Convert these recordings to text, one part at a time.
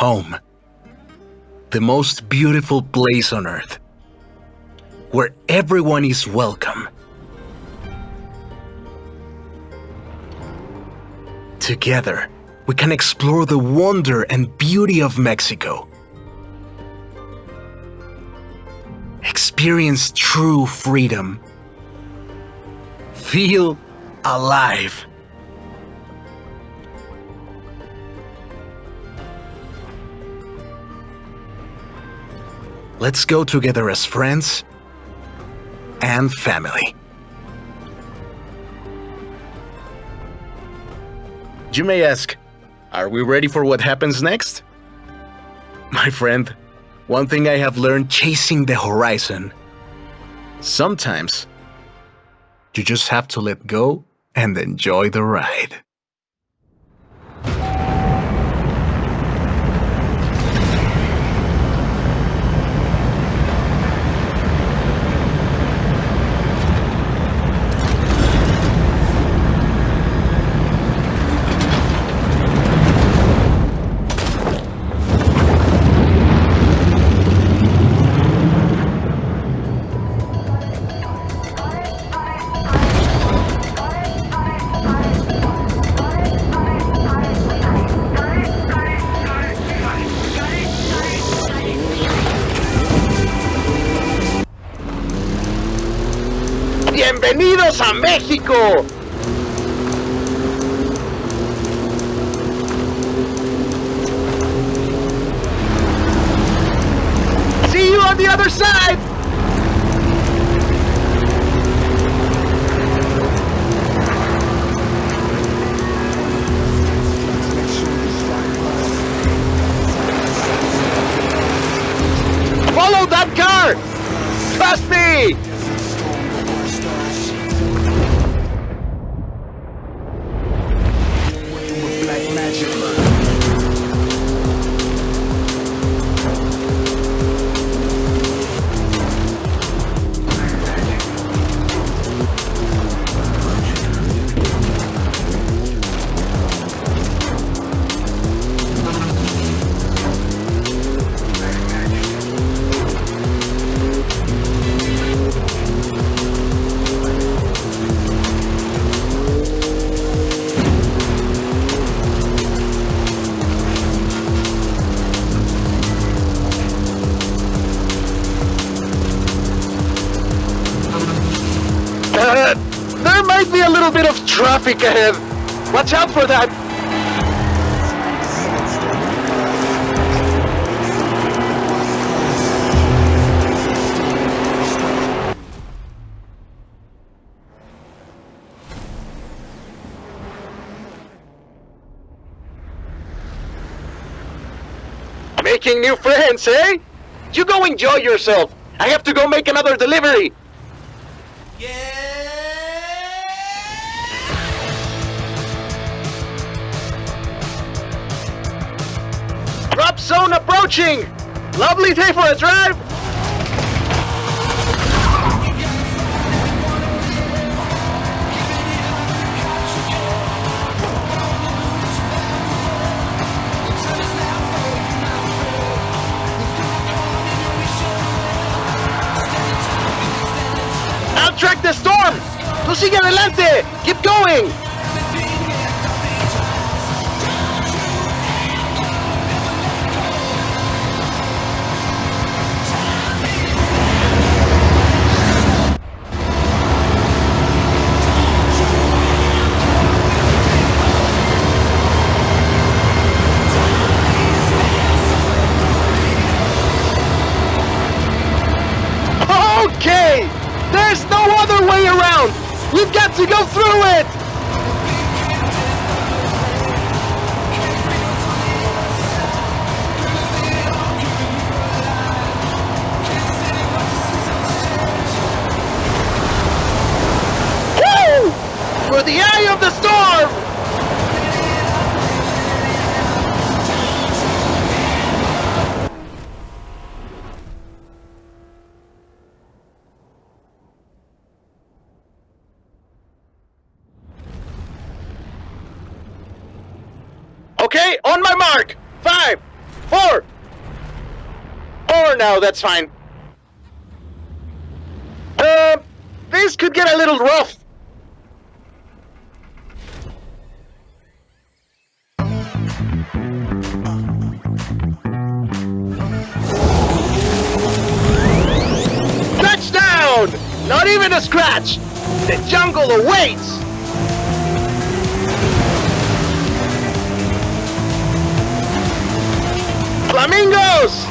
home. The most beautiful place on earth, where everyone is welcome. Together, we can explore the wonder and beauty of Mexico. Experience true freedom. Feel alive. Let's go together as friends and family. You may ask, are we ready for what happens next? My friend, one thing I have learned chasing the horizon, sometimes you just have to let go and enjoy the ride. ¡Bienvenidos a México! See you on the other side! Follow that car! Trust me! There might be a little bit of traffic ahead. Watch out for that. Making new friends, eh? You go enjoy yourself. I have to go make another delivery. Drop zone approaching! Lovely day for a drive! I'll track the storm! Tú sigue adelante! Keep going! Okay! There's no other way around! We've got to go through it! Woo! For the eye of the storm! Okay, on my mark. 5, Or no, that's fine. This could get a little rough. Touchdown! Not even a scratch! The jungle awaits! Flamingos!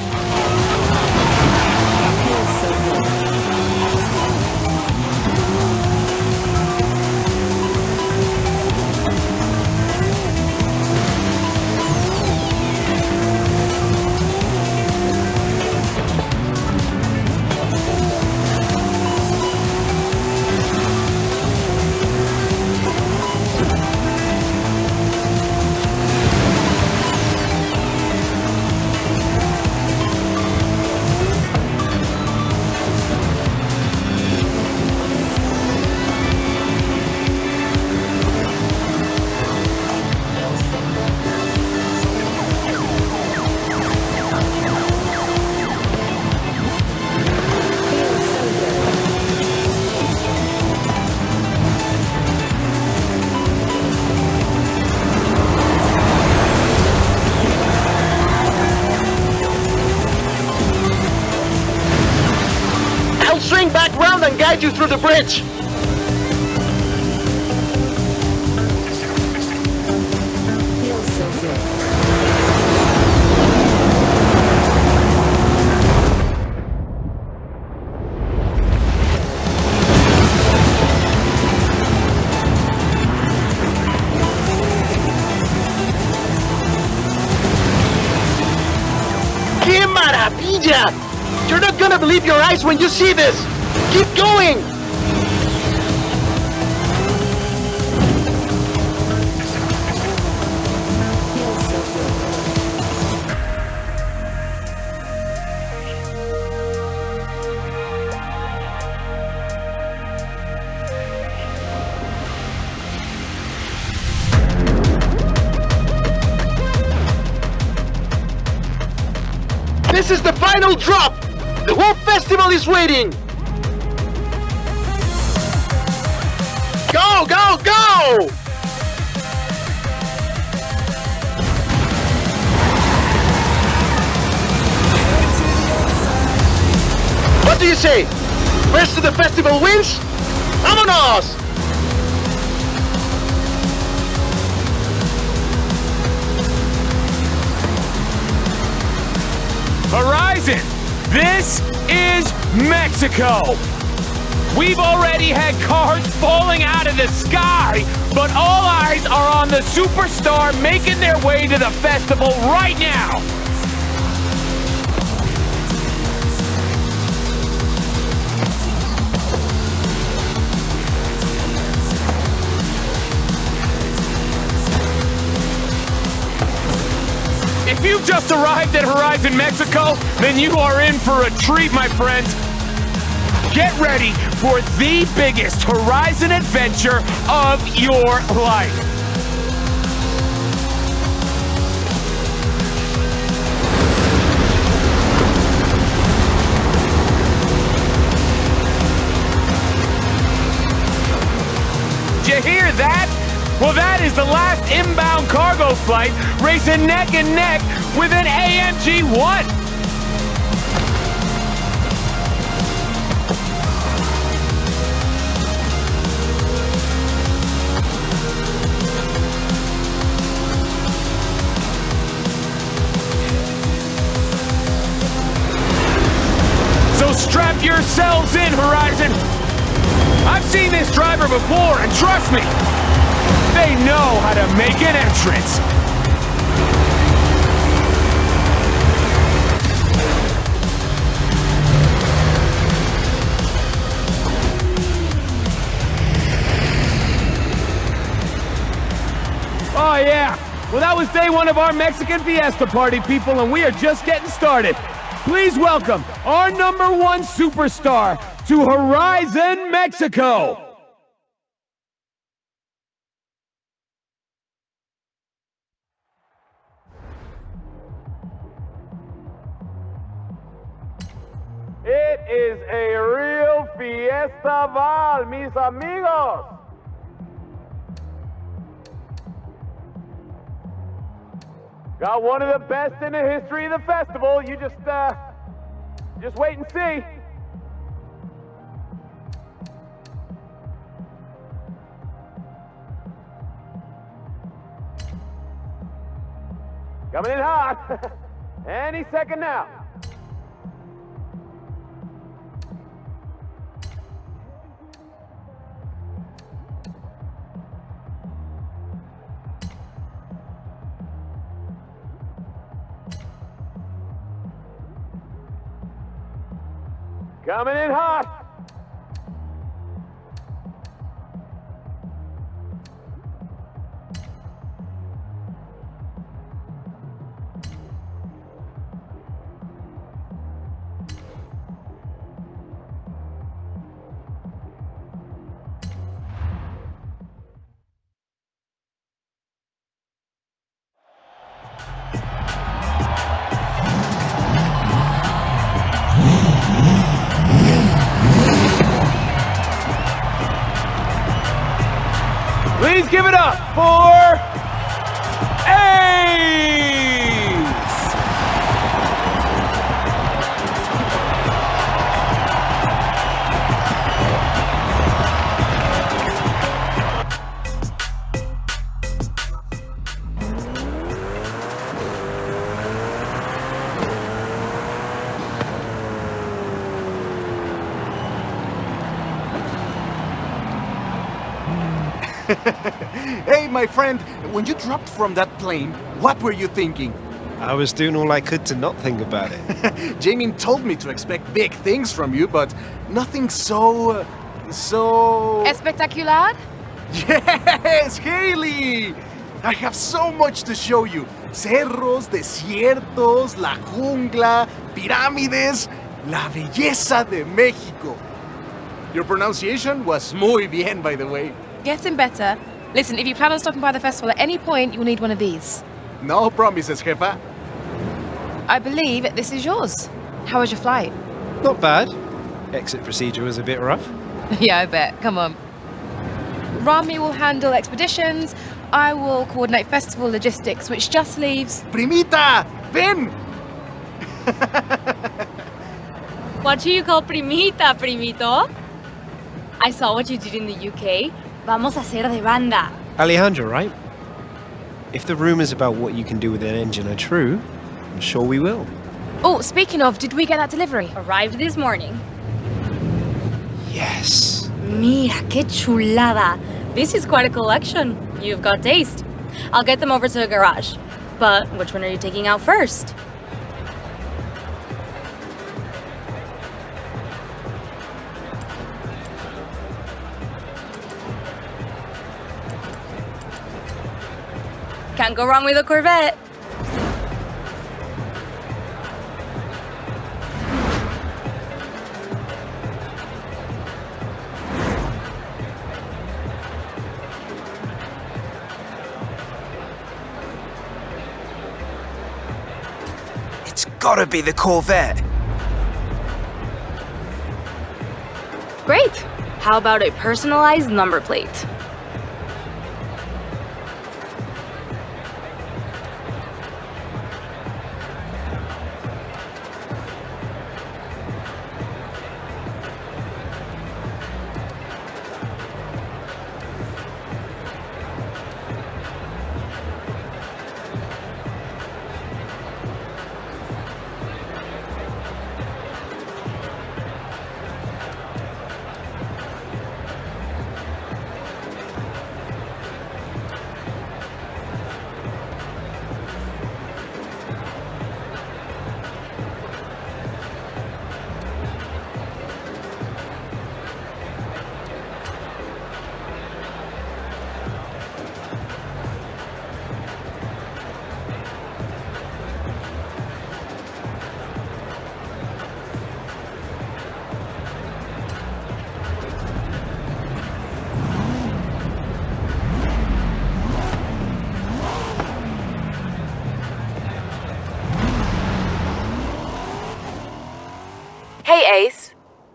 Swing back round and guide you through the bridge. Feels so good. ¡Qué maravilla! You're not gonna believe your eyes when you see this! Keep going! Feels so good. This is the final drop! The whole festival is waiting! Go, go, go! What do you say? First to the festival wins? ¡Vámonos! Horizon, this is Mexico. We've already had cars falling out of the sky, but all eyes are on the superstar making their way to the festival right now. If you've just arrived at Horizon Mexico, then you are in for a treat, my friends. Get ready for the biggest Horizon adventure of your life. Did you hear that? Well, that is the last inbound cargo flight racing neck and neck with an AMG-1. So strap yourselves in, Horizon. I've seen this driver before, and trust me, they know how to make an entrance. Oh yeah, well that was day one of our Mexican Fiesta party, people, and we are just getting started. Please welcome our #1 superstar to Horizon Mexico. is a real fiesta val, mis amigos. Got one of the best in the history of the festival. You just wait and see. Coming in hot. Any second now. Coming in hot. Please give it up for Ace! Hey, my friend, when you dropped from that plane, what were you thinking? I was doing all I could to not think about it. Jamie told me to expect big things from you, but nothing so... Espectacular? Yes, Haley! I have so much to show you. Cerros, desiertos, la jungla, pirámides, la belleza de México. Your pronunciation was muy bien, by the way. Getting better. Listen, if you plan on stopping by the festival at any point, you'll need one of these. No promises, jefa. I believe this is yours. How was your flight? Not bad. Exit procedure was a bit rough. Yeah, I bet. Come on. Rami will handle expeditions. I will coordinate festival logistics, which just leaves... Primita, ven! What do you call primita, primito? I saw what you did in the UK. Vamos a hacer de banda. Alejandro, right? If the rumors about what you can do with an engine are true, I'm sure we will. Oh, speaking of, did we get that delivery? Arrived this morning. Yes. Mira, qué chulada. This is quite a collection. You've got taste. I'll get them over to the garage. But which one are you taking out first? Can't go wrong with a Corvette. It's gotta be the Corvette. Great. How about a personalized number plate?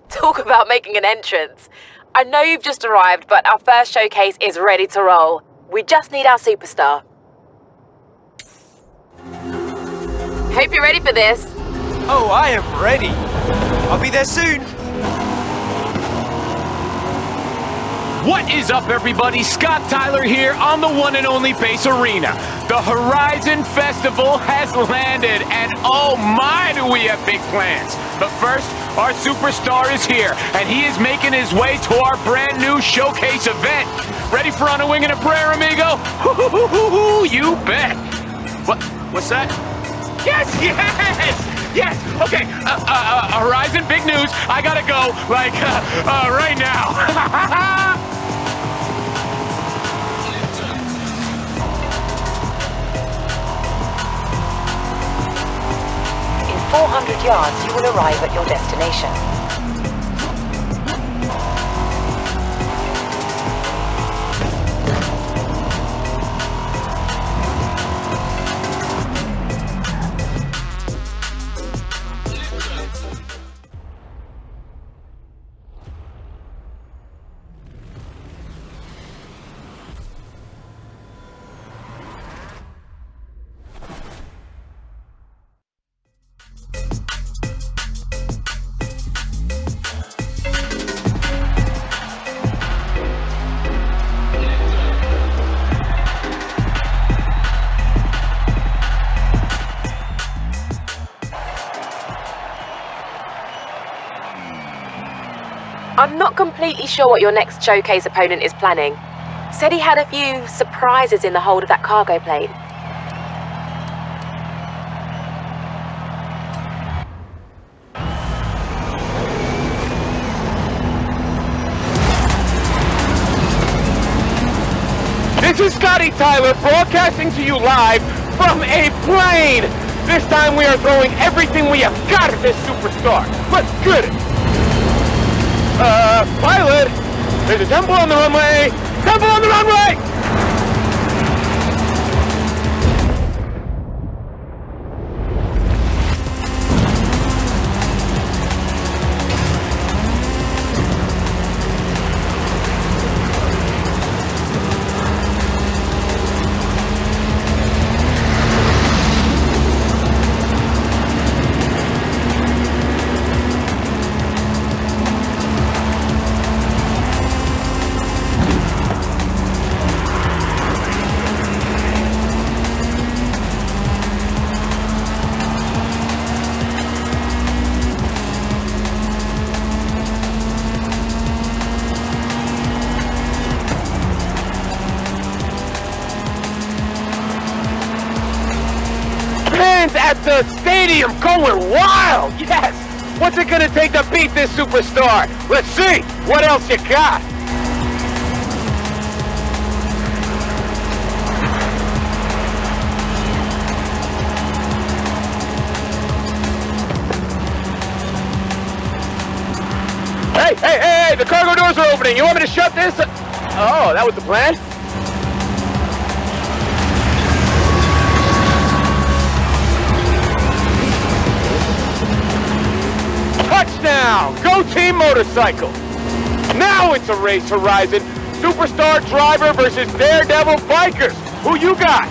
Talk about making an entrance. I know you've just arrived, but our first showcase is ready to roll. We just need our superstar. Hope you're ready for this. Oh, I am ready. I'll be there soon. What is up, everybody? Scott Tyler here on the one and only Base Arena. The Horizon Festival has landed, and oh my, do we have big plans. But first, our superstar is here, and he is making his way to our brand new showcase event. Ready for On a Wing and a Prayer, amigo? You bet. What's that? Yes! Yes! Okay, Horizon, big news. I gotta go, like, right now. In 400 yards, you will arrive at your destination. I'm not completely sure what your next showcase opponent is planning. Said he had a few surprises in the hold of that cargo plane. This is Scotty Tyler broadcasting to you live from a plane. This time we are throwing everything we have got at this superstar. Let's get it. Pilot, there's a temple on the runway. Temple on the runway! At the stadium going wild! Yes! What's it gonna take to beat this superstar? Let's see! What else you got? Hey! The cargo doors are opening! You want me to shut this? Oh, that was the plan? Touchdown! Go Team Motorcycle! Now it's a race, Horizon. Superstar driver versus Daredevil bikers. Who you got?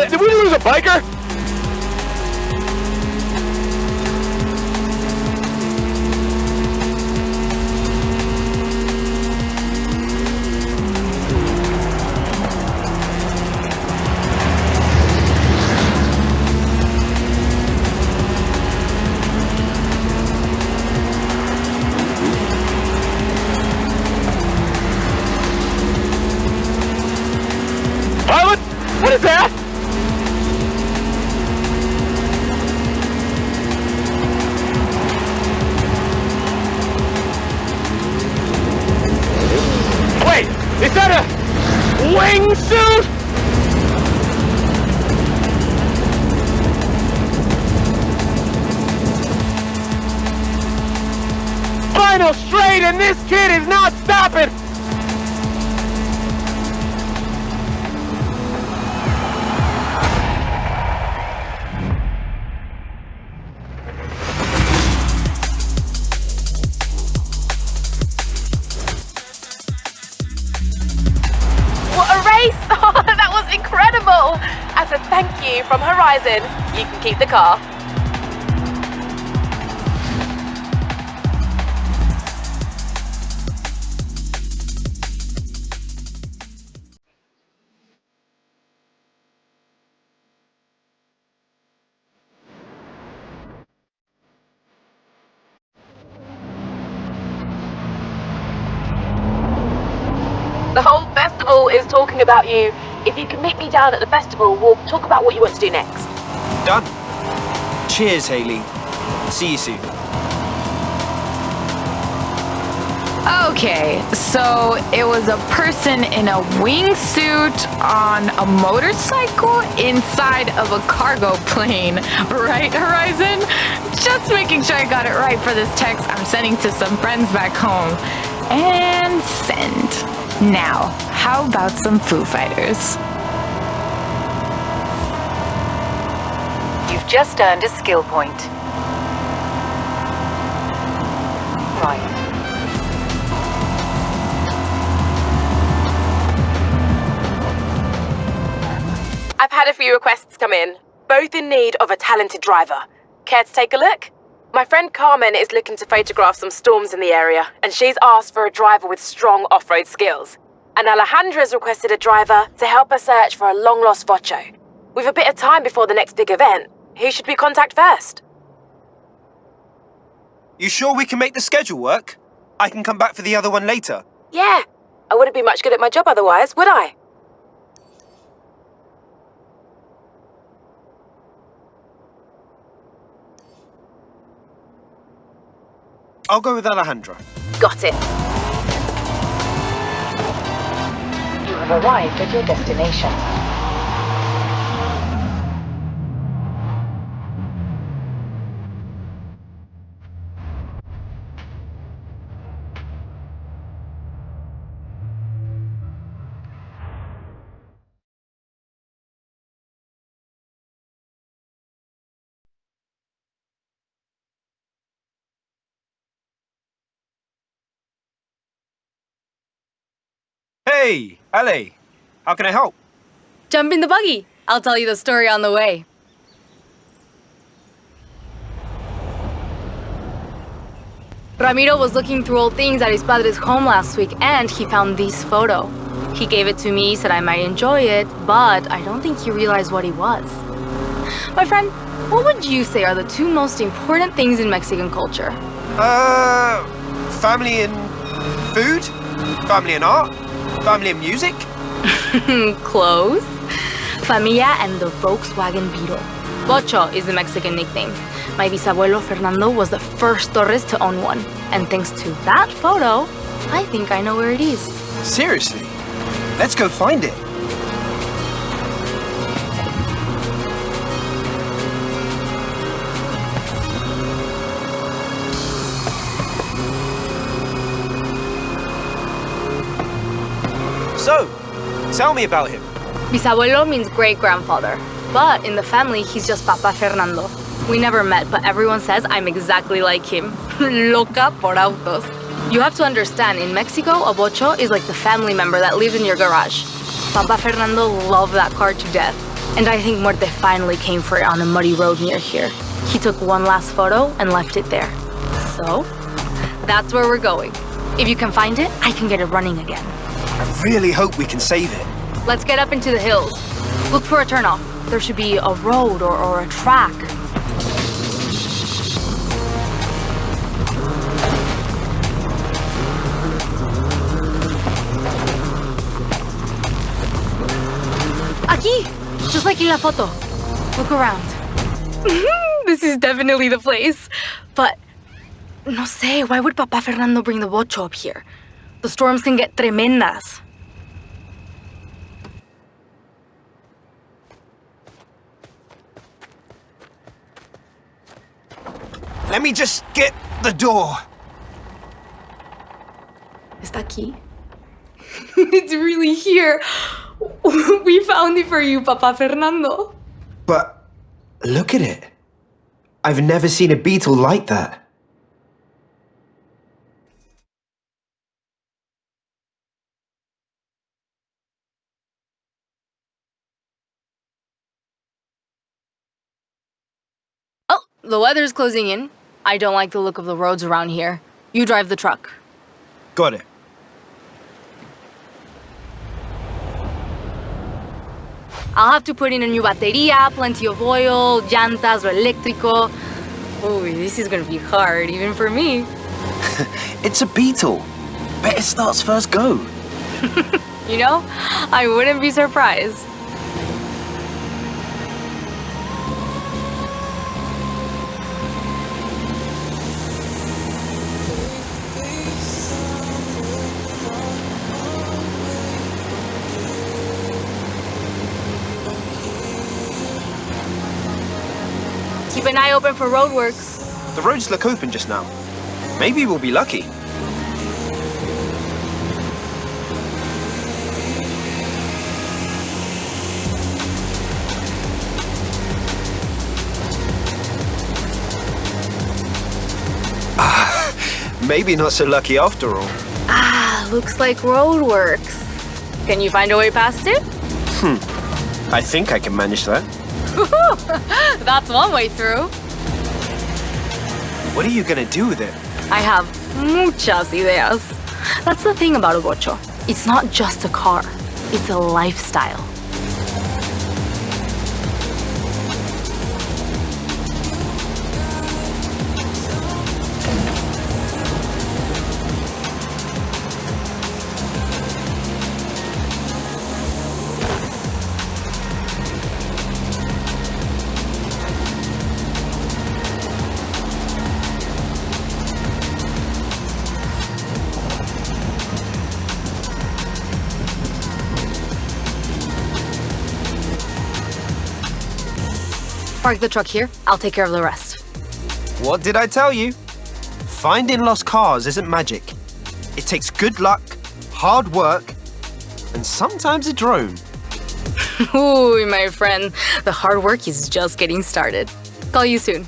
Did we lose a biker? is that? Wait, is that a wingsuit? Final straight and this kid is not stopping! What a race! Oh, that was incredible! As a thank you from Horizon, you can keep the car. The whole festival is talking about you. If you can meet me down at the festival, we'll talk about what you want to do next. Done. Cheers, Haley. See you soon. Okay, so it was a person in a wingsuit on a motorcycle inside of a cargo plane, right, Horizon? Just making sure I got it right for this text I'm sending to some friends back home. And send. Now, how about some Foo Fighters? You've just earned a skill point. Right. I've had a few requests come in, both in need of a talented driver. Care to take a look? My friend Carmen is looking to photograph some storms in the area, and she's asked for a driver with strong off-road skills. And Alejandra's requested a driver to help her search for a long-lost Vocho. With a bit of time before the next big event, who should we contact first? You sure we can make the schedule work? I can come back for the other one later. Yeah, I wouldn't be much good at my job otherwise, would I? I'll go with Alejandra. Got it. You have arrived at your destination. Hey, Ale. How can I help? Jump in the buggy. I'll tell you the story on the way. Ramiro was looking through old things at his padre's home last week, and he found this photo. He gave it to me, said I might enjoy it, but I don't think he realized what it was. My friend, what would you say are the two most important things in Mexican culture? Family and food? Family and art? Family and music? Close. Familia and the Volkswagen Beetle. Bocho is the Mexican nickname. My bisabuelo Fernando was the first Torres to own one. And thanks to that photo, I think I know where it is. Seriously? Let's go find it. So, tell me about him. Bisabuelo means great-grandfather. But in the family, he's just Papa Fernando. We never met, but everyone says I'm exactly like him. Loca por autos. You have to understand, in Mexico, a bocho is like the family member that lives in your garage. Papa Fernando loved that car to death. And I think Muerte finally came for it on a muddy road near here. He took one last photo and left it there. So, that's where we're going. If you can find it, I can get it running again. I really hope we can save it. Let's get up into the hills. Look for a turnoff. There should be a road or a track. Aquí! Just like in la foto. Look around. This is definitely the place. But, no sé, why would Papa Fernando bring the bocho up here? The storms can get tremendas. Let me just get the door. Está aquí. It's really here. We found it for you, Papa Fernando. But look at it. I've never seen a beetle like that. Oh, the weather's closing in. I don't like the look of the roads around here. You drive the truck. Got it. I'll have to put in a new batería, plenty of oil, llantas o eléctrico. Oh, this is gonna be hard, even for me. It's a beetle. Bet it starts first go. You know, I wouldn't be surprised. Keep an eye open for roadworks. The roads look open just now. Maybe we'll be lucky. Maybe not so lucky after all. Ah, looks like roadworks. Can you find a way past it? I think I can manage that. That's one way through. What are you gonna do with it? I have muchas ideas. That's the thing about a bocho. It's not just a car. It's a lifestyle. Park the truck here. I'll take care of the rest. What did I tell you? Finding lost cars isn't magic. It takes good luck, hard work, and sometimes a drone. Ooh, my friend. The hard work is just getting started. Call you soon.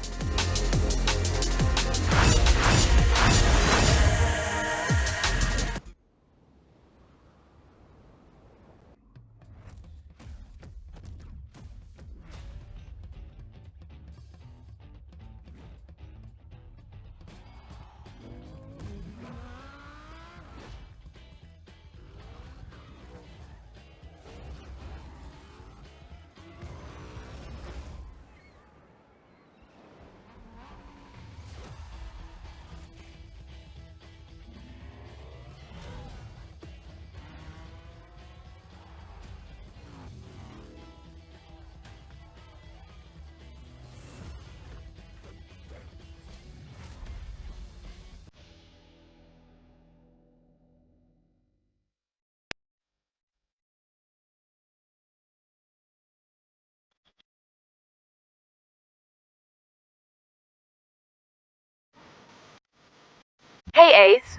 Hey Ace,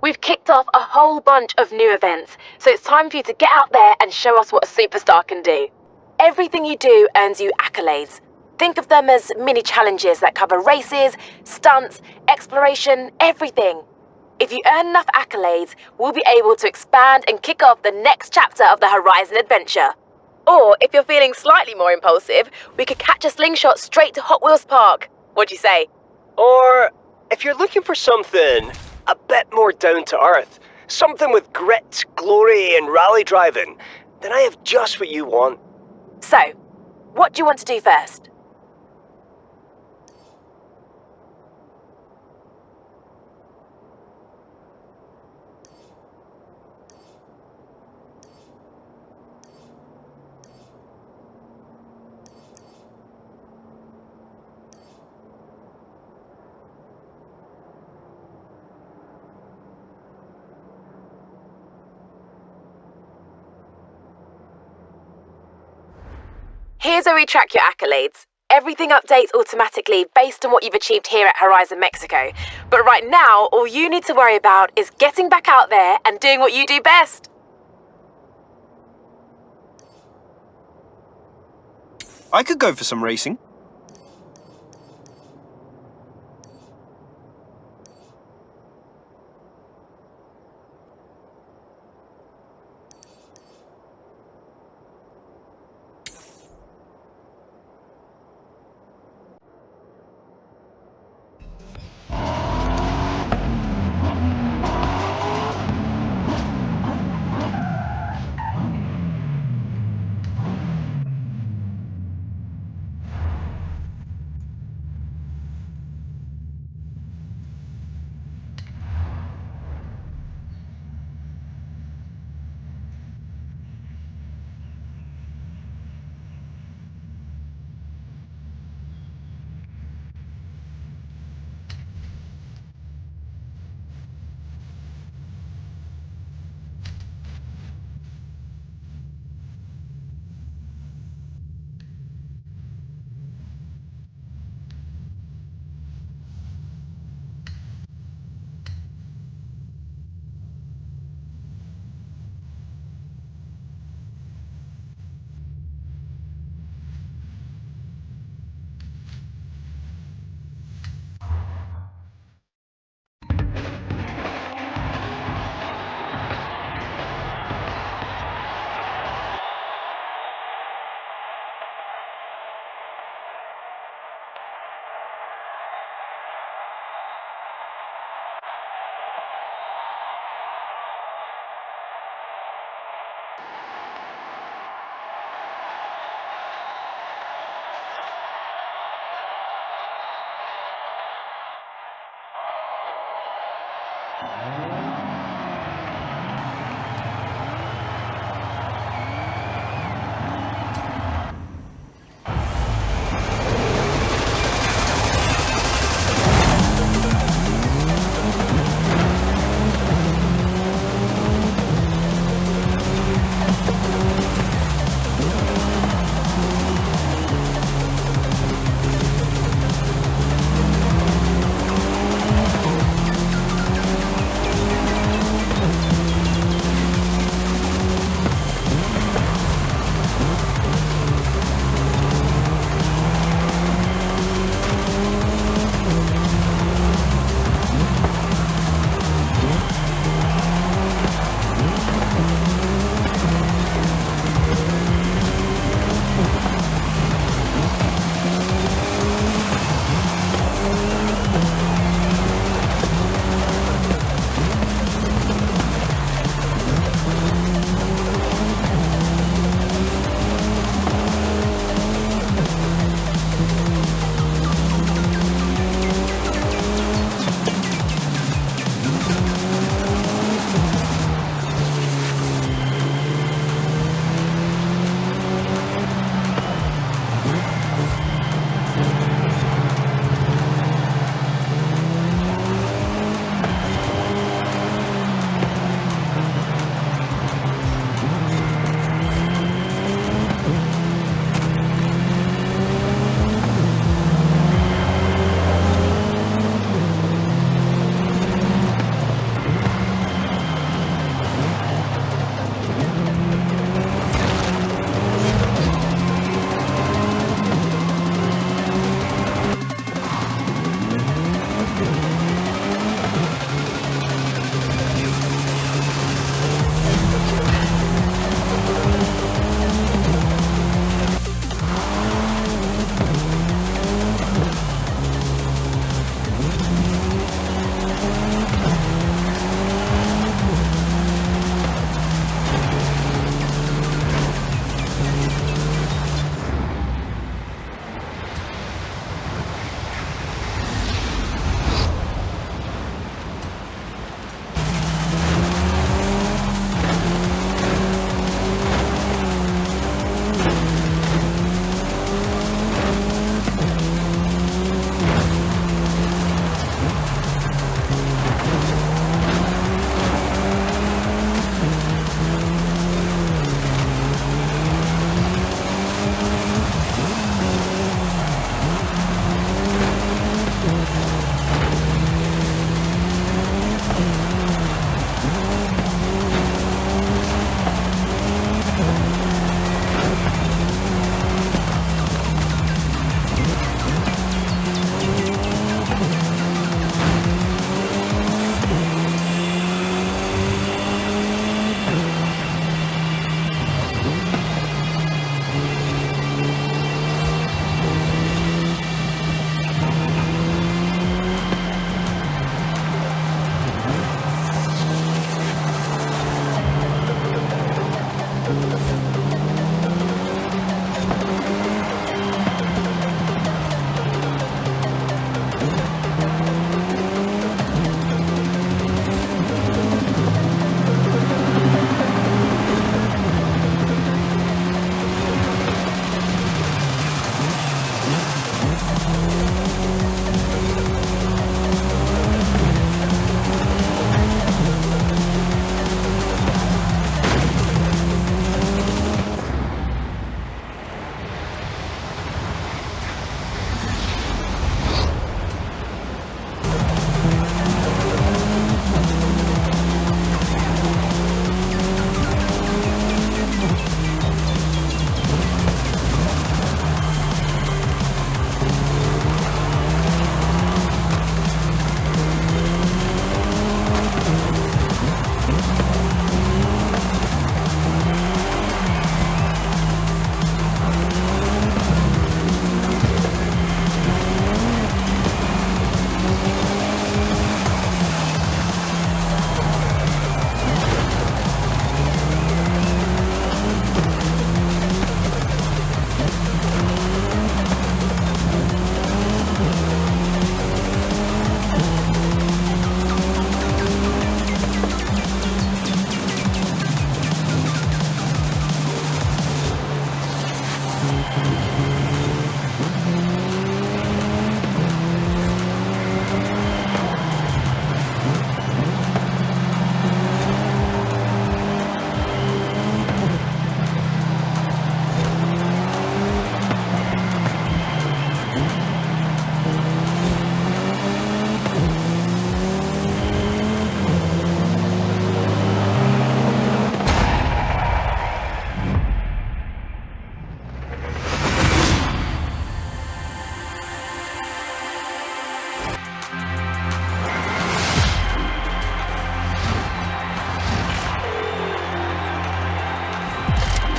we've kicked off a whole bunch of new events, so it's time for you to get out there and show us what a superstar can do. Everything you do earns you accolades. Think of them as mini challenges that cover races, stunts, exploration, everything. If you earn enough accolades, we'll be able to expand and kick off the next chapter of the Horizon adventure. Or if you're feeling slightly more impulsive, we could catch a slingshot straight to Hot Wheels Park. What'd you say? Or if you're looking for something a bit more down to earth, something with grit, glory, and rally driving, then I have just what you want. So, what do you want to do first? Here's where we track your accolades. Everything updates automatically based on what you've achieved here at Horizon Mexico. But right now, all you need to worry about is getting back out there and doing what you do best. I could go for some racing.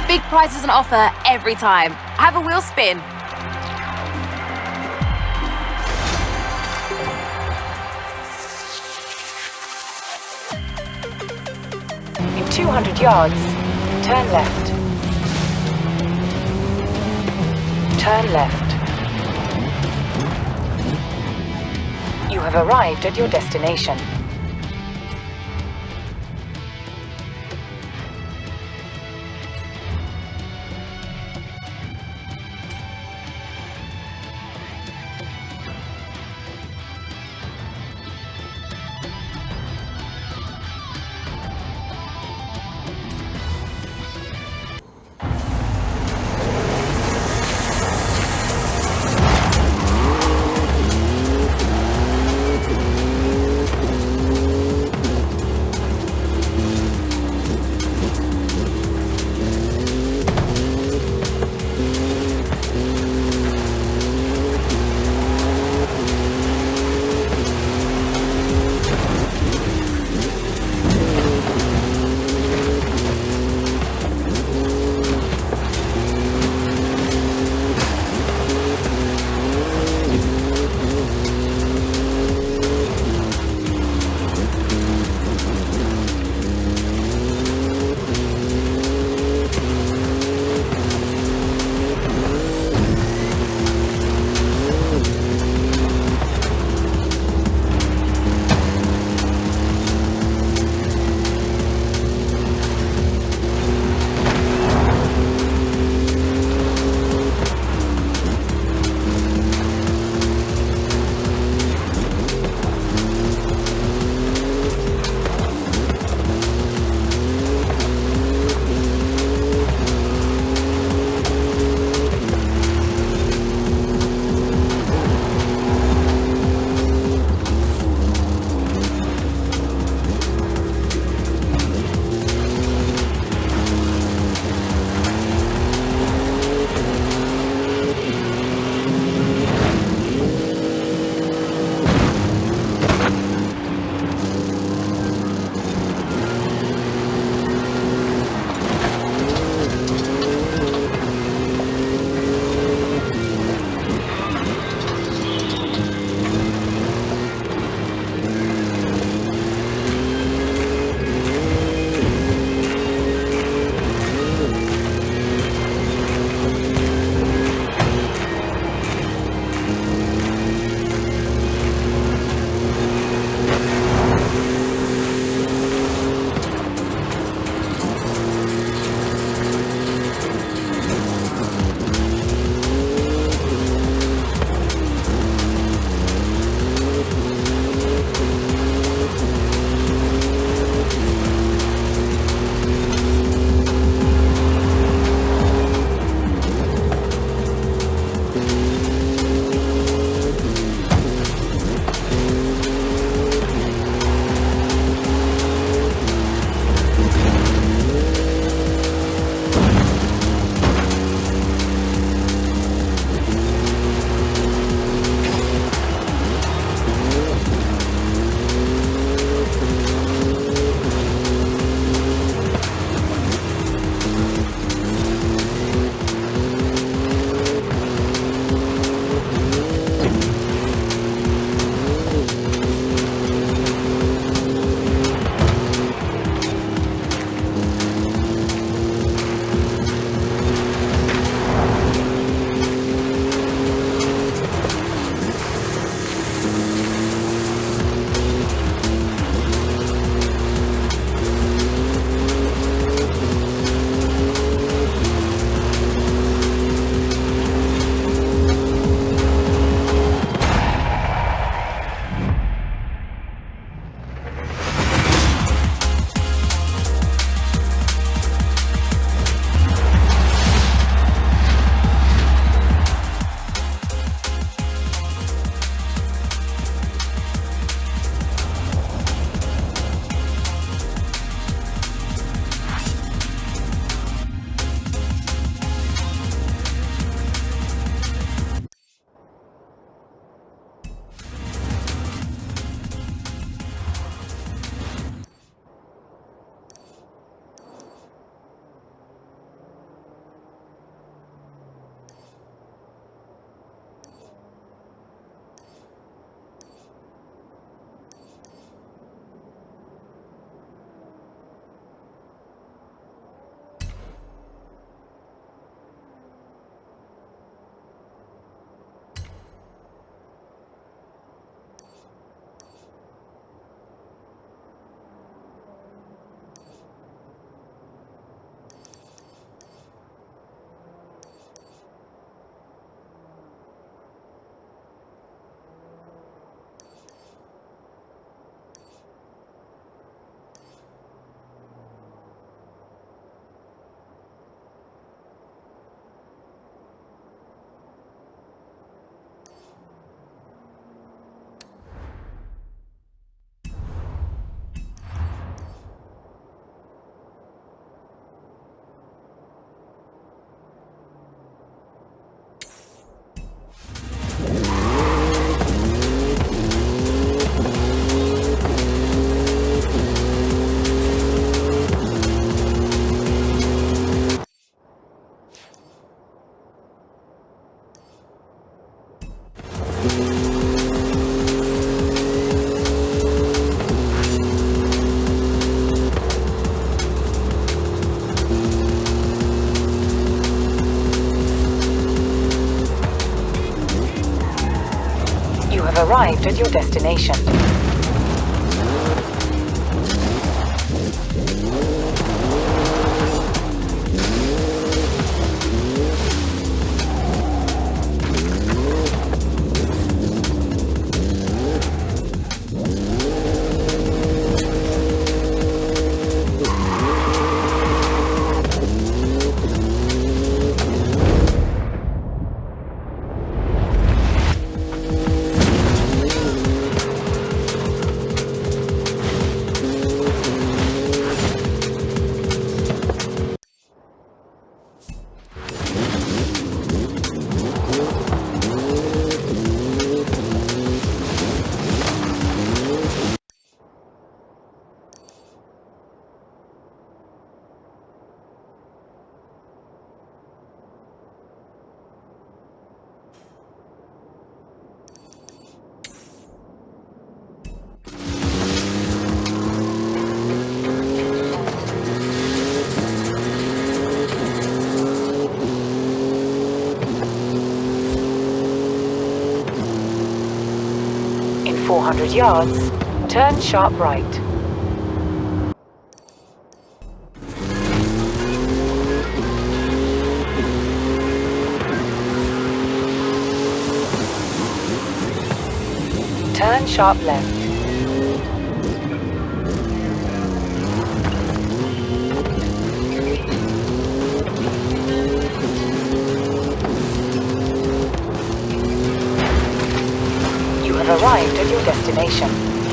Big prizes on offer every time. Have a wheel spin. In 200 yards, turn left. Turn left. You have arrived at your destination. You have arrived at your destination. In 400 yards, turn sharp right. Turn sharp left. You have arrived at your destination.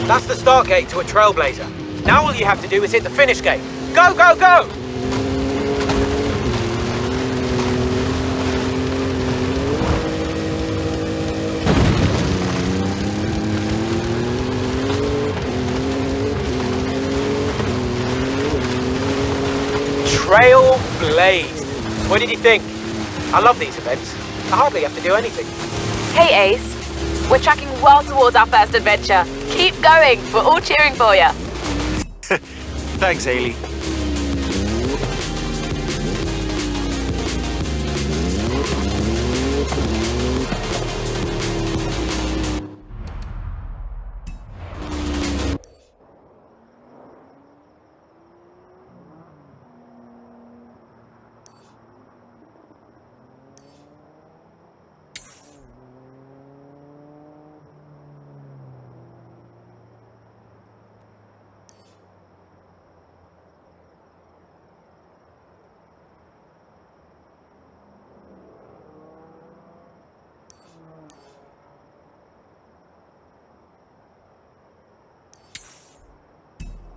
That's the start gate to a Trailblazer. Now all you have to do is hit the finish gate. Go, go, go! Trailblaze. What did you think? I love these events. I hardly have to do anything. Hey Ace, we're tracking well towards our first adventure. Keep going, we're all cheering for you. Thanks, Haley.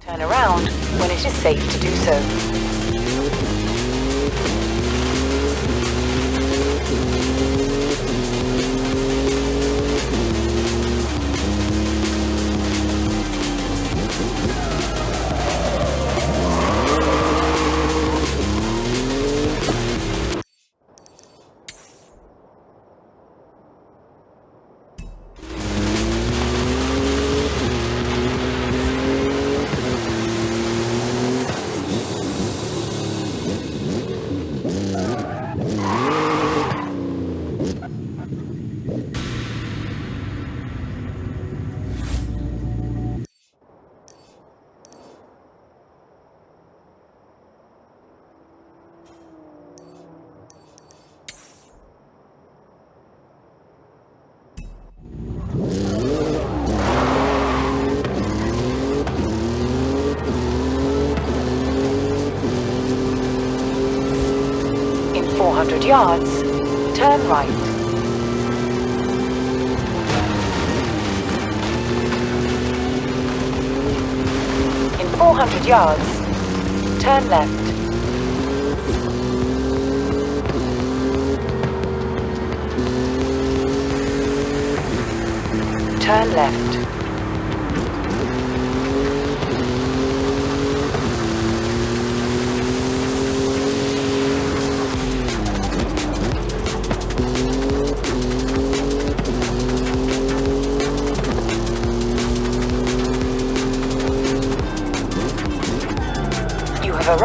Turn around when it is safe to do so. In 400 yards, turn right. In 400 yards, turn left. Turn left.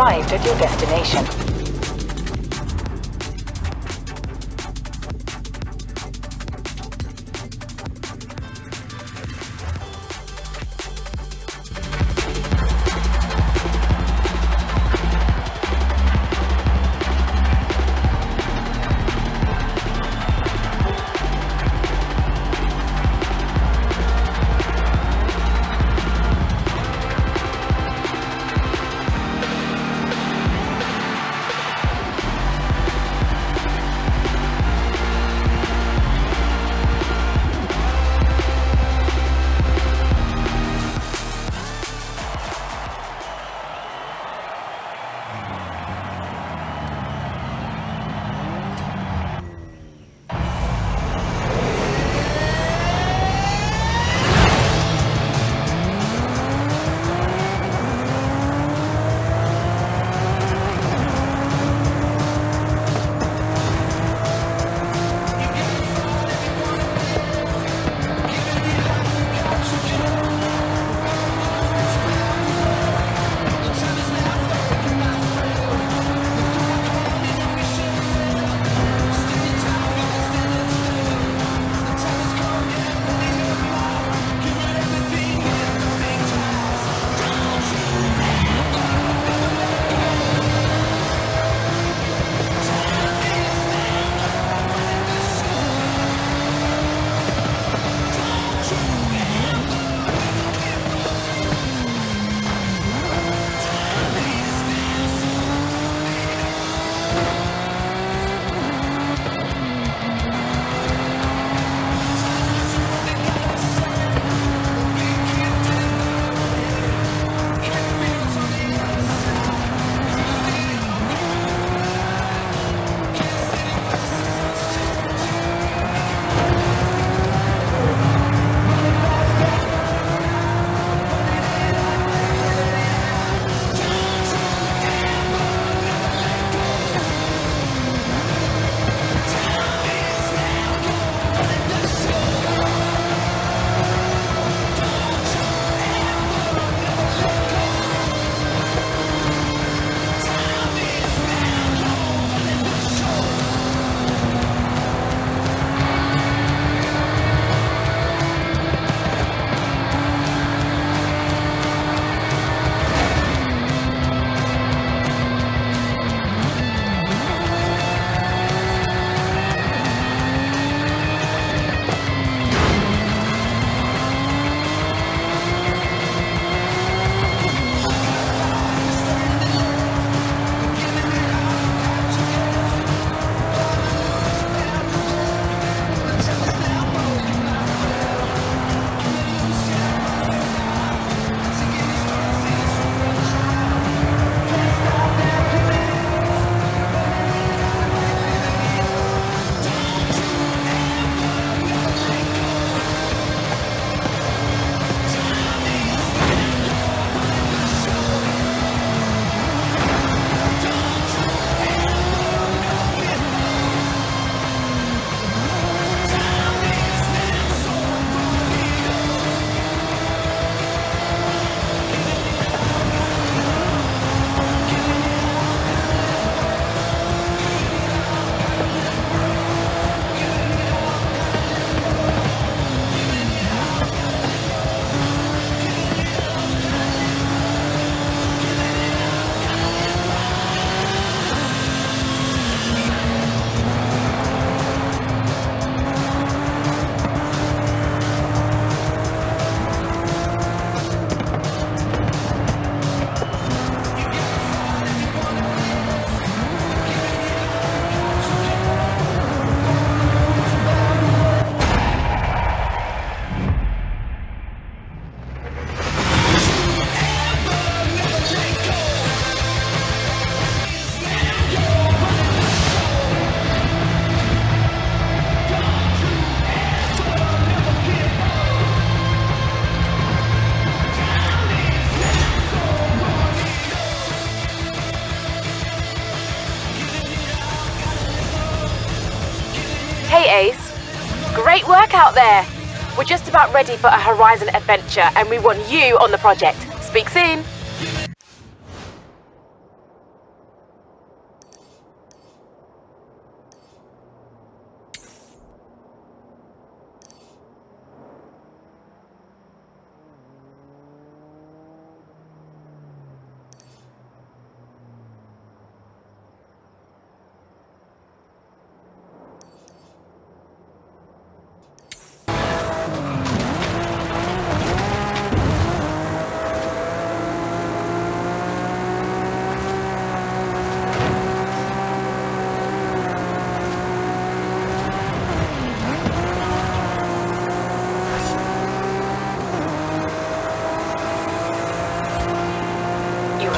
arrived at your destination. Hey Ace, great work out there. We're just about ready for a Horizon adventure and we want you on the project. Speak soon.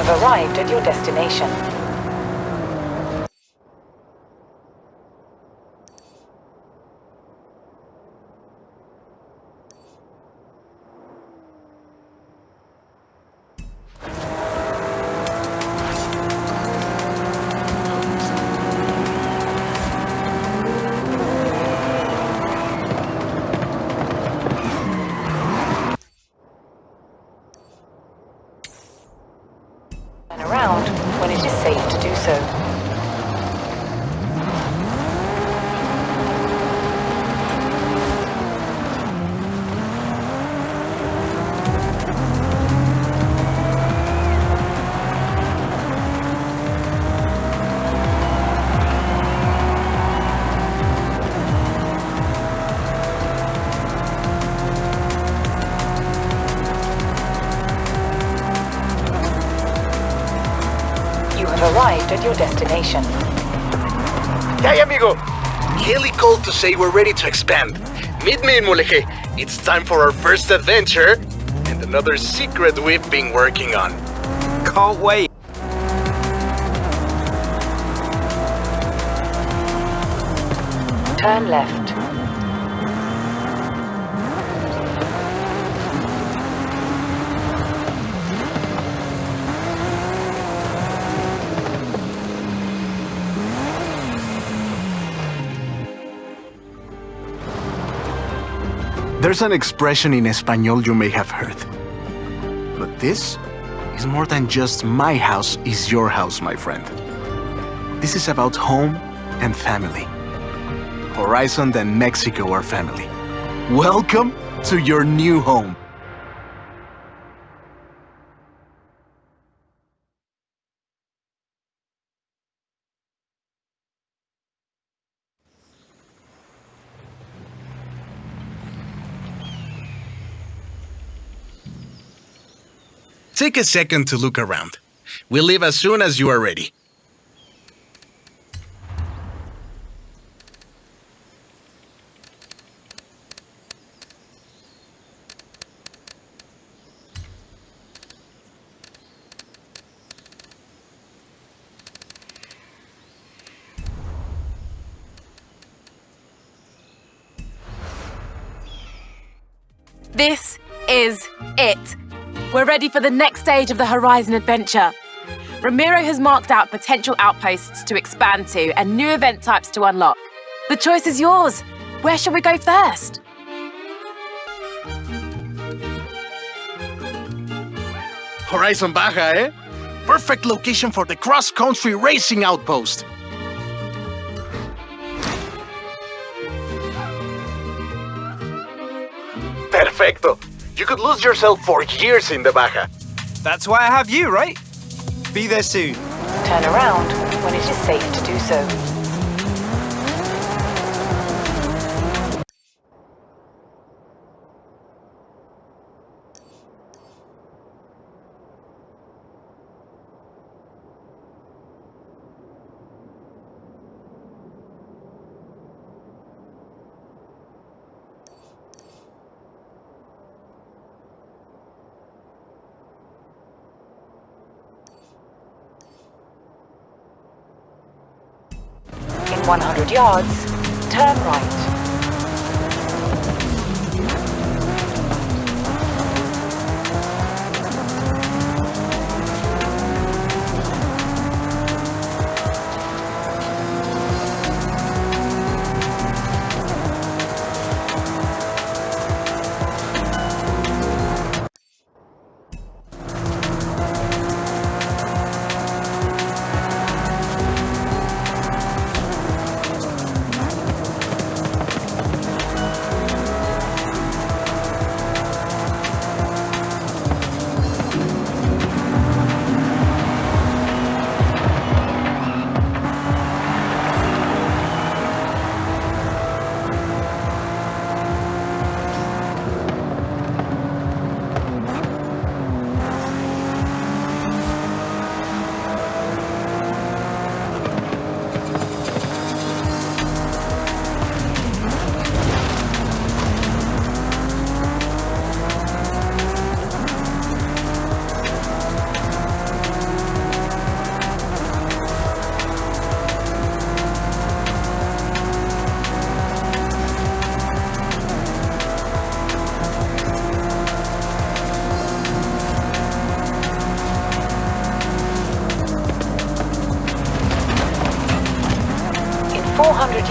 have arrived at your destination. Turn around when it is safe to do so. You have arrived at your destination. Hey, amigo! Kelly called to say we're ready to expand. Meet me in Mulegé. It's time for our first adventure and another secret we've been working on. Can't wait. Turn left. There's an expression in Espanol you may have heard. But this is more than just my house is your house, my friend. This is about home and family. Horizon and Mexico are family. Welcome to your new home. Take a second to look around. We'll leave as soon as you are ready. This is it. We're ready for the next stage of the Horizon adventure. Ramiro has marked out potential outposts to expand to and new event types to unlock. The choice is yours. Where shall we go first? Horizon Baja, eh? Perfect location for the cross-country racing outpost. Perfecto. You could lose yourself for years in the Baja. That's why I have you, right? Be there soon. Turn around when it is safe to do so. In 100 yards, turn right.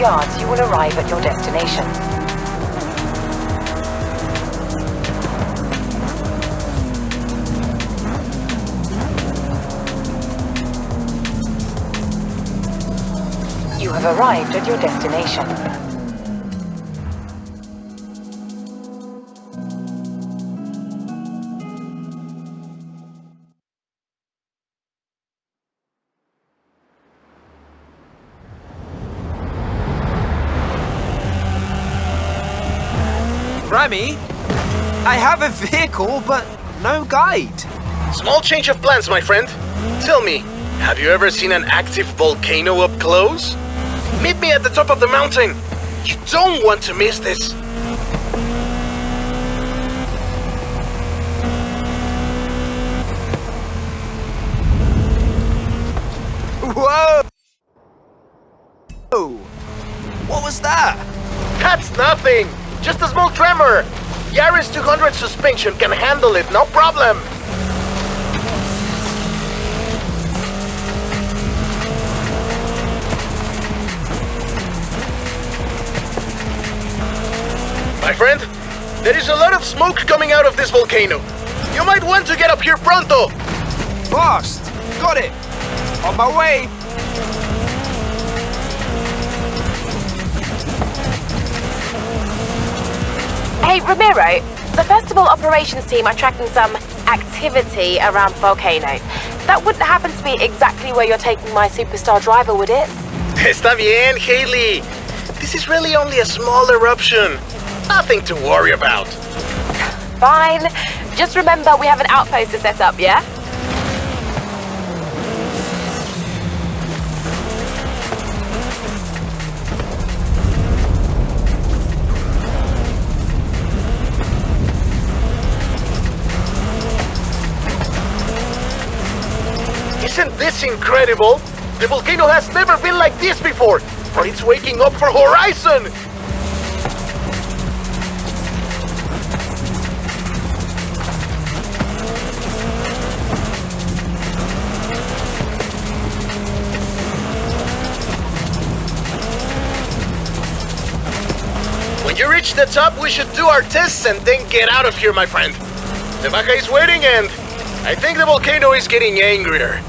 yards, you will arrive at your destination. You have arrived at your destination. Remy, I have a vehicle, but no guide. Small change of plans, my friend. Tell me, have you ever seen an active volcano up close? Meet me at the top of the mountain. You don't want to miss this. Whoa! What was that? That's nothing. Just a small tremor. Yaris 200 suspension can handle it, no problem. My friend, there is a lot of smoke coming out of this volcano. You might want to get up here pronto. Fast! Got it! On my way! Hey, Ramiro, the festival operations team are tracking some activity around the volcano. That wouldn't happen to be exactly where you're taking my superstar driver, would it? Está bien, Haley. This is really only a small eruption. Nothing to worry about. Fine. Just remember we have an outpost to set up, yeah? Isn't this incredible? The volcano has never been like this before, but it's waking up for Horizon! When you reach the top, we should do our tests and then get out of here, my friend. The Baja is waiting and I think the volcano is getting angrier.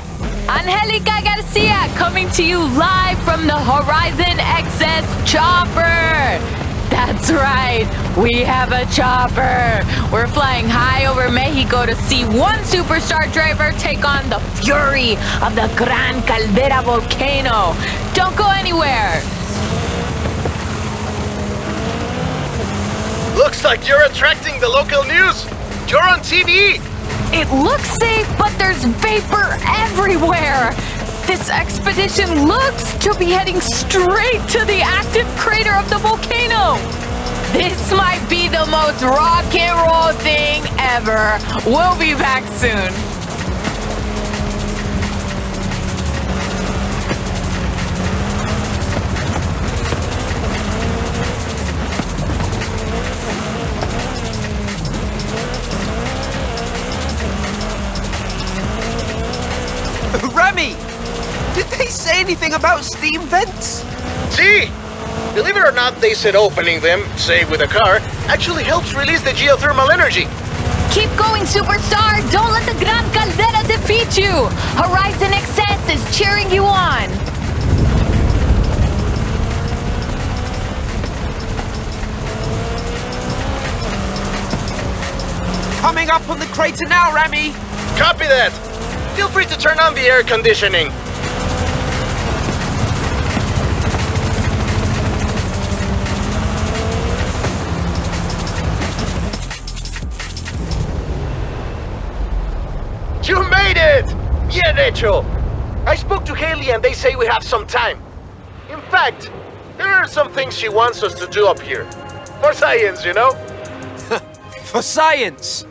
Angelica Garcia coming to you live from the Horizon XS chopper. That's right, we have a chopper. We're flying high over Mexico to see one superstar driver take on the fury of the Gran Caldera volcano. Don't go anywhere. Looks like you're attracting the local news. You're on TV. It looks safe, but there's vapor everywhere. This expedition looks to be heading straight to the active crater of the volcano. This might be the most rock and roll thing ever. We'll be back soon. Remy! Did they say anything about steam vents? See? Believe it or not, they said opening them, say with a car, actually helps release the geothermal energy. Keep going, superstar! Don't let the Gran Caldera defeat you! Horizon XS is cheering you on! Coming up on the crater now, Remy! Copy that. Feel free to turn on the air conditioning. You made it! Bien hecho! I spoke to Haley and they say we have some time. In fact, there are some things she wants us to do up here. For science, you know? For science!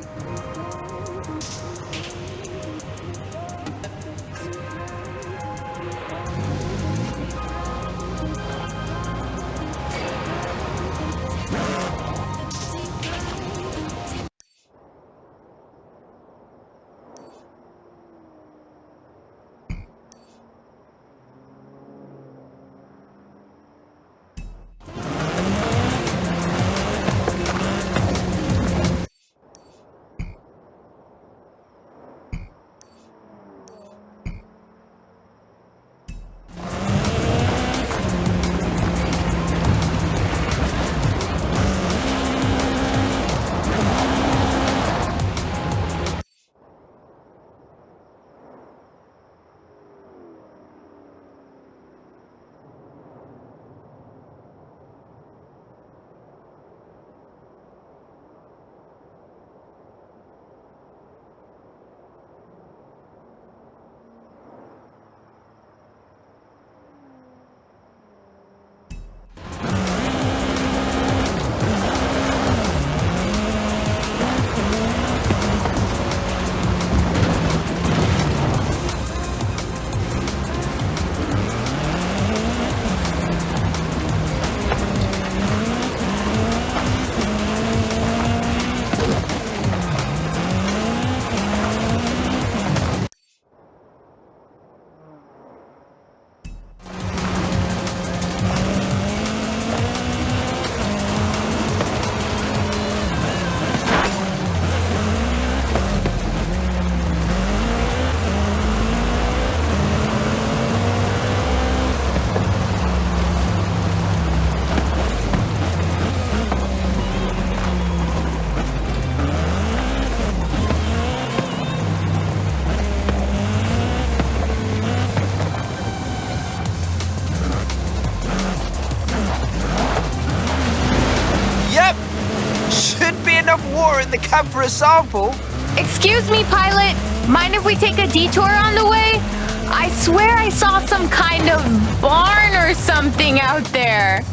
water in the cab for a sample. Excuse me, pilot. Mind if we take a detour on the way? I swear I saw some kind of barn or something out there.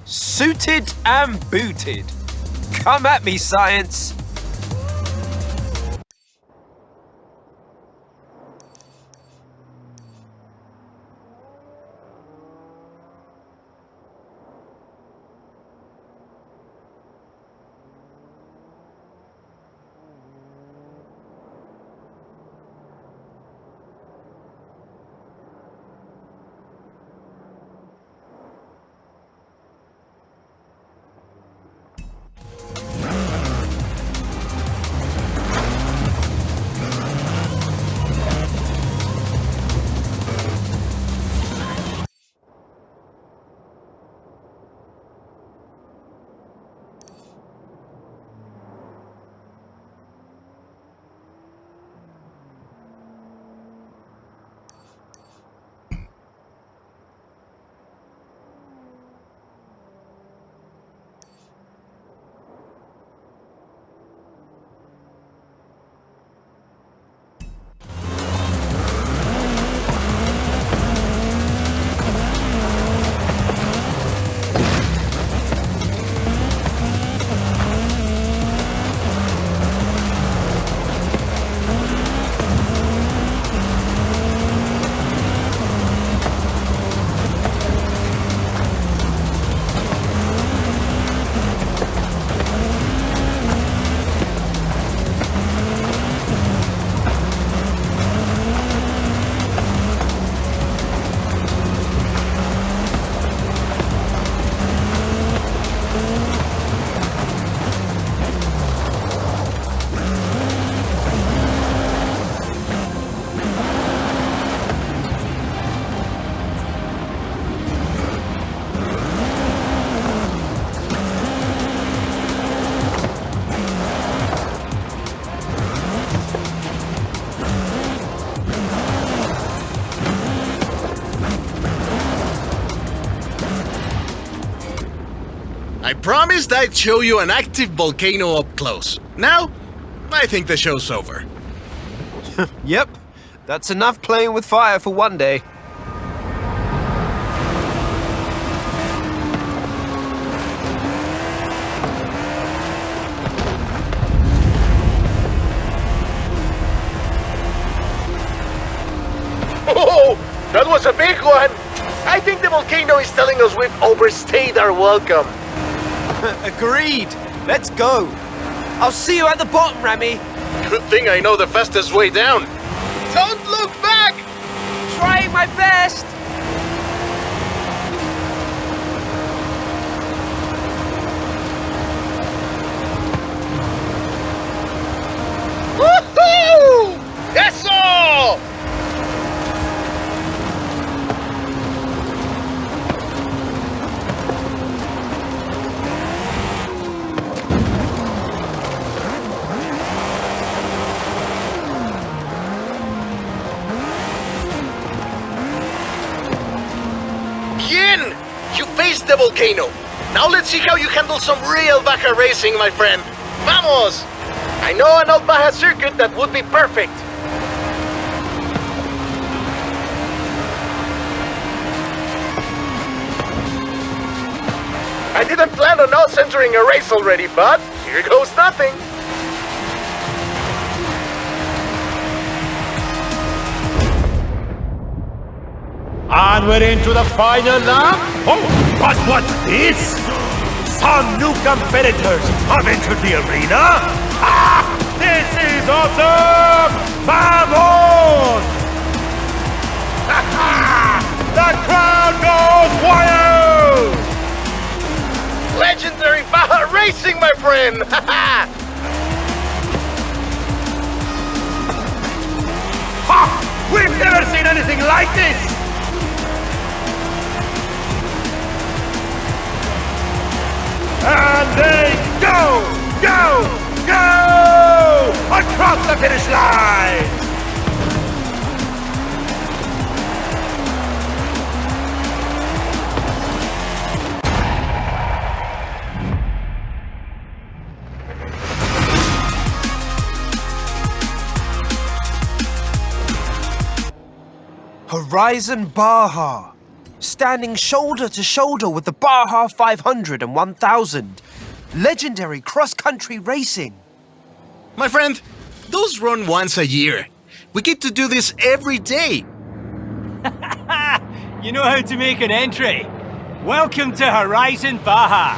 Suited and booted. Come at me, science. I promised I'd show you an active volcano up close. Now, I think the show's over. Yep, that's enough playing with fire for one day. Oh, that was a big one! I think the volcano is telling us we've overstayed our welcome. Agreed. Let's go. I'll see you at the bottom, Remy. Good thing I know the fastest way down. Don't look back! Trying my best. Woohoo! That's all! Bien! You faced the volcano. Now let's see how you handle some real Baja racing, my friend. Vamos! I know an old Baja circuit that would be perfect. I didn't plan on us entering a race already, but here goes nothing. And we're into the final lap. Oh, but what's this? Some new competitors have entered the arena. Ah, this is awesome! Vamos! The crowd goes wild! Legendary Baja racing, my friend! Ha! We've never seen anything like this! And they go! Go! Go! Across the finish line! Horizon Baja, standing shoulder to shoulder with the Baja 500 and 1000. Legendary cross-country racing. My friend, those run once a year. We get to do this every day. You know how to make an entry. Welcome to Horizon Baja.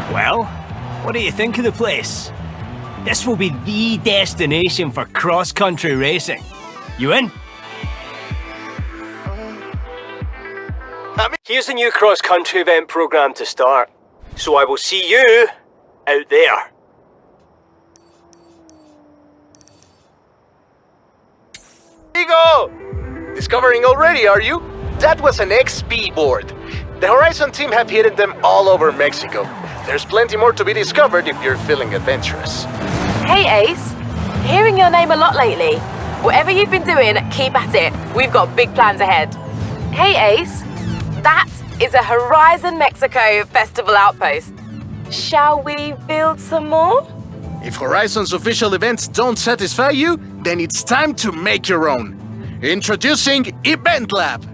Well, what do you think of the place? This will be the destination for cross-country racing. You in? Here's the new cross-country event program to start. So I will see you out there. Here you go! Discovering already, are you? That was an XP board. The Horizon team have hidden them all over Mexico. There's plenty more to be discovered if you're feeling adventurous. Hey Ace, hearing your name a lot lately. Whatever you've been doing, keep at it. We've got big plans ahead. Hey Ace, that is a Horizon Mexico Festival outpost. Shall we build some more? If Horizon's official events don't satisfy you, then it's time to make your own. Introducing Event Lab.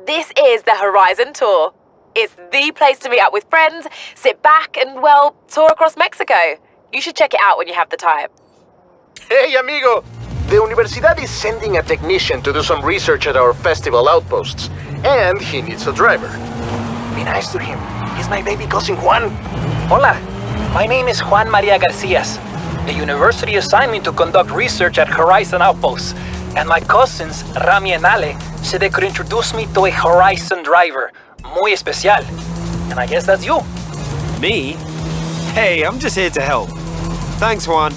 This is the Horizon Tour. It's the place to meet up with friends, sit back and, well, tour across Mexico. You should check it out when you have the time. Hey, amigo! The Universidad is sending a technician to do some research at our festival outposts, and he needs a driver. Be nice to him. He's my baby cousin Juan. Hola, my name is Juan Maria Garcias. The university assigned me to conduct research at Horizon Outposts, and my cousins, Rami and Ale, said they could introduce me to a Horizon driver, muy especial. And I guess that's you. Me? Hey, I'm just here to help. Thanks, Juan.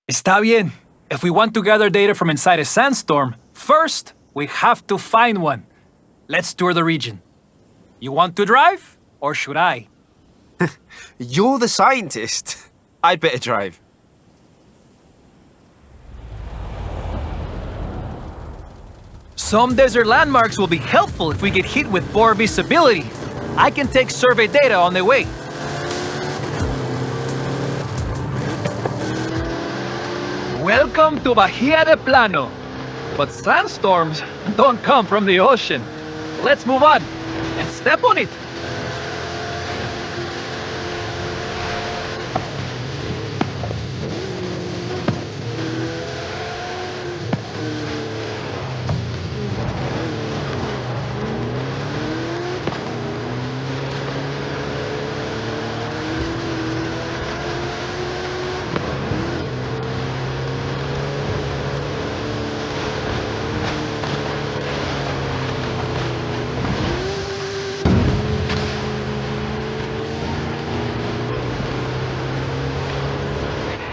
Está bien. If we want to gather data from inside a sandstorm, first, we have to find one. Let's tour the region. You want to drive, or should I? You're the scientist. I'd better drive. Some desert landmarks will be helpful if we get hit with poor visibility. I can take survey data on the way. Welcome to Bahia de Plano. But sandstorms don't come from the ocean. Let's move on and step on it.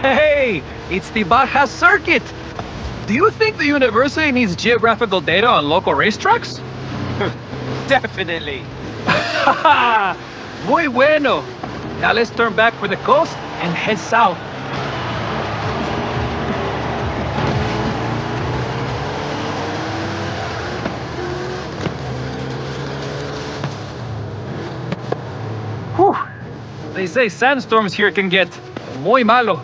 Hey, it's the Baja Circuit. Do you think the university needs geographical data on local racetracks? Definitely. Muy bueno. Now let's turn back for the coast and head south. Whew. They say sandstorms here can get muy malo.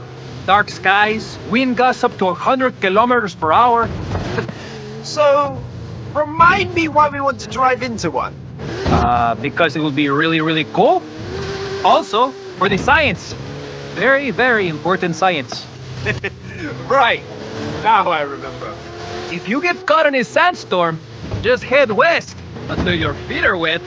Dark skies, wind gusts up to 100 kilometers per hour. So, remind me why we want to drive into one. Because it will be really, really cool. Also, for the science. Very, very important science. Right. Now I remember. If you get caught in a sandstorm, just head west until your feet are wet.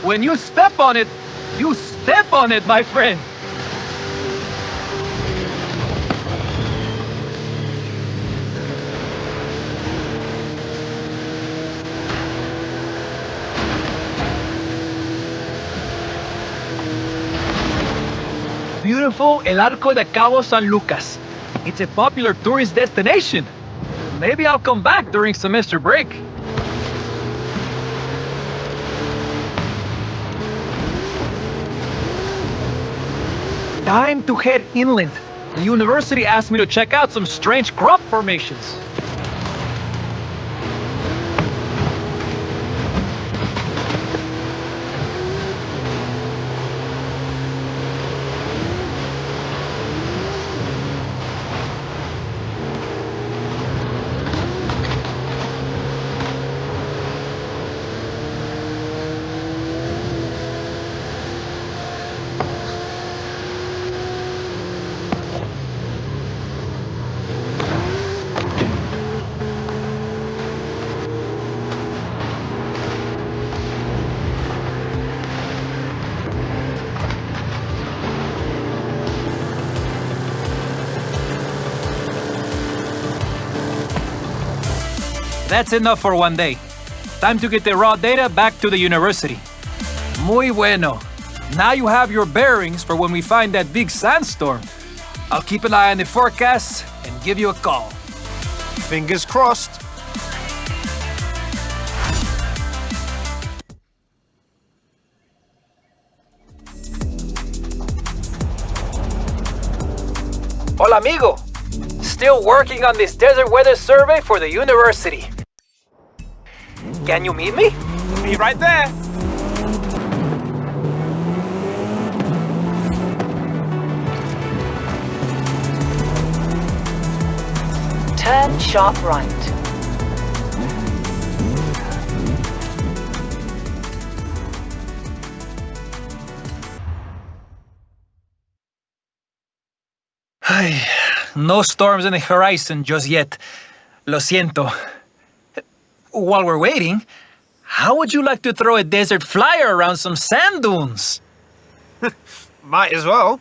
When you step on it, my friend. Beautiful El Arco de Cabo San Lucas. It's a popular tourist destination. Maybe I'll come back during semester break. Time to head inland. The university asked me to check out some strange crop formations. That's enough for one day. Time to get the raw data back to the university. Muy bueno. Now you have your bearings for when we find that big sandstorm. I'll keep an eye on the forecast and give you a call. Fingers crossed. Hola, amigo. Still working on this desert weather survey for the university. Can you meet me? Be right there. Turn sharp right. No storms in the horizon just yet. Lo siento. While we're waiting, how would you like to throw a desert flyer around some sand dunes? Might as well.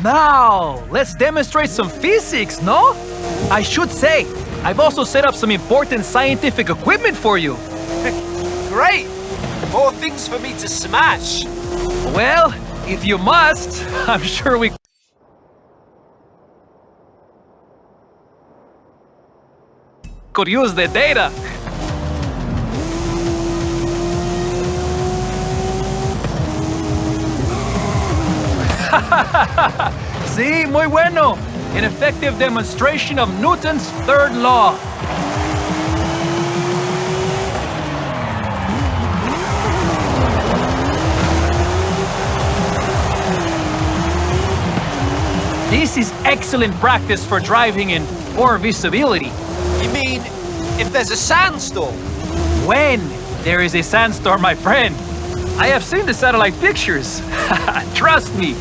Now, let's demonstrate some physics, no? I should say, I've also set up some important scientific equipment for you. Great. More things for me to smash. Well, if you must, I'm sure we could use the data. Sí, muy bueno. An effective demonstration of Newton's third law. This is excellent practice for driving in poor visibility. You mean if there's a sandstorm? When there is a sandstorm, my friend. I have seen the satellite pictures. Trust me.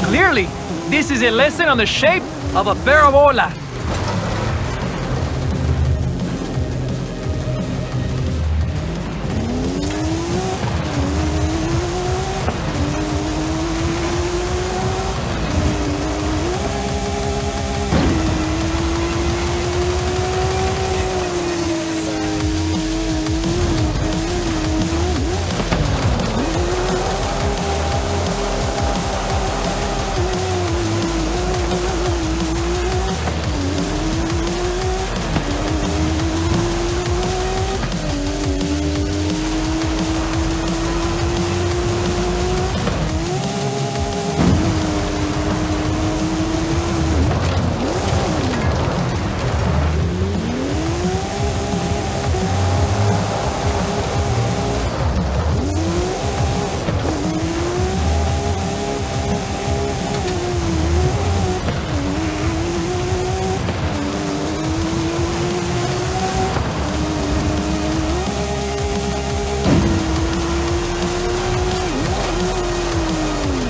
Clearly, this is a lesson on the shape of a parabola.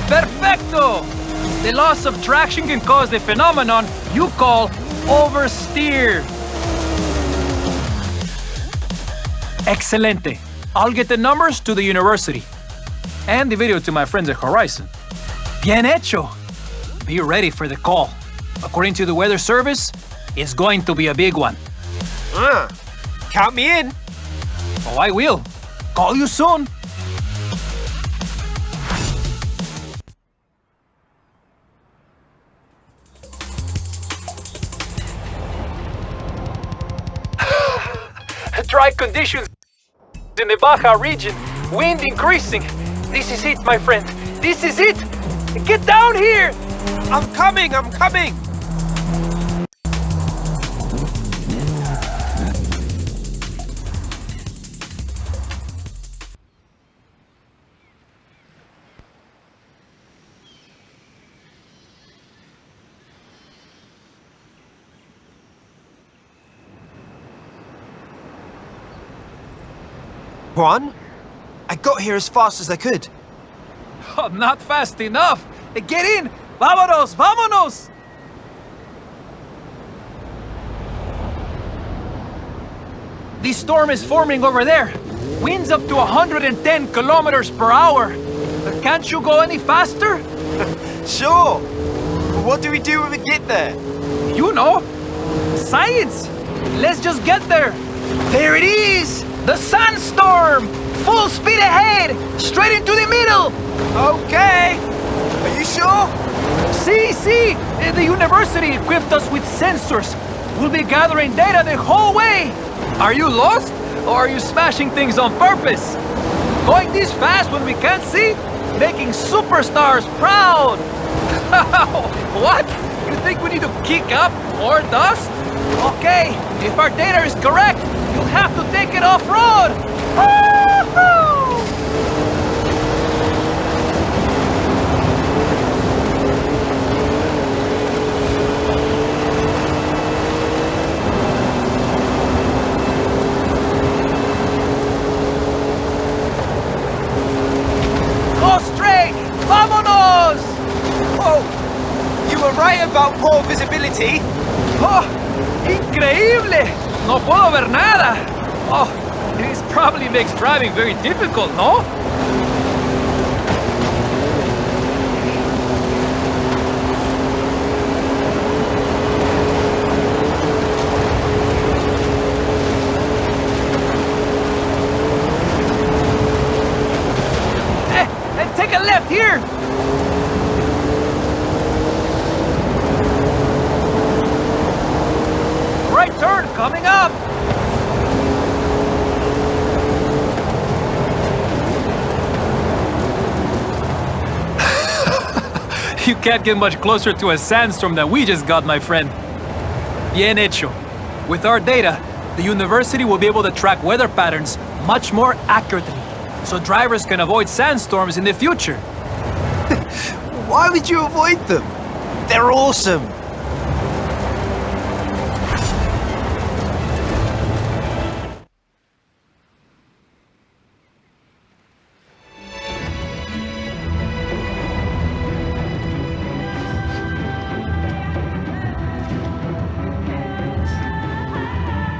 Perfecto! The loss of traction can cause the phenomenon you call oversteer. Excelente. I'll get the numbers to the university. And the video to my friends at Horizon. Bien hecho. Be ready for the call. According to the weather service, it's going to be a big one. Count me in. Oh, I will. Call you soon. Dry conditions in the Baja region. Wind increasing. This is it, my friend. This is it. Get down here. I'm coming, I'm coming! Juan? I got here as fast as I could. Oh, not fast enough. Get in. Vámonos, vámonos. The storm is forming over there. Winds up to 110 kilometers per hour. Can't you go any faster? Sure! But what do we do when we get there? You know. Science. Let's just get there. There it is. The sandstorm. Full speed ahead. Straight into the middle. Okay! Are you sure? See, the university equipped us with sensors. We'll be gathering data the whole way. Are you lost? Or are you smashing things on purpose? Going this fast when we can't see? Making superstars proud. What? You think we need to kick up more dust? Okay, if our data is correct, you'll have to take it off-road. Go straight! Vámonos! Oh! You were right about poor visibility. ¡Oh! ¡Increíble! No puedo ver nada. Oh, this probably makes driving very difficult, no? And take a left here. Right turn coming up! You can't get much closer to a sandstorm than we just got, my friend. Bien hecho. With our data, the university will be able to track weather patterns much more accurately, so drivers can avoid sandstorms in the future. Why would you avoid them? They're awesome!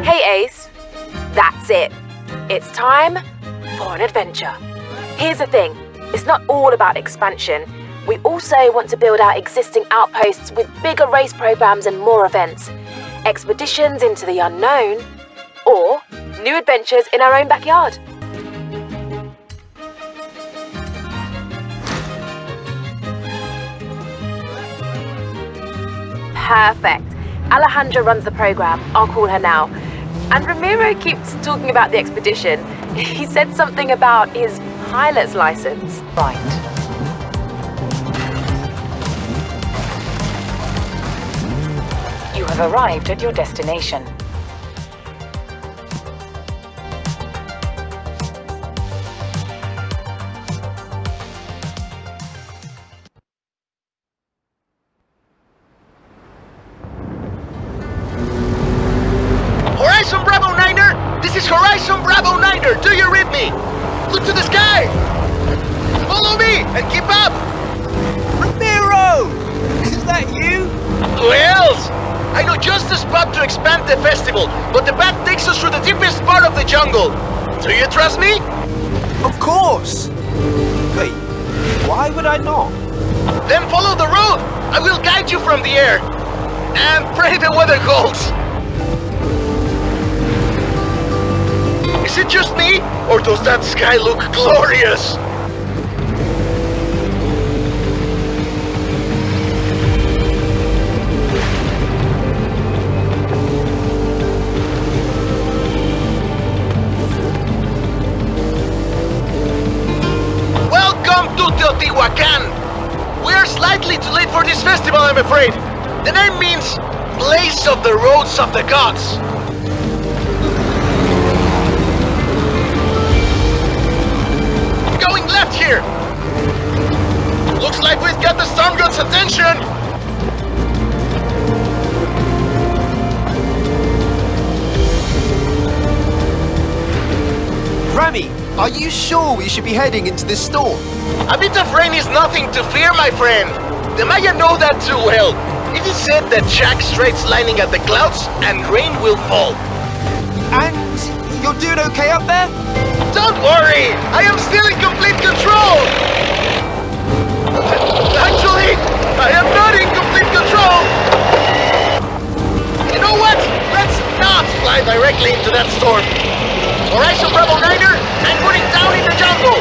Hey Ace, that's it. It's time for an adventure. Here's the thing, it's not all about expansion. We also want to build out existing outposts with bigger race programs and more events. Expeditions into the unknown, or new adventures in our own backyard. Perfect. Alejandra runs the program. I'll call her now. And Ramiro keeps talking about the expedition. He said something about his pilot's license. Right. You have arrived at your destination. Horizon Bravo 9er! This is Horizon Bravo 9er! Do you read me? Look to the sky! Follow me and keep up! Ramiro! Is that you? Who else? I know just the spot to expand the festival, but the path takes us through the deepest part of the jungle. Do you trust me? Of course! Wait, why would I not? Then follow the road! I will guide you from the air! And pray the weather holds! Is Is it just me, or does that sky look glorious? Welcome to Teotihuacan! We are slightly too late for this festival, I'm afraid. The name means place of the roads of the gods. Going left here. Looks like we've got the storm god's attention. Rami, are you sure we should be heading into this storm? A bit of rain is nothing to fear, my friend. The Maya know that too well. It is said that Jack straight's lining at the clouds and rain will fall. And you're doing okay up there? Don't worry, I am still in complete control. Actually, I am not in complete control. You know what? Let's not fly directly into that storm. Horizon Bravo Niner, I'm putting down in the jungle.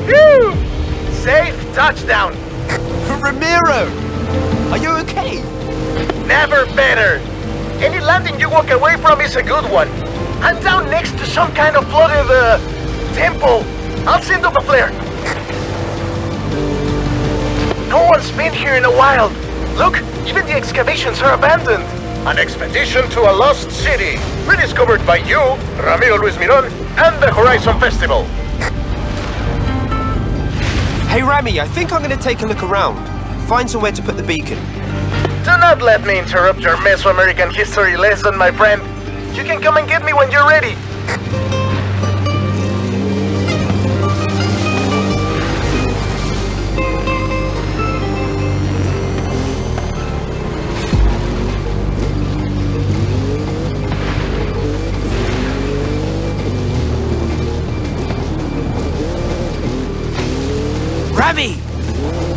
Phew! Safe touchdown. Ramiro, are you okay? Never better. Any landing you walk away from is a good one. I'm down next to some kind of flooded temple. I'll send up a flare. No one's been here in a while. Look, even the excavations are abandoned. An expedition to a lost city, rediscovered by you, Ramiro Luis Miron, and the Horizon Festival. Hey Rami, I think I'm going to take a look around. Find somewhere to put the beacon. Do not let me interrupt your Mesoamerican history lesson, my friend. You can come and get me when you're ready. Rami!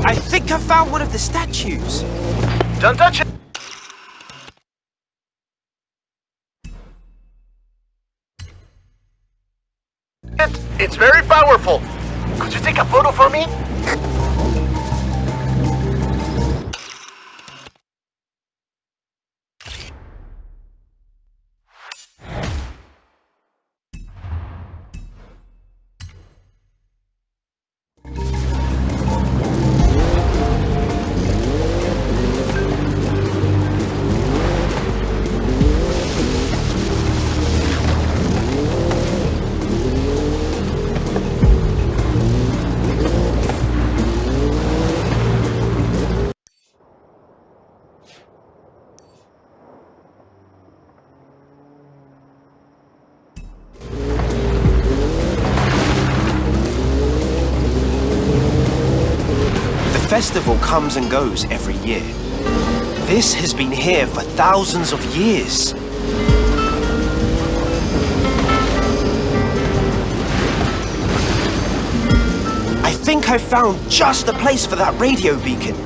I think I found one of the statues. Don't touch it! It's very powerful. Could you take a photo for me? The festival comes and goes every year. This has been here for thousands of years. I think I found just the place for that radio beacon.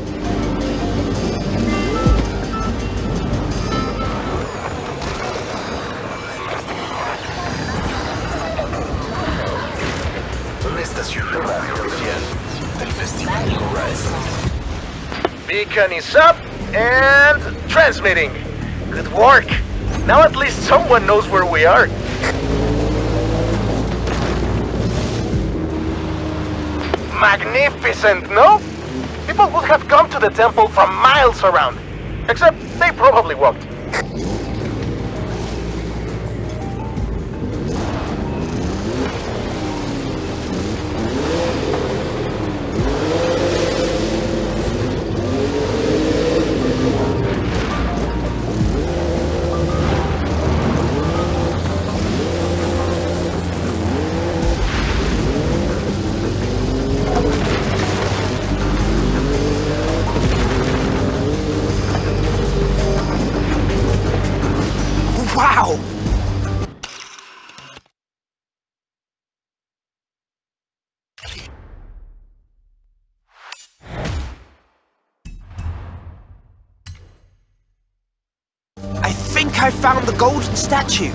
Beacon is up and transmitting. Good work. Now at least someone knows where we are. Magnificent, no? People would have come to the temple from miles around. Except they probably walked. I think I found the golden statue.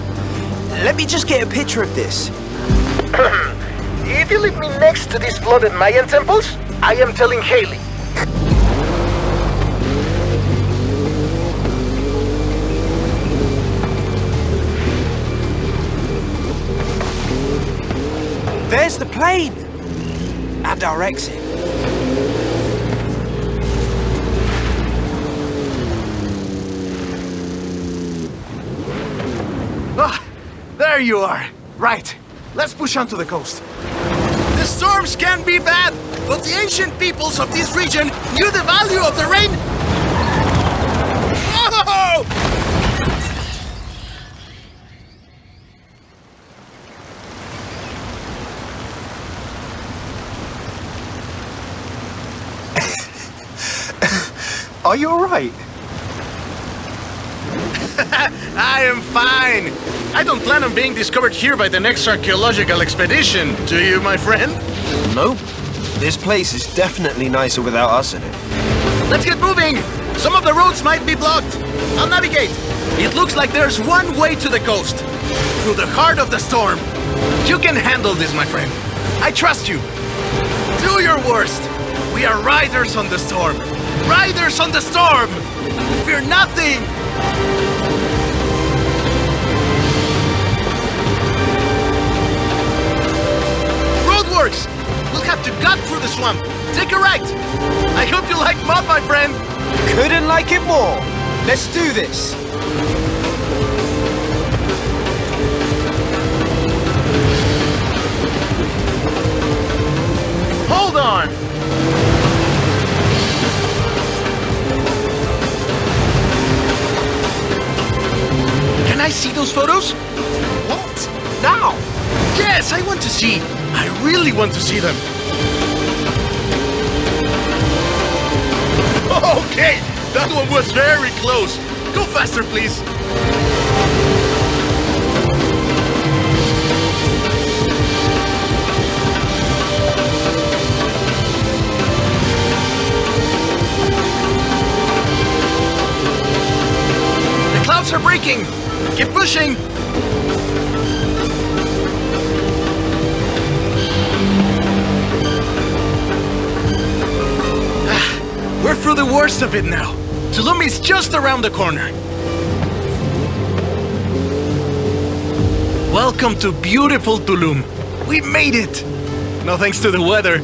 Let me just get a picture of this. If you leave me next to these flooded Mayan temples, I am telling Haley. There's the plane! And our exit. Ah, there you are. Right. Let's push on to the coast. The storms can be bad, but the ancient peoples of this region knew the value of the rain. Whoa! Are you alright? I am fine. I don't plan on being discovered here by the next archaeological expedition, do you, my friend? Nope. This place is definitely nicer without us in it. Let's get moving! Some of the roads might be blocked. I'll navigate. It looks like there's one way to the coast. Through the heart of the storm. You can handle this, my friend. I trust you. Do your worst. We are riders on the storm. Riders on the storm! Fear nothing! Roadworks! We'll have to cut through the swamp. Take a right. I hope you like mud, my friend. Couldn't like it more. Let's do this. Hold on. Can I see those photos? What? Now? Yes, I want to see. I really want to see them. Okay, that one was very close. Go faster, please. The clouds are breaking. Keep pushing. We're through the worst of it now. Tulum is just around the corner. Welcome to beautiful Tulum. We made it. No thanks to the weather.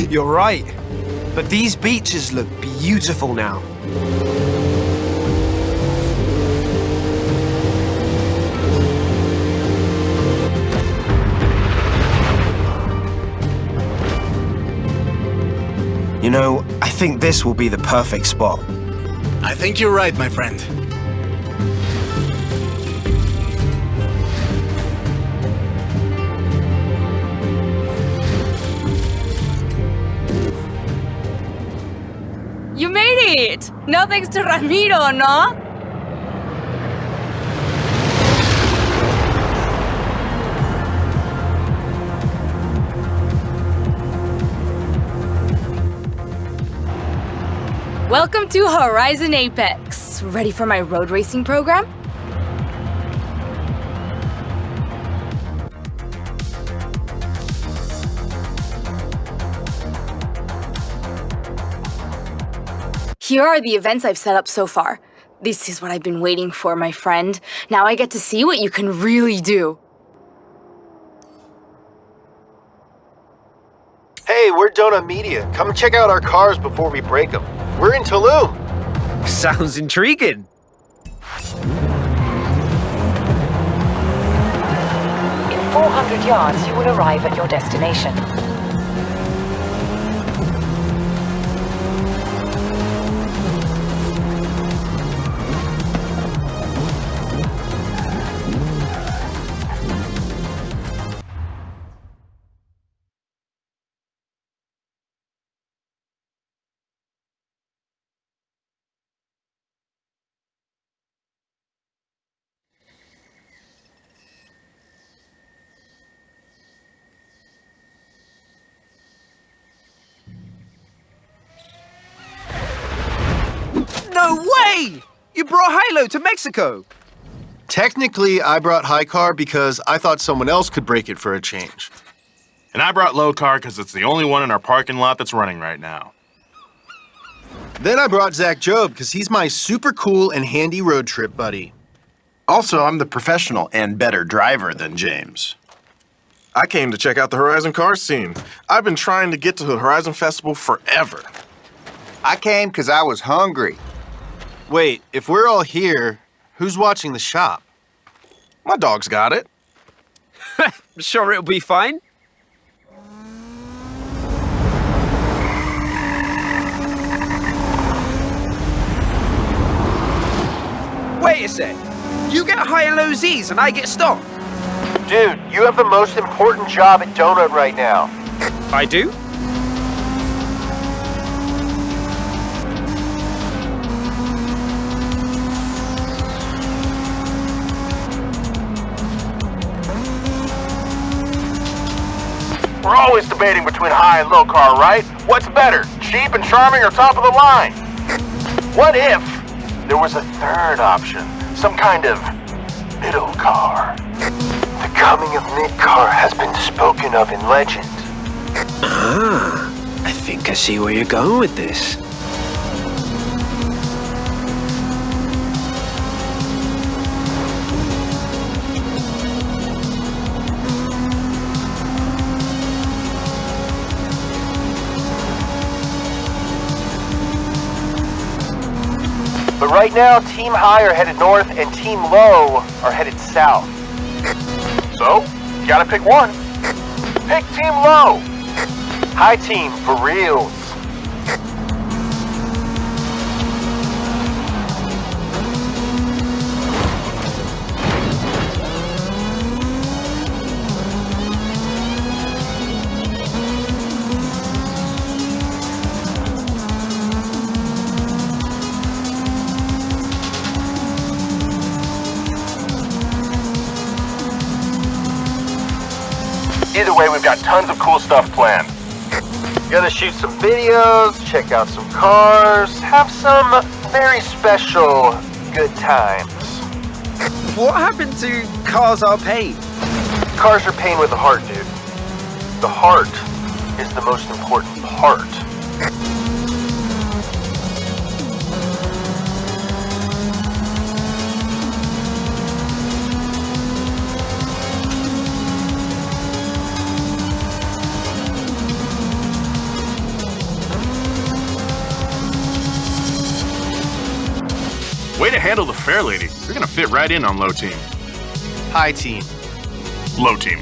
You're right. But these beaches look beautiful now. You know, I think this will be the perfect spot. I think you're right, my friend. You made it! No thanks to Ramiro, no? Welcome to Horizon Apex. Ready for my road racing program? Here are the events I've set up so far. This is what I've been waiting for, my friend. Now I get to see what you can really do. Hey, we're Donut Media. Come check out our cars before we break them. We're in Tulum. Sounds intriguing. In 400 yards, you will arrive at your destination. No way! You brought Hilo to Mexico. Technically, I brought high car because I thought someone else could break it for a change. And I brought low car because it's the only one in our parking lot that's running right now. Then I brought Zach Job because he's my super cool and handy road trip buddy. Also, I'm the professional and better driver than James. I came to check out the Horizon car scene. I've been trying to get to the Horizon Festival forever. I came because I was hungry. Wait, if we're all here, who's watching the shop? My dog's got it. Sure it'll be fine. Wait a sec. You get high and low Z's and I get stock. Dude, you have the most important job at Donut right now. I do? We're always debating between high and low car, right? What's better, cheap and charming or top of the line? What if there was a third option, some kind of middle car? The coming of mid-car has been spoken of in legend. Ah, I think I see where you're going with this. But right now, Team High are headed north and Team Low are headed south. So, you gotta pick one. Pick Team Low. High Team, for reals. Either way, we've got tons of cool stuff planned. Gonna shoot some videos, check out some cars, have some very special good times. What happened to Cars Are Pain? Cars are pain with the heart, dude. The heart is the most important part. Way to handle the fair lady. You're gonna fit right in on low team. High Team. Low team.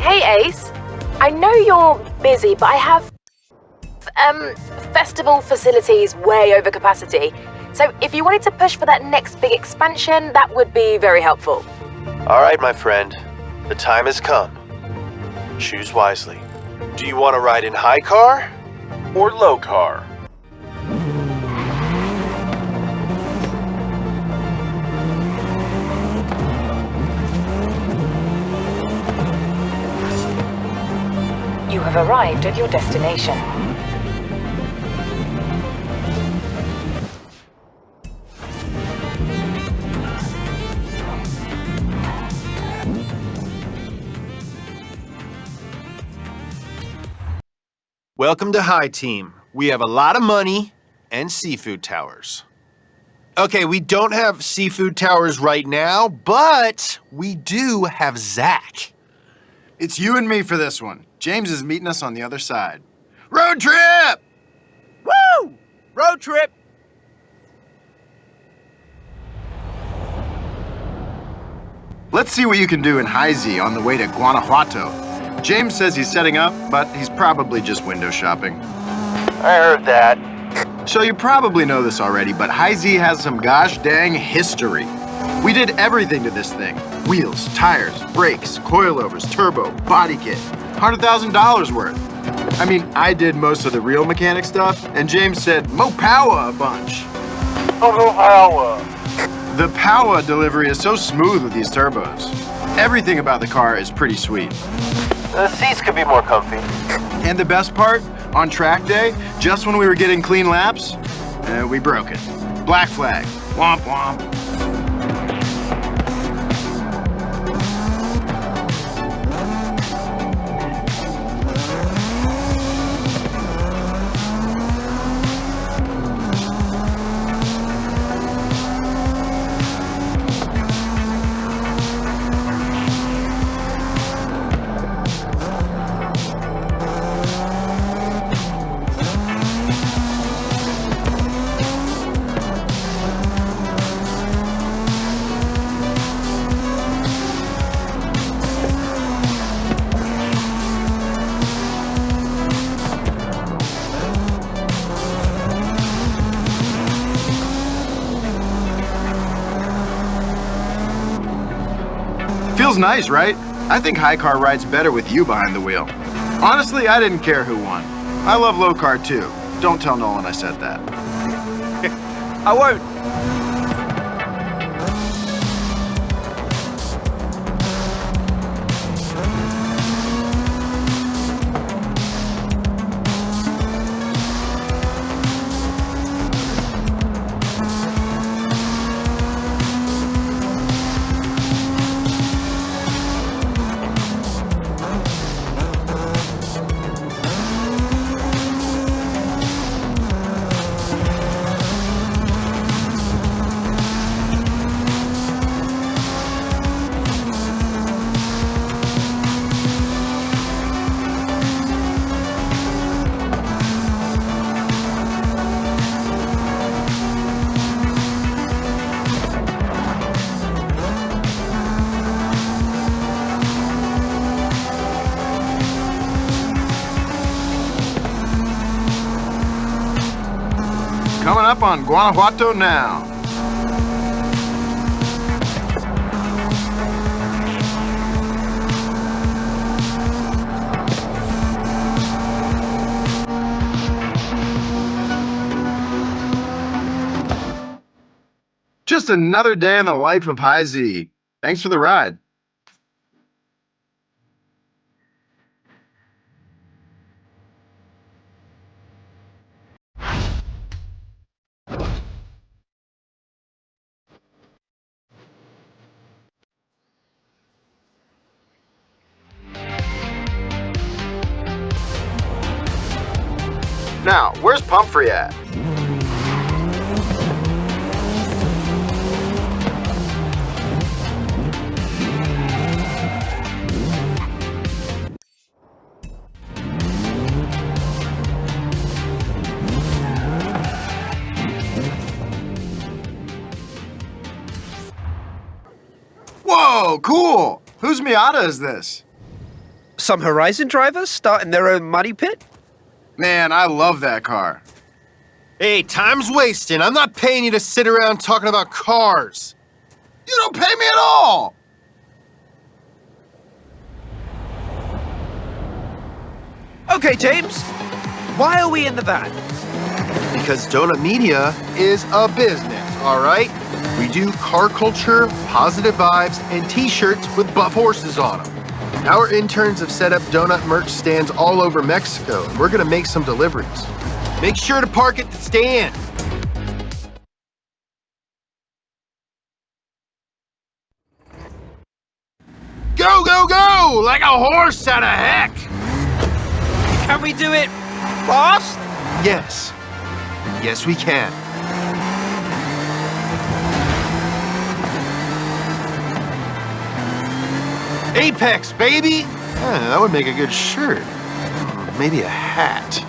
Hey Ace, I know you're busy, but I have festival facilities way over capacity. So if you wanted to push for that next big expansion, that would be very helpful. All right, my friend. The time has come. Choose wisely. Do you want to ride in high car or low car? You have arrived at your destination. Welcome to High Team. We have a lot of money and seafood towers. Okay, we don't have seafood towers right now, but we do have Zach. It's you and me for this one. James is meeting us on the other side. Road trip! Woo! Road trip! Let's see what you can do in High Z on the way to Guanajuato. James says he's setting up, but he's probably just window shopping. I heard that. So you probably know this already, but High Z has some gosh dang history. We did everything to this thing. Wheels, tires, brakes, coilovers, turbo, body kit. $100,000 worth. I mean, I did most of the real mechanic stuff, and James said, "Mo power" a bunch. Mo power. The power delivery is so smooth with these turbos. Everything about the car is pretty sweet. The seats could be more comfy. And the best part, on track day, just when we were getting clean laps, we broke it. Black flag. Womp womp. Feels nice, right? I think high car rides better with you behind the wheel. Honestly, I didn't care who won. I love low car too. Don't tell Nolan I said that. I won't. Coming up on Guanajuato now. Just another day in the life of High Z. Thanks for the ride. Now, where's Pumphrey at? Whoa, cool! Whose Miata is this? Some Horizon drivers starting their own muddy pit? Man, I love that car. Hey, time's wasting. I'm not paying you to sit around talking about cars. You don't pay me at all! Okay, James. Why are we in the van? Because Donut Media is a business, all right? We do car culture, positive vibes, and t-shirts with buff horses on them. Our interns have set up donut merch stands all over Mexico, and we're gonna make some deliveries. Make sure to park at the stand. Go, go, go! Like a horse out of heck! Can we do it fast? Yes. Yes, we can. Apex, baby! That would make a good shirt. Maybe a hat.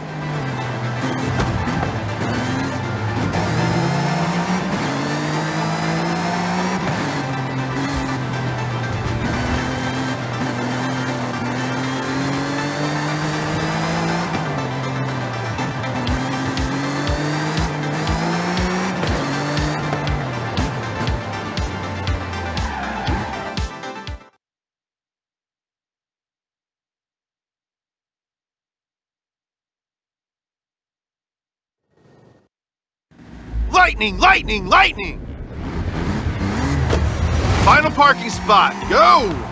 Lightning, lightning, lightning! Final parking spot, go!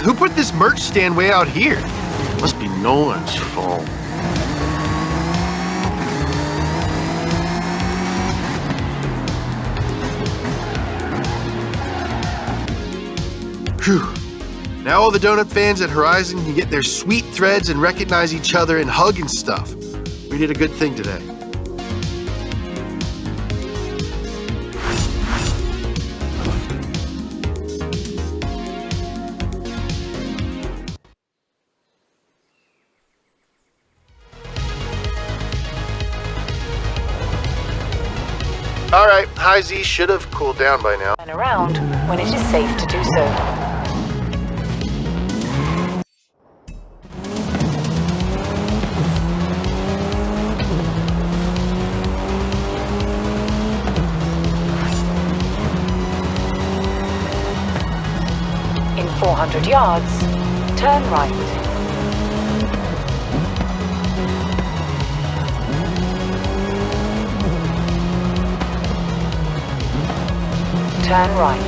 Who put this merch stand way out here? Must be Nolan's fault. Phew. Now all the donut fans at Horizon can get their sweet threads and recognize each other and hug and stuff. We did a good thing today. All right, High Z should have cooled down by now. Turn around when it is safe to do so. In 400 yards, turn right. Turn right.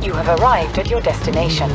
You have arrived at your destination.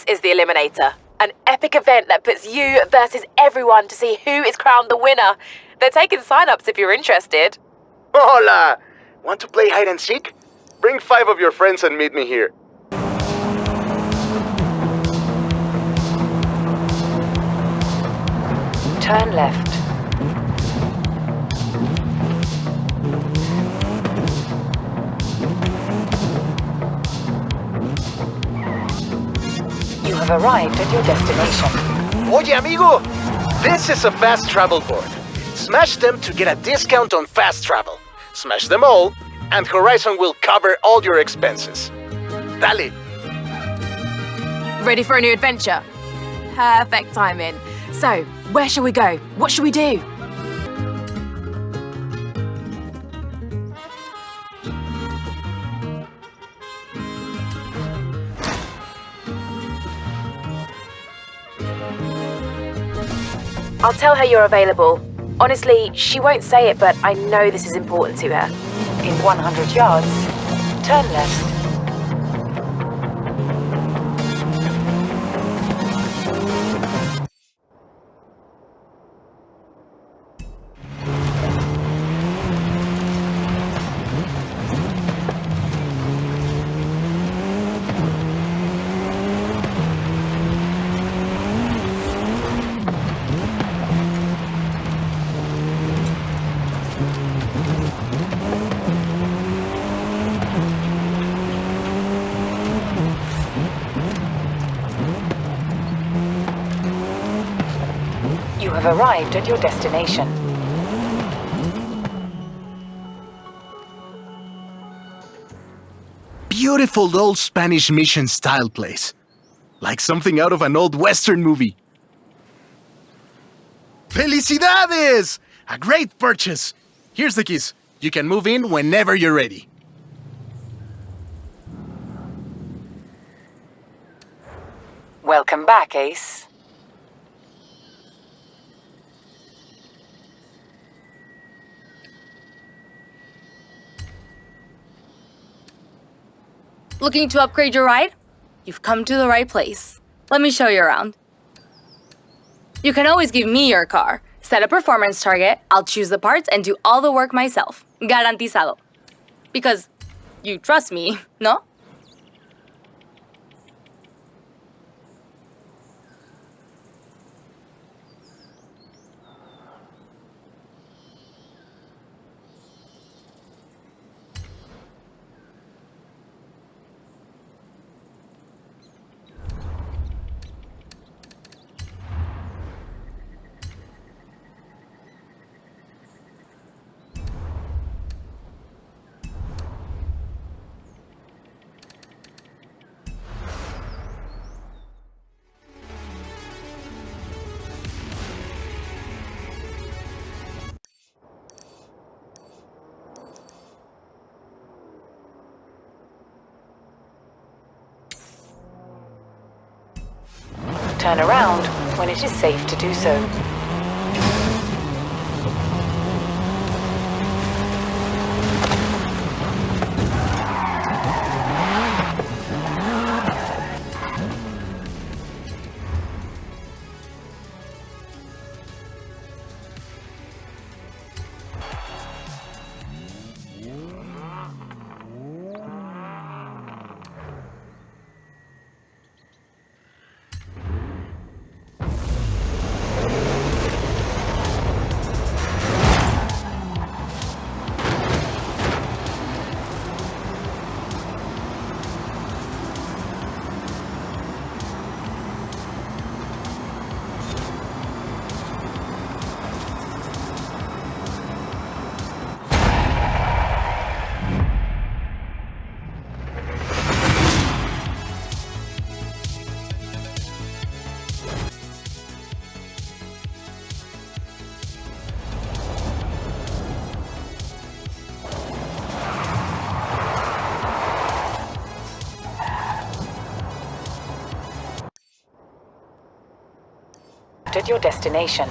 is the Eliminator, an epic event that puts you versus everyone to see who is crowned the winner. They're taking sign-ups if you're interested. Hola! Want to play hide and seek? Bring 5 of your friends and meet me here. Turn left. You have arrived at your destination. Oye, amigo! This is a fast travel board. Smash them to get a discount on fast travel. Smash them all, and Horizon will cover all your expenses. Dale! Ready for a new adventure? Perfect timing. So, where shall we go? What should we do? I'll tell her you're available. Honestly, she won't say it, but I know this is important to her. In 100 yards, turn left. You have arrived at your destination. Beautiful old Spanish mission style place. Like something out of an old Western movie. Felicidades! A great purchase! Here's the keys. You can move in whenever you're ready. Welcome back, Ace. Looking to upgrade your ride? You've come to the right place. Let me show you around. You can always give me your car. Set a performance target, I'll choose the parts and do all the work myself. Garantizado. Because you trust me, no? Turn around when it is safe to do so. At your destination.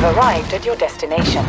have arrived at your destination.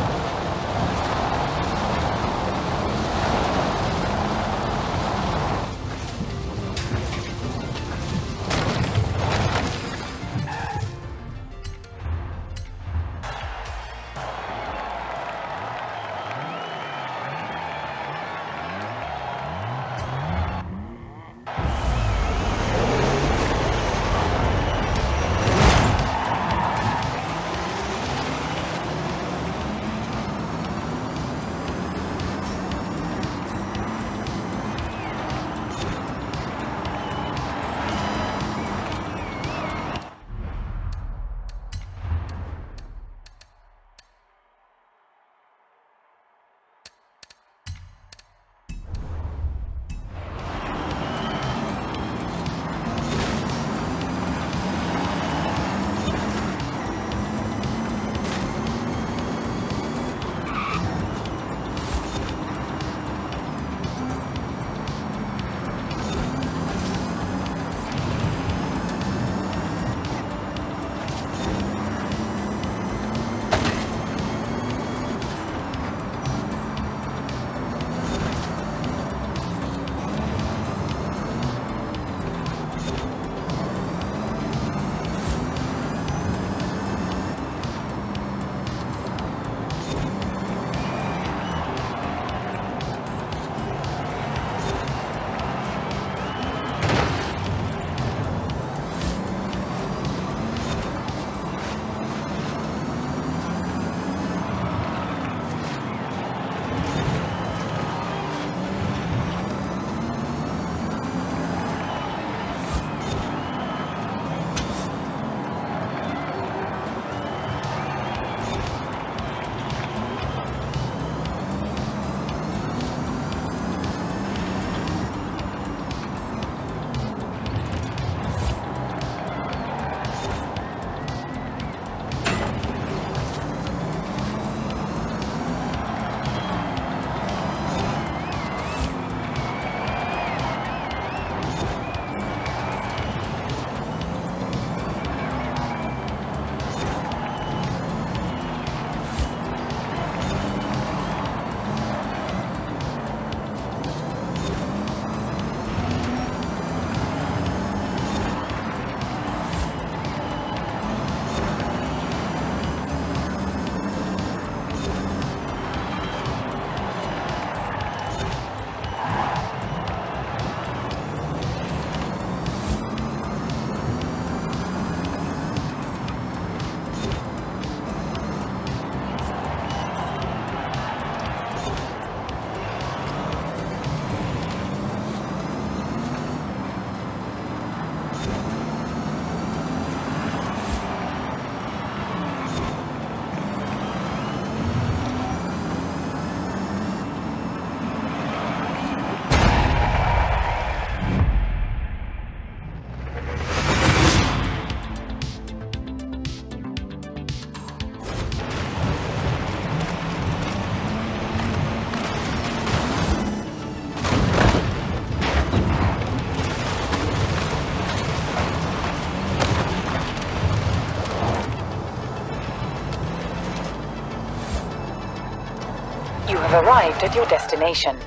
You have arrived at your destination.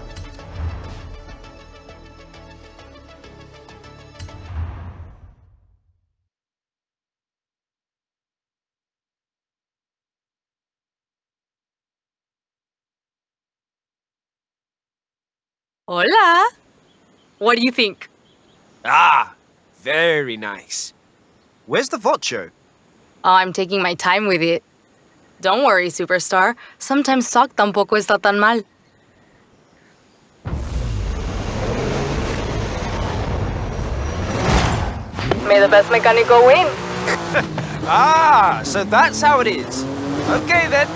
Hola! What do you think? Ah, very nice. Where's the vocho? Oh, I'm taking my time with it. Don't worry, superstar. Sometimes talk tampoco está tan mal. May the best mecánico win. Ah, so that's how it is. Okay then.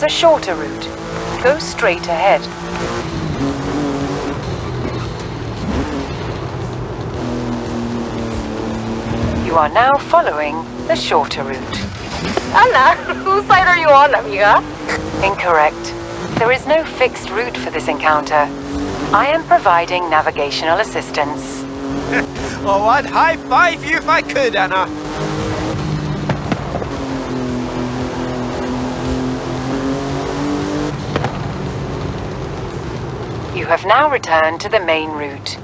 is a shorter route. Go straight ahead. You are now following the shorter route. Anna, whose side are you on, amiga? Incorrect. There is no fixed route for this encounter. I am providing navigational assistance. Oh, I'd high-five you if I could, Anna. You have now returned to the main route.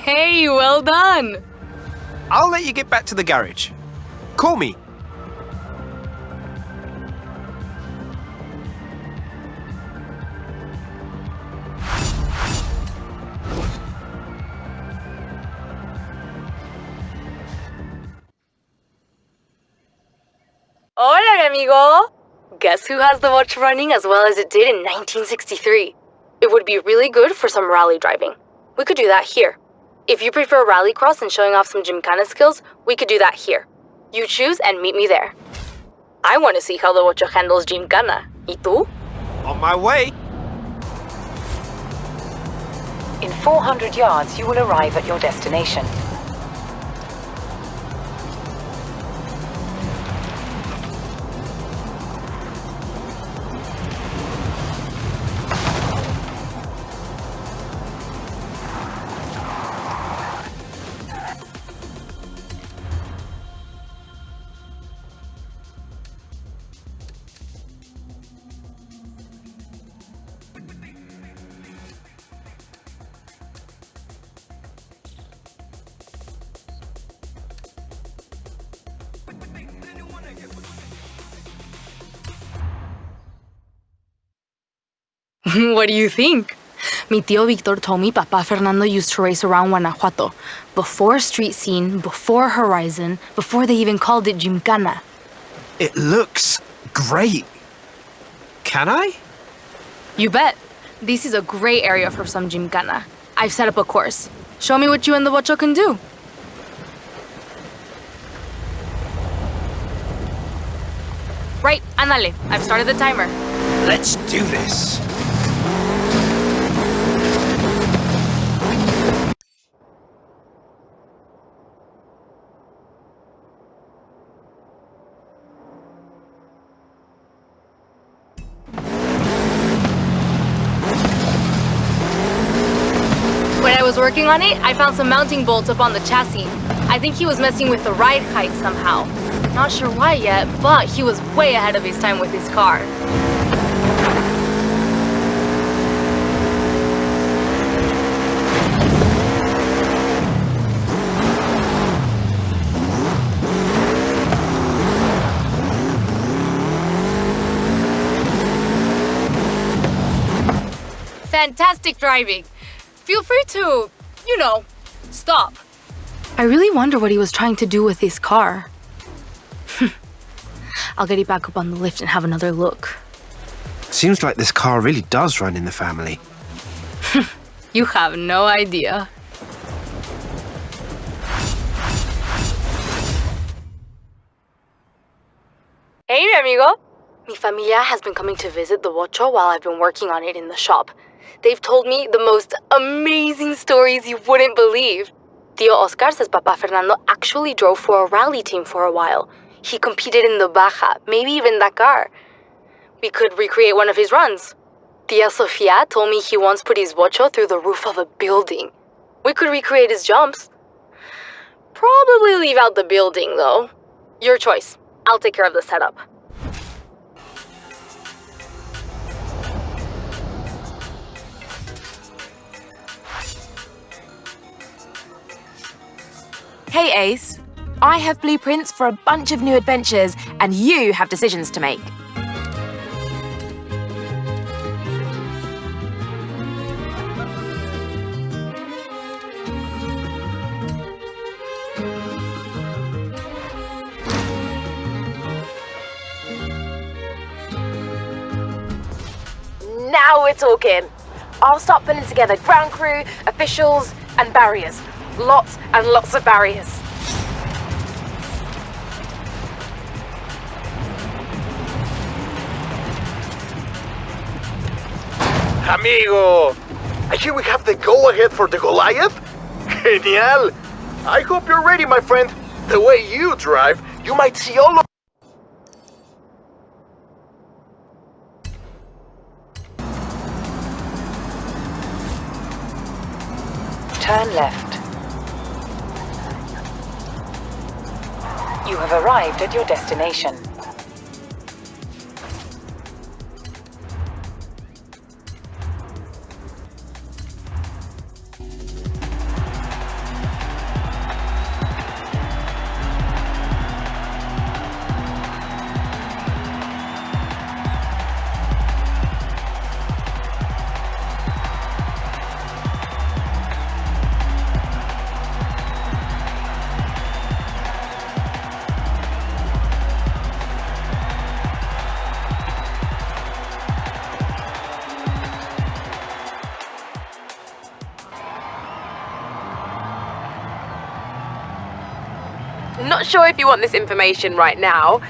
Hey, well done! I'll let you get back to the garage. Call me. Hola, amigo! Guess who has the watch running as well as it did in 1963? It would be really good for some rally driving. We could do that here. If you prefer rallycross and showing off some gymkhana skills, we could do that here. You choose and meet me there. I want to see how the Ocho handles gymkhana. ¿Y tú? On my way. In 400 yards, you will arrive at your destination. What do you think? Mi tío Victor told me Papa Fernando used to race around Guanajuato. Before street scene, before Horizon, before they even called it Gymkhana. It looks great. Can I? You bet. This is a great area for some Gymkhana. I've set up a course. Show me what you and the Ocho can do. Right, ándale. I've started the timer. Let's do this. When I was working on it, I found some mounting bolts up on the chassis. I think he was messing with the ride height somehow. Not sure why yet, but he was way ahead of his time with his car. Fantastic driving. Feel free to, stop. I really wonder what he was trying to do with his car. I'll get it back up on the lift and have another look. Seems like this car really does run in the family. You have no idea. Hey, mi amigo. Mi familia has been coming to visit the Ocho while I've been working on it in the shop. They've told me the most amazing stories you wouldn't believe. Tío Oscar says Papa Fernando actually drove for a rally team for a while. He competed in the Baja, maybe even Dakar. We could recreate one of his runs. Tia Sofia told me he once put his Ocho through the roof of a building. We could recreate his jumps. Probably leave out the building, though. Your choice. I'll take care of the setup. Hey, Ace. I have blueprints for a bunch of new adventures, and you have decisions to make. Now we're talking. I'll start putting together ground crew, officials, and barriers. Lots and lots of barriers. Amigo, I hear we have the go-ahead for the Goliath? Genial! I hope you're ready, my friend. The way you drive, you might see all of... Turn left. You have arrived at your destination. Not sure if you want this information right now.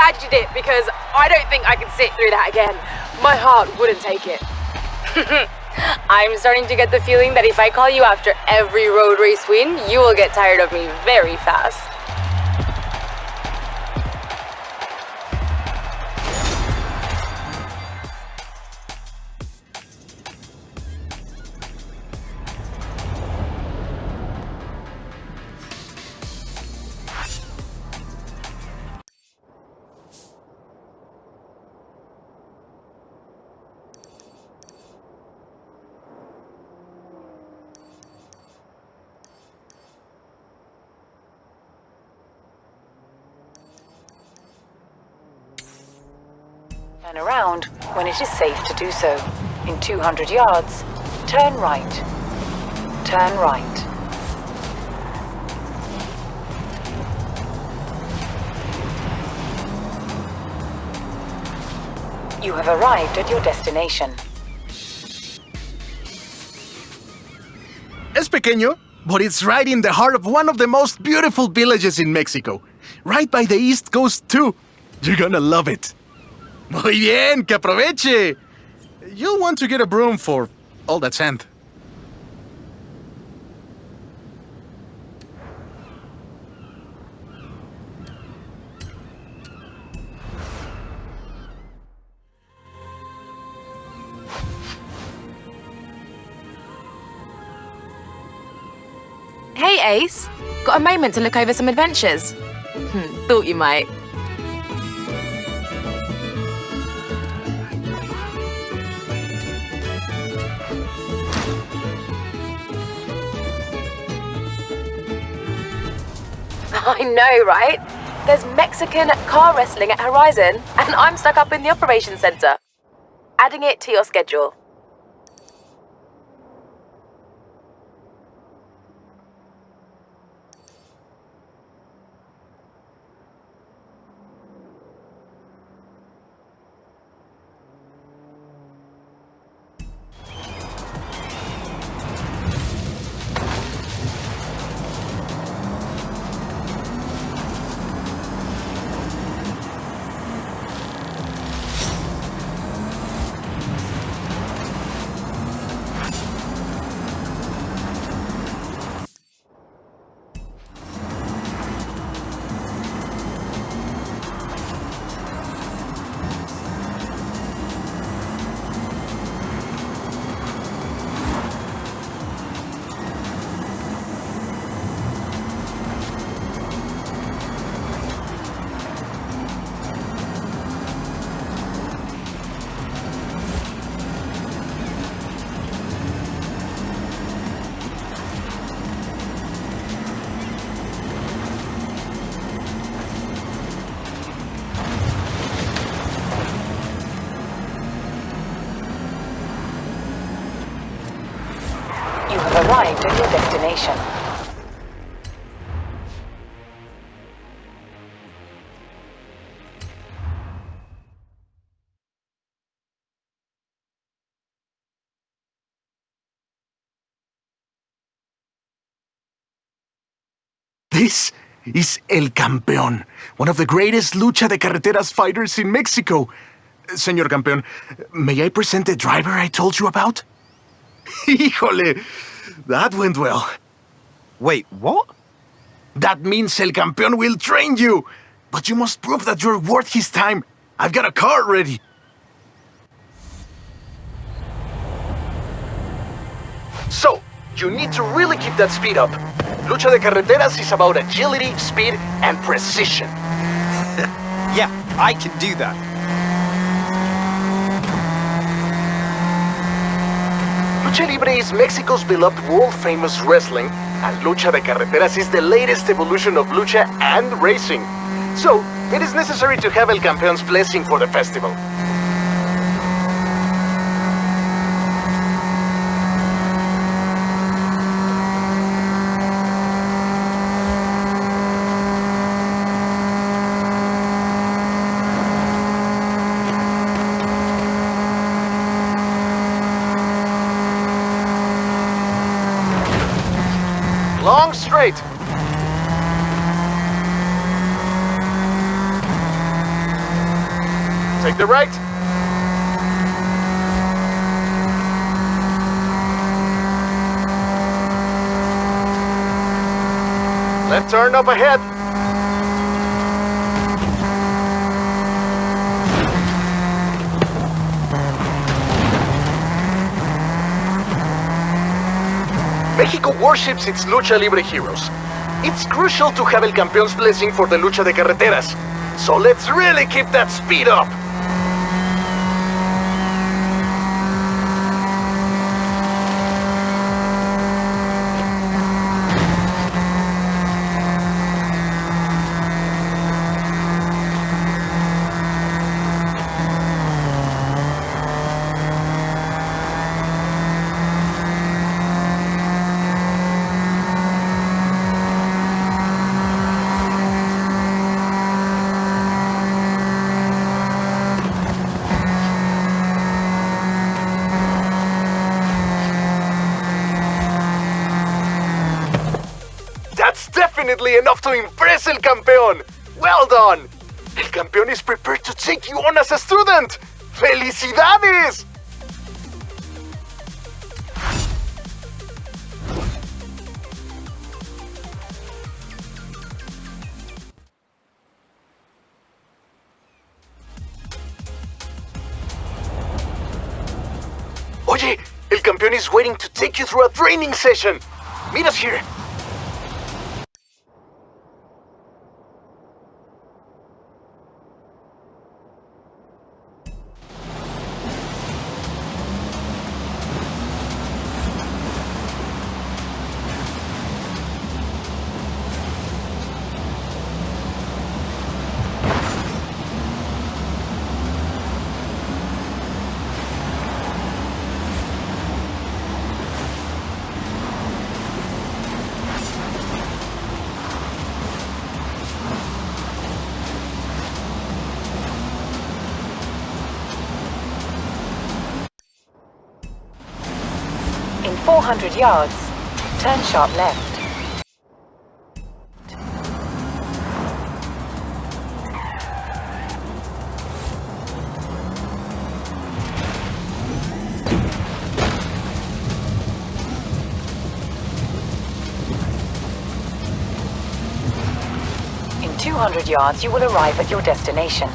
glad you did, because I don't think I can sit through that again. My heart wouldn't take it. I'm starting to get the feeling that if I call you after every road race win, you will get tired of me very fast. Turn around when it is safe to do so. In 200 yards, turn right. Turn right. You have arrived at your destination. Es pequeño, but it's right in the heart of one of the most beautiful villages in Mexico. Right by the East Coast, too. You're gonna love it. Muy bien, que aproveche. You'll want to get a broom for all that sand. Hey, Ace. Got a moment to look over some adventures? Thought you might. I know, right? There's Mexican car wrestling at Horizon, and I'm stuck up in the operations center. Adding it to your schedule. You have arrived at your destination. This is El Campeón, one of the greatest lucha de carreteras fighters in Mexico. Señor Campeón, may I present the driver I told you about? Híjole, that went well. Wait, what? That means El Campeón will train you. But you must prove that you're worth his time. I've got a car ready. So, you need to really keep that speed up. Lucha de carreteras is about agility, speed, and precision. Yeah, I can do that. Lucha Libre is Mexico's beloved world-famous wrestling, and Lucha de Carreteras is the latest evolution of lucha and racing. So, it is necessary to have El Campeón's blessing for the festival. Long straight. Take the right. Left turn up ahead. Mexico worships its lucha libre heroes. It's crucial to have El Campeón's blessing for the lucha de carreteras. So let's really keep that speed up. That's definitely enough to impress El Campeón! Well done! El Campeón is prepared to take you on as a student! ¡Felicidades! Oye, El Campeón is waiting to take you through a training session! Meet us here! In 400 yards, turn sharp left. In 200 yards, you will arrive at your destination.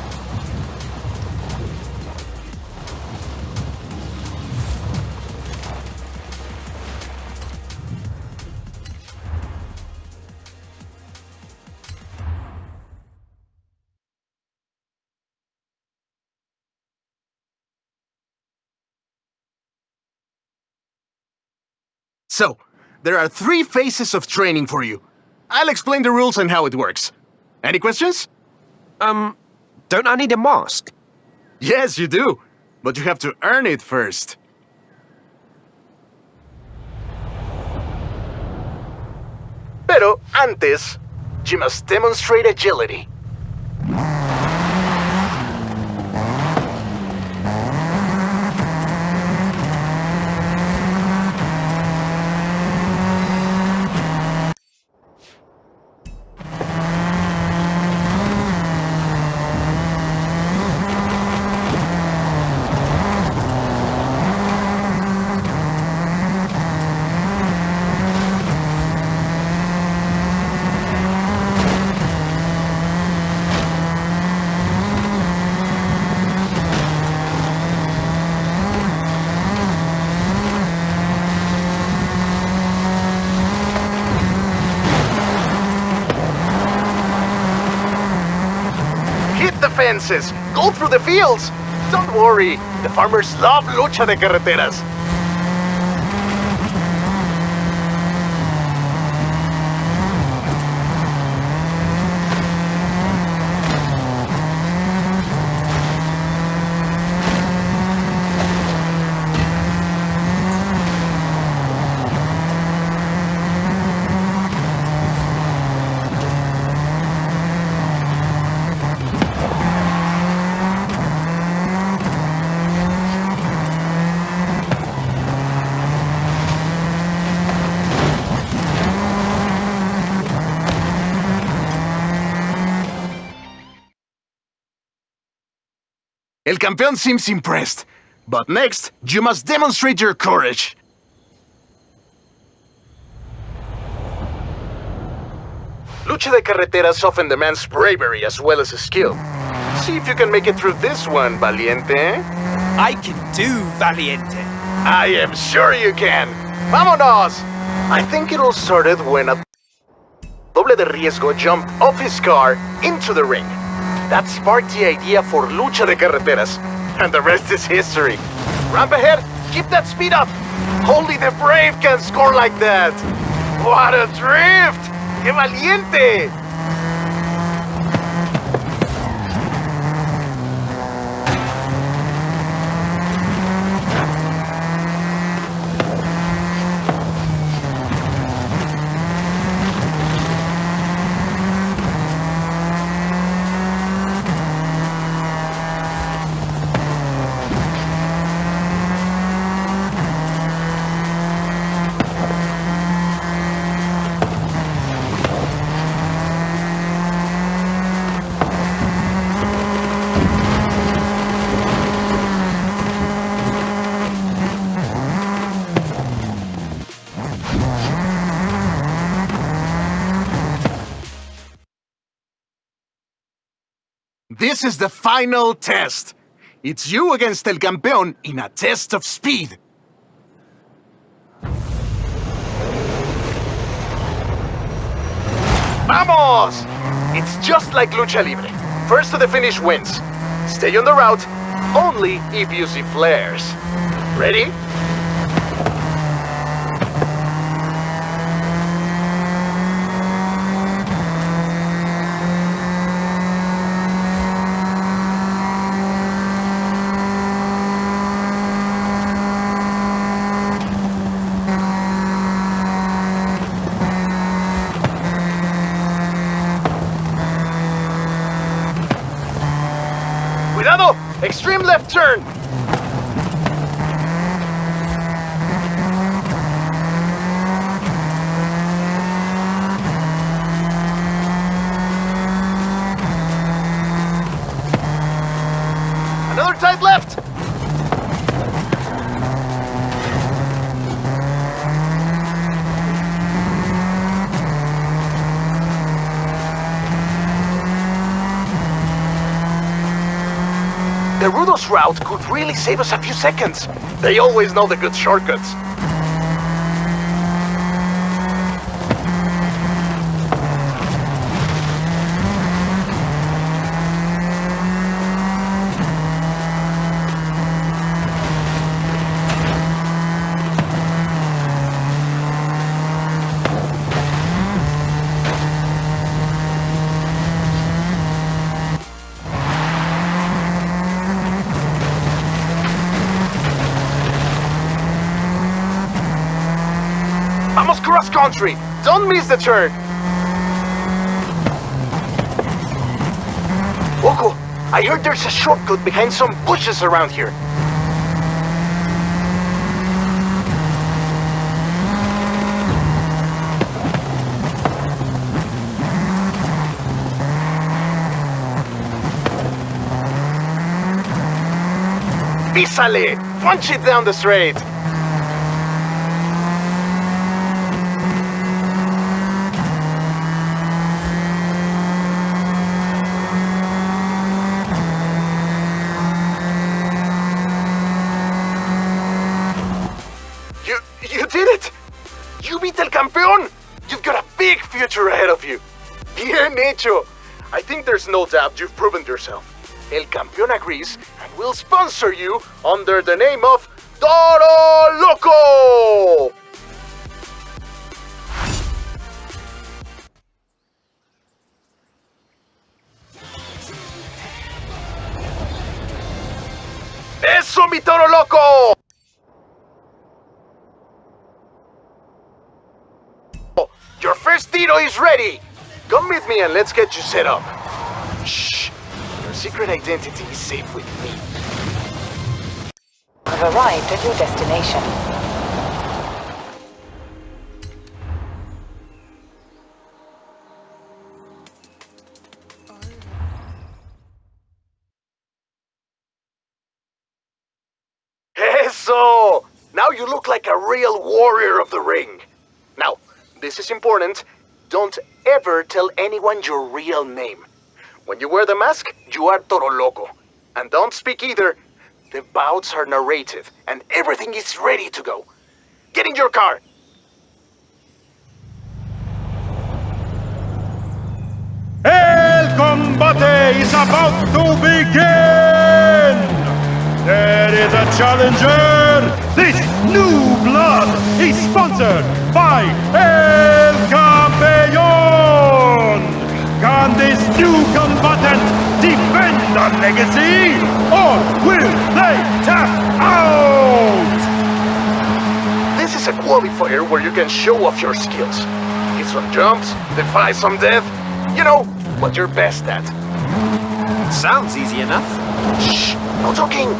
So, there are 3 phases of training for you. I'll explain the rules and how it works. Any questions? Don't I need a mask? Yes, you do. But you have to earn it first. Pero antes, you must demonstrate agility. Fences. Go through the fields. Don't worry, the farmers love lucha de carreteras. El Campeón seems impressed. But next, you must demonstrate your courage. Lucha de carreteras often demands bravery as well as skill. See if you can make it through this one, Valiente. I can do, Valiente. I am sure you can. ¡Vámonos! I think it all started when a doble de riesgo jumped off his car into the ring. That sparked the idea for Lucha de Carreteras. And the rest is history. Ramp ahead, keep that speed up. Only the brave can score like that. What a drift! ¡Qué valiente! This is the final test. It's you against El Campeón in a test of speed. ¡Vamos! It's just like Lucha Libre. First to the finish wins. Stay on the route, only if you see flares. Ready? Cuidado! Extreme left turn! Another tight left! The Rudos route could really save us a few seconds. They always know the good shortcuts. Vamos cross country! Don't miss the turn! Loco, I heard there's a shortcut behind some bushes around here. Písale! Punch it down the straight! You did it! You beat El Campeón! You've got a big future ahead of you! Bien hecho! I think there's no doubt you've proven yourself. El Campeón agrees and will sponsor you under the name of Toro Loco! ¡Eso, mi Toro Loco! Your first Tito is ready! Come with me and let's get you set up. Shh! Your secret identity is safe with me. You've arrived at your destination. Now you look like a real warrior of the ring. Now, this is important. Don't ever tell anyone your real name. When you wear the mask, you are Toro Loco. And don't speak either. The bouts are narrated, and everything is ready to go. Get in your car! El combate is about to begin! There is a challenger! This new blood is sponsored by El Campeón! Can this new combatant defend the legacy? Or will they tap out? This is a qualifier where you can show off your skills. Hit some jumps, defy some death. You know, what you're best at. Sounds easy enough. Shh, no talking.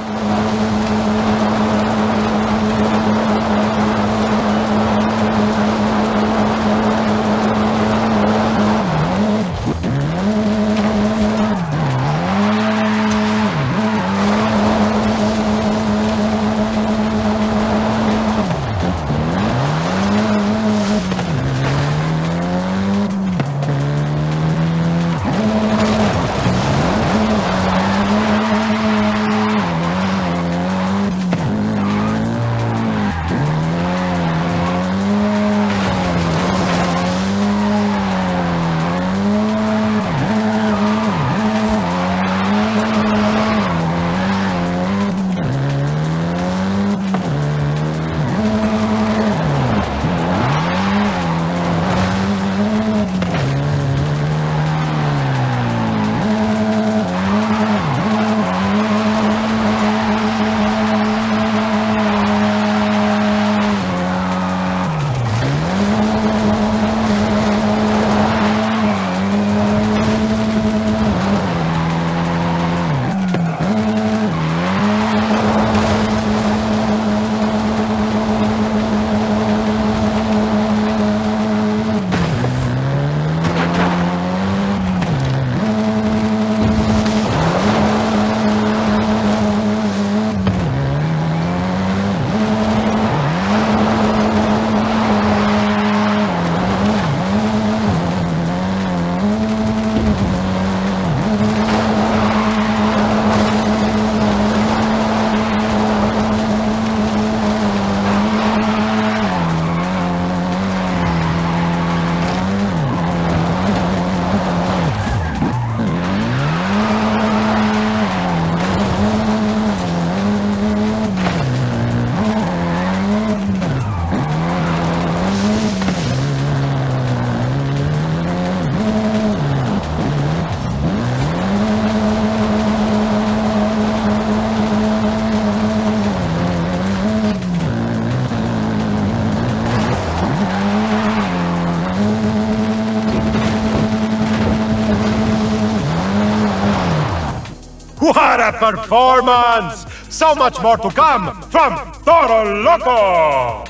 What a performance! So much more to come from Toro Loco!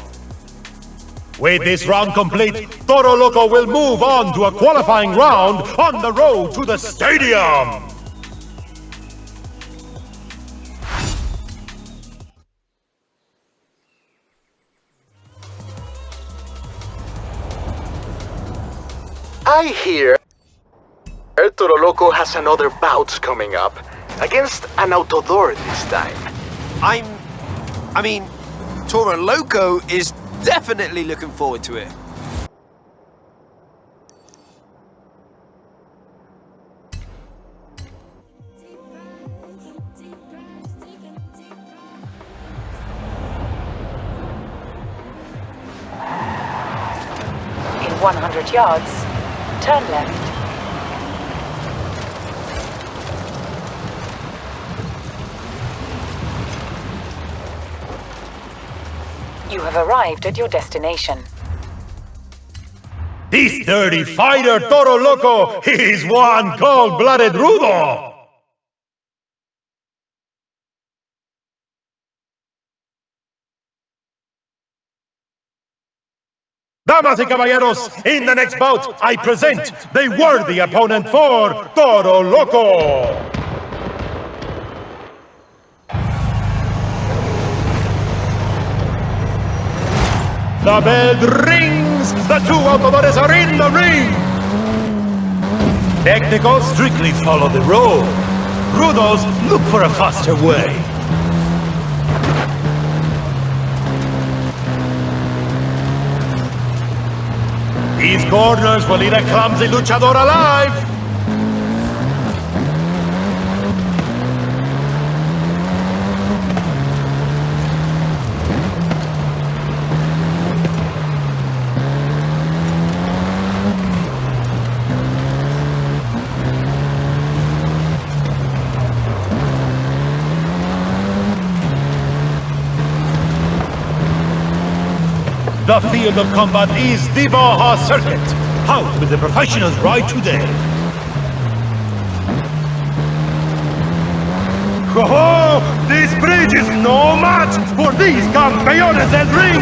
With this round complete, Toro Loco will move on to a qualifying round on the road to the stadium! I hear Toro Loco has another bout coming up. Against an outdoor this time. I mean, Toro Loco is definitely looking forward to it. In 100 yards, turn left. You have arrived at your destination. This dirty fighter, Toro Loco, is one cold-blooded rudo! Damas y caballeros, in the next bout, I present the worthy opponent for Toro Loco! The bell rings! The two automobiles are in the ring! Technicals strictly follow the road. Rudos look for a faster way. These corners will eat a clumsy luchador alive! The field of combat is the Baja Circuit. How will the professionals ride today? Oh, this bridge is no match for these campeones del ring!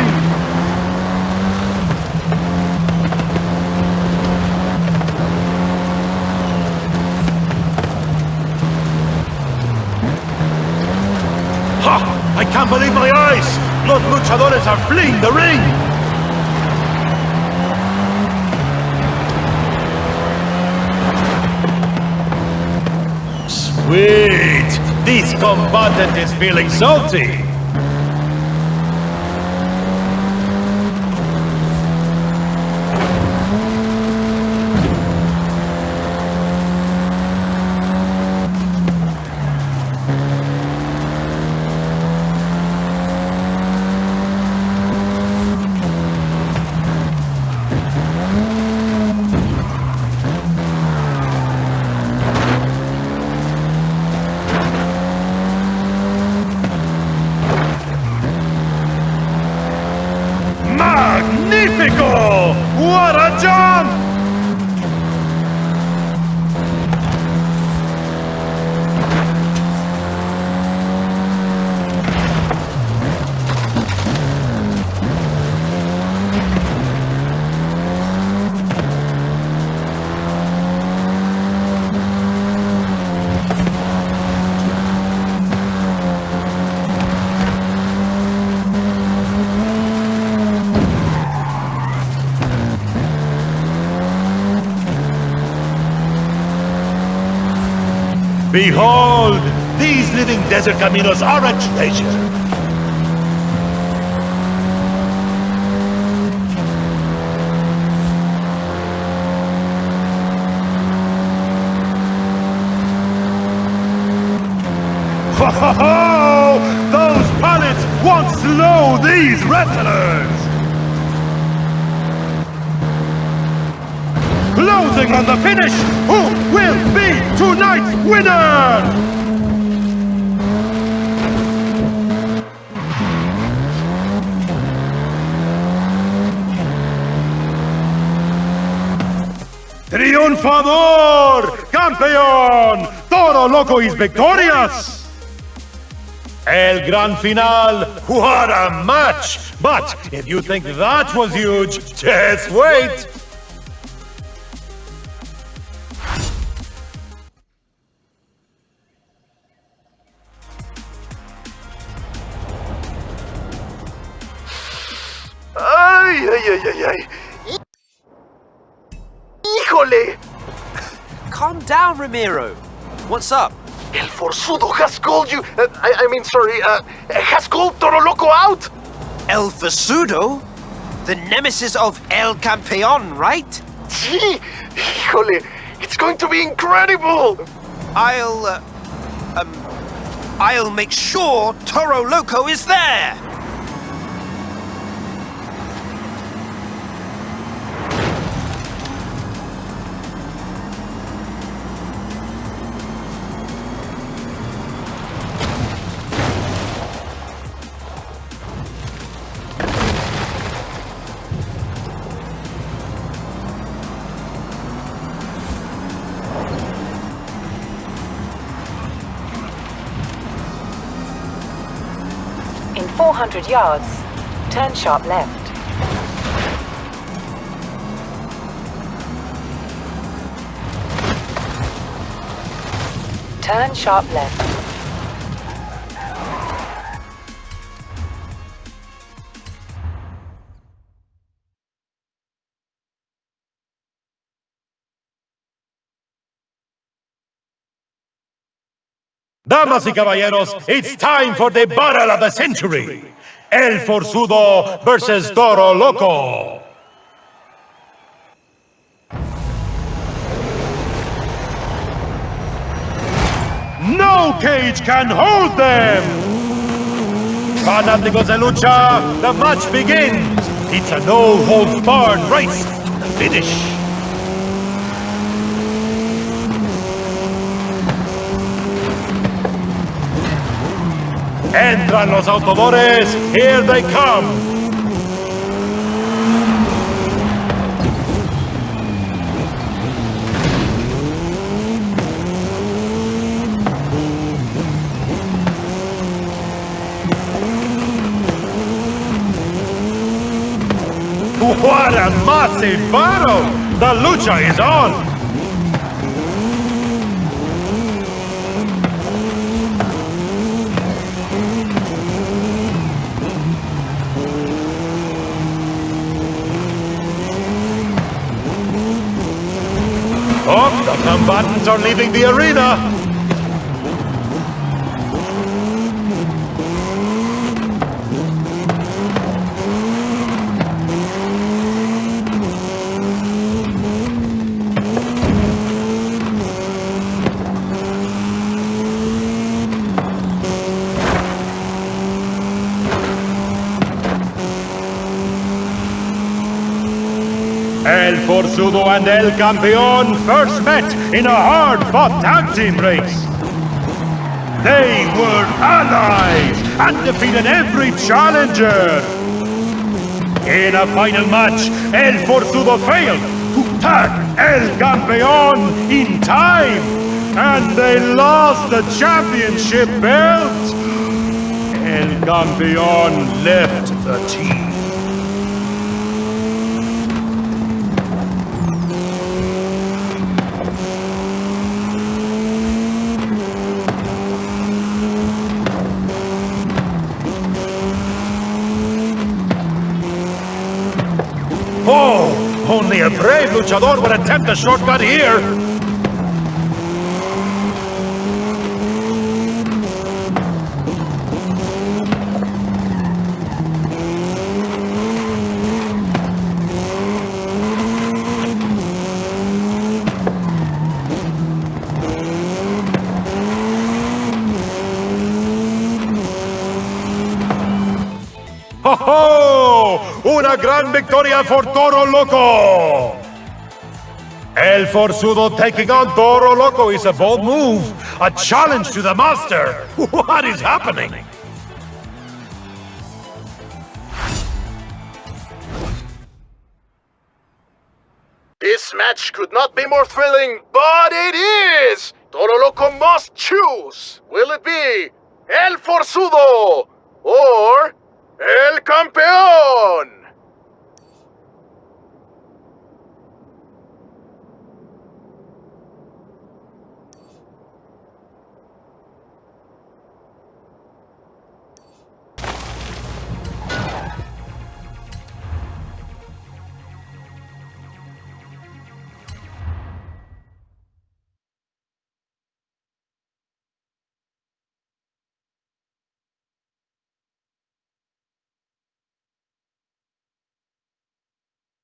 Ha! I can't believe my eyes! Los luchadores are fleeing the ring! Sweet! This combatant is feeling salty! Magnifico! What a jump! Behold! These living desert caminos are a treasure! Ho ho ho! Those pallets won't slow these wrestlers! Closing on the finish, who will be tonight's winner? Triunfador! Campeón! Toro Loco is victorious! El Gran Final, what a match! But if you think that was huge, just wait! ¡Ay, ay, ay, ay, ay! ¡Híjole! Calm down, Ramiro. What's up? El Forzudo has called you. Has called Toro Loco out. El Forzudo? The nemesis of El Campeón, right? Sí. Híjole. It's going to be incredible. I'll make sure Toro Loco is there. In 400 yards, turn sharp left. Turn sharp left. Damas y caballeros, it's time for the battle of the century. El Forzudo versus Toro Loco. No cage can hold them! Fanáticos de lucha, the match begins! It's a no-holds-barred race to the finish! Entran los autodores, here they come! What a massive battle! The lucha is on! Oh, the combatants are leaving the arena! El Forzudo and El Campeón first met in a hard-fought tag team race. They were allies and defeated every challenger. In a final match, El Forzudo failed to tag El Campeón in time, and they lost the championship belt. El Campeón left the team. Oh, only a brave luchador would attempt a shortcut here. ¡Oh, oh! ¡Una gran victoria for Toro Loco! El Forzudo taking on Toro Loco is a bold move, a challenge to the master. What is happening? This match could not be more thrilling, but it is! Toro Loco must choose! Will it be El Forzudo or El Campeón?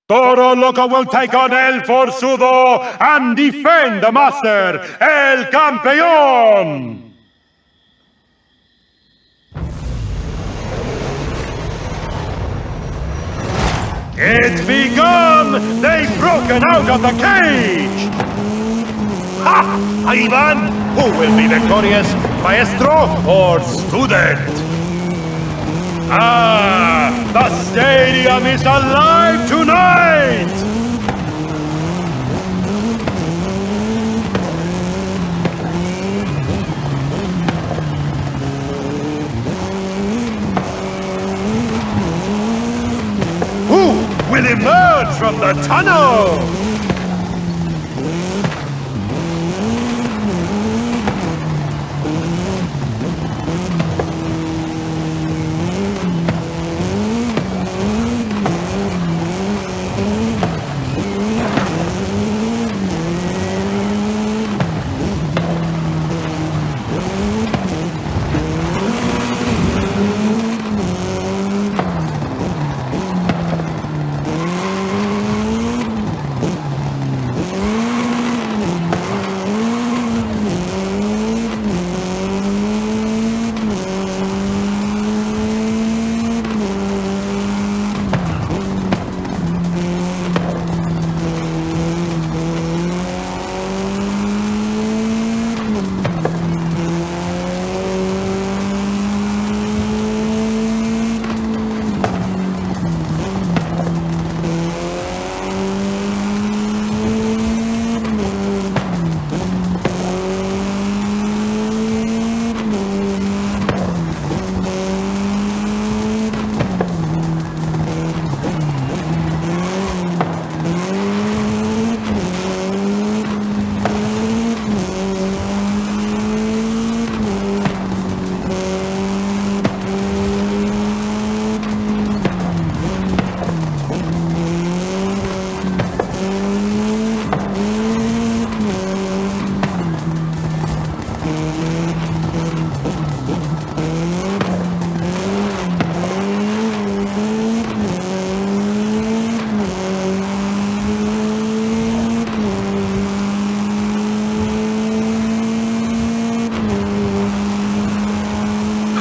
Toro Loco will take on El Forzudo and defend the master, El Campeón! It's begun! They've broken out of the cage! Ha! Ahí van! Who will be victorious, maestro or student? Ah! The stadium is alive tonight! Who will emerge from the tunnel?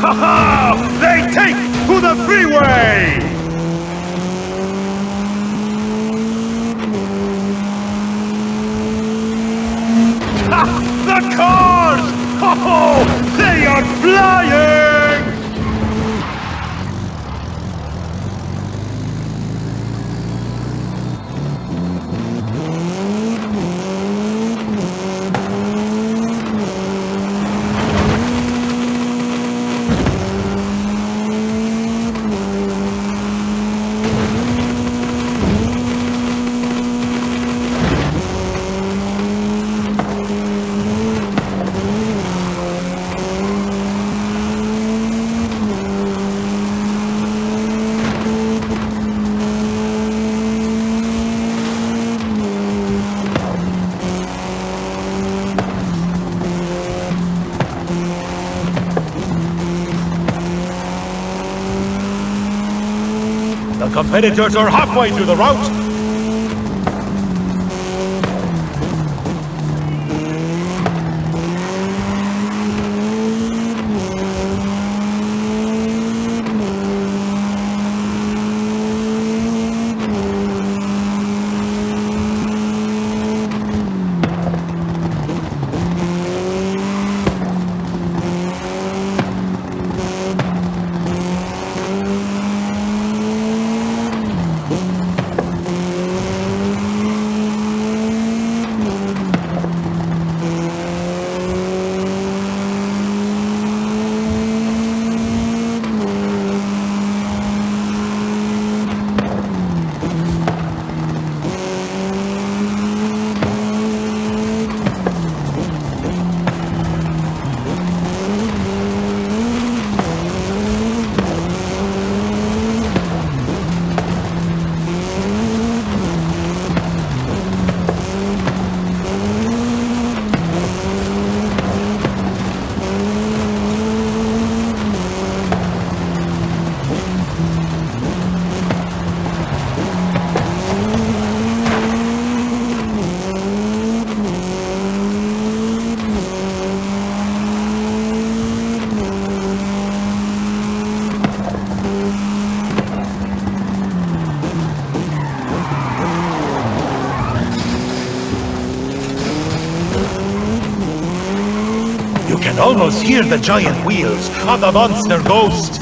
They take to the freeway! The cars! Oh, they are flying! The competitors are halfway through the route. You can almost hear the giant wheels of the monster ghost.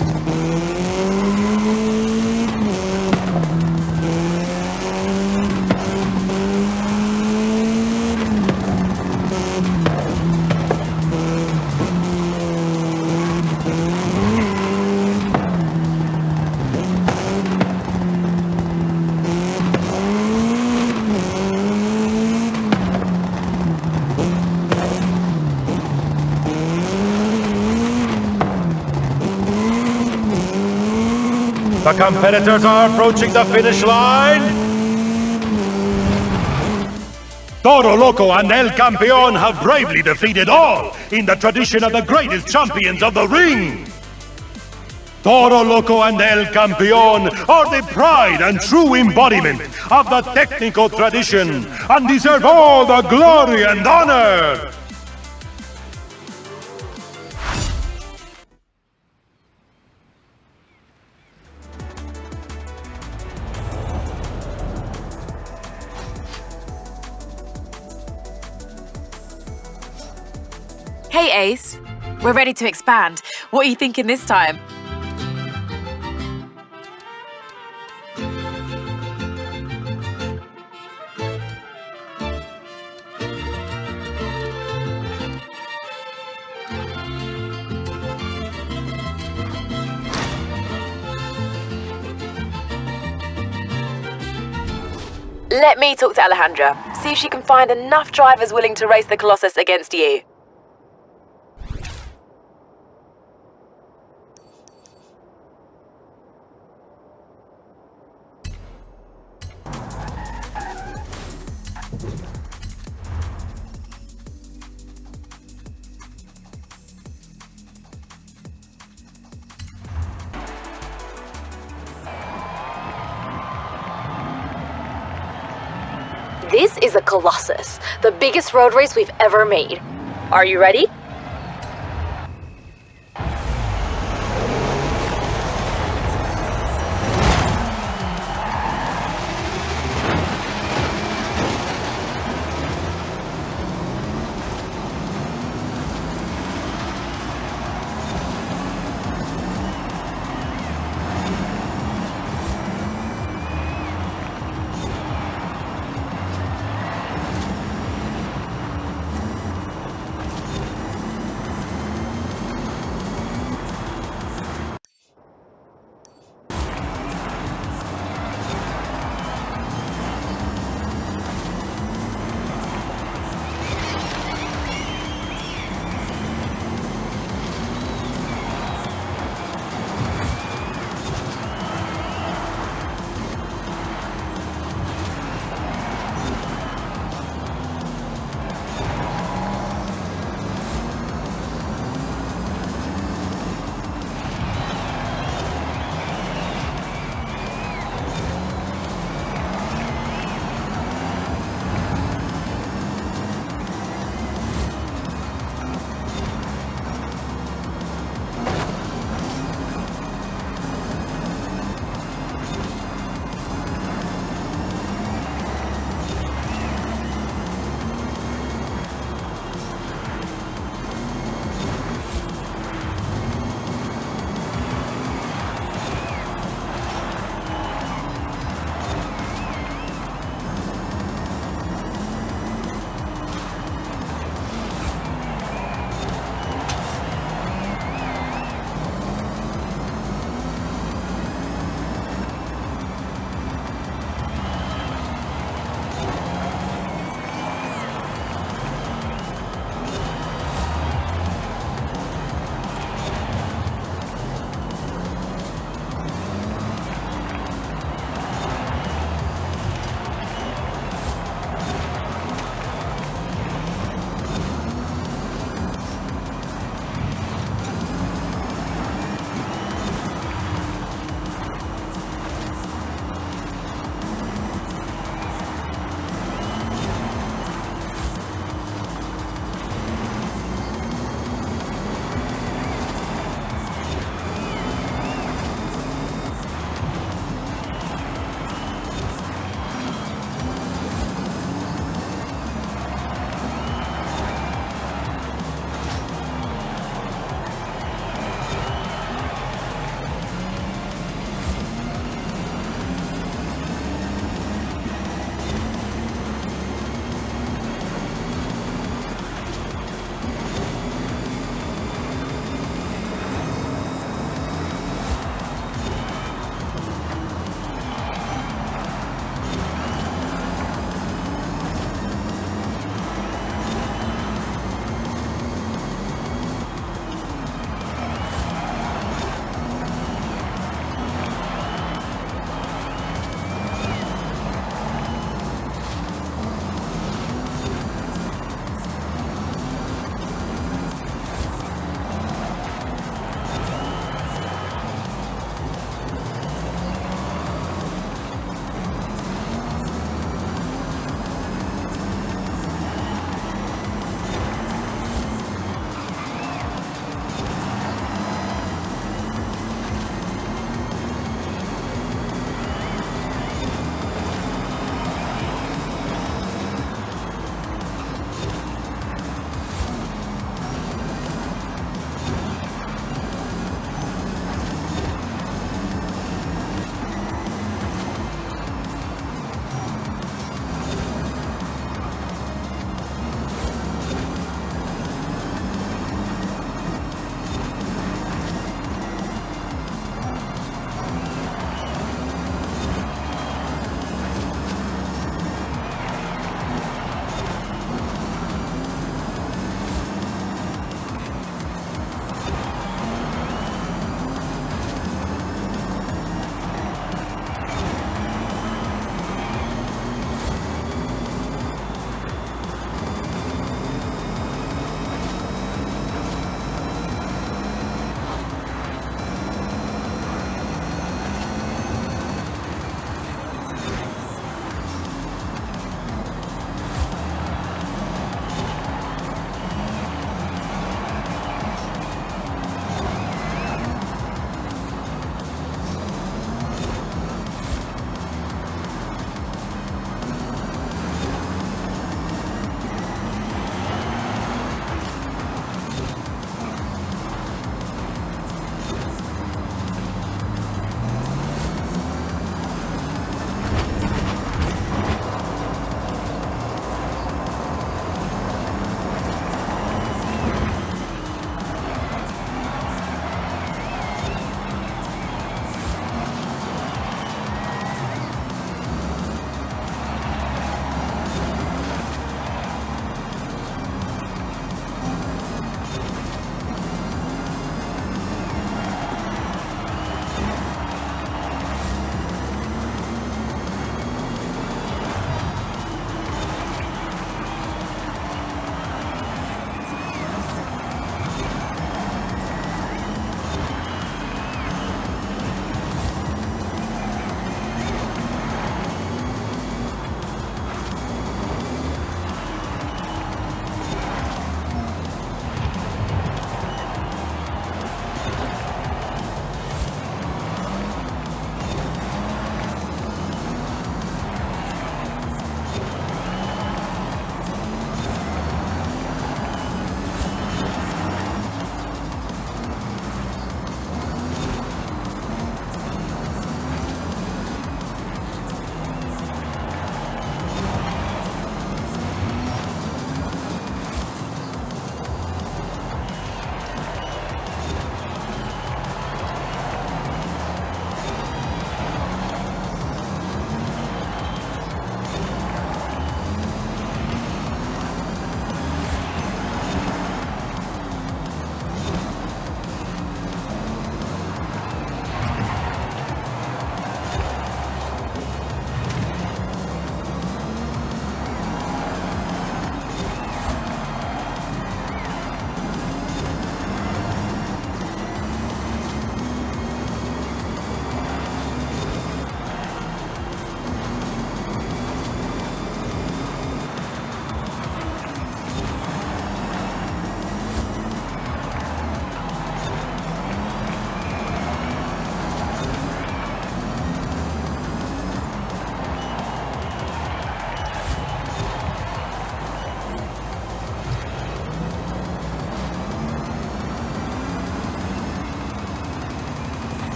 The competitors are approaching the finish line. Toro Loco and El Campeón have bravely defeated all in the tradition of the greatest champions of the ring. Toro Loco and El Campeón are the pride and true embodiment of the technical tradition and deserve all the glory and honor. Hey Ace, we're ready to expand. What are you thinking this time? Let me talk to Alejandra, see if she can find enough drivers willing to race the Colossus against you. This is a Colossus, the biggest road race we've ever made. Are you ready?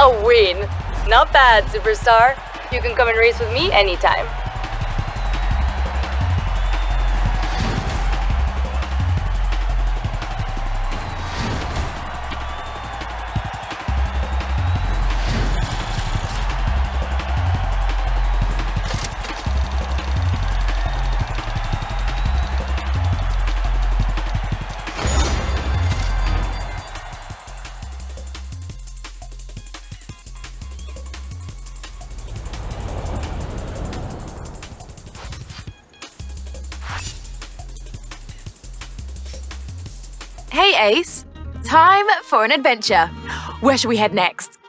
A win. Not bad, superstar. You can come and race with me anytime. Hey, Ace. Time for an adventure. Where should we head next?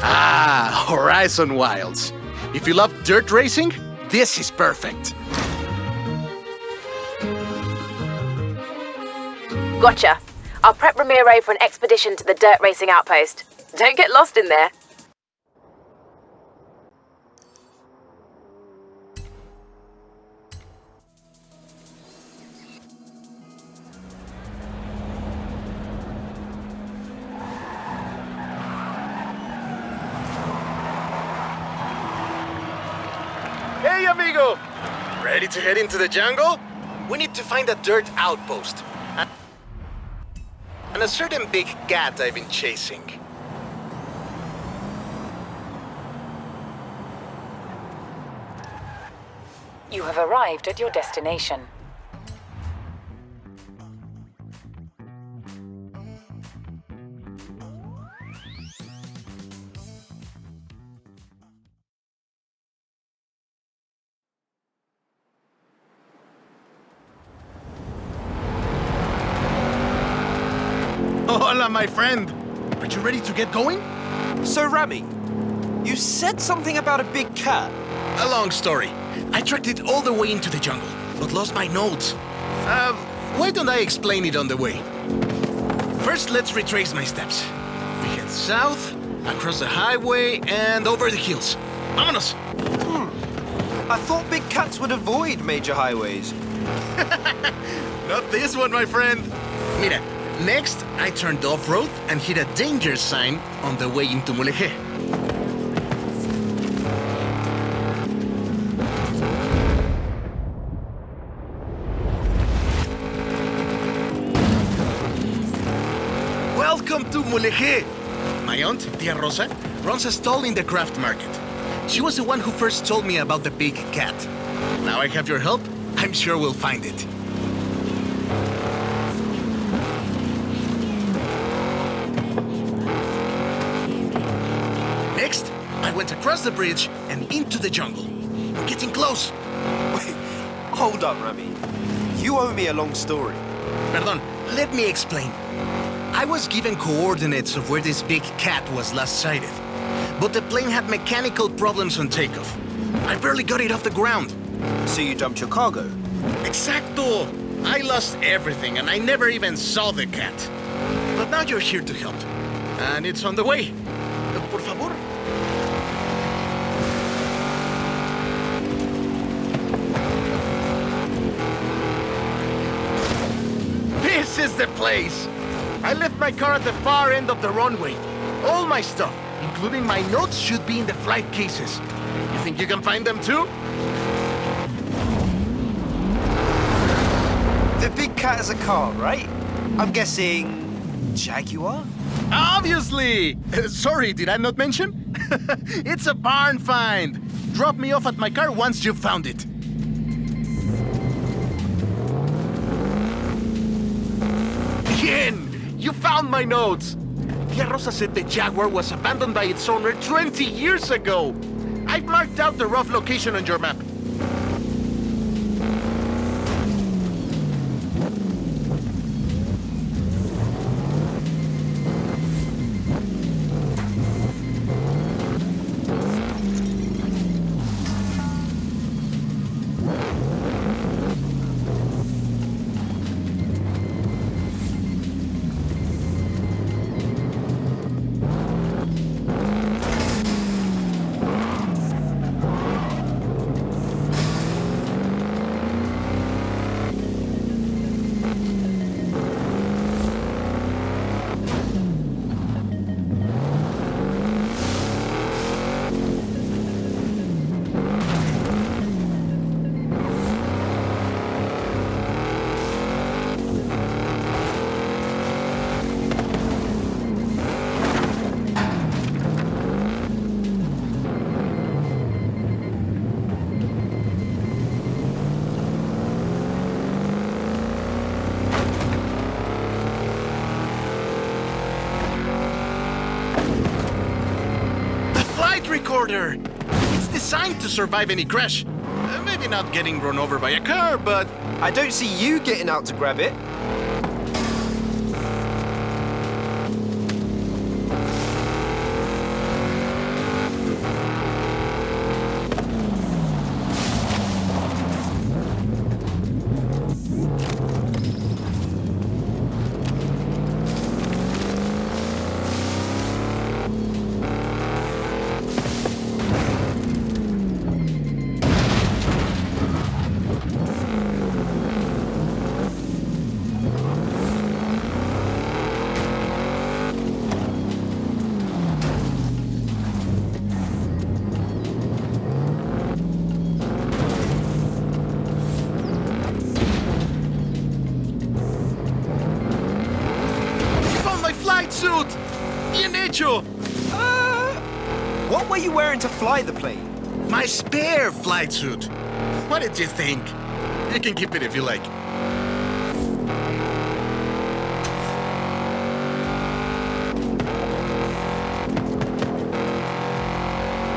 Ah, Horizon Wilds. If you love dirt racing, this is perfect. Gotcha. I'll prep Ramiro for an expedition to the dirt racing outpost. Don't get lost in there. Hey, amigo! Ready to head into the jungle? We need to find a dirt outpost. And a certain big cat I've been chasing. You have arrived at your destination. Hola, my friend. Are you ready to get going? So, Rami, you said something about a big cat. A long story. I tracked it all the way into the jungle, but lost my notes. Why don't I explain it on the way? First, let's retrace my steps. We head south, across the highway, and over the hills. Vámonos! I thought big cats would avoid major highways. Not this one, my friend. Mira, next, I turned off-road and hit a danger sign on the way into Mulegé. Welcome to Mulegé! My aunt, Tia Rosa, runs a stall in the craft market. She was the one who first told me about the big cat. Now I have your help, I'm sure we'll find it. Next, I went across the bridge and into the jungle. We're getting close. Wait, hold up, Rami. You owe me a long story. Perdón, let me explain. I was given coordinates of where this big cat was last sighted, but the plane had mechanical problems on takeoff. I barely got it off the ground. So you dumped your cargo? Exacto! I lost everything and I never even saw the cat. But now you're here to help. And it's on the way. Por favor. This is the place! I left my car at the far end of the runway. All my stuff, including my notes, should be in the flight cases. You think you can find them too? The big cat is a car, right? I'm guessing Jaguar? Obviously! Sorry, did I not mention? It's a barn find. Drop me off at my car once you've found it. Bien! You found my notes! Tia Rosa said the Jaguar was abandoned by its owner 20 years ago. I've marked out the rough location on your map. The flight recorder! It's designed to survive any crash. Maybe not getting run over by a car, but... I don't see you getting out to grab it. Suit! Bien hecho! What were you wearing to fly the plane? My spare flight suit. What did you think? You can keep it if you like.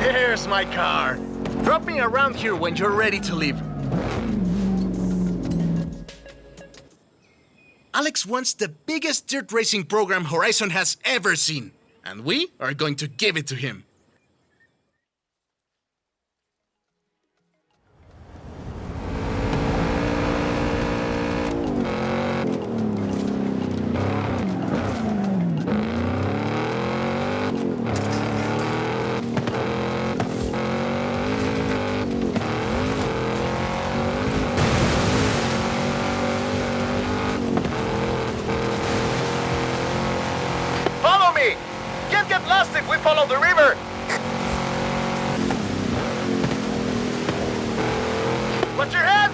Here's my car. Drop me around here when you're ready to leave. Alex wants the biggest dirt racing program Horizon has ever seen, and we are going to give it to him. Can't get lost if we follow the river! Watch your head!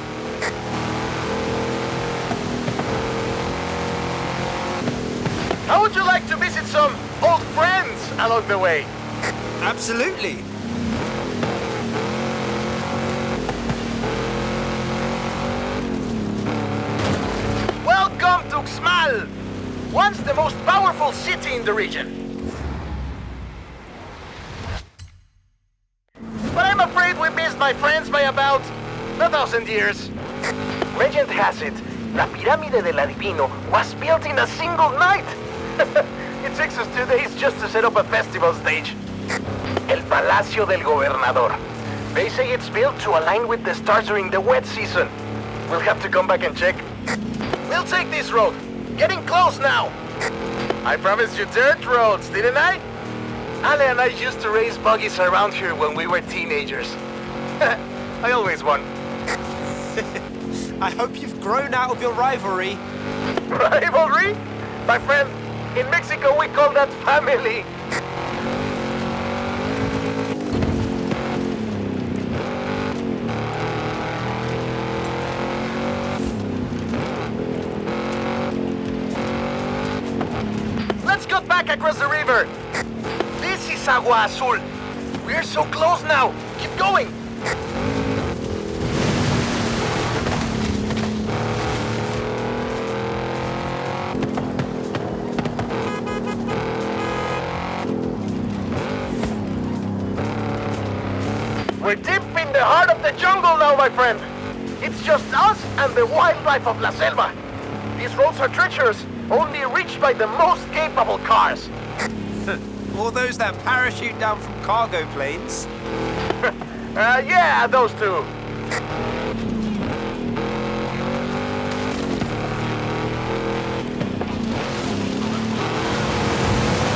How would you like to visit some old friends along the way? Absolutely. Welcome to Xmal! Once the most powerful city in the region. But I'm afraid we missed my friends by about 1,000 years. Legend has it, La Pirámide del Adivino was built in a single night. It takes us 2 days just to set up a festival stage. El Palacio del Gobernador. They say it's built to align with the stars during the wet season. We'll have to come back and check. We'll take this road. Getting close now. I promised you dirt roads, didn't I? Ale and I used to race buggies around here when we were teenagers. I always won. I hope you've grown out of your rivalry. Rivalry? My friend, in Mexico we call that family. Let's go back across the river. This is Agua Azul. We're so close now. Keep going. We're deep in the heart of the jungle now, my friend. It's just us and the wildlife of La Selva. These roads are treacherous, only reached by the most capable cars. Or those that parachute down from cargo planes. Yeah, those two.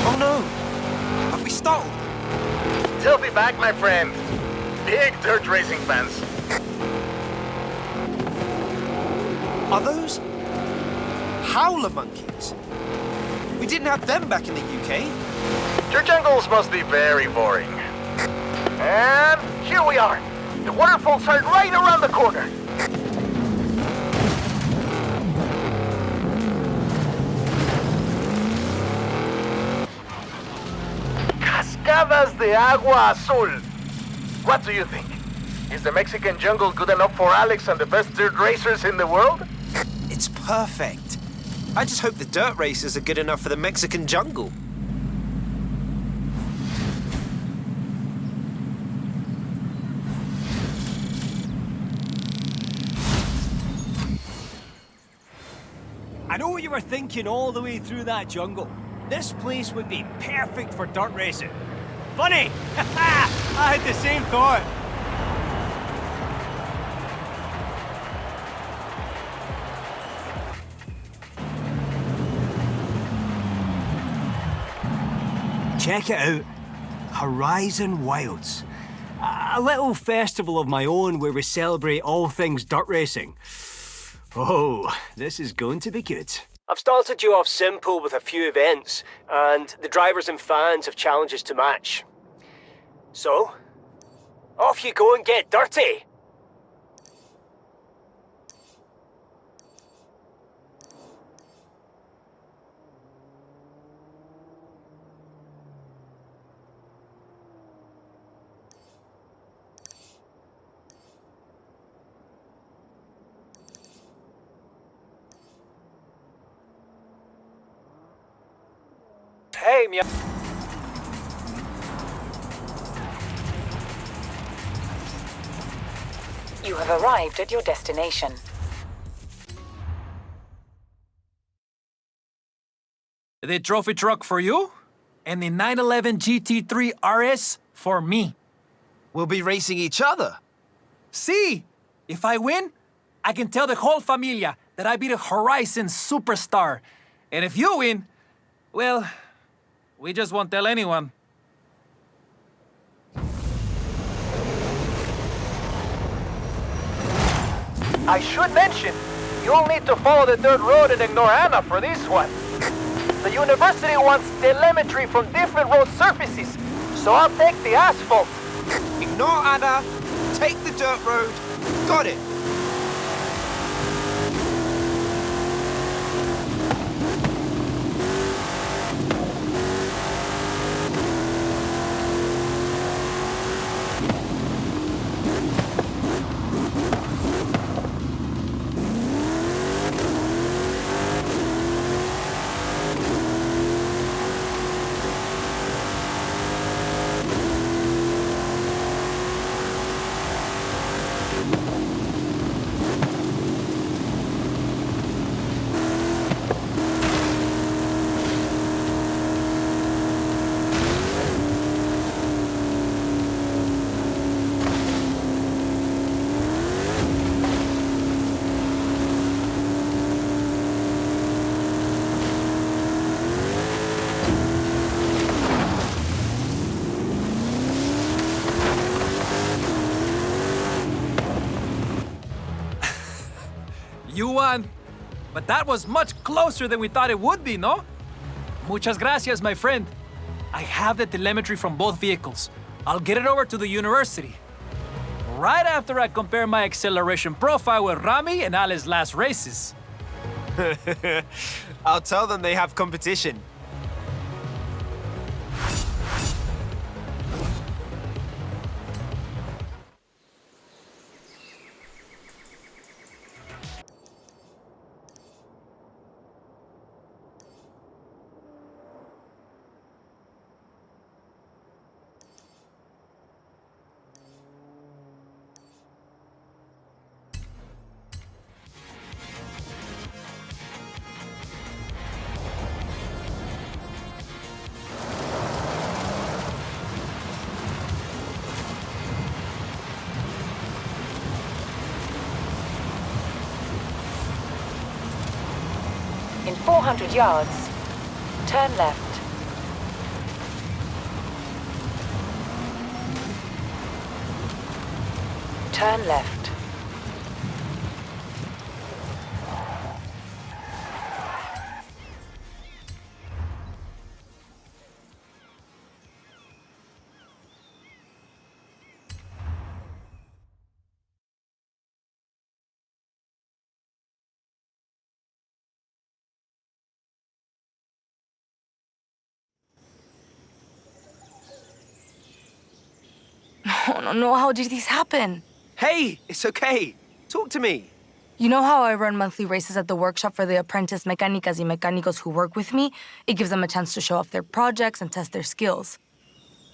Oh no! Have we stalled? They'll be back, my friend. Big dirt racing fans. Are those howler monkeys? We didn't have them back in the UK. Your jungles must be very boring. And here we are. The waterfalls are right around the corner. Cascadas de Agua Azul. What do you think? Is the Mexican jungle good enough for Alex and the best dirt racers in the world? It's perfect. I just hope the dirt racers are good enough for the Mexican jungle. I know what you were thinking all the way through that jungle. This place would be perfect for dirt racing. Funny! I had the same thought. Check it out. Horizon Wilds. A little festival of my own where we celebrate all things dirt racing. Oh, this is going to be good. I've started you off simple with a few events, and the drivers and fans have challenges to match. So, off you go and get dirty! Hey, Mia. You have arrived at your destination. The trophy truck for you, and the 911 GT3 RS for me. We'll be racing each other. See, if I win, I can tell the whole familia that I beat a Horizon superstar. And if you win, well, we just won't tell anyone. I should mention, you'll need to follow the dirt road and ignore Anna for this one. The university wants telemetry from different road surfaces, so I'll take the asphalt. Ignore Anna, take the dirt road. Got it. You won, but that was much closer than we thought it would be, no? Muchas gracias, my friend. I have the telemetry from both vehicles. I'll get it over to the university. Right after I compare my acceleration profile with Rami and Ale's last races. I'll tell them they have competition. In 400 yards, turn left. Turn left. No, how did this happen? Hey, it's okay. Talk to me. You know how I run monthly races at the workshop for the apprentice mecánicas y mecánicos who work with me? It gives them a chance to show off their projects and test their skills.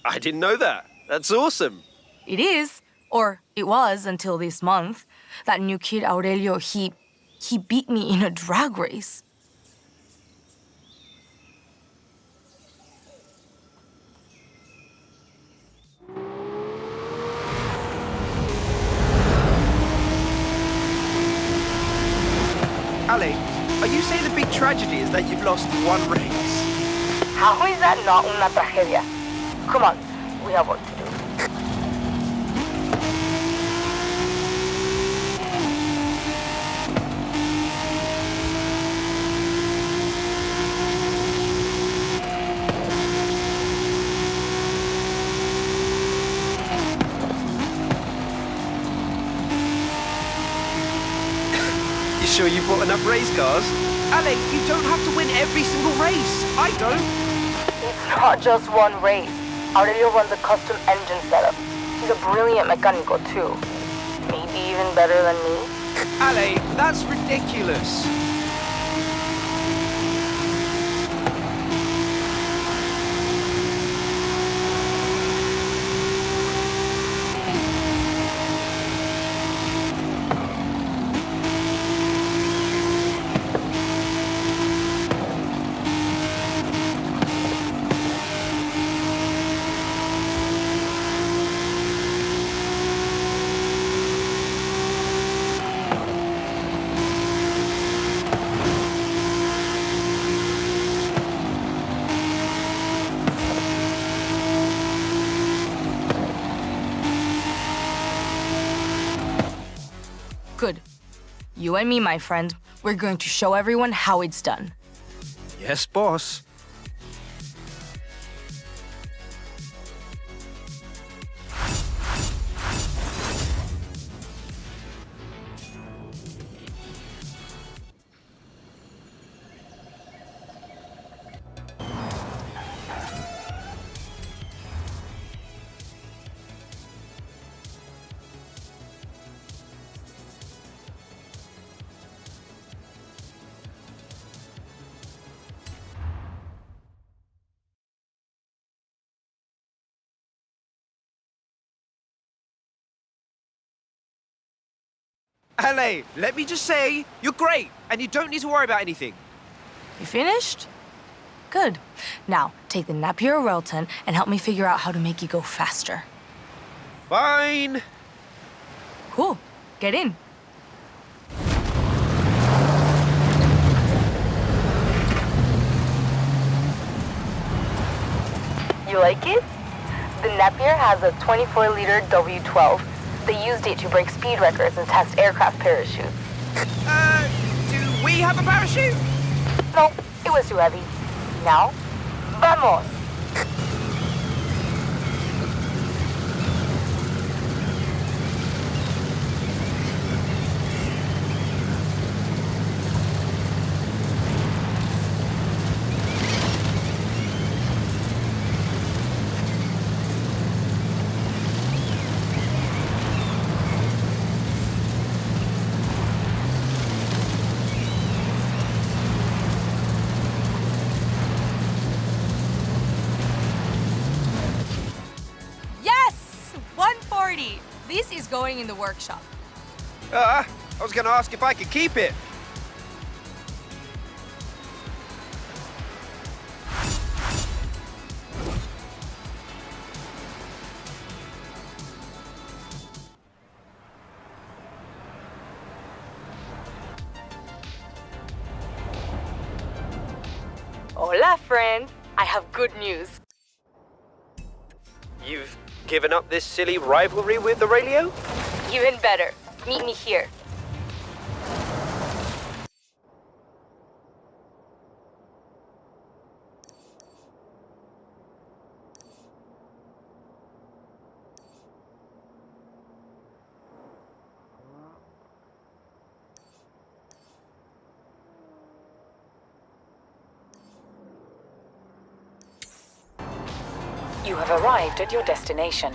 I didn't know that. That's awesome. It is, or it was until this month. That new kid, Aurelio, he beat me in a drag race. you say the big tragedy is that you've lost one race? How is that not una tragedia? Come on, we have work to do. You sure you've bought enough race cars? Ale, you don't have to win every single race. I don't. It's not just one race. Aurelio runs a custom engine setup. He's a brilliant mecánico too. Maybe even better than me. Ale, that's ridiculous. Good. You and me, my friend, we're going to show everyone how it's done. Yes, boss. Ale, let me just say, you're great, and you don't need to worry about anything. You finished? Good. Now, take the Napier Railton and help me figure out how to make you go faster. Fine. Cool. Get in. You like it? The Napier has a 24-liter W12. They used it to break speed records and test aircraft parachutes. Do we have a parachute? No, it was too heavy. Now, vamos! This is going in the workshop. I was going to ask if I could keep it. Hola, friend. I have good news. You've given up this silly rivalry with Aurelio? Even better. Meet me here. You have arrived at your destination.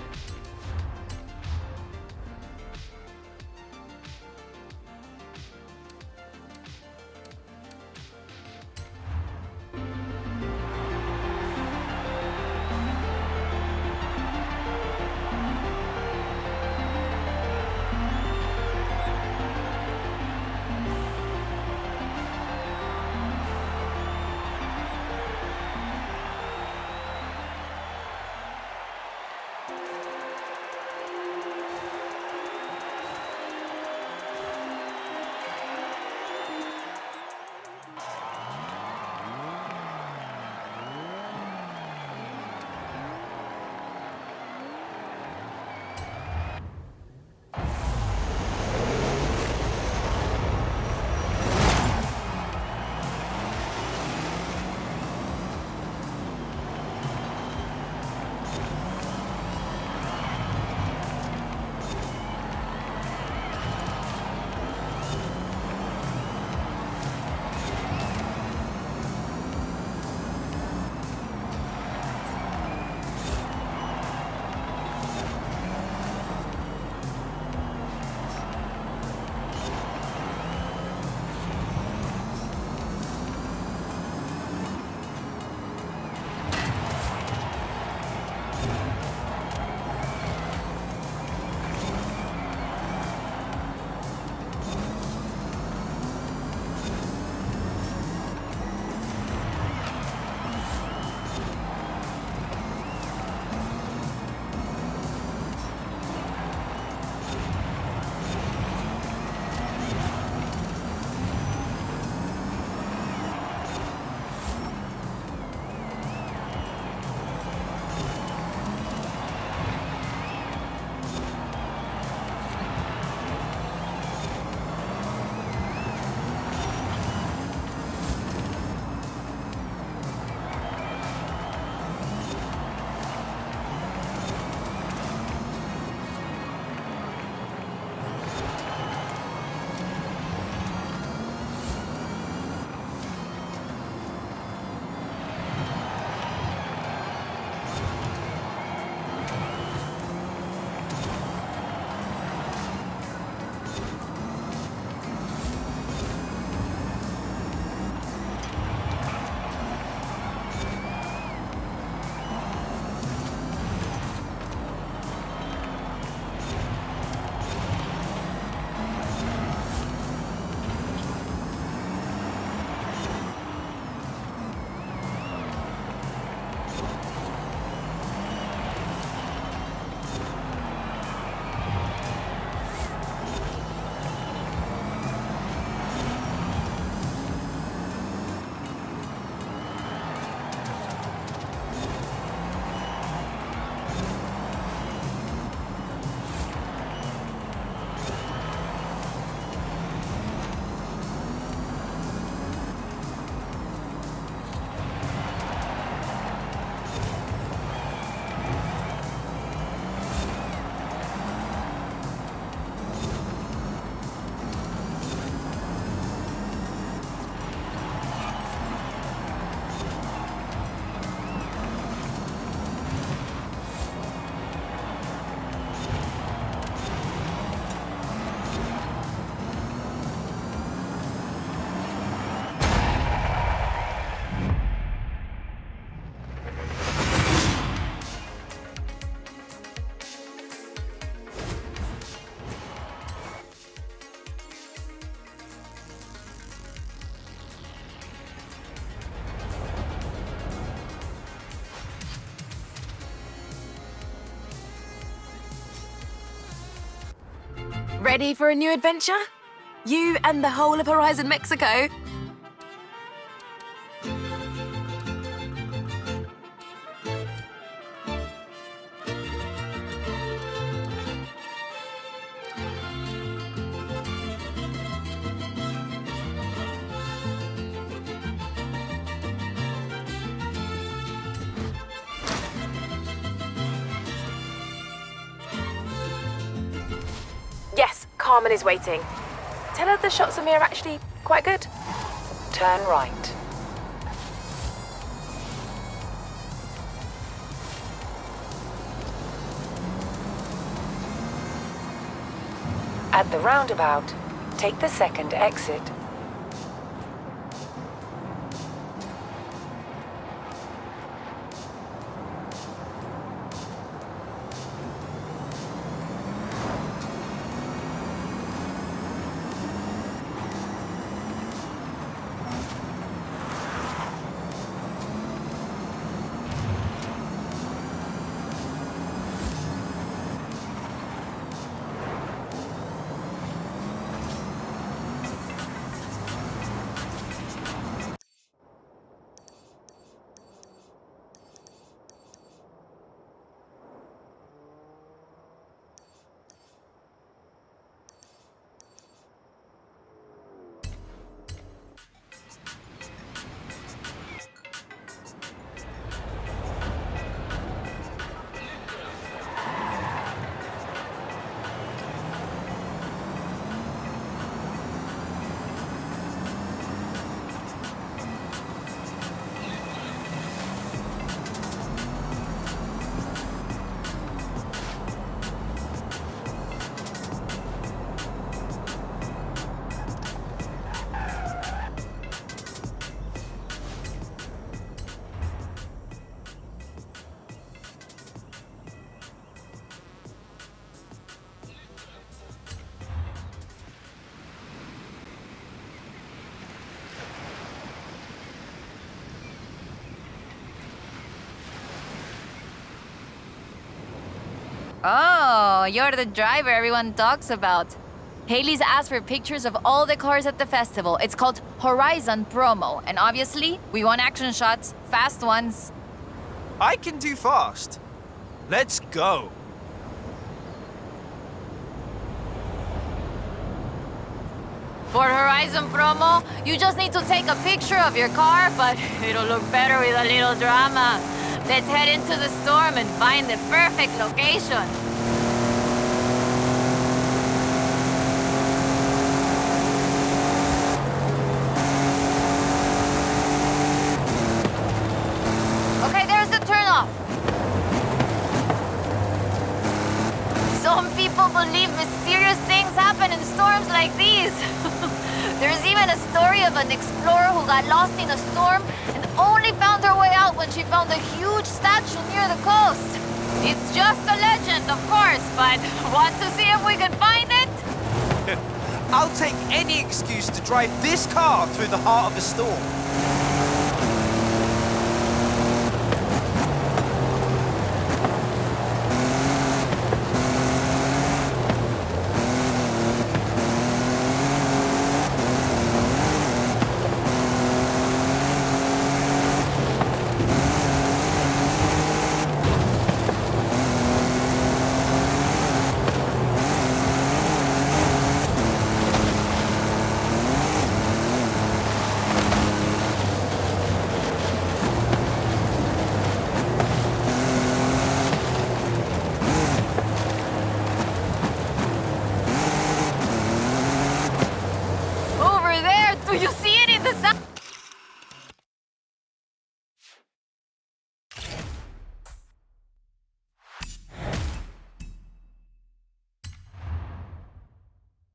Ready for a new adventure? You and the whole of Horizon Mexico? Yes, Carmen is waiting. Tell her the shots of me are actually quite good. Turn right. At the roundabout, take the second exit. Oh, you're the driver everyone talks about. Haley's asked for pictures of all the cars at the festival. It's called Horizon Promo, and obviously, we want action shots, fast ones. I can do fast. Let's go. For Horizon Promo, you just need to take a picture of your car, but it'll look better with a little drama. Let's head into the storm and find the perfect location. Okay, there's the turnoff. Some people believe mysterious things happen in storms like these. There's even a story of an explorer who got lost in a storm and only found her way out when she found a huge statue near the coast. It's just a legend, of course, but want to see if we can find it? I'll take any excuse to drive this car through the heart of the storm.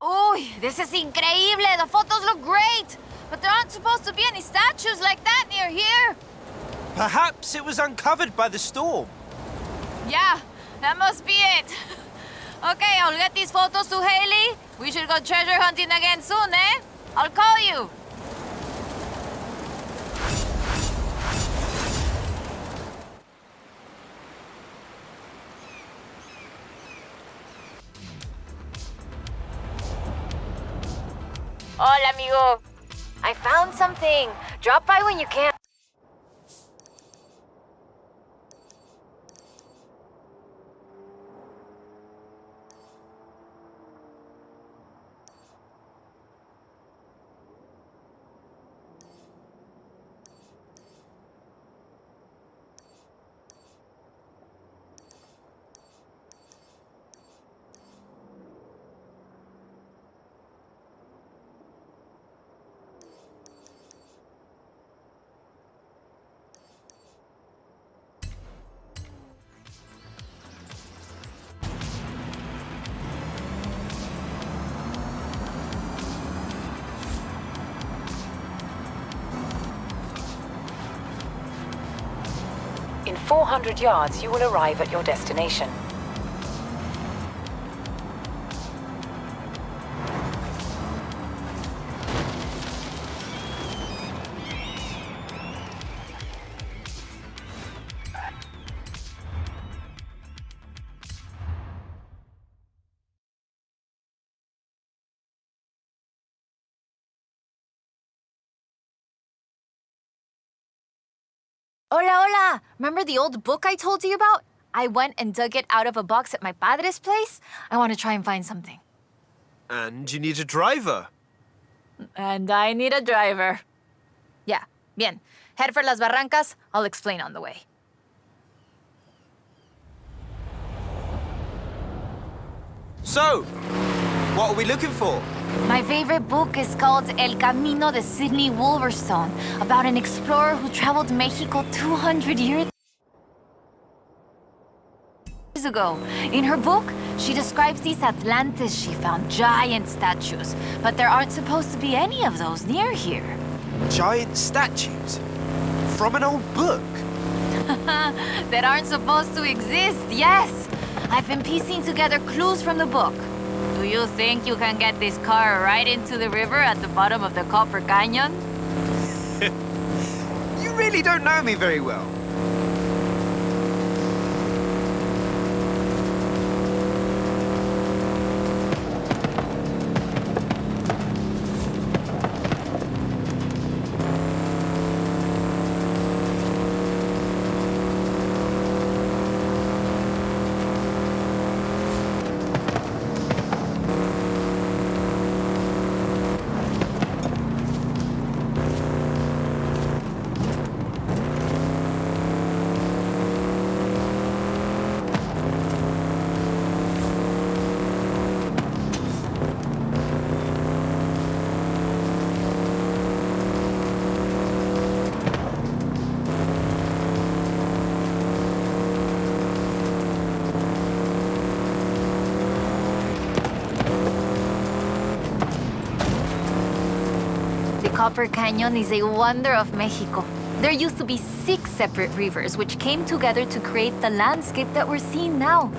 Uy, this is increíble. The photos look great. But there aren't supposed to be any statues like that near here. Perhaps it was uncovered by the storm. Yeah, that must be it. Okay, I'll get these photos to Haley. We should go treasure hunting again soon, eh? I'll call you. Hola, amigo. I found something. Drop by when you can. In 400 yards, you will arrive at your destination. Hola, hola! Remember the old book I told you about? I went and dug it out of a box at my padre's place. I want to try and find something. And you need a driver. And I need a driver. Yeah, bien. Head for Las Barrancas. I'll explain on the way. So, what are we looking for? My favorite book is called El Camino de Sidney Wolverstone, about an explorer who traveled Mexico 200 years ago. In her book, she describes these Atlantes she found, giant statues, but there aren't supposed to be any of those near here. Giant statues? From an old book? That aren't supposed to exist, yes. I've been piecing together clues from the book. Do you think you can get this car right into the river at the bottom of the Copper Canyon? You really don't know me very well. Copper Canyon is a wonder of Mexico. There used to be 6 separate rivers which came together to create the landscape that we're seeing now.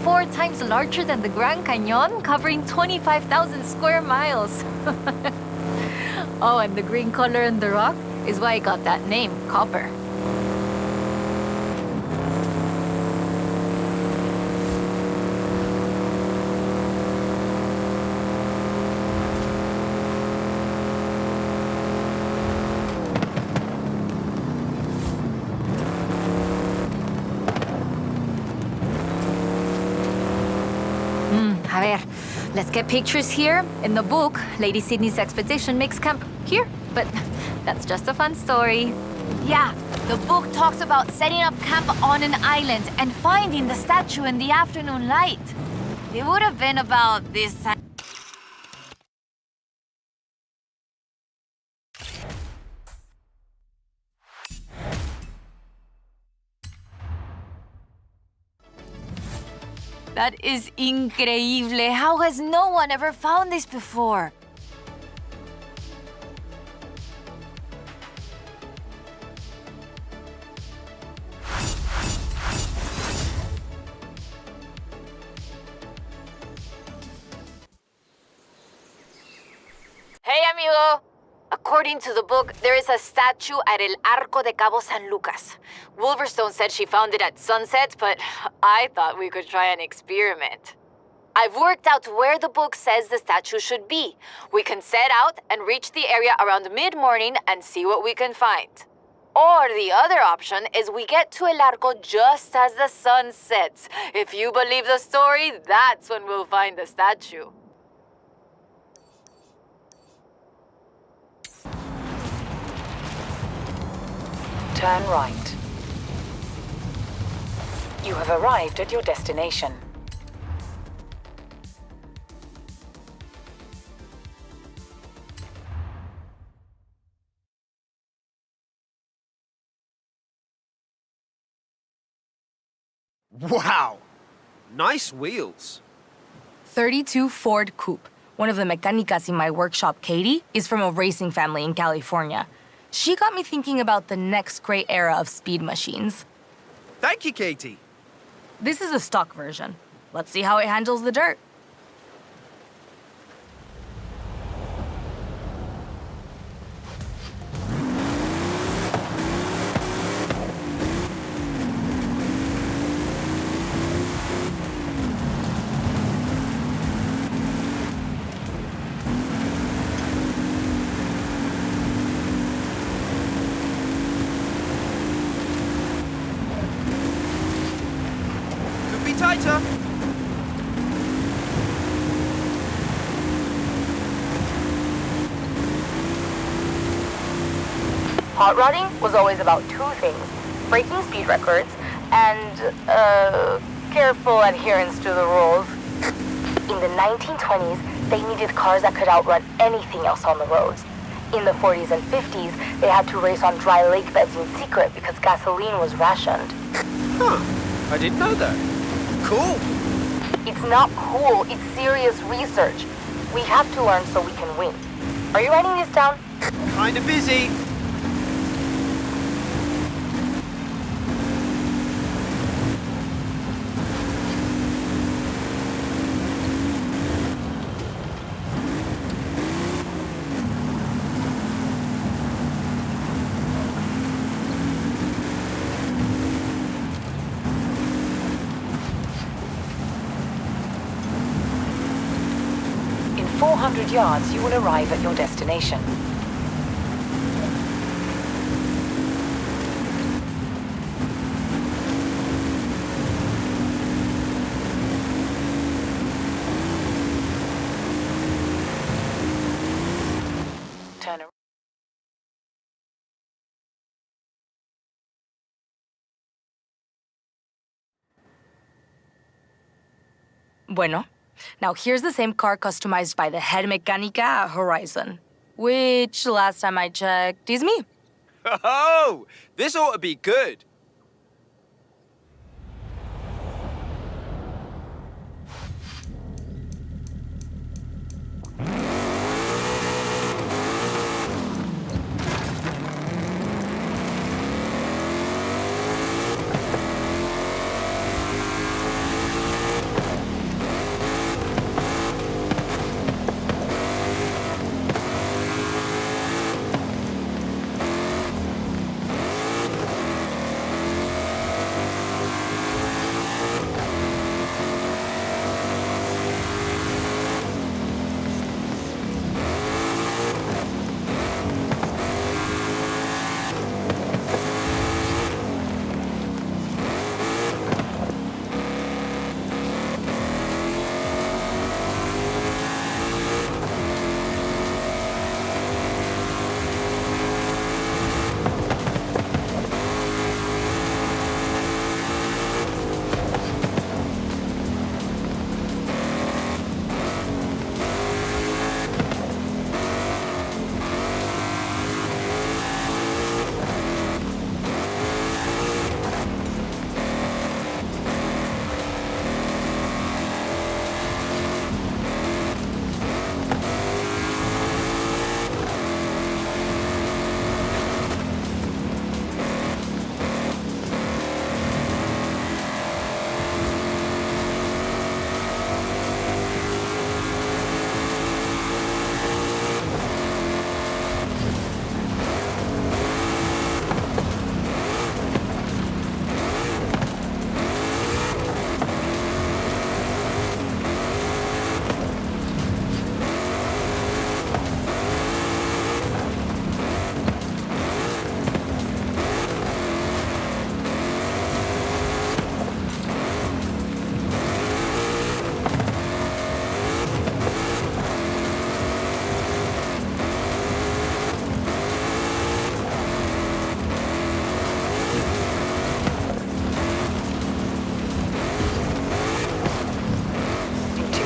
4 times larger than the Grand Canyon, covering 25,000 square miles. Oh, and the green color in the rock is why it got that name, copper. A ver, let's get pictures here. In the book, Lady Sydney's expedition makes camp here, but that's just a fun story. Yeah, the book talks about setting up camp on an island and finding the statue in the afternoon light. It would have been about this time. That is increíble. How has no one ever found this before? Hey, amigo! According to the book, there is a statue at El Arco de Cabo San Lucas. Wolverstone said she found it at sunset, but I thought we could try an experiment. I've worked out where the book says the statue should be. We can set out and reach the area around mid-morning and see what we can find. Or the other option is we get to El Arco just as the sun sets. If you believe the story, that's when we'll find the statue. Turn right. You have arrived at your destination. Wow! Nice wheels. 32 Ford Coupe. One of the mecanicas in my workshop, Katie, is from a racing family in California. She got me thinking about the next great era of speed machines. Thank you, Katie. This is a stock version. Let's see how it handles the dirt. Could be tighter. Hot rodding was always about two things: breaking speed records and, careful adherence to the rules. In the 1920s, they needed cars that could outrun anything else on the roads. In the 40s and 50s, they had to race on dry lake beds in secret because gasoline was rationed. Huh. I didn't know that. Cool. It's not cool, it's serious research. We have to learn so we can win. Are you writing this down? Kinda busy. In 400 yards, you will arrive at your destination. Turn around. Bueno, now here's the same car customized by the head mechanica at Horizon, which, last time I checked, is me. Oh, this ought to be good.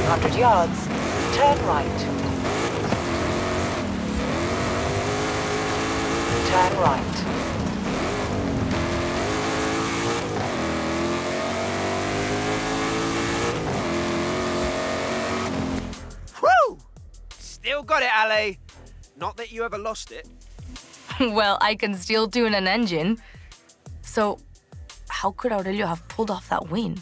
200 yards, turn right. Turn right. Woo! Still got it, Ale. Not that you ever lost it. Well, I can still tune an engine. So, how could Aurelio have pulled off that win?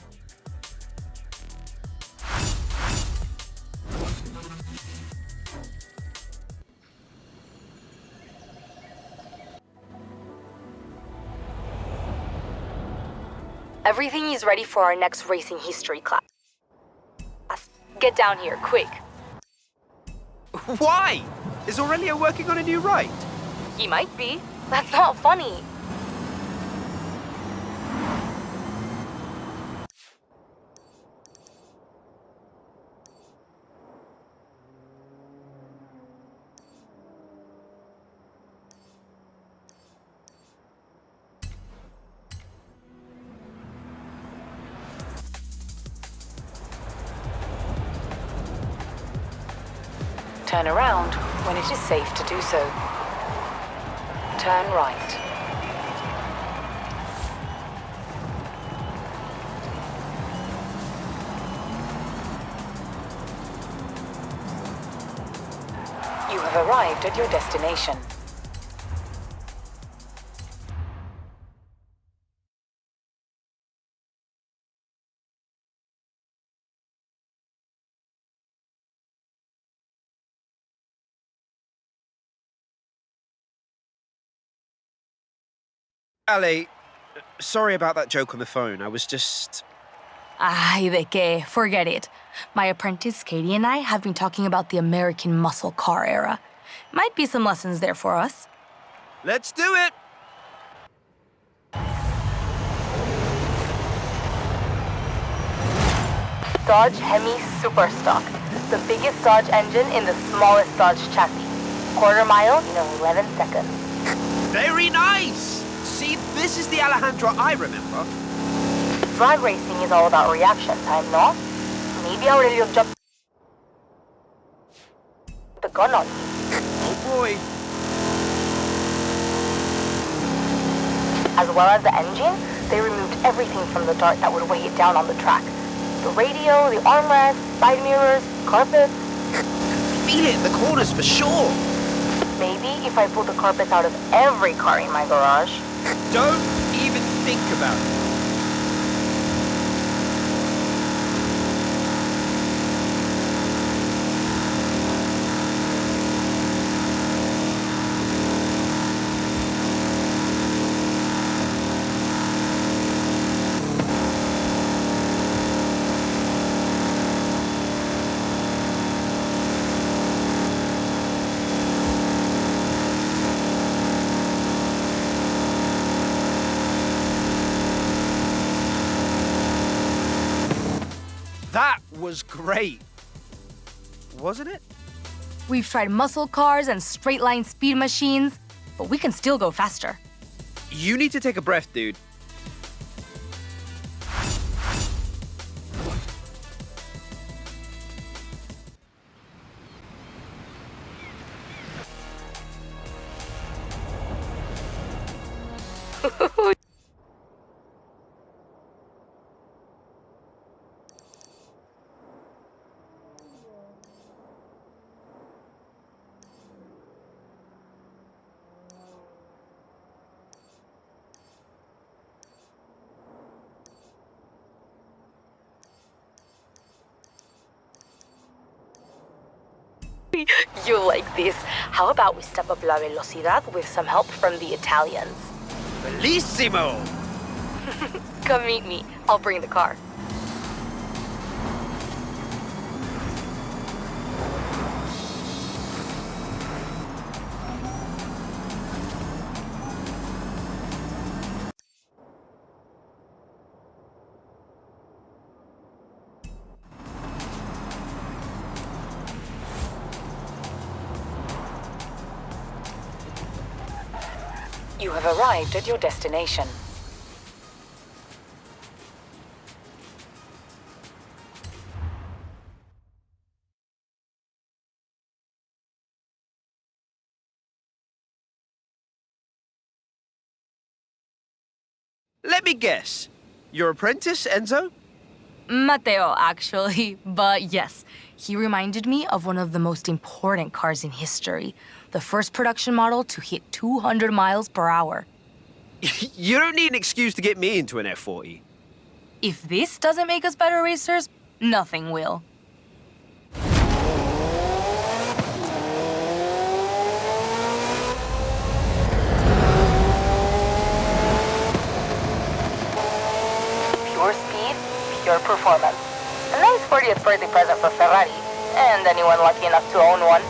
Everything is ready for our next racing history class. Get down here, quick. Why? Is Aurelio working on a new ride? He might be. That's not funny. Turn around when it is safe to do so. Turn right. You have arrived at your destination. Ale, sorry about that joke on the phone. I was just... Ay, de qué? Forget it. My apprentice Katie and I have been talking about the American muscle car era. Might be some lessons there for us. Let's do it! Dodge Hemi Superstock. The biggest Dodge engine in the smallest Dodge chassis. Quarter mile in 11 seconds. Very nice! See, this is the Alejandro I remember. Drag racing is all about reaction time, no? Maybe Aurelio jumped the gun on you. Oh boy. As well as the engine, they removed everything from the dart that would weigh it down on the track. The radio, the armrest, side mirrors, carpets. Feel it in the corners for sure. Maybe if I pull the carpets out of every car in my garage. Don't even think about it. That was great. Wasn't it? We've tried muscle cars and straight line speed machines, but we can still go faster. You need to take a breath, dude. You like this. How about we step up la velocidad with some help from the Italians? Bellissimo! Come meet me. I'll bring the car. You have arrived at your destination. Let me guess. Your apprentice, Enzo? Mateo, actually. But yes, he reminded me of one of the most important cars in history. The first production model to hit 200 miles per hour. You don't need an excuse to get me into an F40. If this doesn't make us better racers, nothing will. Pure speed, pure performance. A nice 40th birthday present for Ferrari, and anyone lucky enough to own one.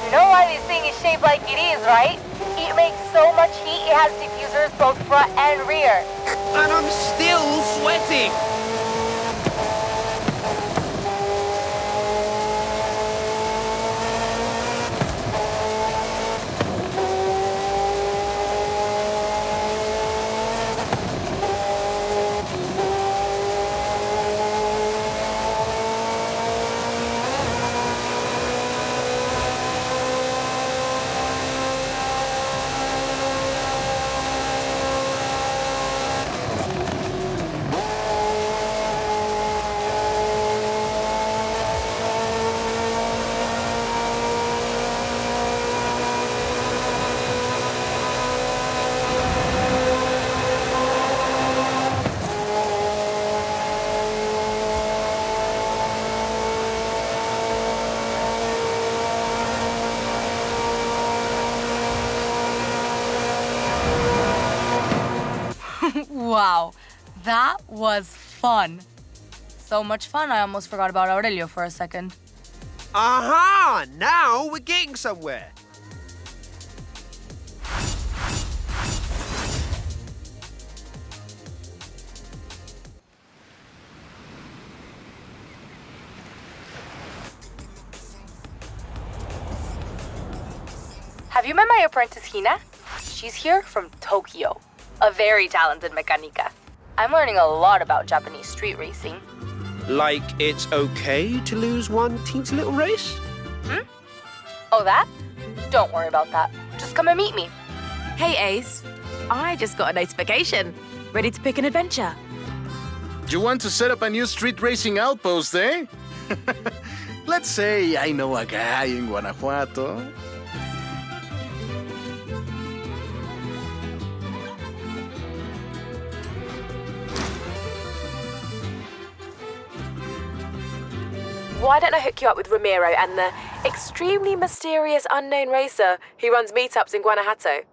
You know why this thing is shaped like it is, right? It makes so much heat it has diffusers both front and rear. And I'm still sweating! Wow, that was fun. So much fun, I almost forgot about Aurelio for a second. Aha! Now we're getting somewhere. Have you met my apprentice Hina? She's here from Tokyo. A very talented mechanica. I'm learning a lot about Japanese street racing. Like it's okay to lose one teensy little race? Oh, that? Don't worry about that. Just come and meet me. Hey, Ace. I just got a nice vacation. Ready to pick an adventure. You want to set up a new street racing outpost, eh? Let's say I know a guy in Guanajuato. Why don't I hook you up with Ramiro and the extremely mysterious unknown racer who runs meetups in Guanajuato?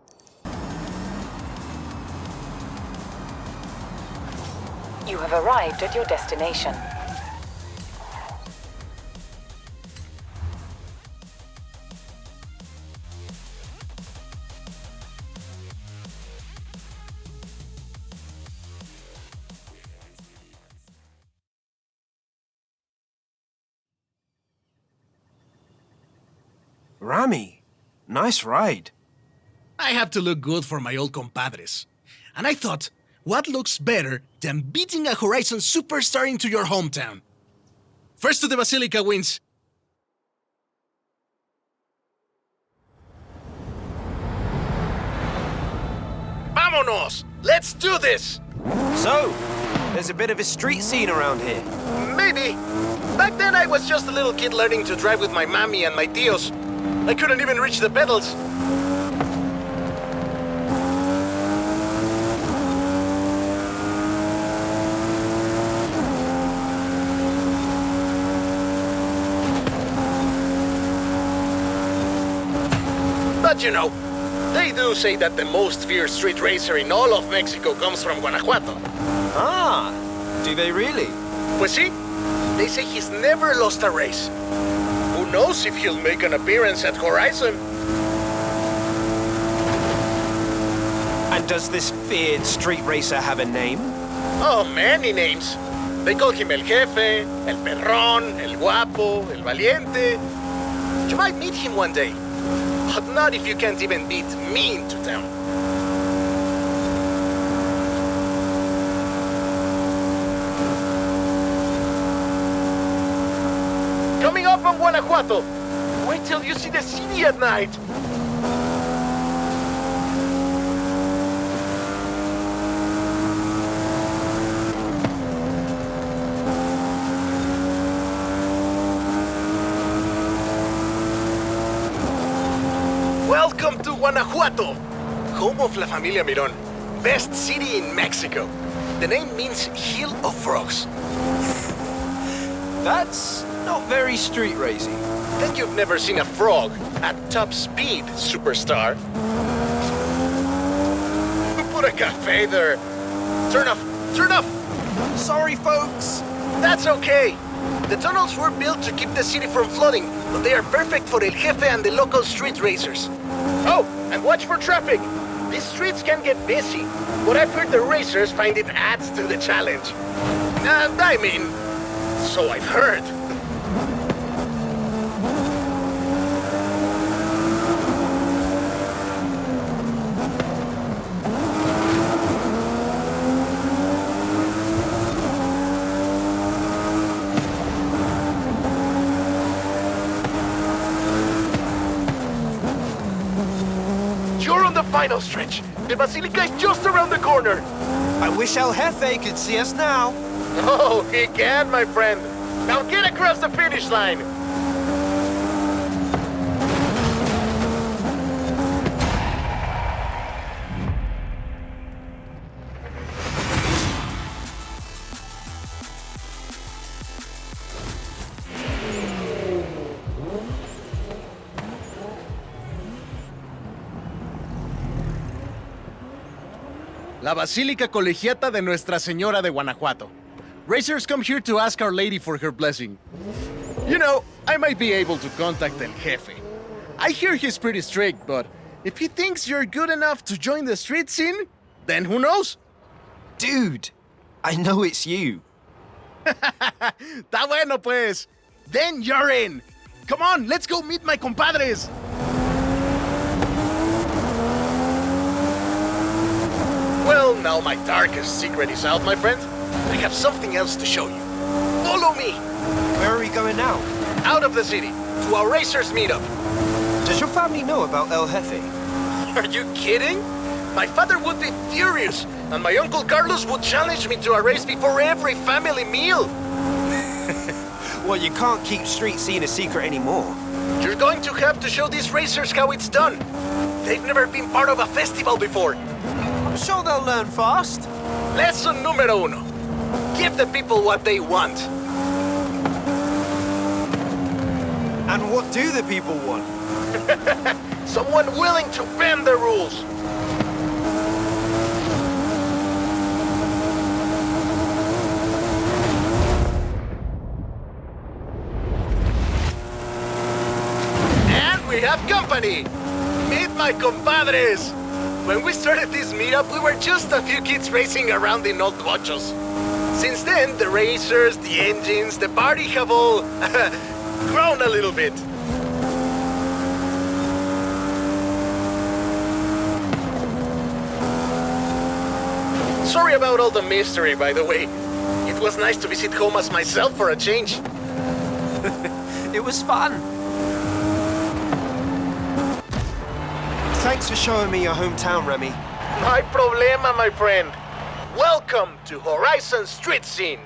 You have arrived at your destination. Rami, nice ride. I have to look good for my old compadres. And I thought, what looks better than beating a Horizon superstar into your hometown? First to the Basilica wins. Vámonos! Let's do this! So, there's a bit of a street scene around here. Maybe. Back then I was just a little kid learning to drive with my mommy and my tios. I couldn't even reach the pedals. But you know, they do say that the most fierce street racer in all of Mexico comes from Guanajuato. Ah, do they really? Pues sí, they say he's never lost a race. Who knows if he'll make an appearance at Horizon? And does this feared street racer have a name? Oh, many names. They call him El Jefe, El Perrón, El Guapo, El Valiente. You might meet him one day. But not if you can't even beat me into town. Coming up from Guanajuato. Wait till you see the city at night. Welcome to Guanajuato, home of La Familia Mirón, best city in Mexico. The name means Hill of Frogs. That's not very street racy. Then you've never seen a frog at top speed, superstar. Put a cafe there. Turn off, turn off. Sorry, folks. That's okay. The tunnels were built to keep the city from flooding, but they are perfect for El Jefe and the local street racers. Oh, and watch for traffic. These streets can get busy, but I've heard the racers find it adds to the challenge. And I mean, so I've heard. You're on the final stretch. The Basilica is just around the corner. I wish El Jefe could see us now. Oh, he can, my friend. Now get across the finish line. La Basílica Colegiata de Nuestra Señora de Guanajuato. Racers come here to ask Our Lady for her blessing. You know, I might be able to contact El Jefe. I hear he's pretty strict, but if he thinks you're good enough to join the street scene, then who knows? Dude, I know it's you. Está bueno, pues. Then you're in. Come on, let's go meet my compadres. Well, now my darkest secret is out, my friend. I have something else to show you. Follow me. Where are we going now? Out of the city, to our racers meetup. Does your family know about El Jefe? Are you kidding? My father would be furious, and my Uncle Carlos would challenge me to a race before every family meal. Well, you can't keep street scene a secret anymore. You're going to have to show these racers how it's done. They've never been part of a festival before. I'm sure they'll learn fast. Lesson número uno. Give the people what they want. And what do the people want? Someone willing to bend the rules. And we have company. Meet my compadres. When we started this meetup, we were just a few kids racing around in old cochos. Since then, the racers, the engines, the party have all grown a little bit. Sorry about all the mystery, by the way. It was nice to visit home as myself for a change. It was fun. Thanks for showing me your hometown, Remy. My problema, my friend. Welcome to Horizon Street Scene.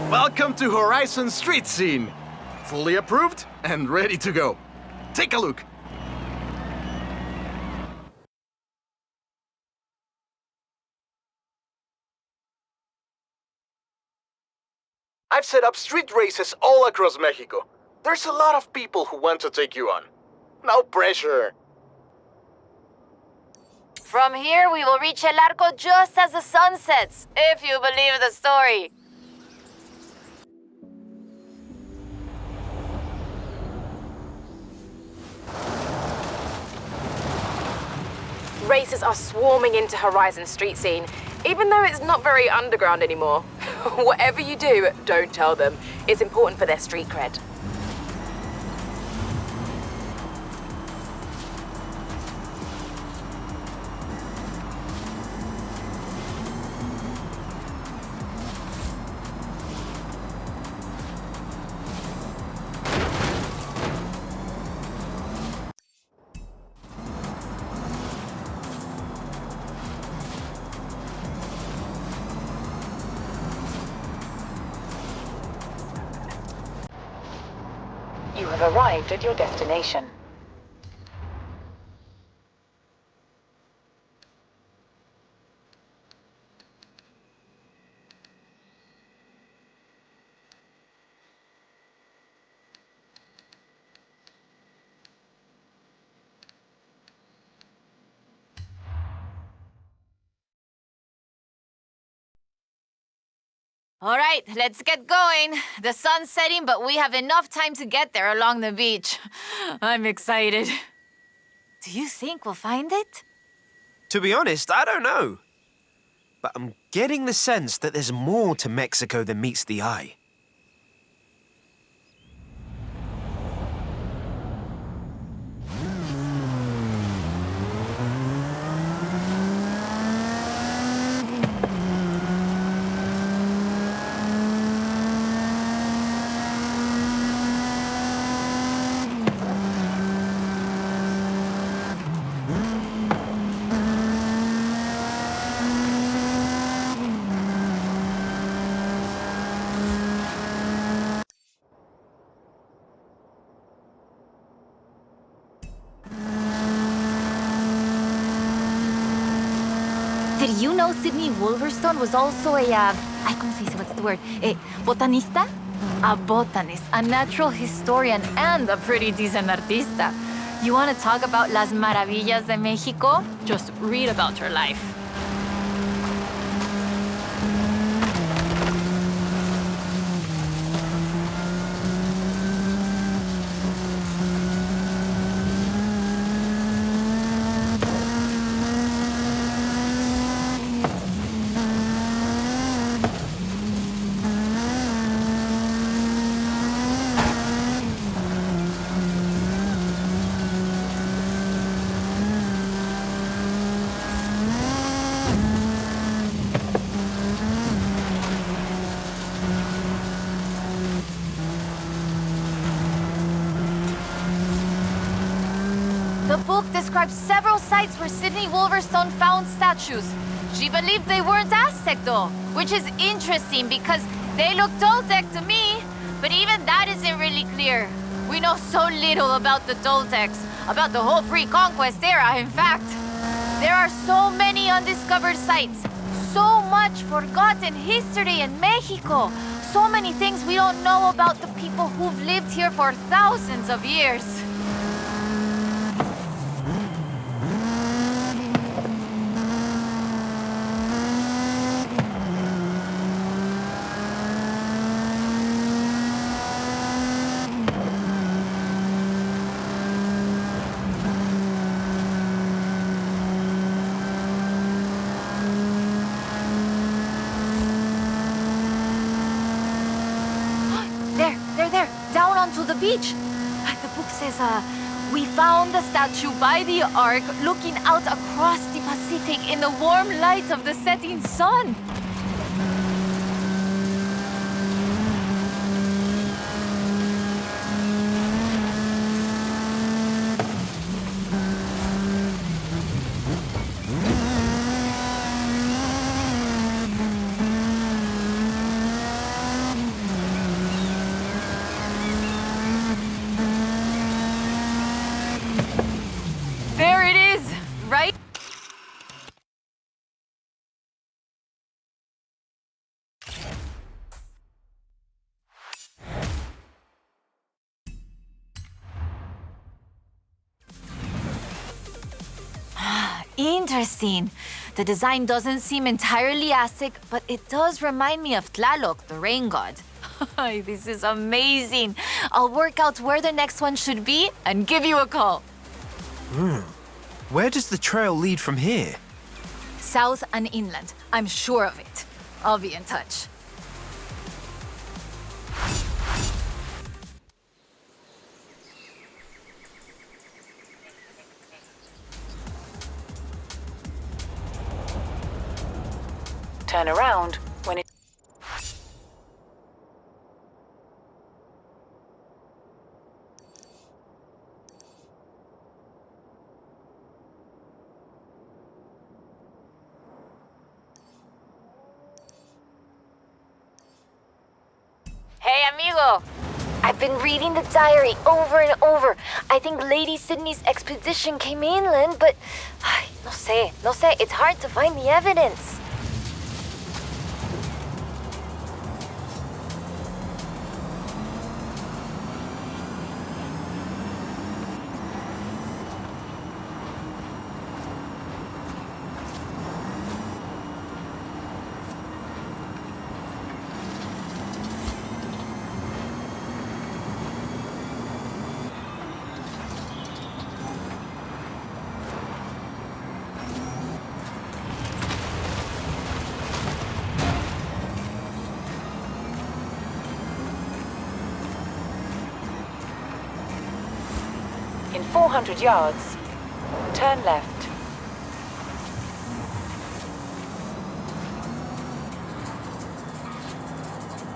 Welcome to Horizon Street Scene. Fully approved and ready to go. Take a look. I've set up street races all across Mexico. There's a lot of people who want to take you on. No pressure. From here, we will reach El Arco just as the sun sets, if you believe the story. racers are swarming into Horizon's street scene, even though it's not very underground anymore. Whatever you do, don't tell them. It's important for their street cred. You have arrived at your destination. All right, let's get going. The sun's setting, but we have enough time to get there along the beach. I'm excited. Do you think we'll find it? To be honest, I don't know. But I'm getting the sense that there's more to Mexico than meets the eye. Did you know Sydney Wolverstone was also a, what's the word? A botanista? A botanist, a natural historian, and a pretty decent artista. You want to talk about las maravillas de Mexico? Just read about her life. The book describes several sites where Sydney Wolverstone found statues. She believed they weren't Aztec though, which is interesting because they look Toltec to me, but even that isn't really clear. We know so little about the Toltecs, about the whole pre-conquest era, in fact. There are so many undiscovered sites, so much forgotten history in Mexico, so many things we don't know about the people who've lived here for thousands of years. There, down onto the beach. The book says, we found the statue by the ark looking out across the Pacific in the warm light of the setting sun. There it is, right? Interesting. The design doesn't seem entirely Aztec, but it does remind me of Tlaloc, the rain god. This is amazing. I'll work out where the next one should be and give you a call. Where does the trail lead from here? South and inland. I'm sure of it. I'll be in touch. Turn around when it... Hey, amigo! I've been reading the diary over and over. I think Lady Sydney's expedition came inland, but... No sé. It's hard to find the evidence. In 400 yards, turn left.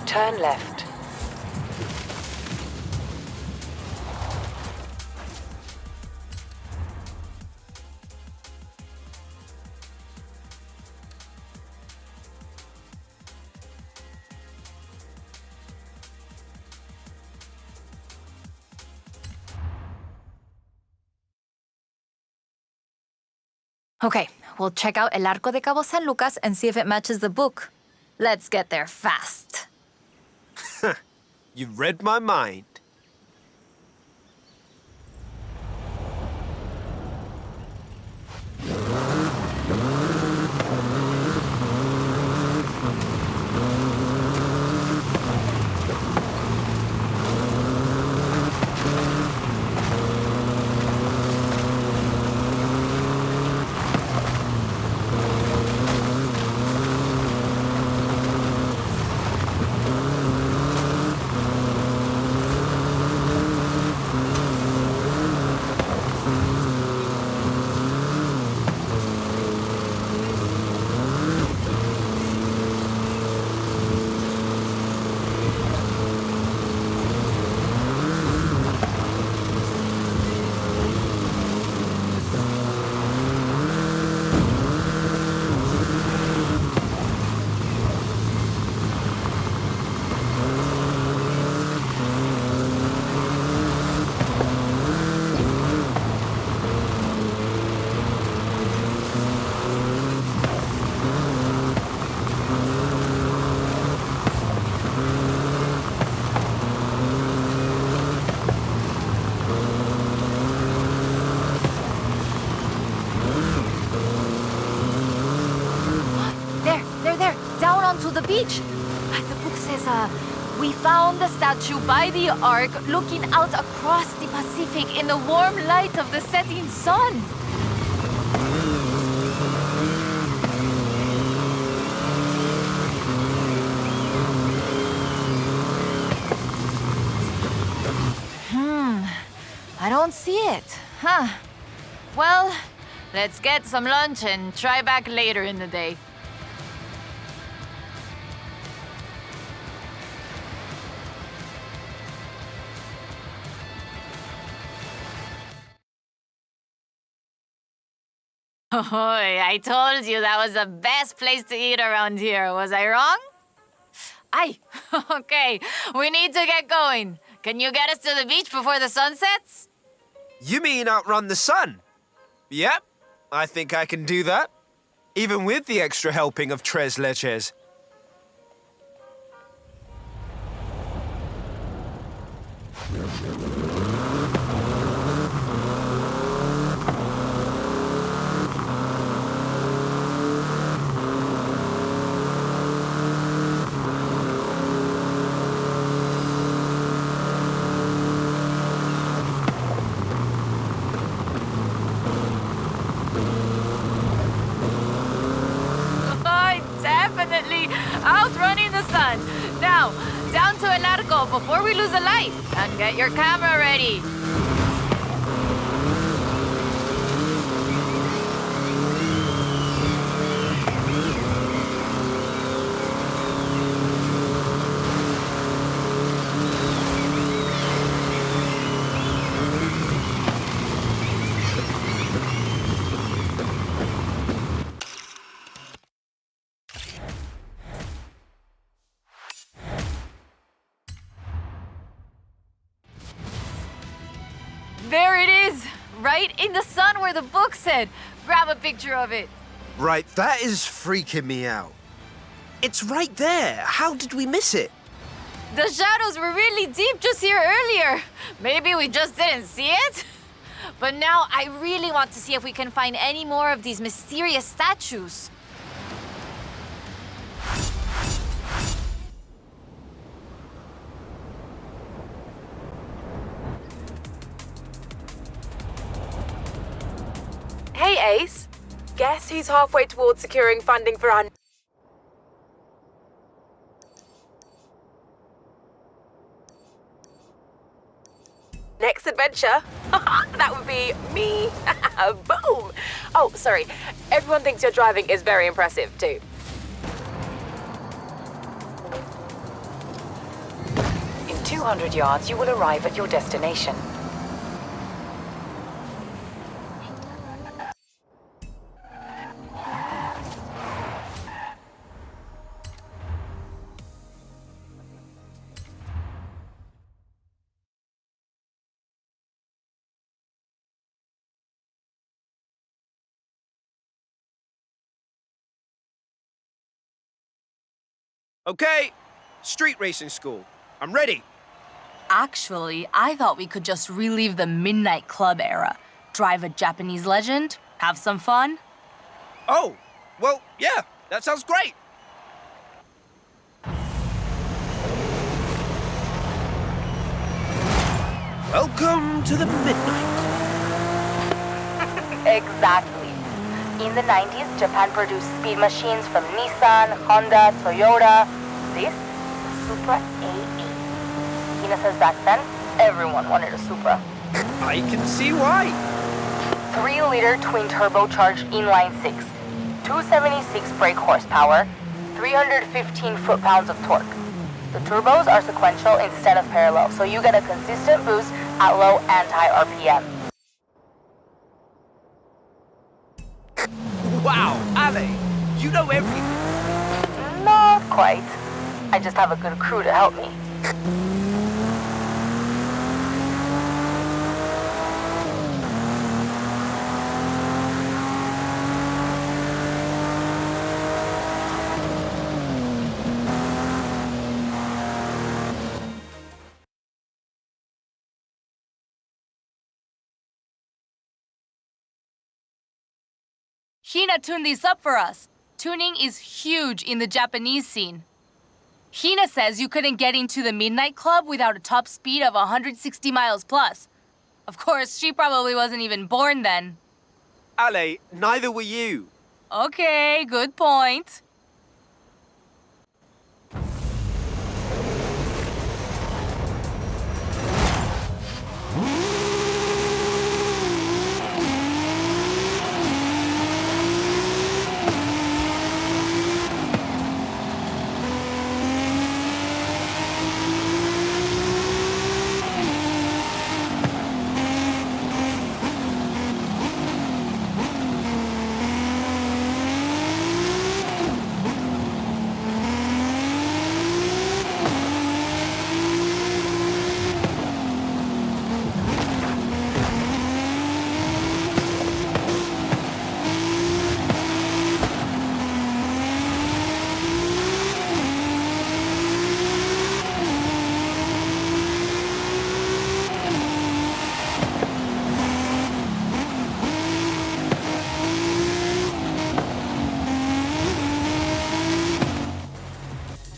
Turn left. Okay, we'll check out El Arco de Cabo San Lucas and see if it matches the book. Let's get there fast. You read my mind. There, down onto the beach. The book says, we found the statue by the ark looking out across the Pacific in the warm light of the setting sun. I don't see it. Well, let's get some lunch and try back later in the day. Oh, I told you that was the best place to eat around here. Was I wrong? Okay, we need to get going. Can you get us to the beach before the sun sets? You mean outrun the sun? Yep, I think I can do that. Even with the extra helping of tres leches. on. Now, down to El Arco before we lose a light. And get your camera ready. There it is, right in the sun where the book said. Grab a picture of it. Right, that is freaking me out. It's right there. How did we miss it? The shadows were really deep just here earlier. Maybe we just didn't see it? But now I really want to see if we can find any more of these mysterious statues. Hey, Ace. Guess who's halfway towards securing funding for our next adventure? That would be me. Boom. Oh, sorry. Everyone thinks your driving is very impressive, too. In 200 yards, you will arrive at your destination. Okay, street racing school. I'm ready. Actually, I thought we could just relive the Midnight Club era. Drive a Japanese legend, have some fun. Oh, well, yeah, that sounds great. Welcome to the Midnight Club. Exactly. In the 90s, Japan produced speed machines from Nissan, Honda, Toyota. This is Supra AE. Hina says back then, everyone wanted a Supra. I can see why. 3-liter twin-turbocharged inline-6, 276 brake horsepower, 315 foot-pounds of torque. The turbos are sequential instead of parallel, so you get a consistent boost at low and high RPM. Wow, Ale, you know everything. Not quite. I just have a good crew to help me. Hina tuned these up for us. Tuning is huge in the Japanese scene. Hina says you couldn't get into the Midnight Club without a top speed of 160 miles plus. Of course, she probably wasn't even born then. Ale, neither were you. Okay, good point.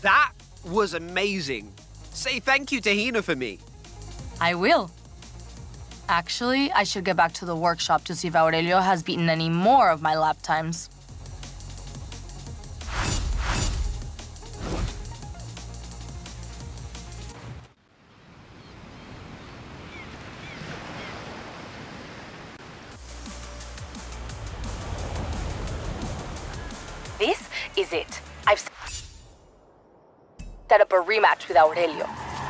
That was amazing. Say thank you to Hina for me. I will. Actually, I should get back to the workshop to see if Aurelio has beaten any more of my lap times. is it. I've set up a rematch with Aurelio.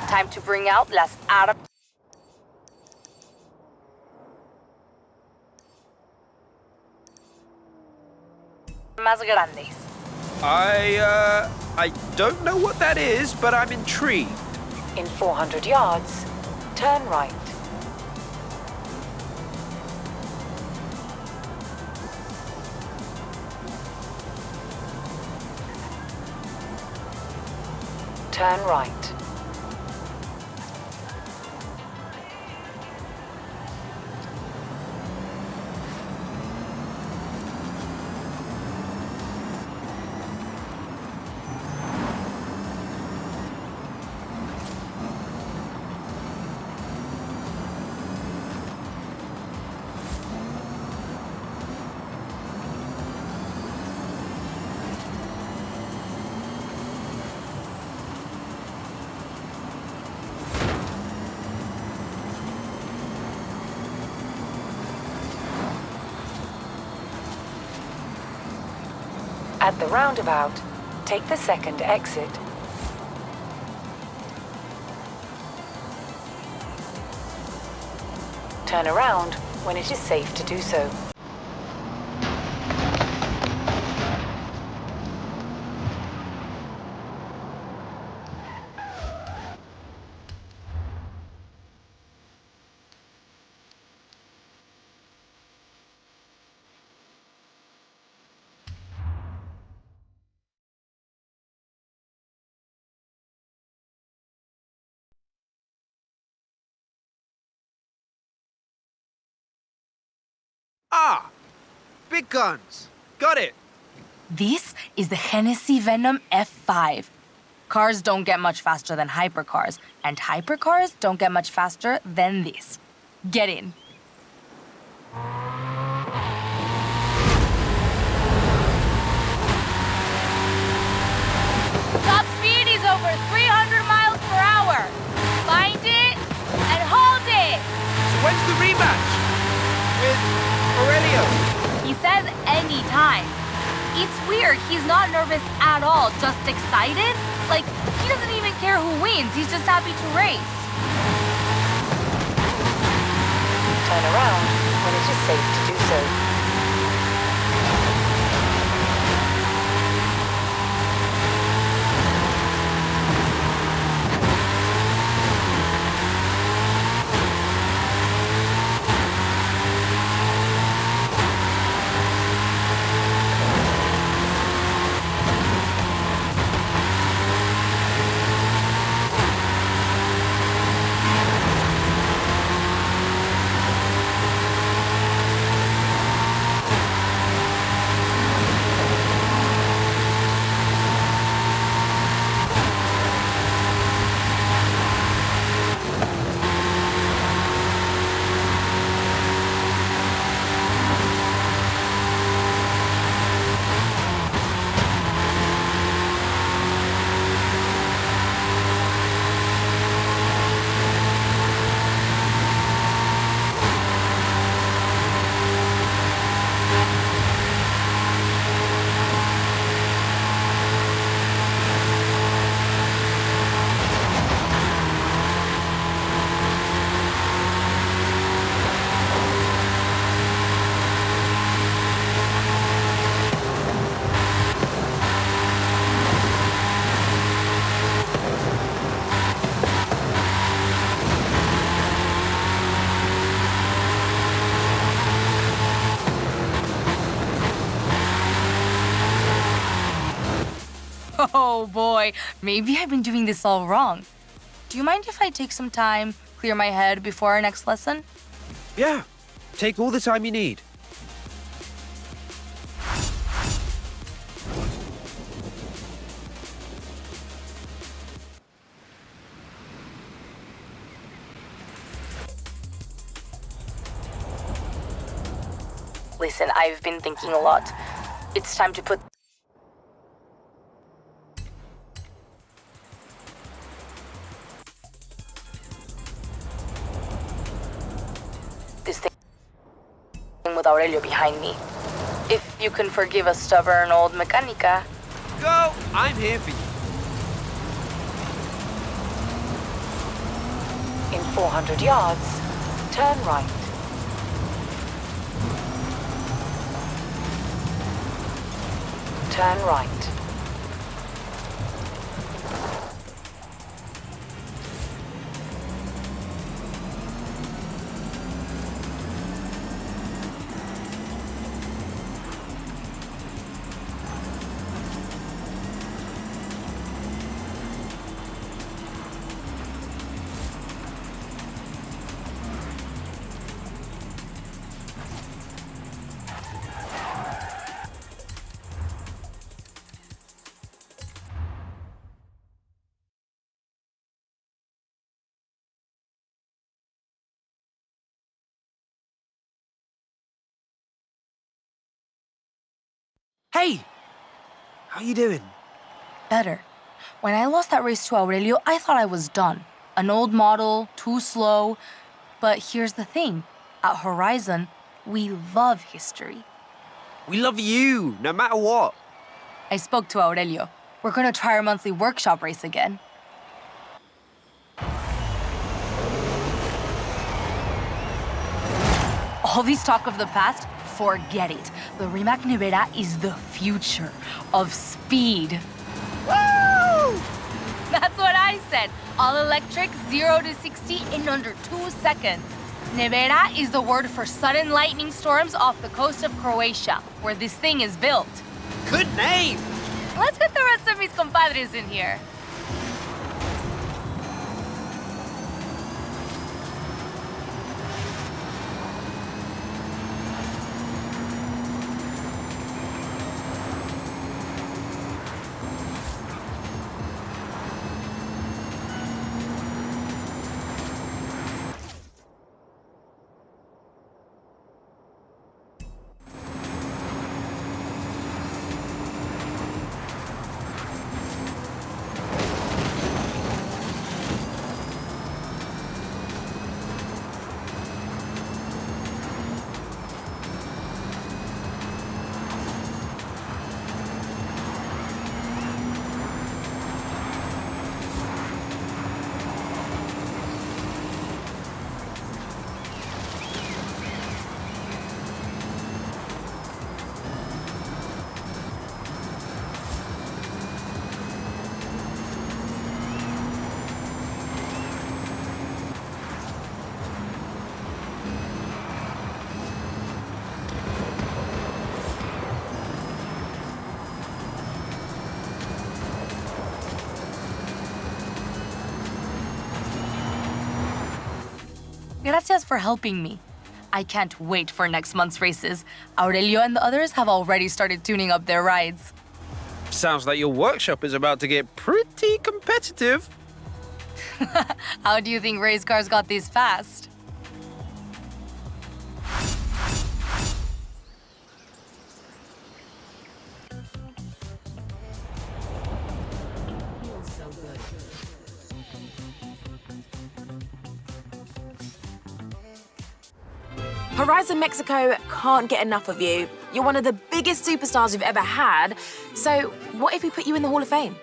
Time to bring out las armas grandes. I don't know what that is, but I'm intrigued. In 400 yards, turn right. Turn right. At the roundabout, take the second exit. Turn around when it is safe to do so. Ah! Big guns! Got it! This is the Hennessy Venom F5. Cars don't get much faster than hypercars, and hypercars don't get much faster than this. Get in. Top speed is over 300 miles per hour. Find it and hold it. So when's the rematch? With Aurelio? He says anytime. It's weird, he's not nervous at all, just excited. Like, he doesn't even care who wins, he's just happy to race. Turn around when it is safe to do so. Oh boy, maybe I've been doing this all wrong. Do you mind if I take some time, clear my head before our next lesson? Yeah, take all the time you need. Listen, I've been thinking a lot. It's time to put this thing with Aurelio behind me. If you can forgive a stubborn old mechanica, go, I'm here for you. In 400 yards, turn right. Turn right. Hey! How you doing? Better. When I lost that race to Aurelio, I thought I was done. An old model, too slow. But here's the thing. At Horizon, we love history. We love you, no matter what. I spoke to Aurelio. We're gonna try our monthly workshop race again. All this talk of the past, forget it. The Rimac Nevera is the future of speed. Woo! That's what I said. All electric, 0 to 60 in under 2 seconds. Nevera is the word for sudden lightning storms off the coast of Croatia, where this thing is built. Good name! Let's get the rest of mis compadres in here. Gracias for helping me. I can't wait for next month's races. Aurelio and the others have already started tuning up their rides. Sounds like your workshop is about to get pretty competitive. How do you think race cars got this fast? Horizon Mexico can't get enough of you. You're one of the biggest superstars we've ever had. So what if we put you in the Hall of Fame?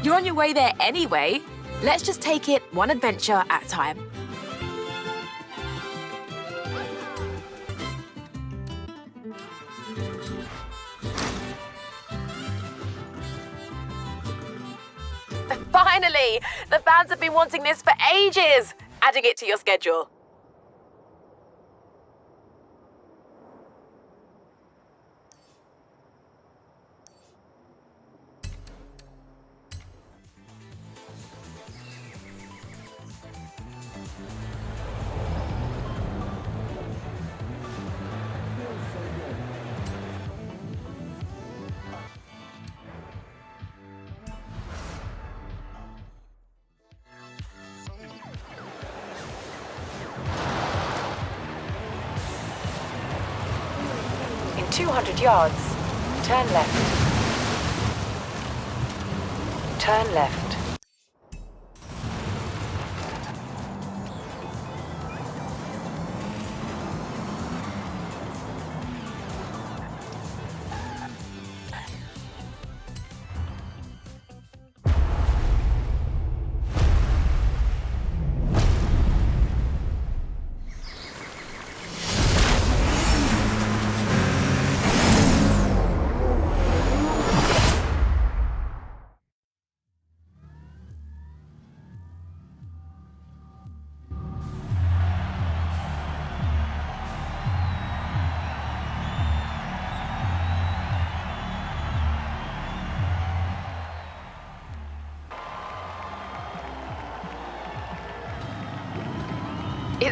You're on your way there anyway. Let's just take it one adventure at a time. Finally! The fans have been wanting this for ages. Adding it to your schedule. In 200 yards, turn left. Turn left.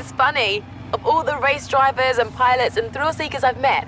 it's funny. Of all the race drivers and pilots and thrill seekers I've met,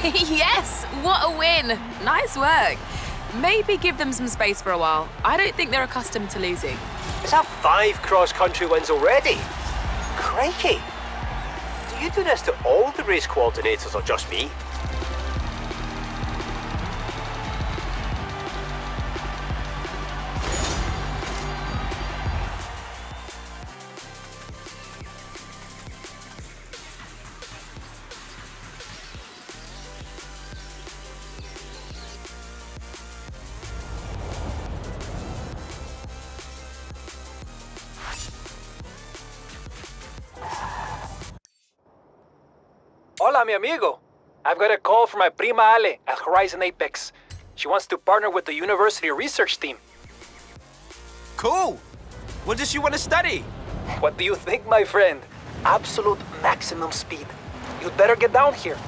yes, what a win. Nice work. Maybe give them some space for a while. I don't think they're accustomed to losing. Is that 5 cross-country wins already? Crikey! Do you do this to all the race coordinators or just me? Hola, mi amigo. I've got a call from my prima Ale at Horizon Apex. She wants to partner with the university research team. Cool. What does she want to study? What do you think, my friend? Absolute maximum speed. You'd better get down here.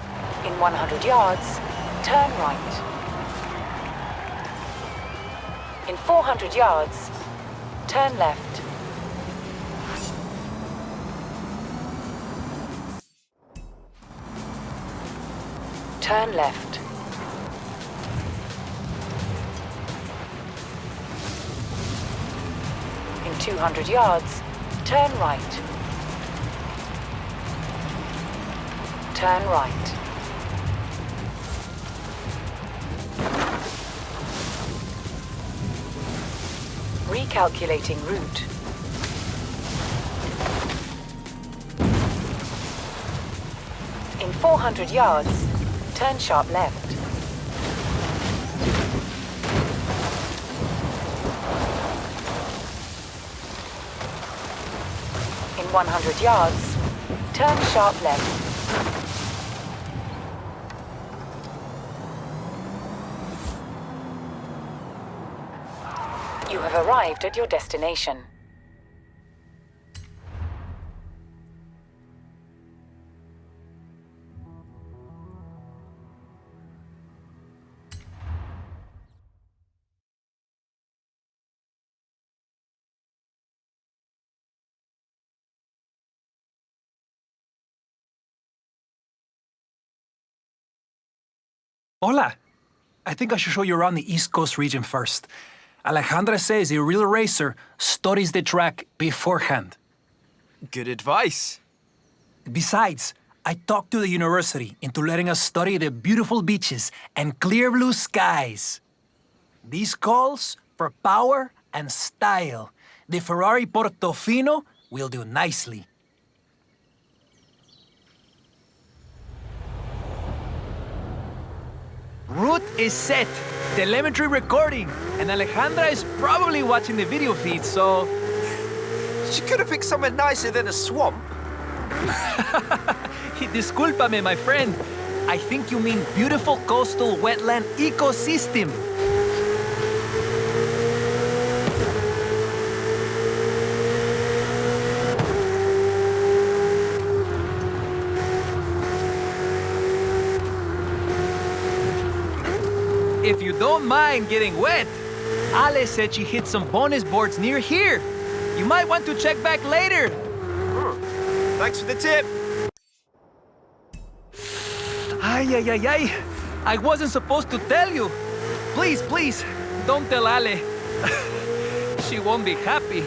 In 100 yards, turn right. In 400 yards, turn left. Turn left. In 200 yards, turn right. Turn right. Recalculating route. In 400 yards, Turn sharp left. In 100 yards, turn sharp left. You have arrived at your destination. Hola. I think I should show you around the East Coast region first. Alejandra says a real racer studies the track beforehand. Good advice. Besides, I talked to the university into letting us study the beautiful beaches and clear blue skies. These calls for power and style. The Ferrari Portofino will do nicely. Route is set, telemetry recording, and Alejandra is probably watching the video feed, so... She could have picked somewhere nicer than a swamp. Discúlpame, my friend. I think you mean beautiful coastal wetland ecosystem. If you don't mind getting wet, Ale said she hit some bonus boards near here. You might want to check back later. Thanks for the tip. Ay. I wasn't supposed to tell you. Please, don't tell Ale. She won't be happy.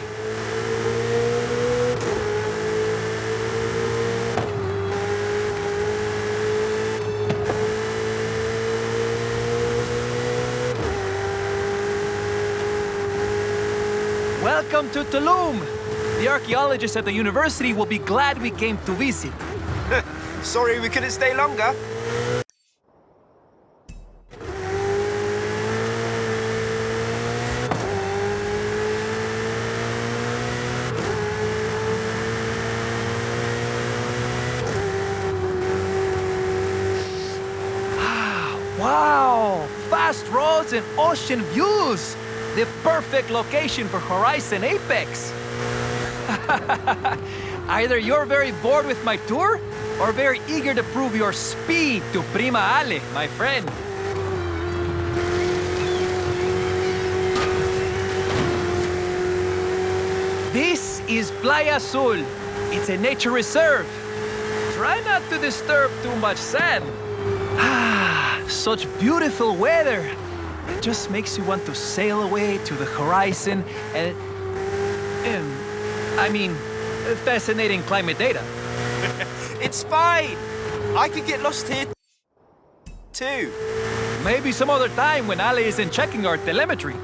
Welcome to Tulum. The archaeologists at the university will be glad we came to visit. Sorry we couldn't stay longer. Wow! Fast roads and ocean views! The perfect location for Horizon Apex! Either you're very bored with my tour, or very eager to prove your speed to Prima Ale, my friend. This is Playa Azul. It's a nature reserve. Try not to disturb too much sand. Such beautiful weather. It just makes you want to sail away to the horizon and fascinating climate data. It's fine. I could get lost here too. Maybe some other time when Ale isn't checking our telemetry.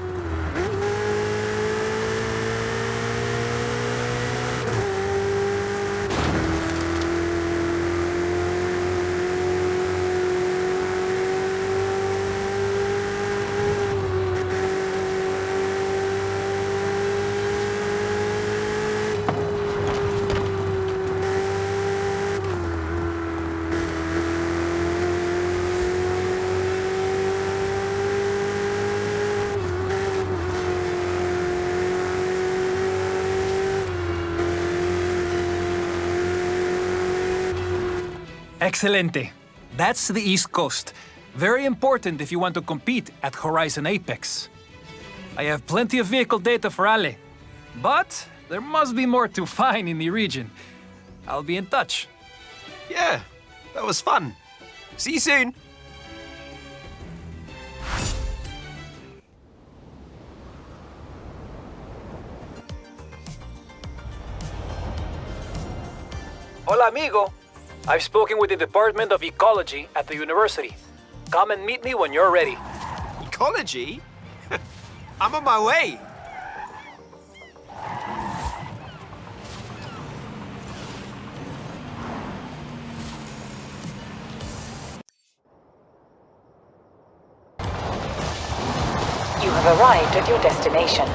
Excelente. That's the East Coast. Very important if you want to compete at Horizon Apex. I have plenty of vehicle data for Ale, but there must be more to find in the region. I'll be in touch. Yeah, that was fun. See you soon. Hola, amigo. I've spoken with the Department of Ecology at the university. Come and meet me when you're ready. Ecology? I'm on my way. have arrived at your destination.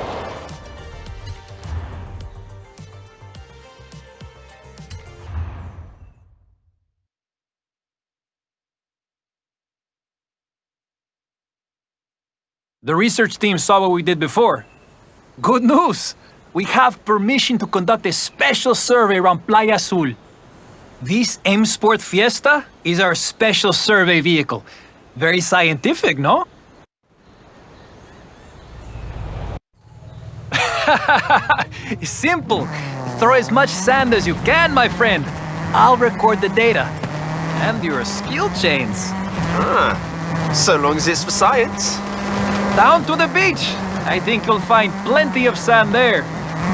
The research team saw what we did before. Good news! We have permission to conduct a special survey around Playa Azul. This M Sport Fiesta is our special survey vehicle. Very scientific, no? Simple. Throw as much sand as you can, my friend. I'll record the data. And your skill chains. So long as it's for science. Down to the beach. I think you'll find plenty of sand there.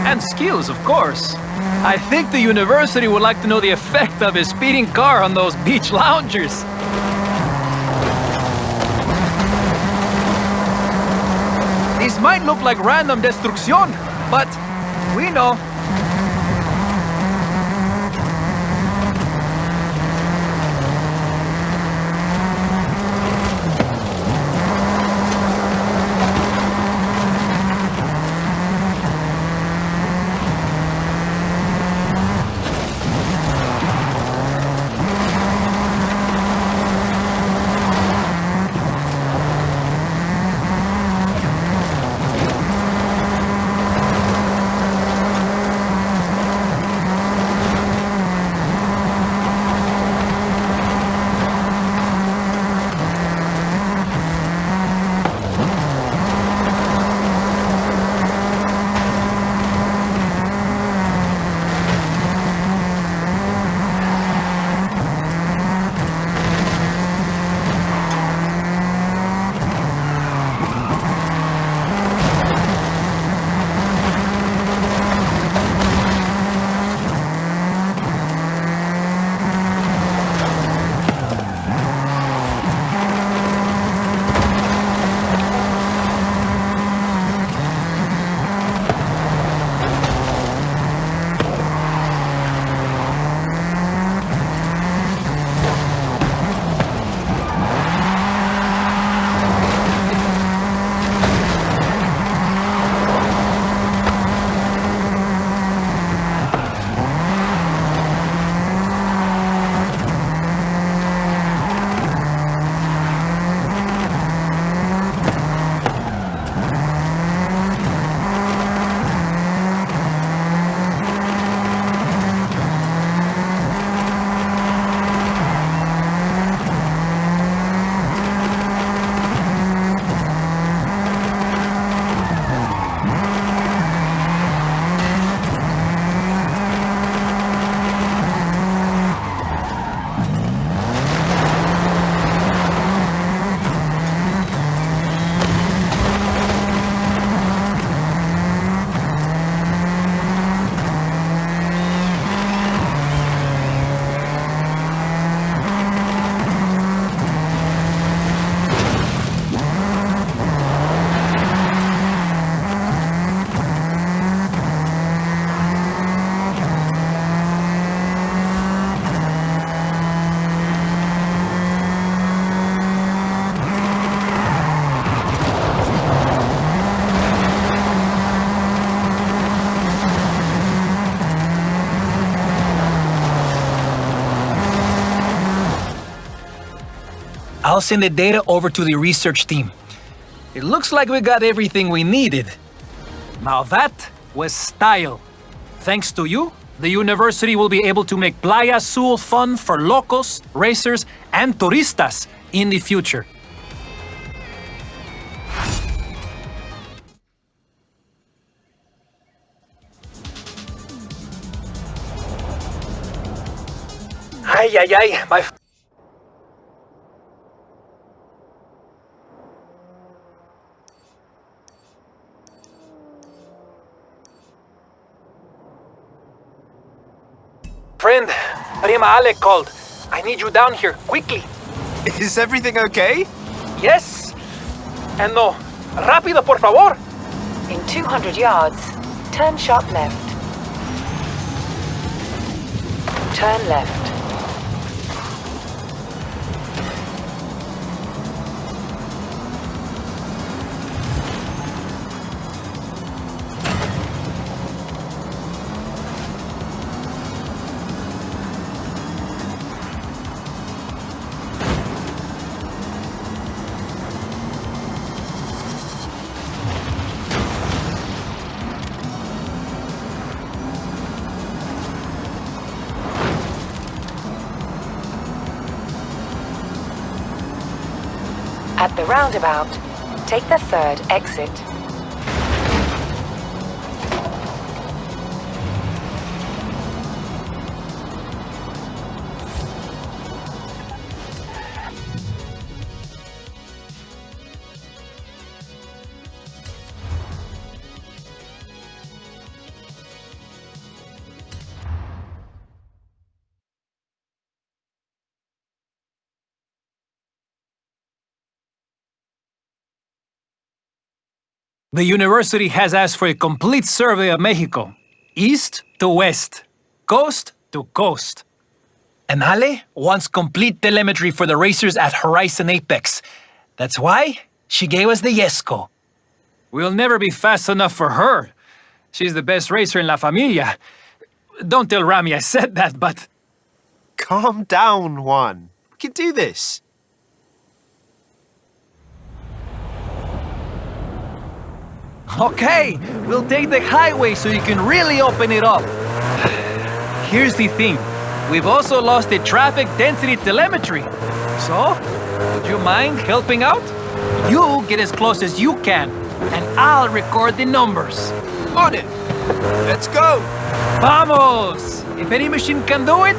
And skills, of course. I think the university would like to know the effect of a speeding car on those beach loungers. This might look like random destruction, but we know. I'll send the data over to the research team. It looks like we got everything we needed. Now that was style. Thanks to you, the university will be able to make Playa Azul fun for locos, racers, and turistas in the future. Ay, ay, ay, my... Friend, Prima Ale called. I need you down here, quickly. Is everything okay? Yes. And no, rápido, por favor. In 200 yards, turn sharp left. Turn left. At the roundabout, take the third exit. The university has asked for a complete survey of Mexico, east to west, coast to coast. And Ale wants complete telemetry for the racers at Horizon Apex. That's why she gave us the Yesco. We'll never be fast enough for her. She's the best racer in La Familia. Don't tell Rami I said that, but... Calm down, Juan. We can do this. Okay, we'll take the highway so you can really open it up. Here's the thing. We've also lost the traffic density telemetry. So, would you mind helping out? You get as close as you can, and I'll record the numbers. On it. Let's go. Vamos! If any machine can do it,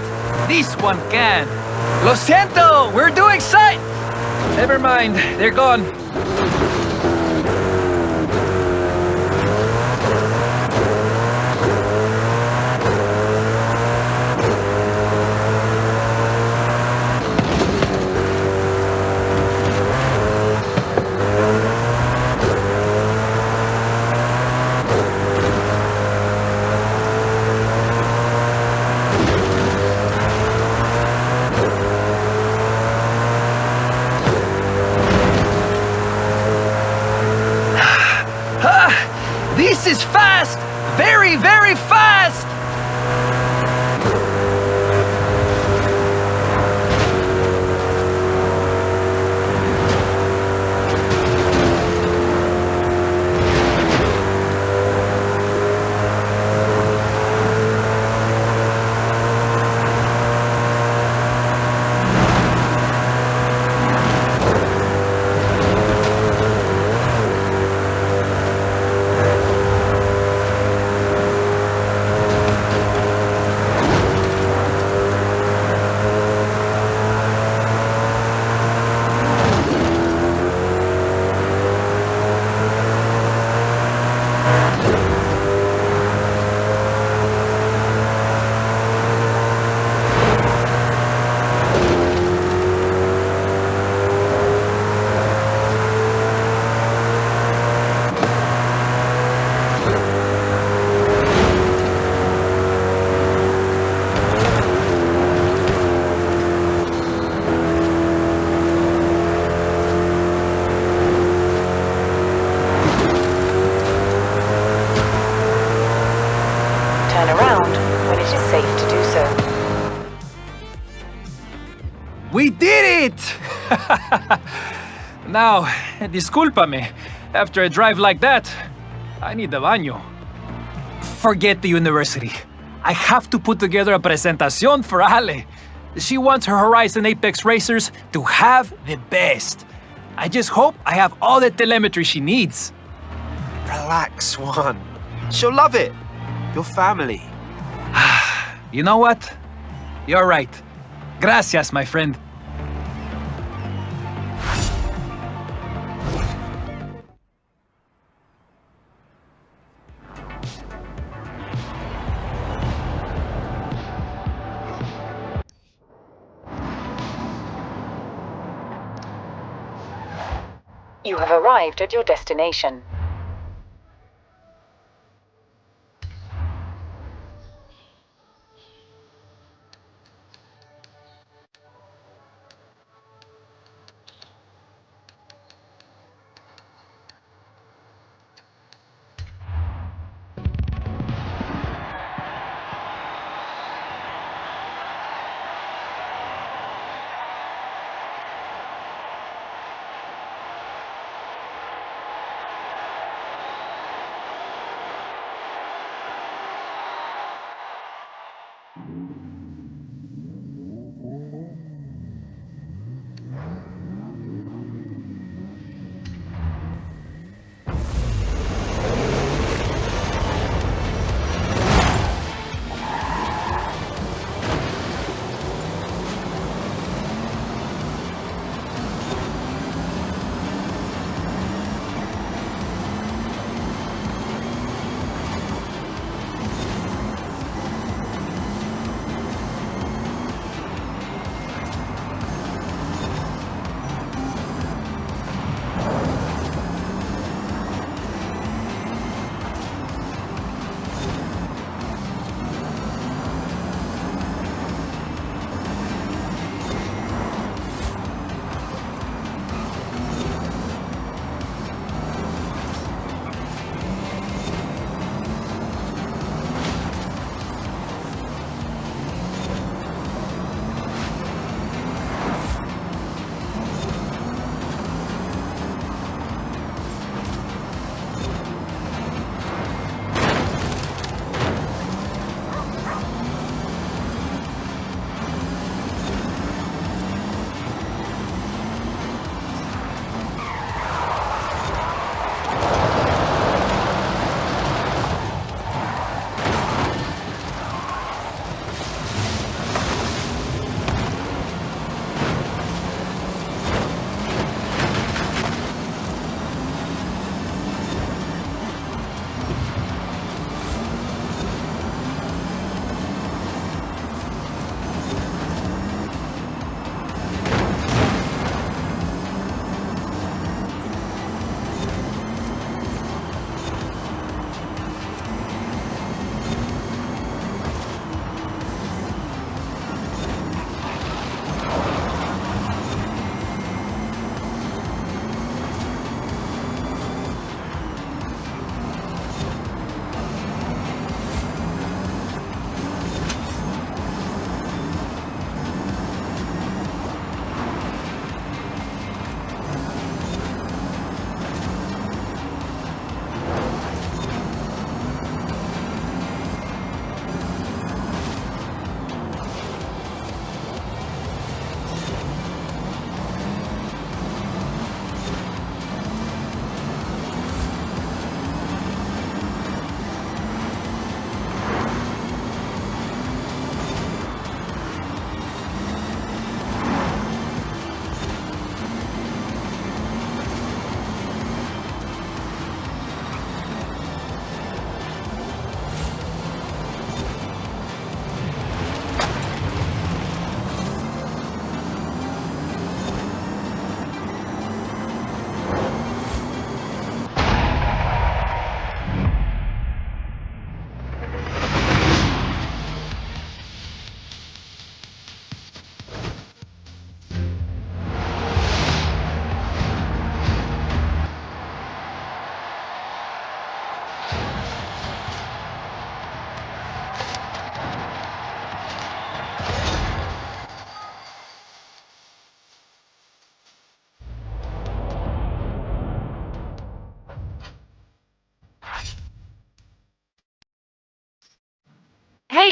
this one can. Lo siento, we're doing sight. Never mind, they're gone. This is fast! Very, very fast! Turn around when it is safe to do so. We did it! Now, discúlpame. After a drive like that, I need the baño. Forget the university. I have to put together a presentación for Ale. She wants her Horizon Apex racers to have the best. I just hope I have all the telemetry she needs. Relax, Juan. She'll love it. Your family. You know what? You're right. Gracias, my friend. You have arrived at your destination.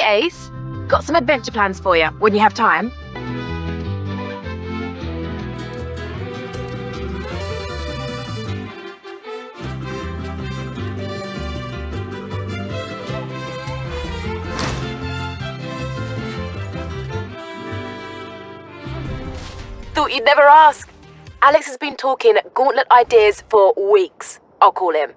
Ace. Got some adventure plans for you when you have time. Thought you'd never ask. Alex has been talking gauntlet ideas for weeks, I'll call him.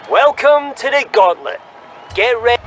Welcome to the gauntlet. Get ready.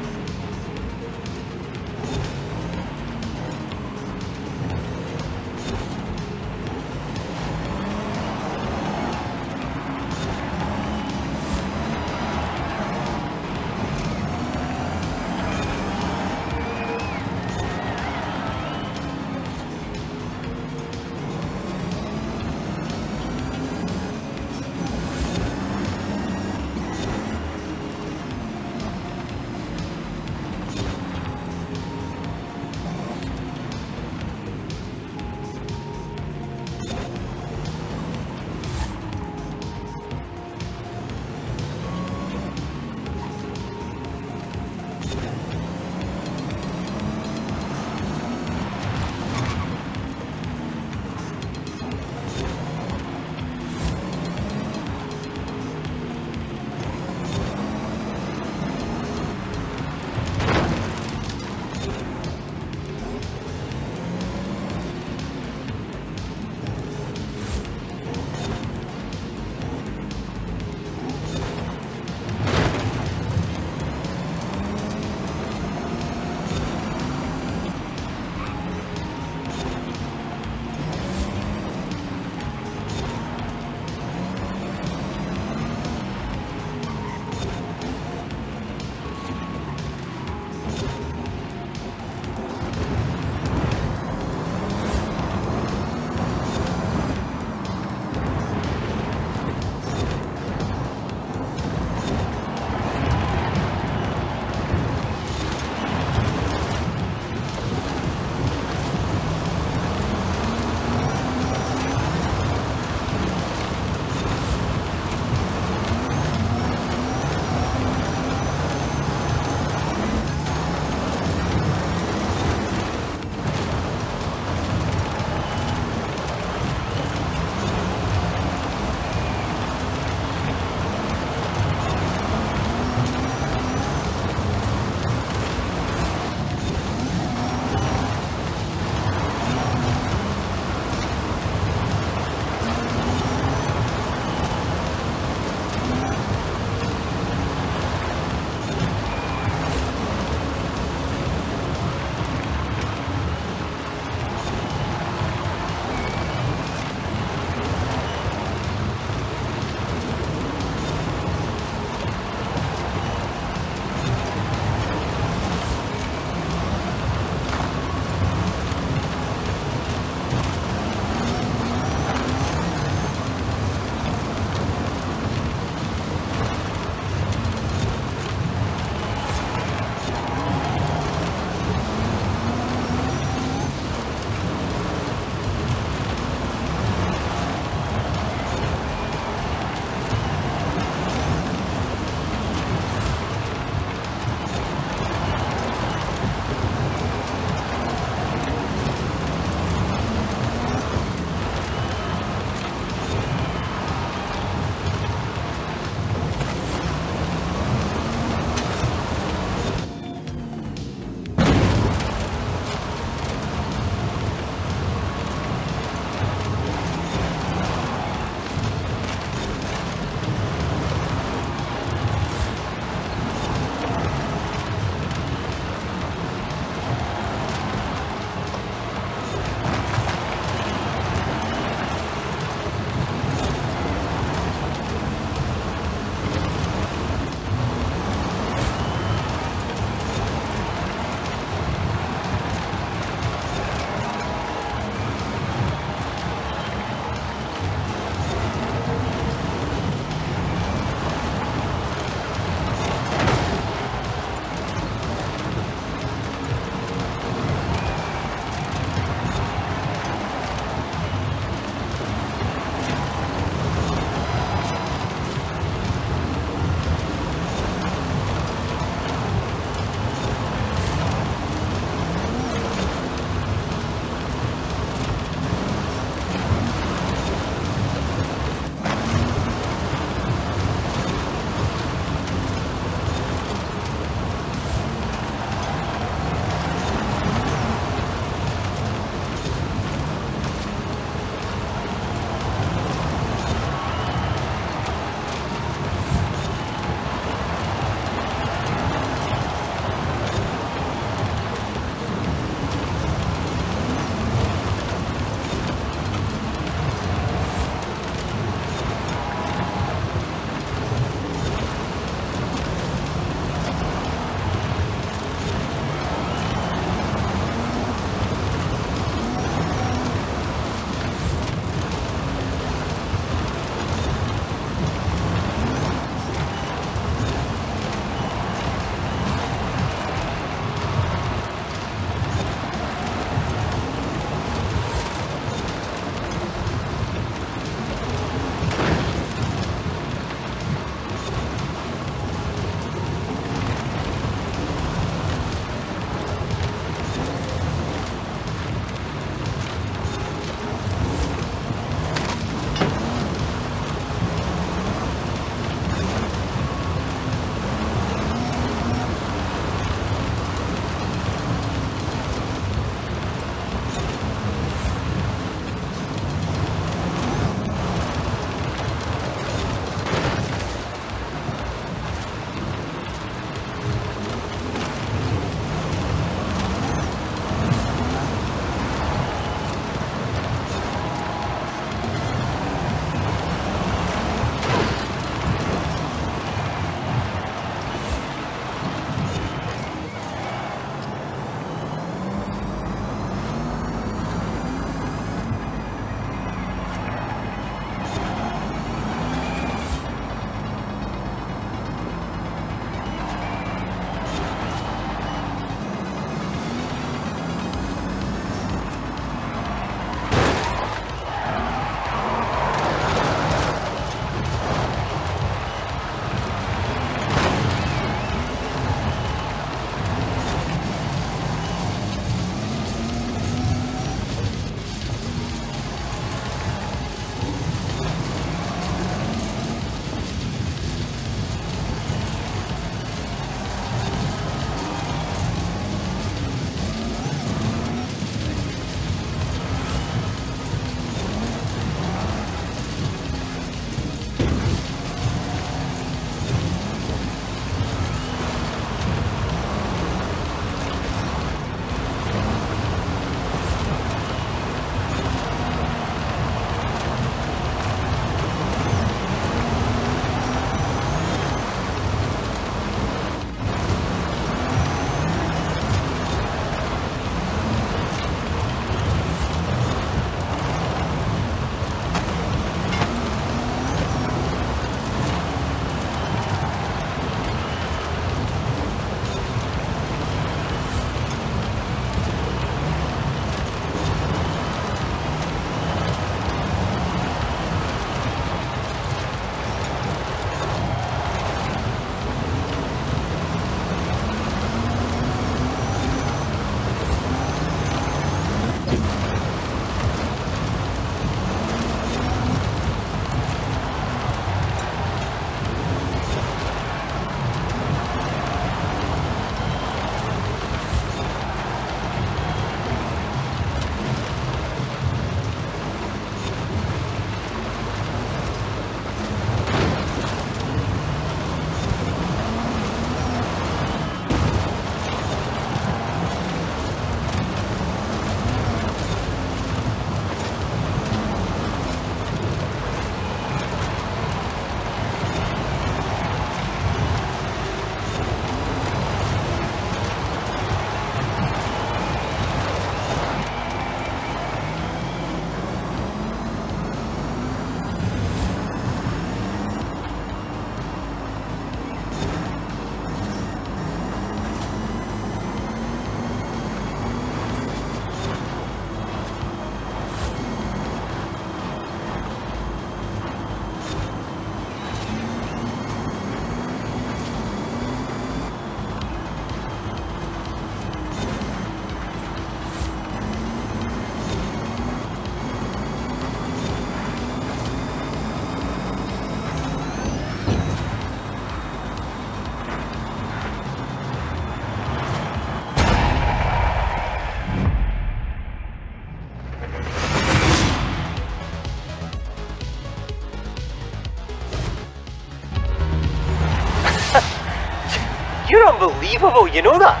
unbelievable, you know that?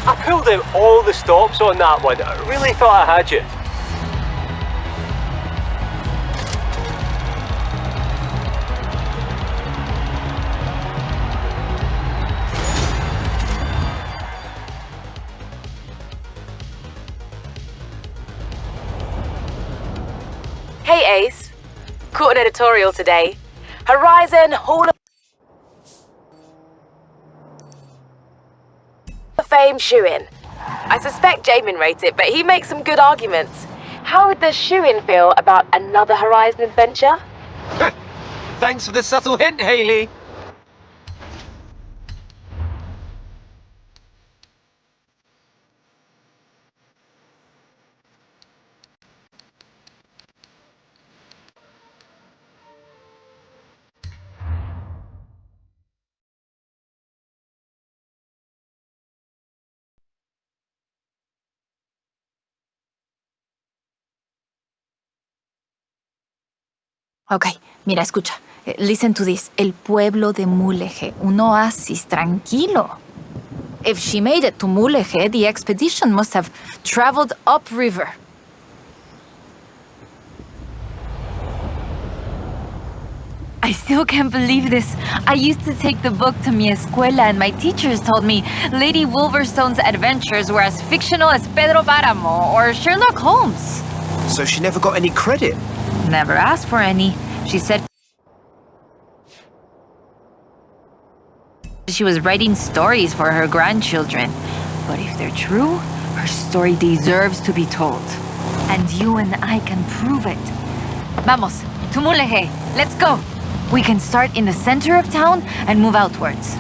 I pulled out all the stops on that one. I really thought I had you. Hey Ace, caught an editorial today. Horizon Hall of Fame shoe-in. I suspect Jamin rates it, but he makes some good arguments. How would the shoe-in feel about another Horizon adventure? Thanks for the subtle hint, Hayley. Ok, mira, escucha. Listen to this. El pueblo de Mulegé, un oasis tranquilo. If she made it to Mulegé, the expedition must have traveled upriver. I still can't believe this. I used to take the book to mi escuela and my teachers told me Lady Wolverstone's adventures were as fictional as Pedro Páramo or Sherlock Holmes. So she never got any credit? Never asked for any. She said she was writing stories for her grandchildren. But if they're true, her story deserves to be told. And you and I can prove it. Vamos, to Mulegé. Let's go. We can start in the center of town and move outwards.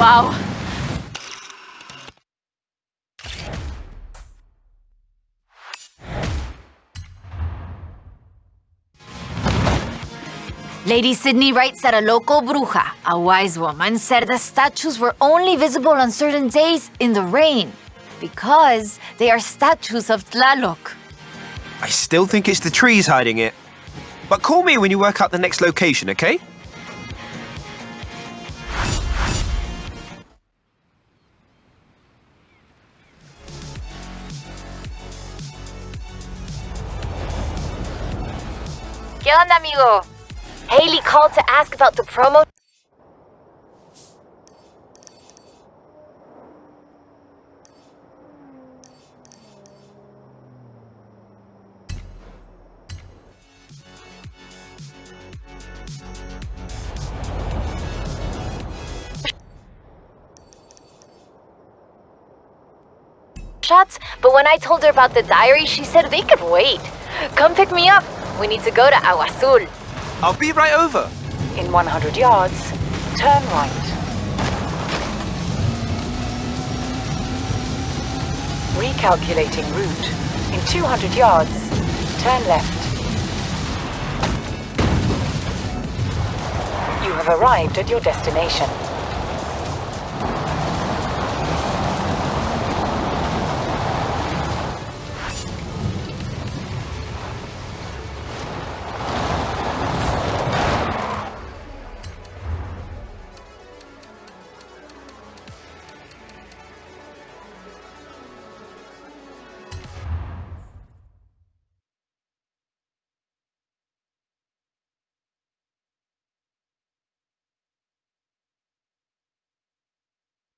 Wow. Lady Sydney writes that a local bruja, a wise woman, said the statues were only visible on certain days in the rain because they are statues of Tlaloc. I still think it's the trees hiding it. But call me when you work out the next location, okay? ¿Qué onda, amigo? Hayley called to ask about the promo. Shots, but when I told her about the diary, she said they could wait. Come pick me up. We need to go to Agua Azul. I'll be right over. In 100 yards, turn right. Recalculating route. In 200 yards, turn left. You have arrived at your destination.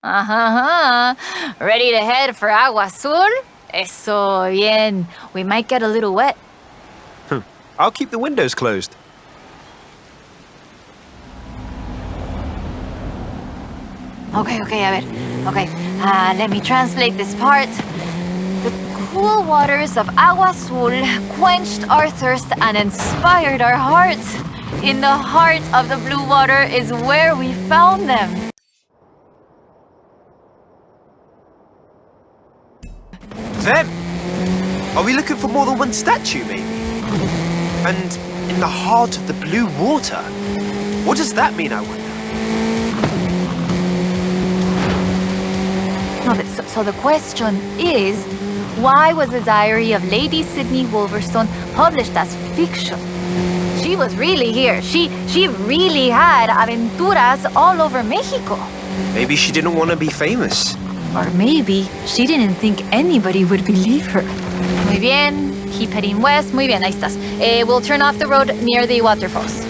Uh-huh. Ready to head for Agua Azul? Eso, bien. We might get a little wet. I'll keep the windows closed. Okay, a ver. Okay, let me translate this part. The cool waters of Agua Azul quenched our thirst and inspired our hearts. In the heart of the blue water is where we found them. Them? Are we looking for more than one statue, maybe? And in the heart of the blue water? What does that mean, I wonder? No, so the question is, why was the diary of Lady Sydney Wolverstone published as fiction? She was really here. She really had aventuras all over Mexico. Maybe she didn't want to be famous. Or maybe she didn't think anybody would believe her. Muy bien. Keep heading west. Muy bien, ahí estás. We'll turn off the road near the waterfalls.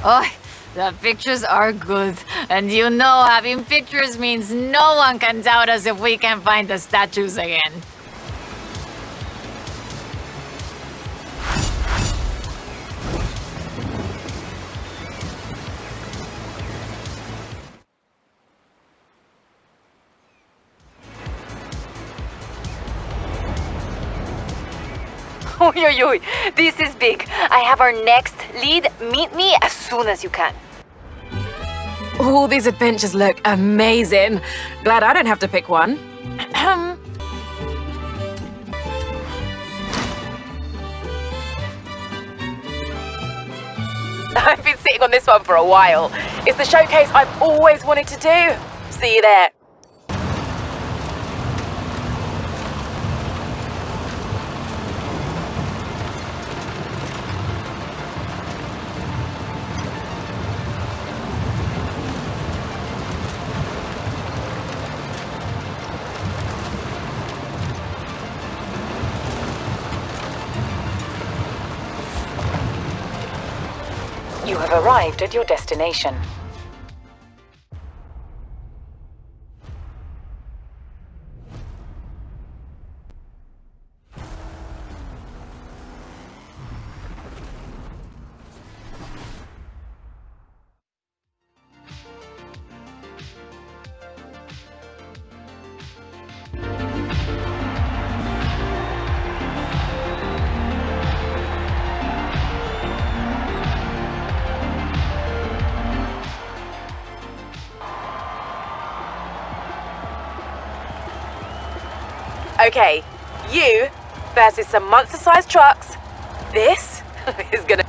Oh, the pictures are good. And you know having pictures means no one can doubt us if we can find the statues again. Oy, oy, oy. This is big. I have our next lead. Meet me as soon as you can. All these adventures look amazing. Glad I don't have to pick one. I've been sitting on this one for a while. It's the showcase I've always wanted to do. See you there. You have arrived at your destination. Okay, you versus some monster-sized trucks. This is gonna...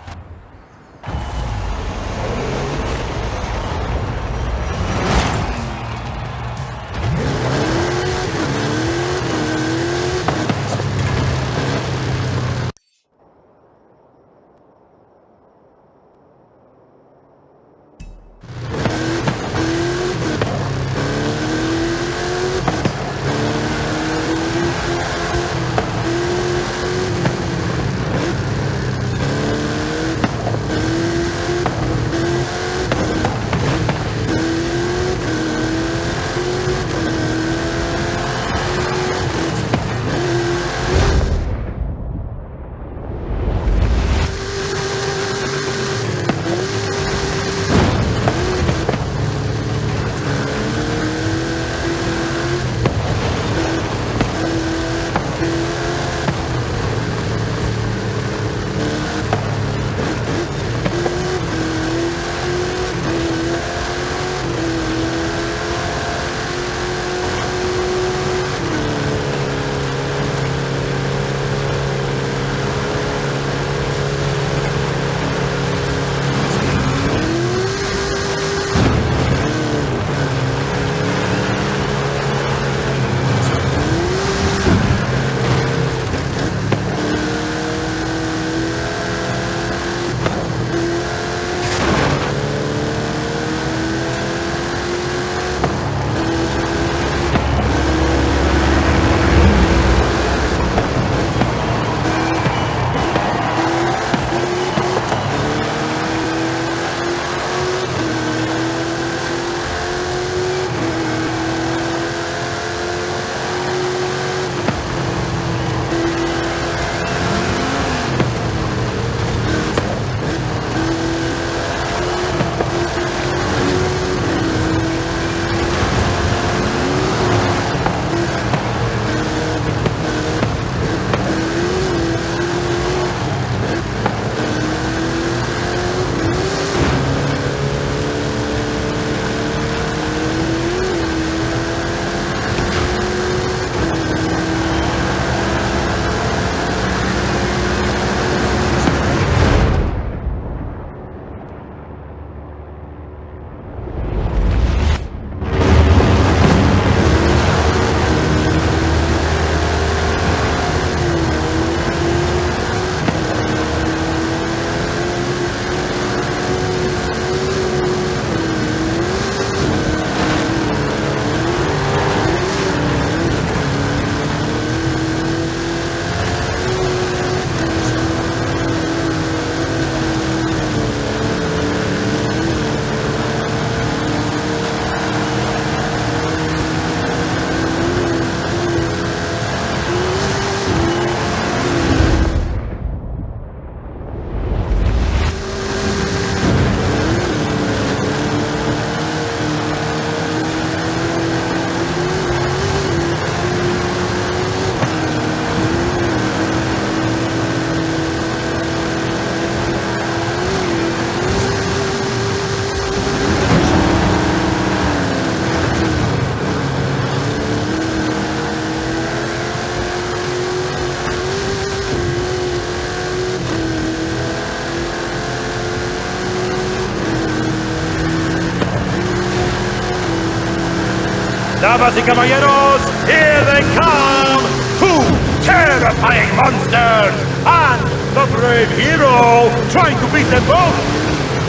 Damas y caballeros, here they come! Two terrifying monsters! And the brave hero trying to beat them both!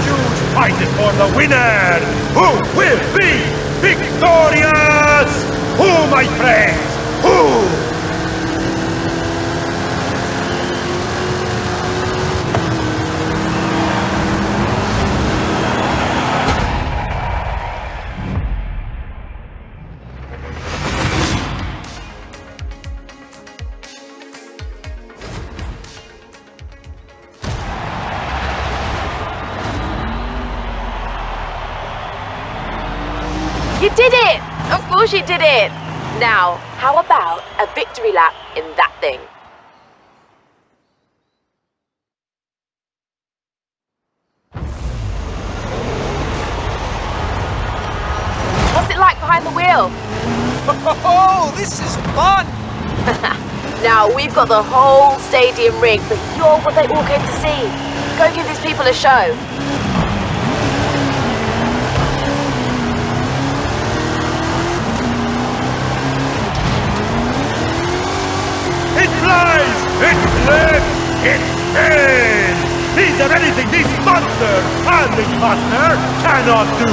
Choose fighting for the winner! Who will be victorious? Who, my friends? Who? You did it! Of course you did it! Now, how about a victory lap in that thing? What's it like behind the wheel? Oh, this is fun! Now, we've got the whole stadium rigged, but you're what they all came to see. Go give these people a show. It flies! It flips! It spins! Is there anything this monster and this master cannot do?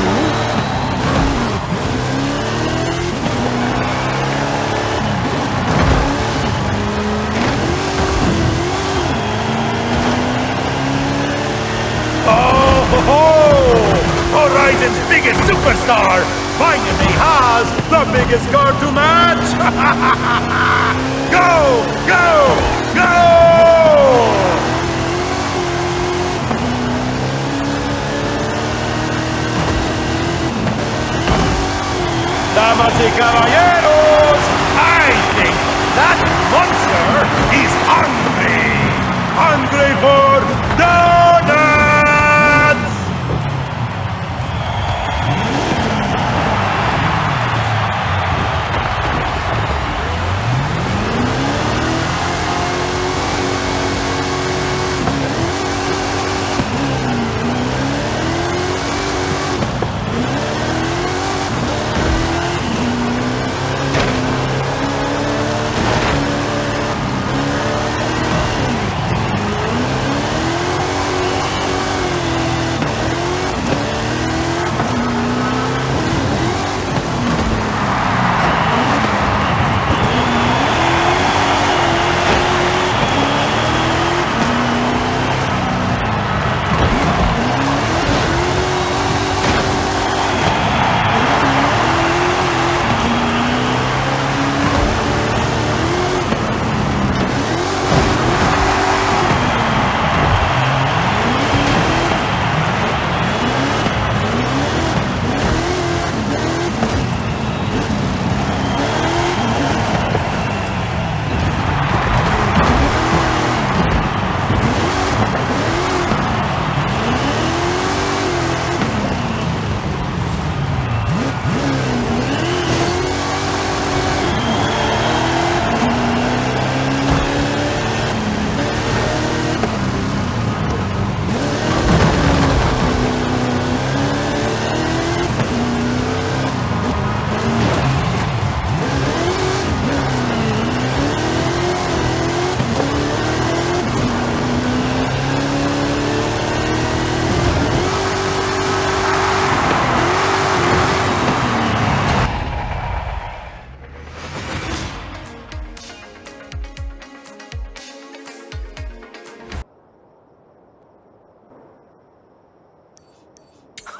Oh, ho, ho! Horizon's biggest superstar finally has the biggest car to match! Go! Go! Go! Damas y caballeros, I think that monster is hungry! Hungry for donuts!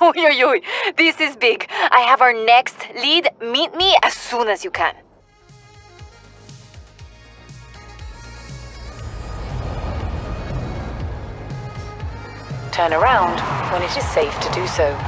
Oy, oy, oy. This is big. I have our next lead. Meet me as soon as you can. Turn around when it is safe to do so.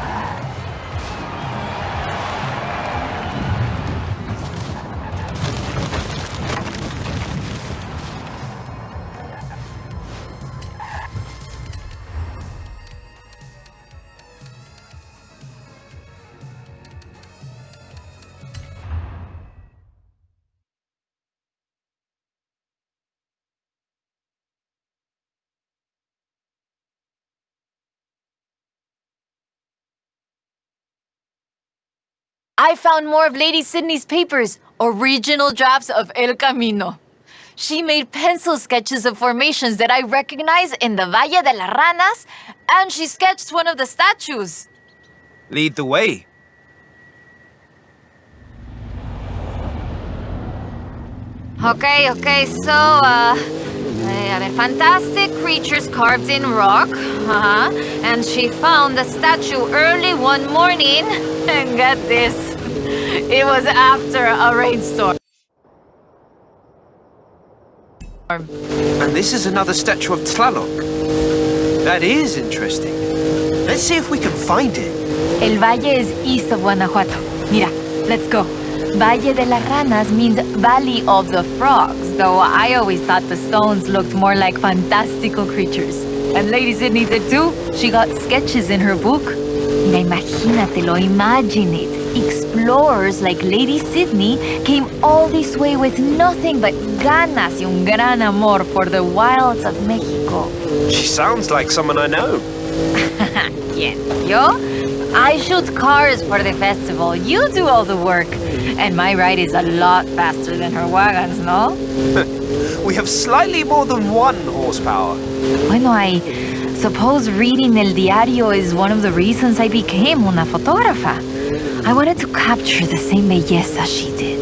I found more of Lady Sydney's papers, original drafts of El Camino. She made pencil sketches of formations that I recognize in the Valle de las Ranas, and she sketched one of the statues. Lead the way. Okay, so, fantastic creatures carved in rock, and she found the statue early one morning, and get this, it was after a rainstorm. And this is another statue of Tlaloc. That is interesting. Let's see if we can find it. El Valle is east of Guanajuato. Mira, let's go. Valle de las Ranas means Valley of the Frogs, though I always thought the stones looked more like fantastical creatures. And Lady Sydney did too. She got sketches in her book. Mira, imagínatelo, imagine it. Explorers like Lady Sydney came all this way with nothing but ganas y un gran amor for the wilds of Mexico. She sounds like someone I know. ¿Quién? ¿Yo? I shoot cars for the festival. You do all the work. And my ride is a lot faster than her wagons, no? We have slightly more than 1 horsepower. Bueno, I suppose reading El Diario is one of the reasons I became una fotógrafa. I wanted to capture the same belleza she did.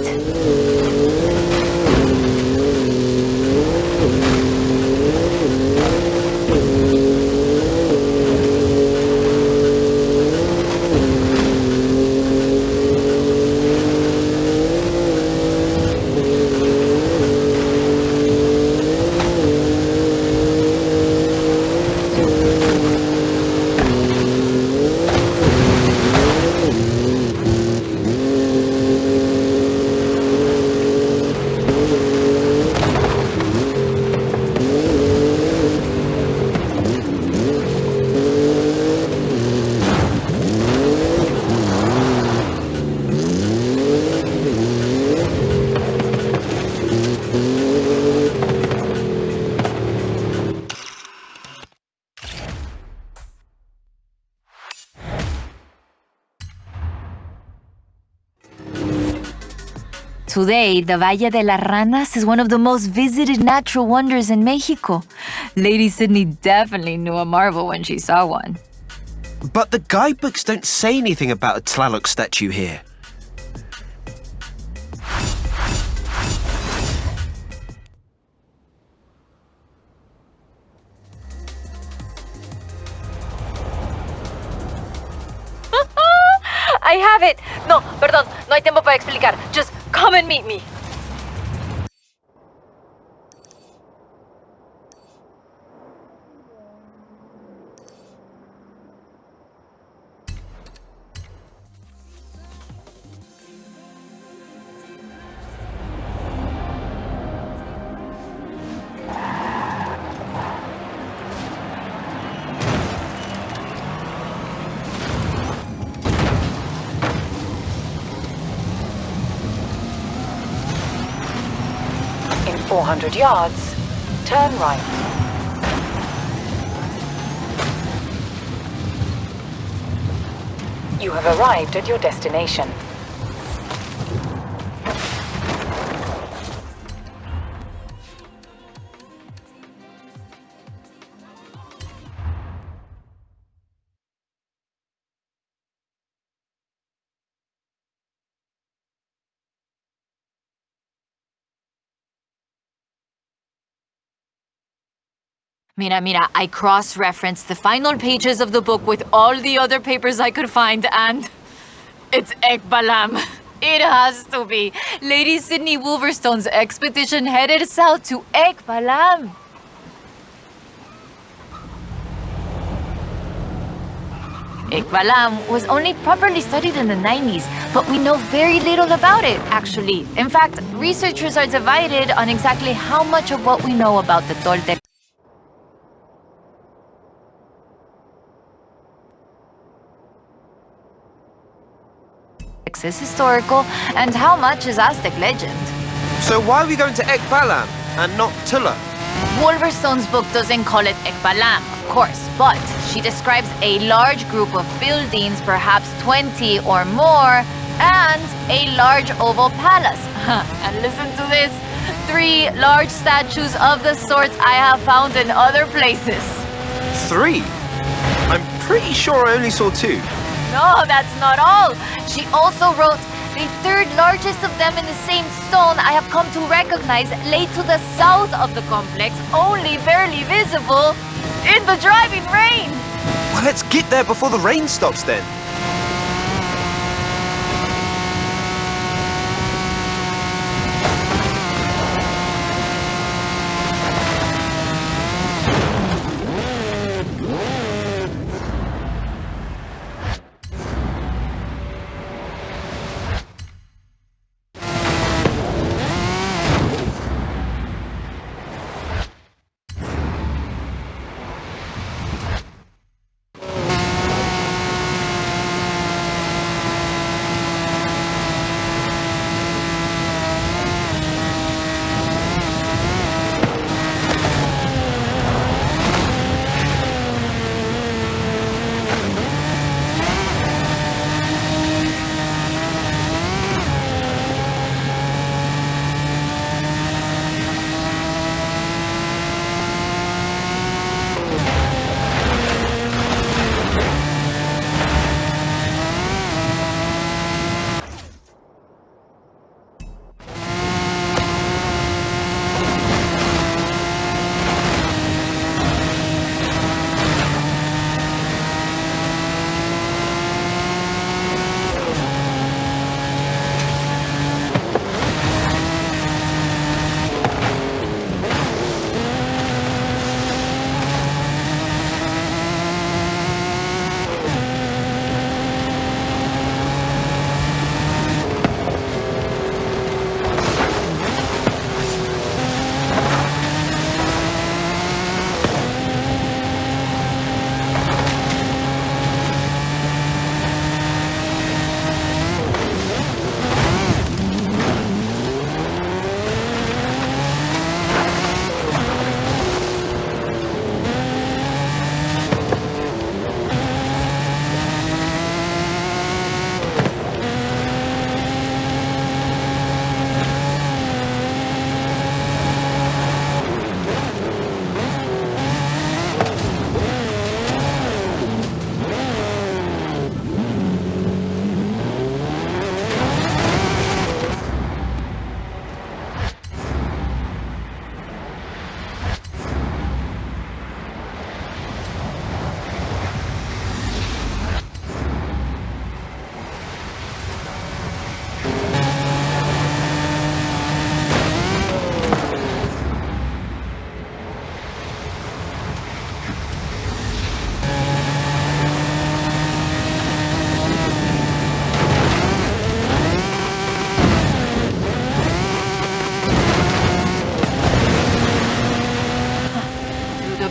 Today, the Valle de las Ranas is one of the most visited natural wonders in Mexico. Lady Sydney definitely knew a marvel when she saw one. But the guidebooks don't say anything about a Tlaloc statue here. I have it! No, perdón, no hay tiempo para explicar. Just come and meet me. In 400 yards, turn right. You have arrived at your destination. Mira, I cross-referenced the final pages of the book with all the other papers I could find, and it's Ekbalam. It has to be. Lady Sydney Wolverstone's expedition headed south to Ekbalam. Ekbalam was only properly studied in the 90s, but we know very little about it, actually. In fact, researchers are divided on exactly how much of what we know about the Toltec is historical and how much is Aztec legend. So why are we going to Ekbalam and not Tula? Wolverstone's book doesn't call it Ekbalam, of course, but she describes a large group of buildings, perhaps 20 or more, And a large oval palace. And listen to this, 3 large statues of the sorts I have found in other places. 3? I'm pretty sure I only saw 2. No, that's not all. She also wrote, the 3rd largest of them in the same stone I have come to recognize lay to the south of the complex, only barely visible in the driving rain. Well, let's get there before the rain stops then.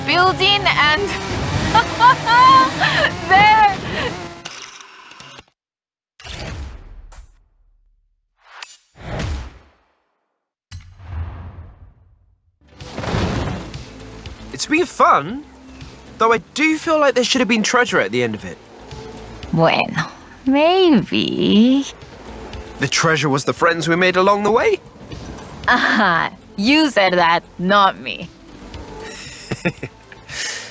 Building and there. It's been fun, though I do feel like there should have been treasure at the end of it. Bueno, maybe. The treasure was the friends we made along the way? Aha, you said that, not me.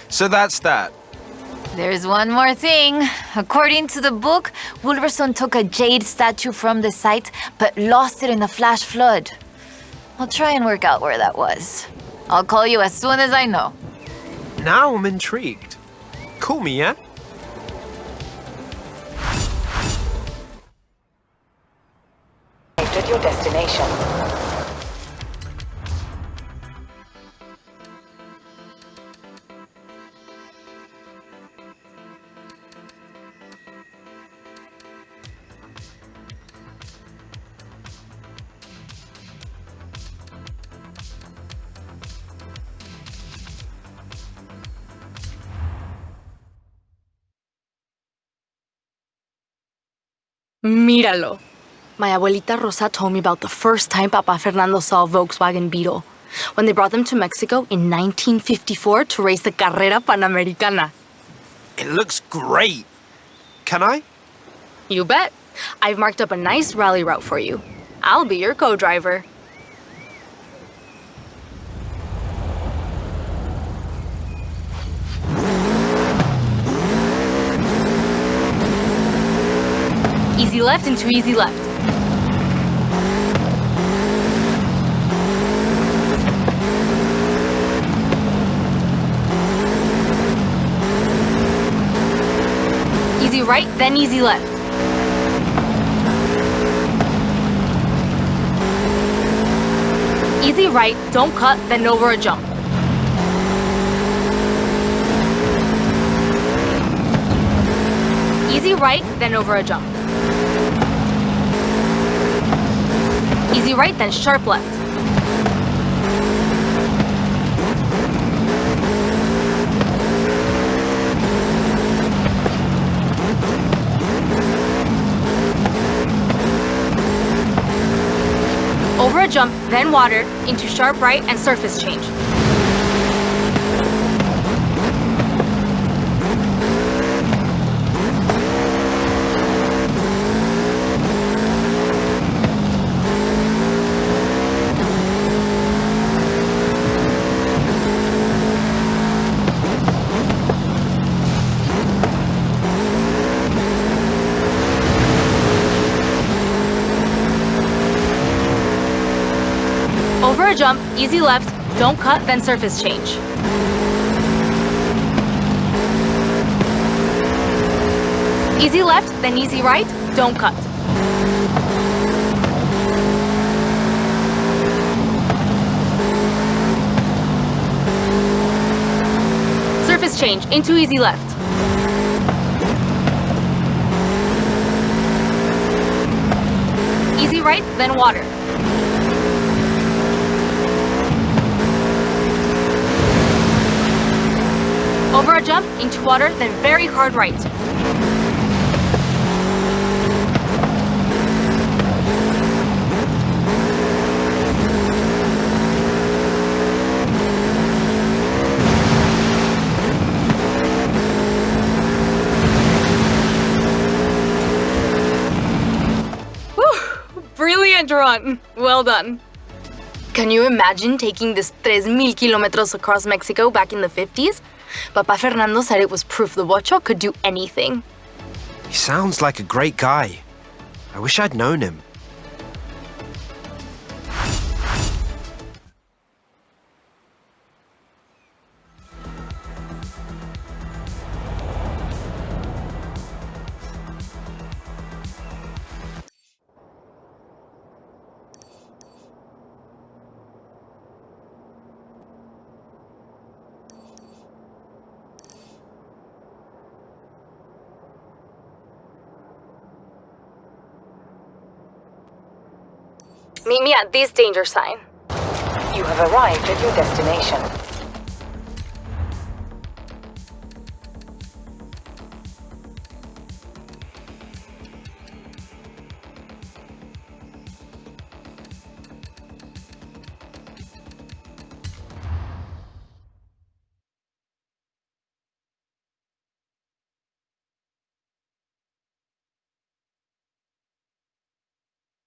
So that's that. There's one more thing. According to the book, Wolverson took a jade statue from the site, but lost it in the flash flood. I'll try and work out where that was. I'll call you as soon as I know. Now I'm intrigued. Call me, yeah? Arrived at your destination. Míralo. My abuelita Rosa told me about the first time Papa Fernando saw a Volkswagen Beetle, when they brought them to Mexico in 1954 to race the Carrera Panamericana. It looks great. Can I? You bet. I've marked up a nice rally route for you. I'll be your co-driver. Easy left into easy left. Easy right, then easy left. Easy right, don't cut, then over a jump. Easy right, then over a jump. Easy right, then sharp left. Over a jump, then water, into sharp right and surface change. Over a jump, easy left, don't cut, then surface change. Easy left, then easy right, don't cut. Surface change, into easy left. Easy right, then water. Over a jump, into water, then very hard right. Whew, brilliant run. Well done. Can you imagine taking this 3,000 kilometers across Mexico back in the 50s? Papa Fernando said it was proof the Bocho could do anything. He sounds like a great guy. I wish I'd known him. Meet me at this danger sign. You have arrived at your destination.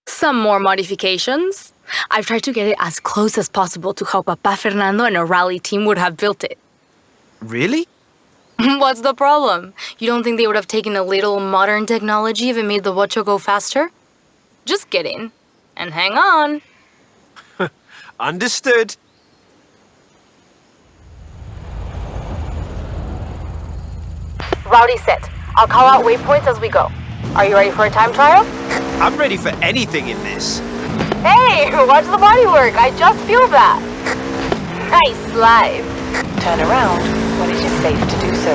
Some more modifications. I've tried to get it as close as possible to how Papa Fernando and a rally team would have built it. Really? What's the problem? You don't think they would have taken a little modern technology if it made the Bocho go faster? Just get in and hang on. Understood. Rowdy set. I'll call out waypoints as we go. Are you ready for a time trial? I'm ready for anything in this. Hey, watch the body work. I just feel that. Nice slide. Turn around when it is safe to do so.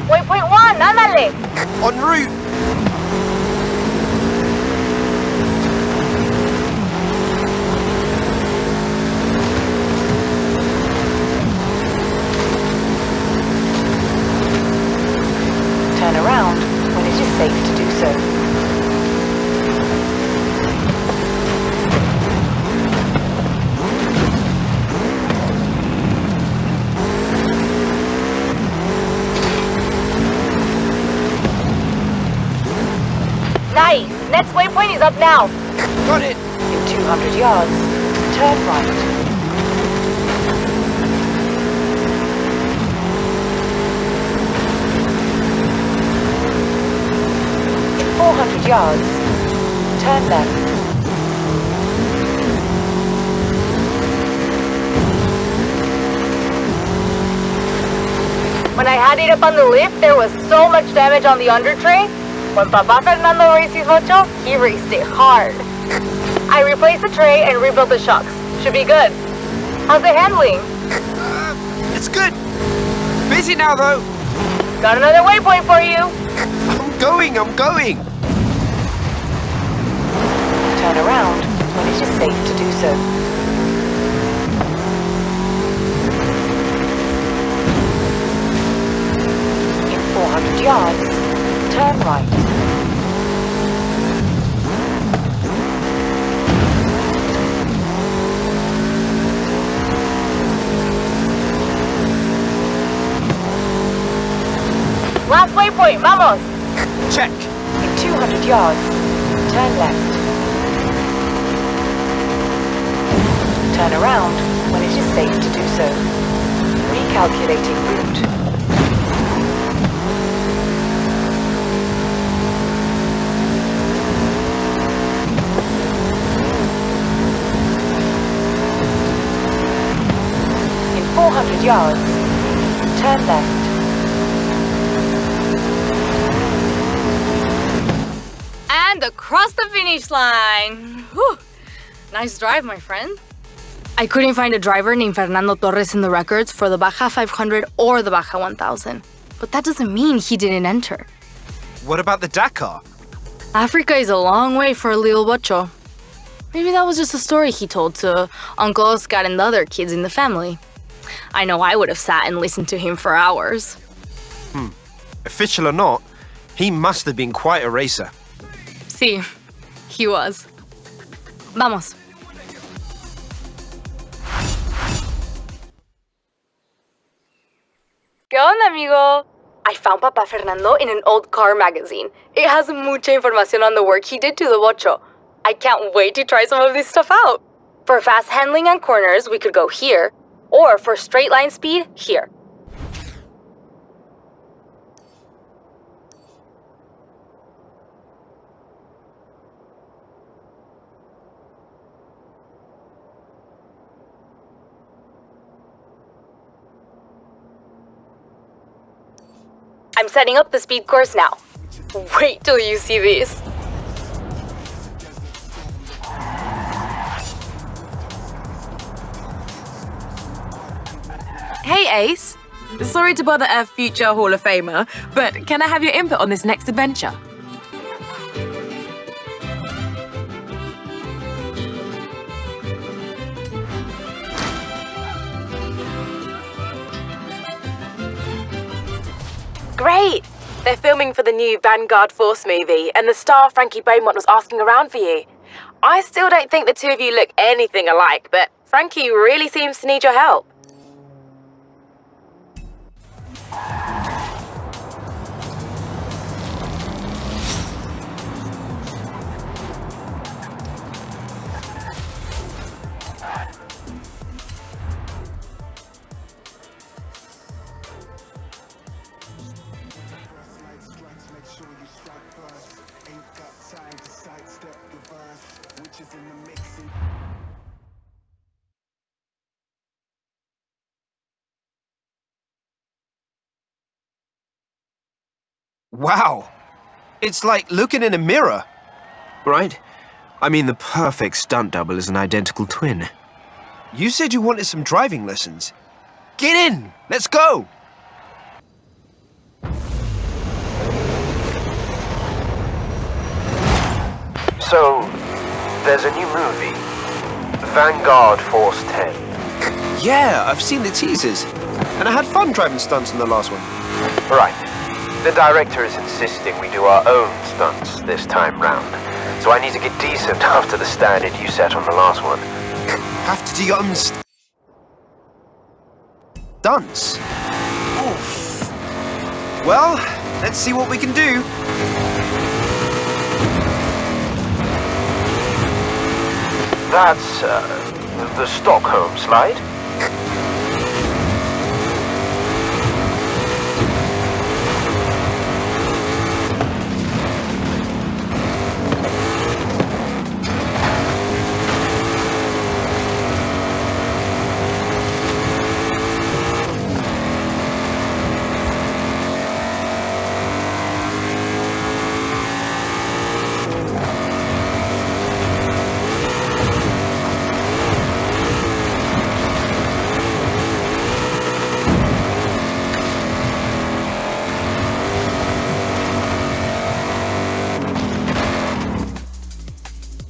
Waypoint 1, ándale. En route. Nice. Next waypoint is up now. Got it. In 200 yards, turn right. In 400 yards, turn left. When I had it up on the lift, there was so much damage on the under tray. When Papa Fernando raced his bocho, he raced it hard. I replaced the tray and rebuilt the shocks. Should be good. How's it handling? It's good. Busy now, though. Got another waypoint for you. I'm going. Turn around when it is safe to do so. In 400 yards, turn right. Last waypoint, vamos. Check. In 200 yards, turn left. Turn around when it is safe to do so. Recalculating route. In 400 yards, turn left. And across the finish line. Whew. Nice drive, my friend. I couldn't find a driver named Fernando Torres in the records for the Baja 500 or the Baja 1000. But that doesn't mean he didn't enter. What about the Dakar? Africa is a long way for a little bocho. Maybe that was just a story he told to Uncle Oscar and the other kids in the family. I know I would have sat and listened to him for hours. Official or not, he must have been quite a racer. Sí, he was. Vamos. ¿Qué onda, amigo? I found Papa Fernando in an old car magazine. It has mucha información on the work he did to the bocho. I can't wait to try some of this stuff out. For fast handling on corners, we could go here, or for straight line speed, here. I'm setting up the speed course now. Wait till you see these. Hey, Ace. Sorry to bother a future Hall of Famer, but can I have your input on this next adventure? Great! They're filming for the new Vanguard Force movie, and the star Frankie Beaumont was asking around for you. I still don't think the two of you look anything alike, but Frankie really seems to need your help. Wow. It's like looking in a mirror. Right? I mean, the perfect stunt double is an identical twin. You said you wanted some driving lessons. Get in! Let's go! So, there's a new movie, Vanguard Force 10. Yeah, I've seen the teasers. And I had fun driving stunts in the last one. Right. The director is insisting we do our own stunts this time round. So I need to get decent after the standard you set on the last one. Have to do your own stunts? Oof. Well, let's see what we can do. That's, the Stockholm slide?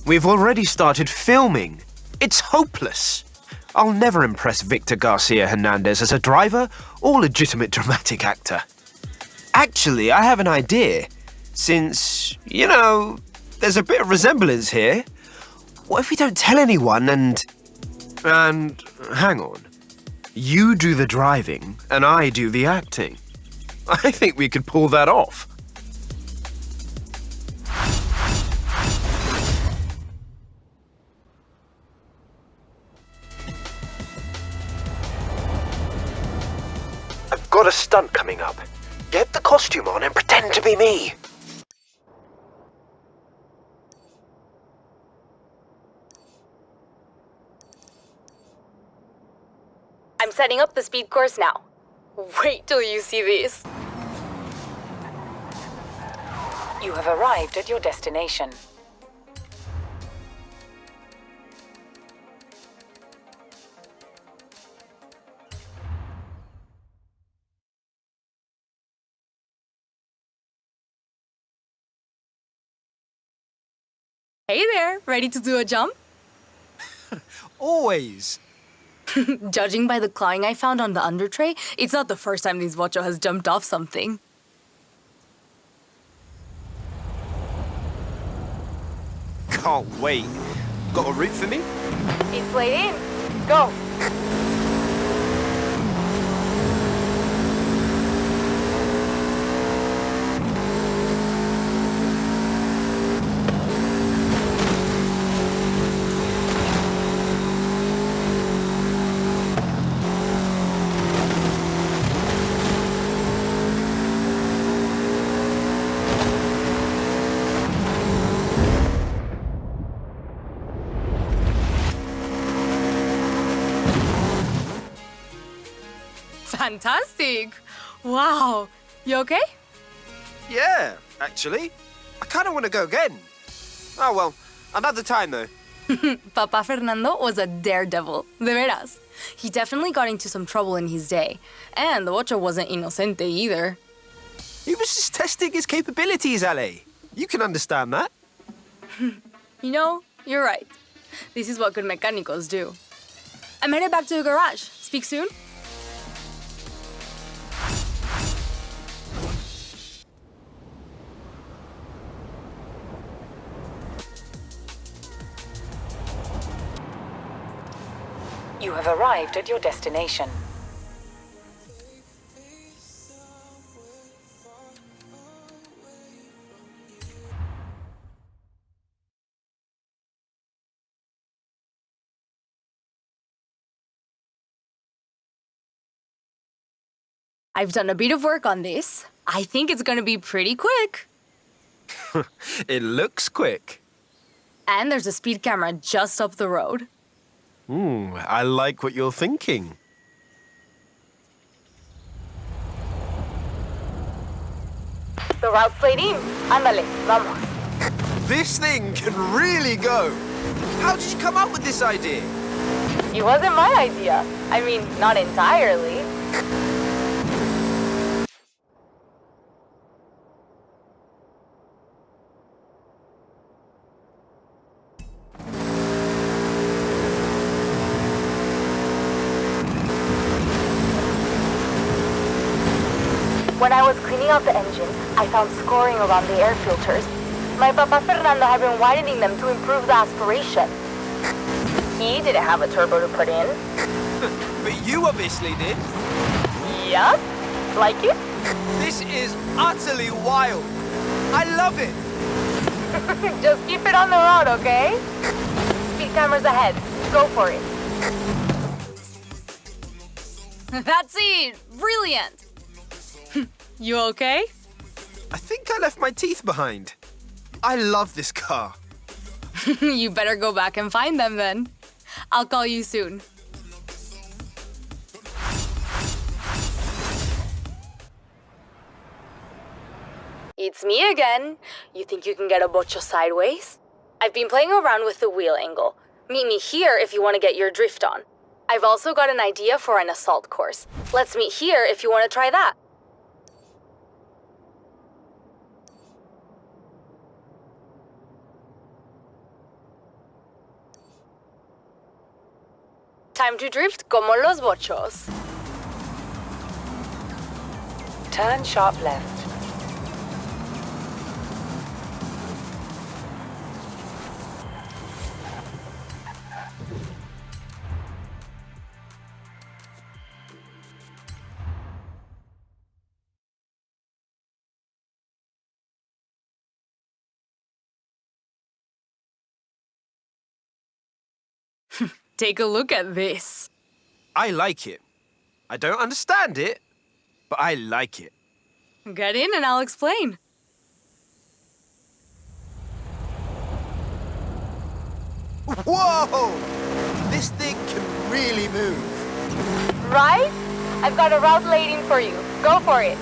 We've already started filming. It's hopeless. I'll never impress Victor Garcia Hernandez as a driver or legitimate dramatic actor. Actually, I have an idea. Since, you know, there's a bit of resemblance here. What if we don't tell anyone and hang on. You do the driving and I do the acting. I think we could pull that off. Got a stunt coming up. Get the costume on and pretend to be me. I'm setting up the speed course now. Wait till you see this. You have arrived at your destination. Hey there, ready to do a jump? Always. Judging by the clawing I found on the under tray, it's not the first time this Watcho has jumped off something. Can't wait. Got a route for me? It's laid in. Go. Fantastic! Wow, you okay? Yeah, actually. I kind of want to go again. Oh well, another time though. Papa Fernando was a daredevil, de veras. He definitely got into some trouble in his day. And the Watcher wasn't inocente either. He was just testing his capabilities, Ale. You can understand that. You know, you're right. This is what good mechanicos do. I'm headed back to the garage. Speak soon. You have arrived at your destination. I've done a bit of work on this. I think it's gonna be pretty quick. It looks quick. And there's a speed camera just up the road. I like what you're thinking. The route's laid in. Ándale, vamos. This thing can really go. How did you come up with this idea? It wasn't my idea. I mean, not entirely. When I was cleaning out the engines, I found scoring around the air filters. My Papa Fernando had been widening them to improve the aspiration. He didn't have a turbo to put in. But you obviously did. Yup. Like it? This is utterly wild. I love it. Just keep it on the road, okay? Speed Speed cameras ahead. Go for it. That's it! Brilliant! You okay? I think I left my teeth behind. I love this car. You better go back and find them then. I'll call you soon. It's me again. You think you can get a bocho sideways? I've been playing around with the wheel angle. Meet me here if you want to get your drift on. I've also got an idea for an assault course. Let's meet here if you want to try that. Time to drift como los bochos. Turn sharp left. Take a look at this. I like it. I don't understand it, but I like it. Get in and I'll explain. Whoa! This thing can really move. Right? I've got a route laid for you. Go for it.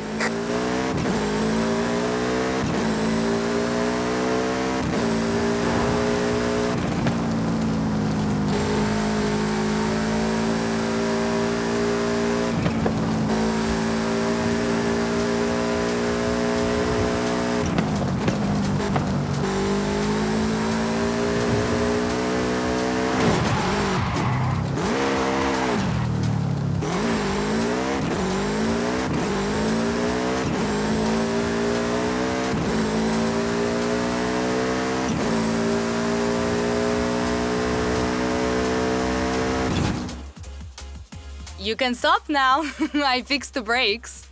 You can stop now. I fixed the brakes.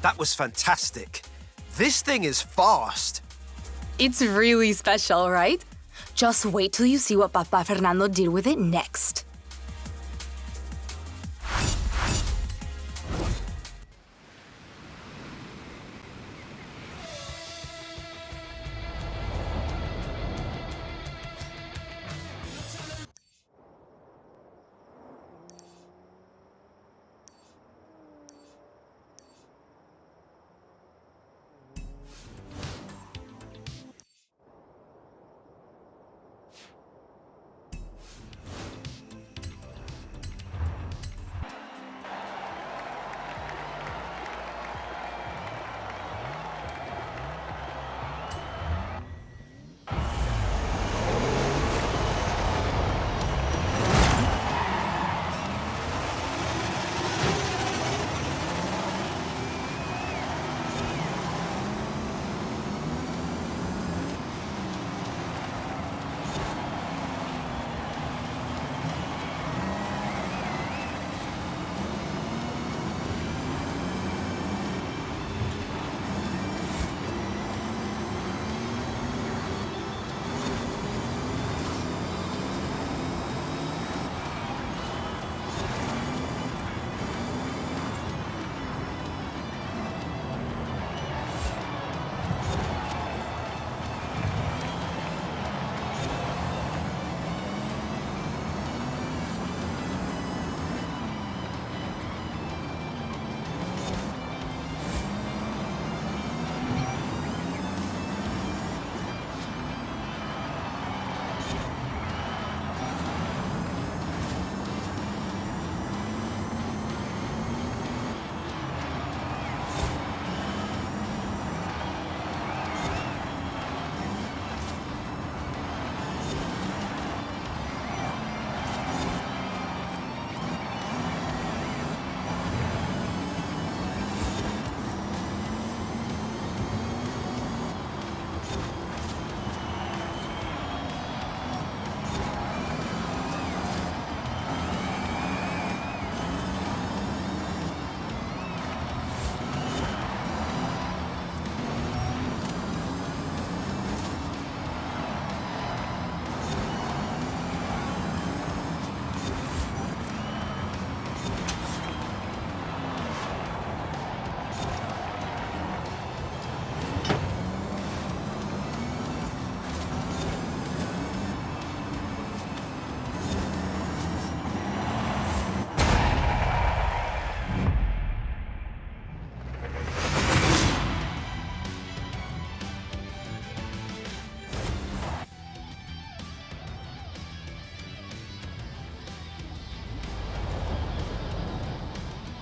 That was fantastic. This thing is fast. It's really special, right? Just wait till you see what Papa Fernando did with it next.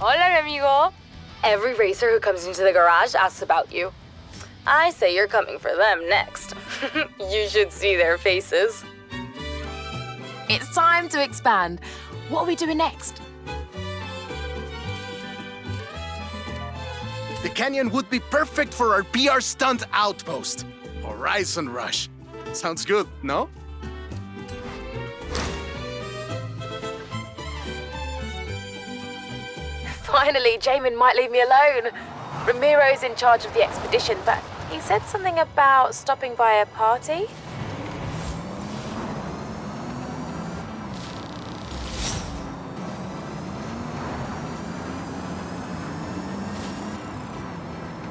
Hola, mi amigo. Every racer who comes into the garage asks about you. I say you're coming for them next. You should see their faces. It's time to expand. What are we doing next? The canyon would be perfect for our PR stunt outpost. Horizon Rush. Sounds good, no? Finally, Jamin might leave me alone. Ramiro's in charge of the expedition, but he said something about stopping by a party.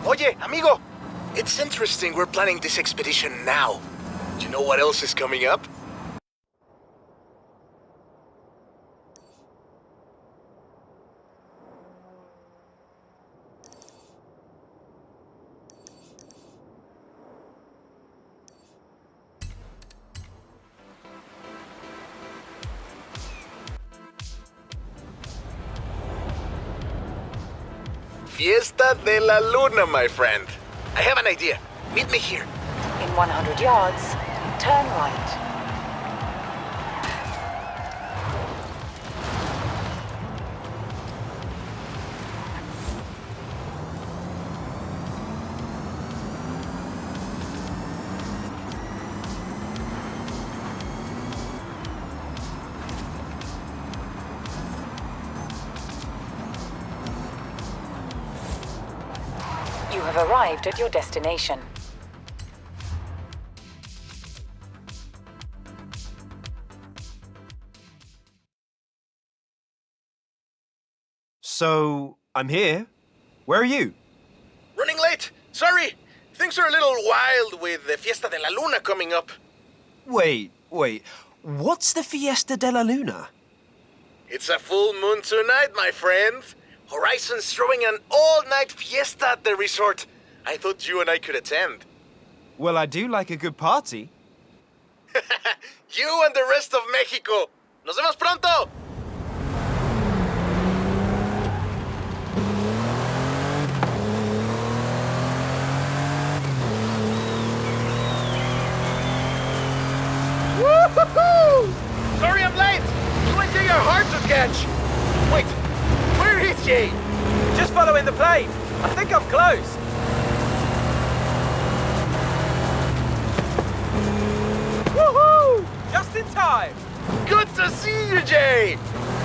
Oye, amigo! It's interesting we're planning this expedition now. Do you know what else is coming up? Fiesta de la Luna, my friend. I have an idea. Meet me here. In 100 yards, turn right. You have arrived at your destination. So, I'm here. Where are you? Running late. Sorry. Things are a little wild with the Fiesta de la Luna coming up. Wait. What's the Fiesta de la Luna? It's a full moon tonight, my friend. Horizon's throwing an all-night fiesta at the resort. I thought you and I could attend. Well, I do like a good party. You and the rest of Mexico. Nos vemos pronto! Woo-hoo-hoo! Sorry I'm late! You and Jay are hard to catch! Wait, where is Jay? Just following the plane. I think I'm close. Woohoo! Just in time. Good to see you, Jay!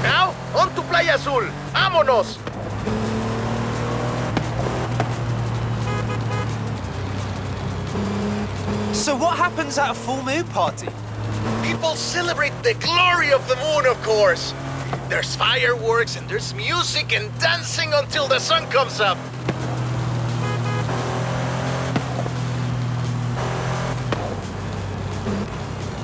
Now, on to Playa Azul. Vámonos! So what happens at a full moon party? People celebrate the glory of the moon, of course. There's fireworks and there's music and dancing until the sun comes up.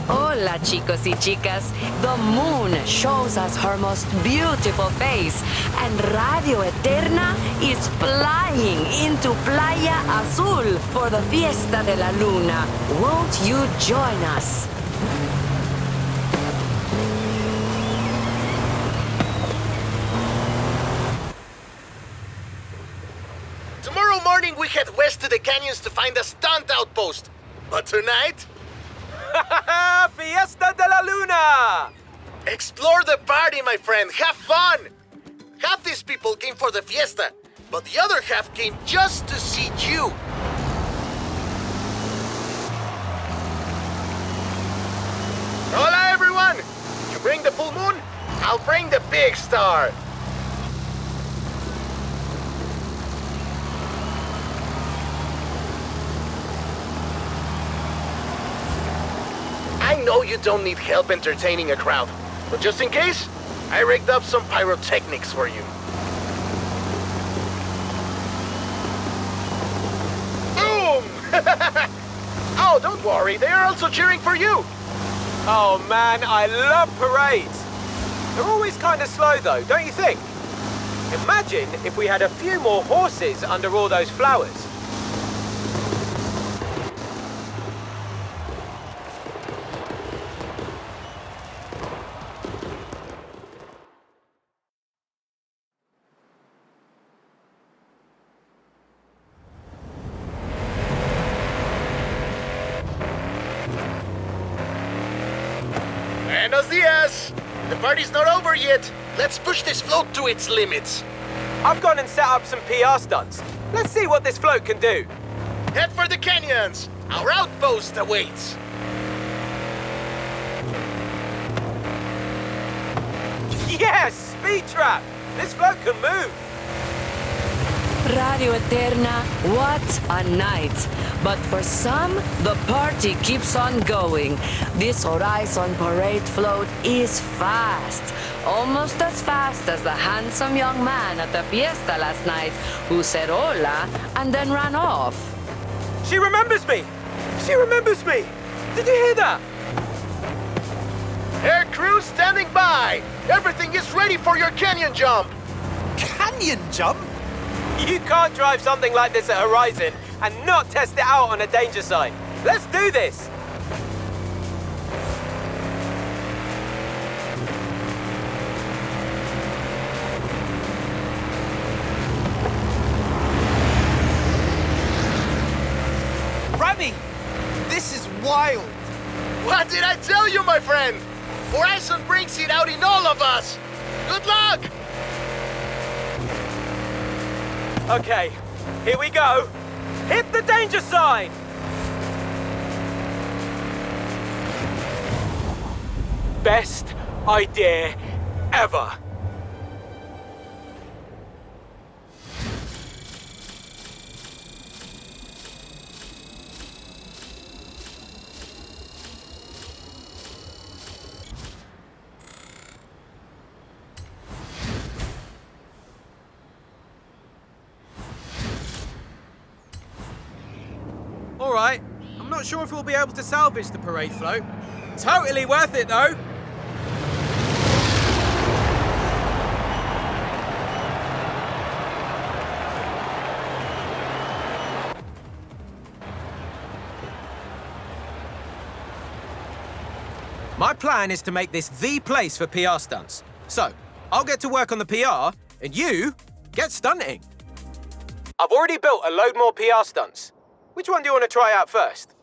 Hola, chicos y chicas. The moon shows us her most beautiful face, and Radio Eterna is flying into Playa Azul for the Fiesta de la Luna. Won't you join us? Tomorrow morning we head west to the canyons to find a stunt outpost. But tonight... Fiesta de la Luna! Explore the party, my friend. Have fun! Half these people came for the fiesta, but the other half came just to see you. Hola, everyone! You bring the full moon, I'll bring the big star. I know you don't need help entertaining a crowd, but just in case, I rigged up some pyrotechnics for you. Boom! Oh, don't worry, they are also cheering for you. Oh man, I love parades. They're always kind of slow though, don't you think? Imagine if we had a few more horses under all those flowers. Buenos dias! The party's not over yet. Let's push this float to its limits. I've gone and set up some PR stunts. Let's see what this float can do. Head for the canyons. Our outpost awaits. Yes! Speed trap! This float can move. Radio Eterna, what a night. But for some, the party keeps on going. This Horizon parade float is fast. Almost as fast as the handsome young man at the fiesta last night who said hola and then ran off. She remembers me! She remembers me! Did you hear that? Air crew standing by! Everything is ready for your canyon jump! Canyon jump? You can't drive something like this at Horizon and not test it out on a danger sign. Let's do this! Rami! This is wild! What did I tell you, my friend? Horizon brings it out in all of us! Good luck! Okay, here we go. Hit the danger sign! Best idea ever. All right, I'm not sure if we'll be able to salvage the parade float. Totally worth it, though. My plan is to make this the place for PR stunts. So, I'll get to work on the PR, and you get stunting. I've already built a load more PR stunts. Which one do you want to try out first?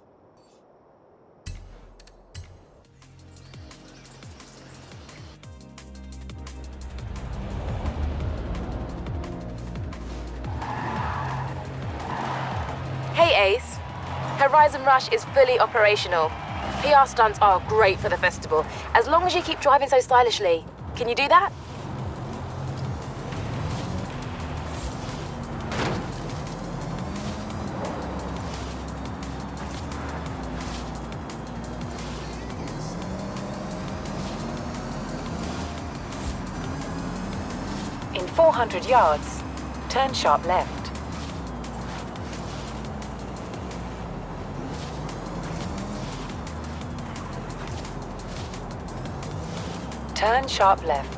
Hey Ace, Horizon Rush is fully operational. PR stunts are great for the festival, as long as you keep driving so stylishly. Can you do that? In 400 yards, turn sharp left. Turn sharp left.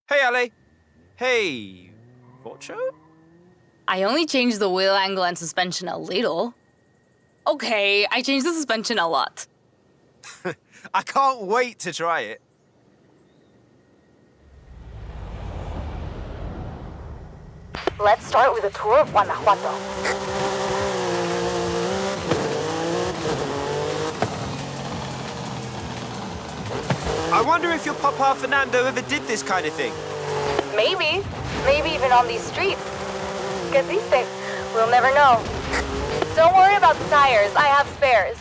Hey, Ale. Hey, Vocho? I only changed the wheel angle and suspension a little. Okay, I changed the suspension a lot. I can't wait to try it. Let's start with a tour of Guanajuato. I wonder if your Papa Fernando ever did this kind of thing. Maybe. Maybe even on these streets. Get these things. We'll never know. Don't worry about the tires. I have spares.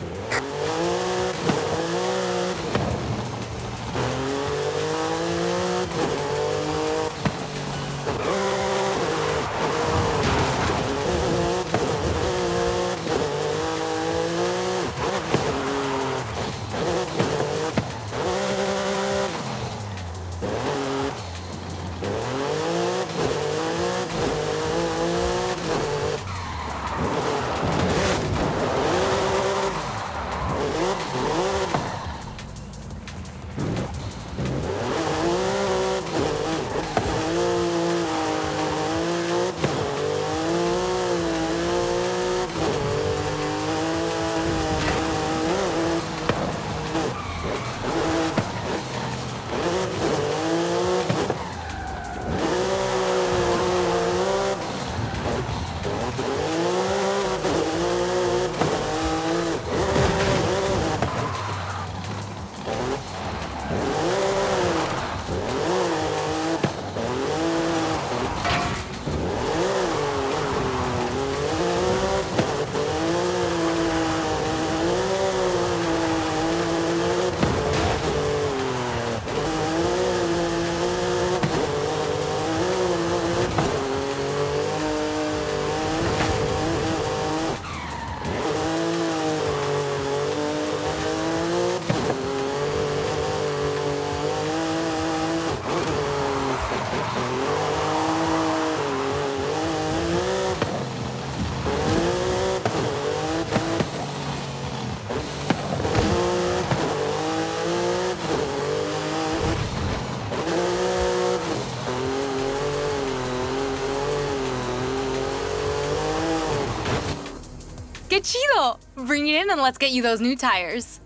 Que chido! Bring it in and let's get you those new tires.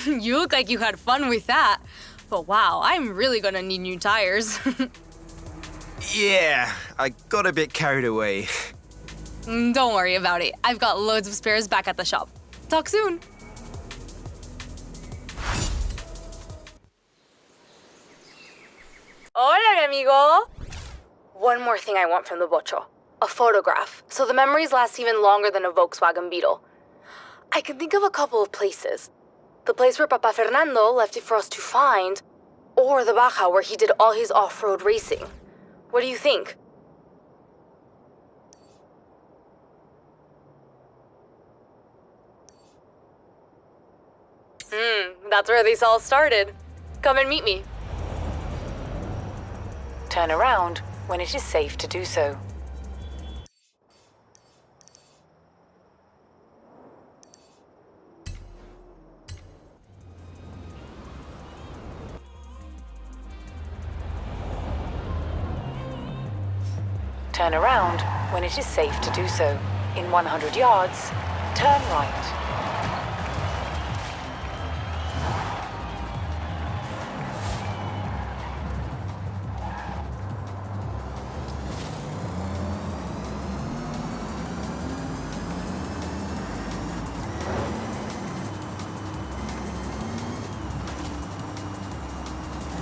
You look like you had fun with that. But wow, I'm really gonna need new tires. Yeah, I got a bit carried away. Don't worry about it. I've got loads of spares back at the shop. Talk soon. Hola, mi amigo. One more thing I want from the bocho. A photograph, so the memories last even longer than a Volkswagen Beetle. I can think of a couple of places. The place where Papa Fernando left it for us to find, or the Baja where he did all his off-road racing. What do you think? That's where this all started. Come and meet me. Turn around when it is safe to do so. Turn around when it is safe to do so. In 100 yards, turn right.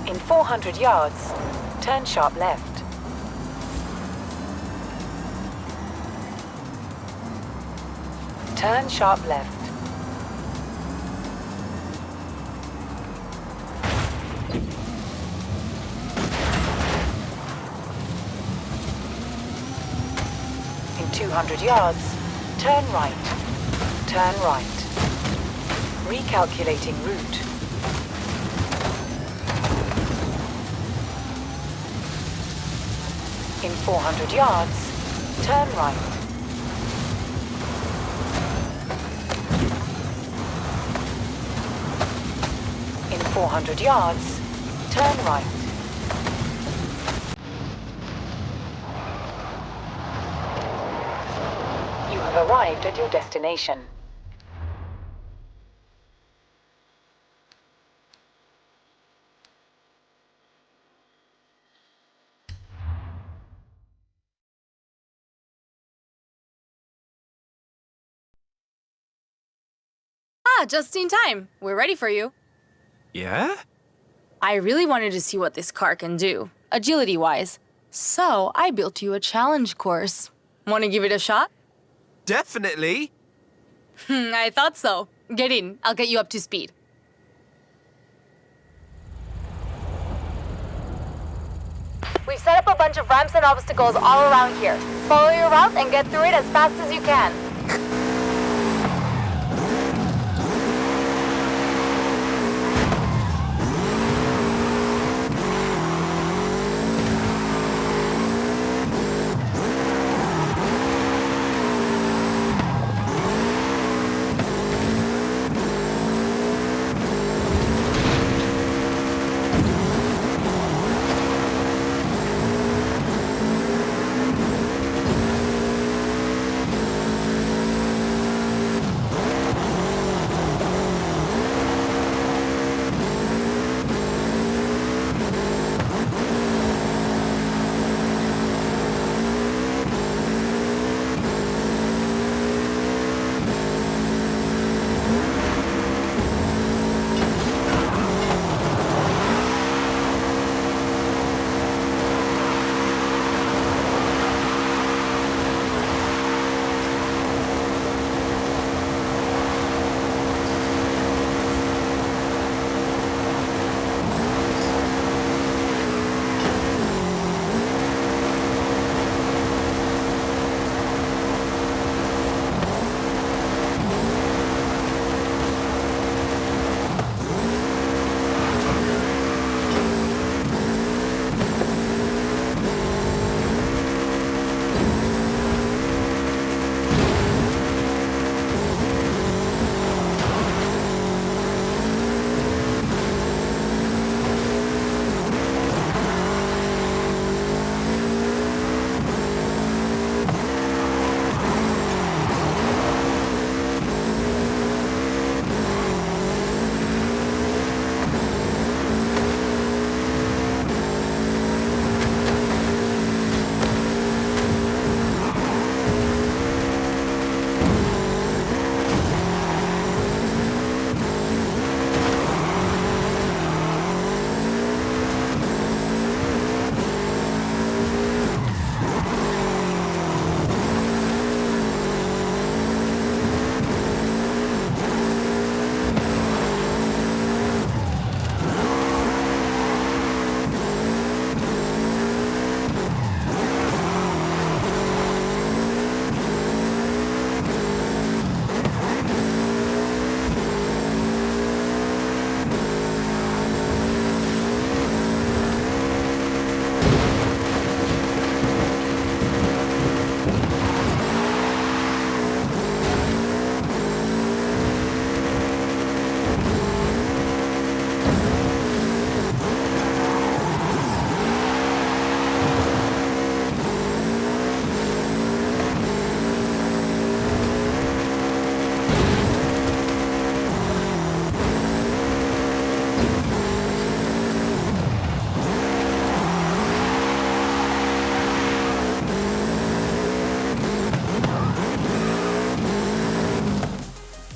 In 400 yards, turn sharp left. Turn sharp left. In 200 yards, turn right. Turn right. Recalculating route. In 400 yards, turn right. In 400 yards, turn right. You have arrived at your destination. Just in time. We're ready for you. Yeah? I really wanted to see what this car can do, agility-wise. So I built you a challenge course. Want to give it a shot? Definitely. I thought so. Get in. I'll get you up to speed. We've set up a bunch of ramps and obstacles all around here. Follow your route and get through it as fast as you can.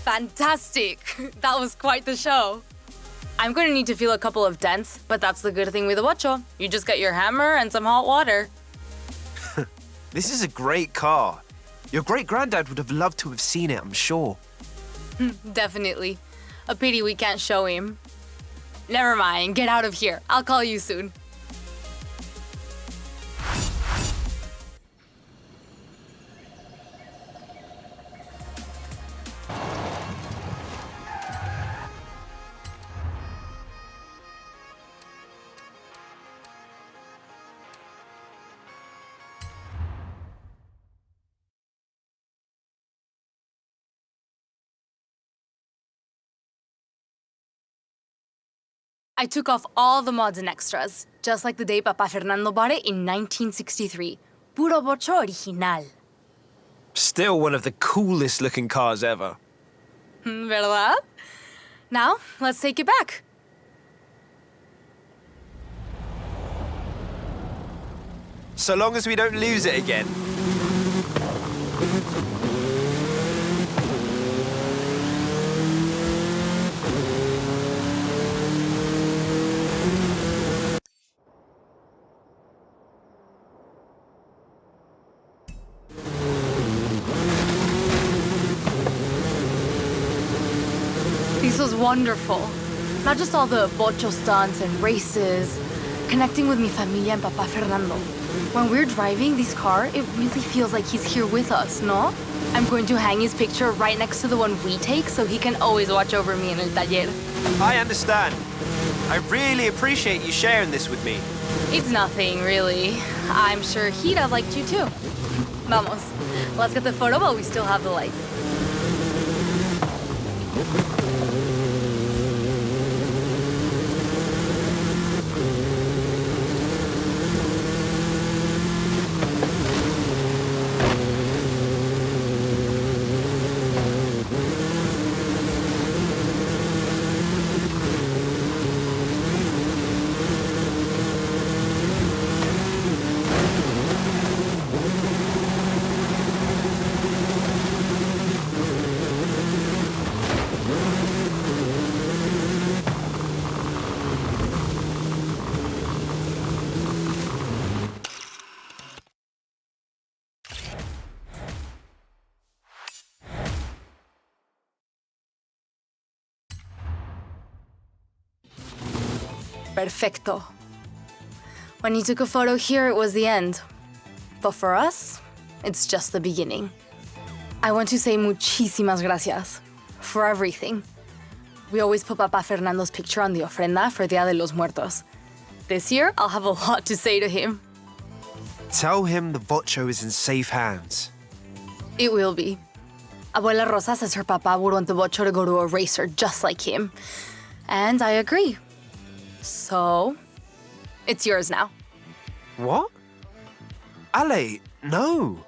Fantastic! That was quite the show. I'm going to need to feel a couple of dents, but that's the good thing with a bocho. You just get your hammer and some hot water. This is a great car. Your great-granddad would have loved to have seen it, I'm sure. Definitely. A pity we can't show him. Never mind, get out of here. I'll call you soon. I took off all the mods and extras, just like the day Papa Fernando bought it in 1963. Puro bocho original. Still one of the coolest looking cars ever. ¿Verdad? Now, let's take it back. So long as we don't lose it again. This was wonderful. Not just all the bocho stunts and races, connecting with mi familia and Papa Fernando. When we're driving this car, it really feels like he's here with us, no? I'm going to hang his picture right next to the one we take so he can always watch over me in el taller. I understand. I really appreciate you sharing this with me. It's nothing, really. I'm sure he'd have liked you too. Vamos, let's get the photo while we still have the light. Perfecto. When he took a photo here, it was the end. But for us, it's just the beginning. I want to say muchísimas gracias for everything. We always put Papa Fernando's picture on the ofrenda for Dia de los Muertos. This year, I'll have a lot to say to him. Tell him the bocho is in safe hands. It will be. Abuela Rosa says her papa would want the bocho to go to a racer just like him. And I agree. So, it's yours now. What? Ale, no.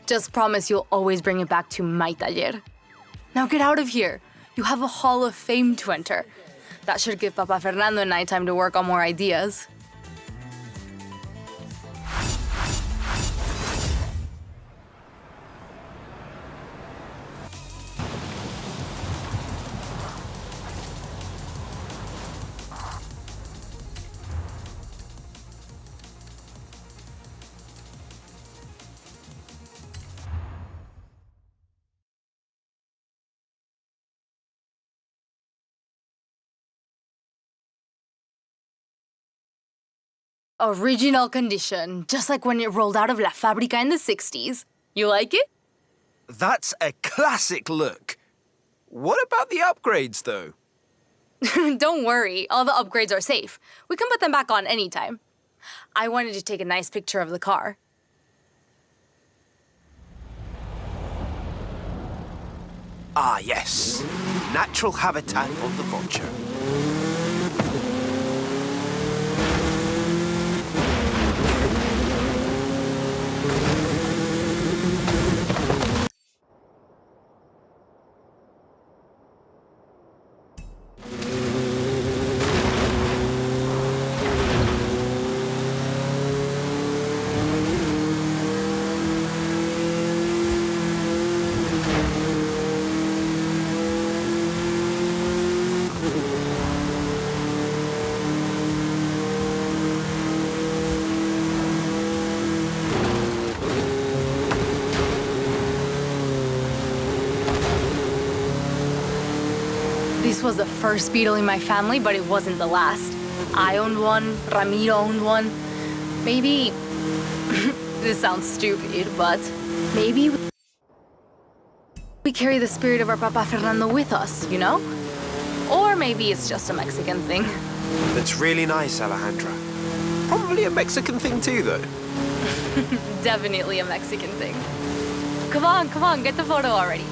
Just promise you'll always bring it back to my taller. Now get out of here. You have a Hall of Fame to enter. That should give Papa Fernando and I time to work on more ideas. Original condition, just like when it rolled out of La Fábrica in the 60s. You like it? That's a classic look. What about the upgrades, though? Don't worry, all the upgrades are safe. We can put them back on anytime. I wanted to take a nice picture of the car. Ah, yes. Natural habitat of the vulture. This was the first Beetle in my family, but it wasn't the last. I owned one, Ramiro owned one. Maybe... this sounds stupid, but maybe we carry the spirit of our Papa Fernando with us, you know? Or maybe it's just a Mexican thing. That's really nice, Alejandra. Probably a Mexican thing too, though. Definitely a Mexican thing. Come on, get the photo already.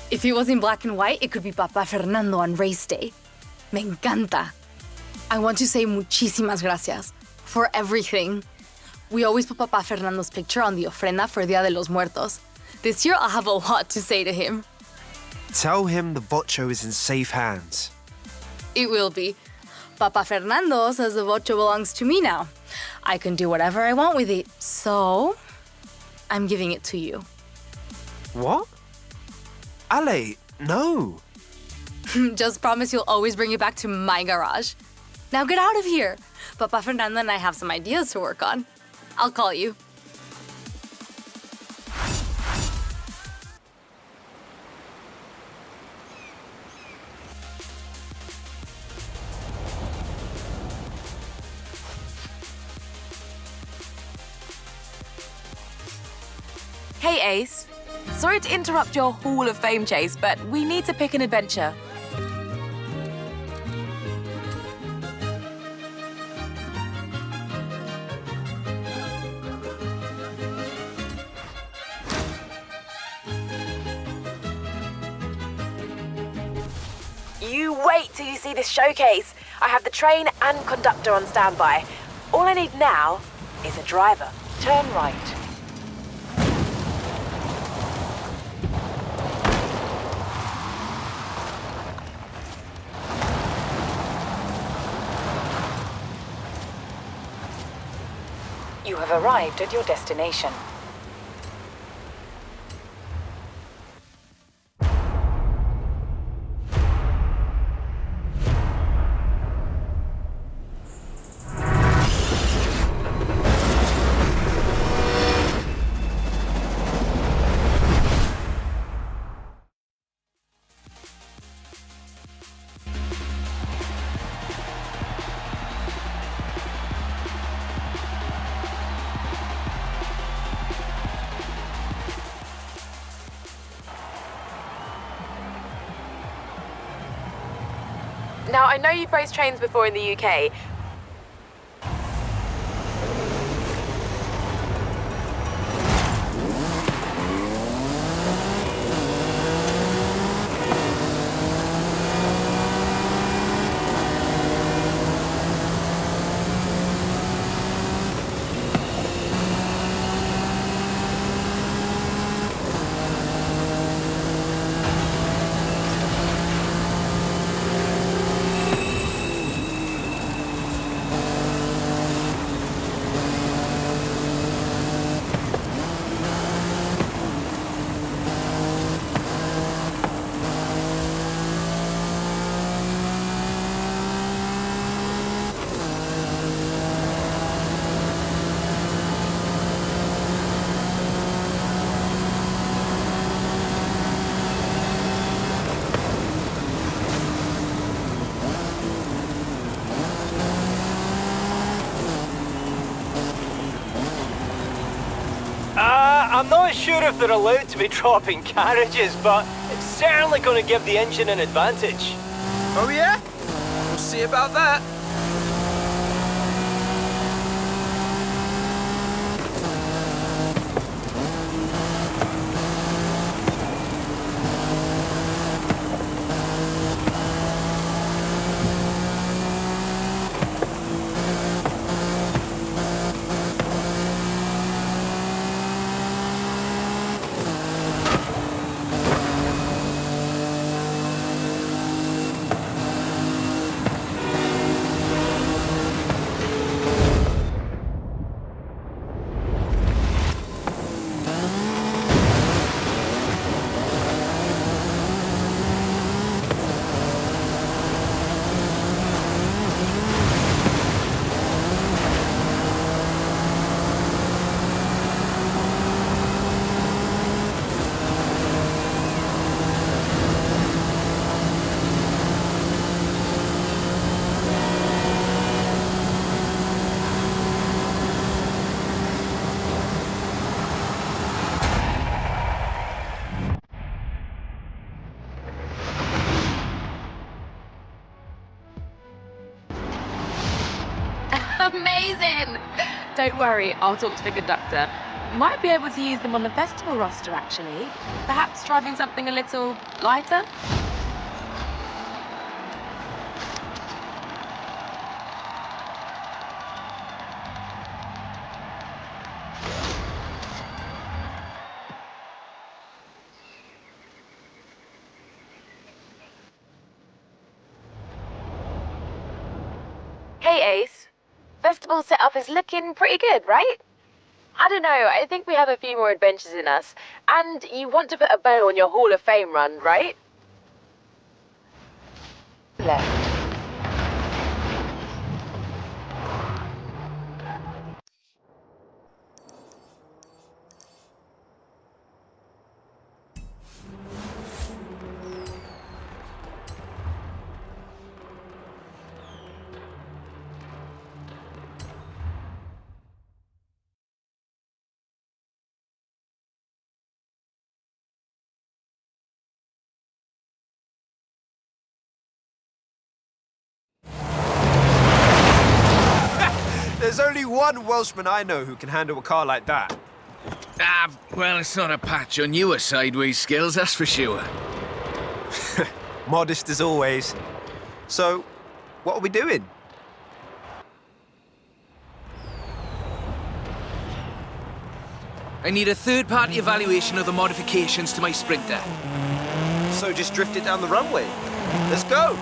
If it was in black and white, it could be Papa Fernando on race day. Me encanta. I want to say muchísimas gracias for everything. We always put Papa Fernando's picture on the ofrenda for Dia de los Muertos. This year, I'll have a lot to say to him. Tell him the vocho is in safe hands. It will be. Papa Fernando says the vocho belongs to me now. I can do whatever I want with it, so I'm giving it to you. What? Ale, no. Just promise you'll always bring it back to my garage. Now get out of here. Papa Fernando and I have some ideas to work on. I'll call you. Hey, Ace. Sorry to interrupt your Hall of Fame chase, but we need to pick an adventure. You wait till you see this showcase. I have the train and conductor on standby. All I need now is a driver. Turn right. You have arrived at your destination. Now, I know you've raced trains before in the UK. I'm not sure if they're allowed to be dropping carriages, but it's certainly going to give the engine an advantage. Oh yeah? We'll see about that. Amazing! Don't worry, I'll talk to the conductor. Might be able to use them on the festival roster, actually. Perhaps driving something a little lighter? Hey, Ace. Festival setup is looking pretty good, right? I don't know, I think we have a few more adventures in us. And you want to put a bow on your Hall of Fame run, right? Left. There's only one Welshman I know who can handle a car like that. Well, it's not a patch on your sideways skills, that's for sure. Modest as always. So, what are we doing? I need a third-party evaluation of the modifications to my Sprinter. So just drift it down the runway. Let's go!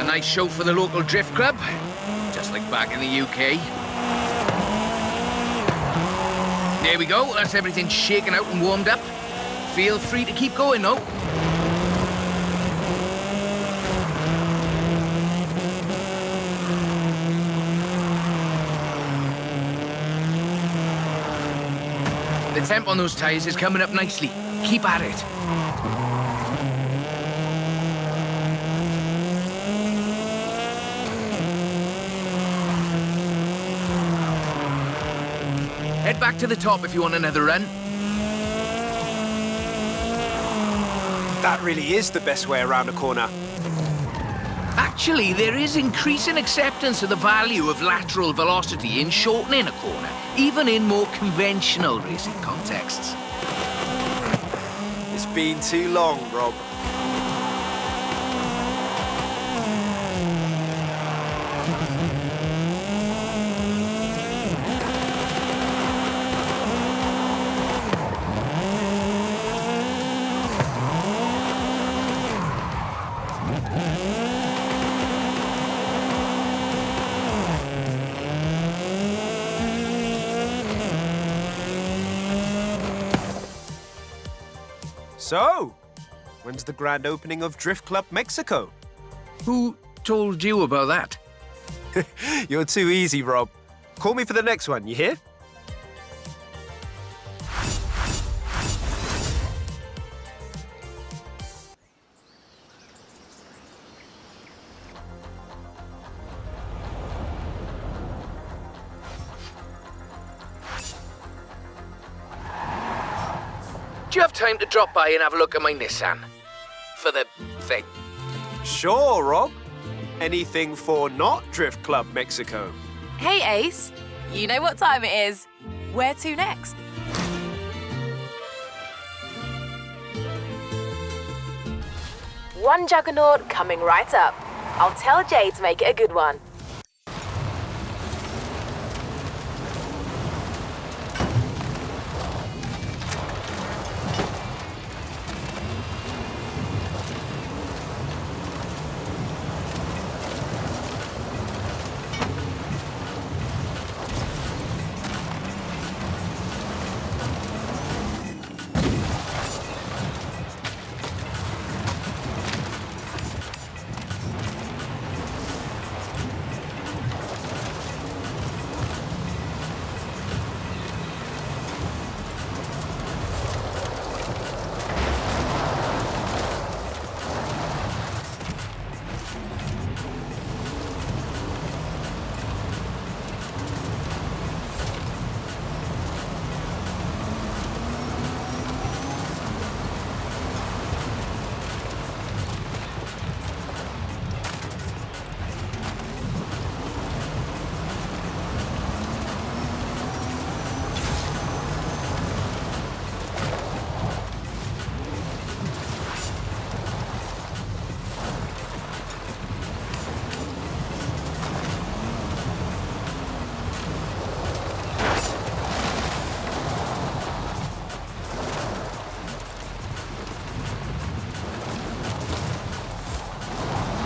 A nice show for the local drift club, just like back in the UK. There we go, that's everything shaken out and warmed up. Feel free to keep going, though. The temp on those tyres is coming up nicely. Keep at it. Head back to the top if you want another run. That really is the best way around a corner. Actually, there is increasing acceptance of the value of lateral velocity in shortening a corner, even in more conventional racing contexts. It's been too long, Rob. So, when's the grand opening of Drift Club Mexico? Who told you about that? You're too easy, Rob. Call me for the next one, you hear? Do you have time to drop by and have a look at my Nissan? For the thing. Sure, Rob. Anything for not Drift Club Mexico. Hey, Ace. You know what time it is. Where to next? One juggernaut coming right up. I'll tell Jay to make it a good one.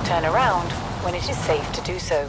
Turn around when it is safe to do so.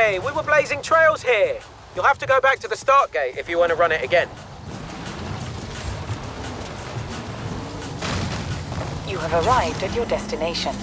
Hey, we were blazing trails here. You'll have to go back to the start gate if you want to run it again. You have arrived at your destination.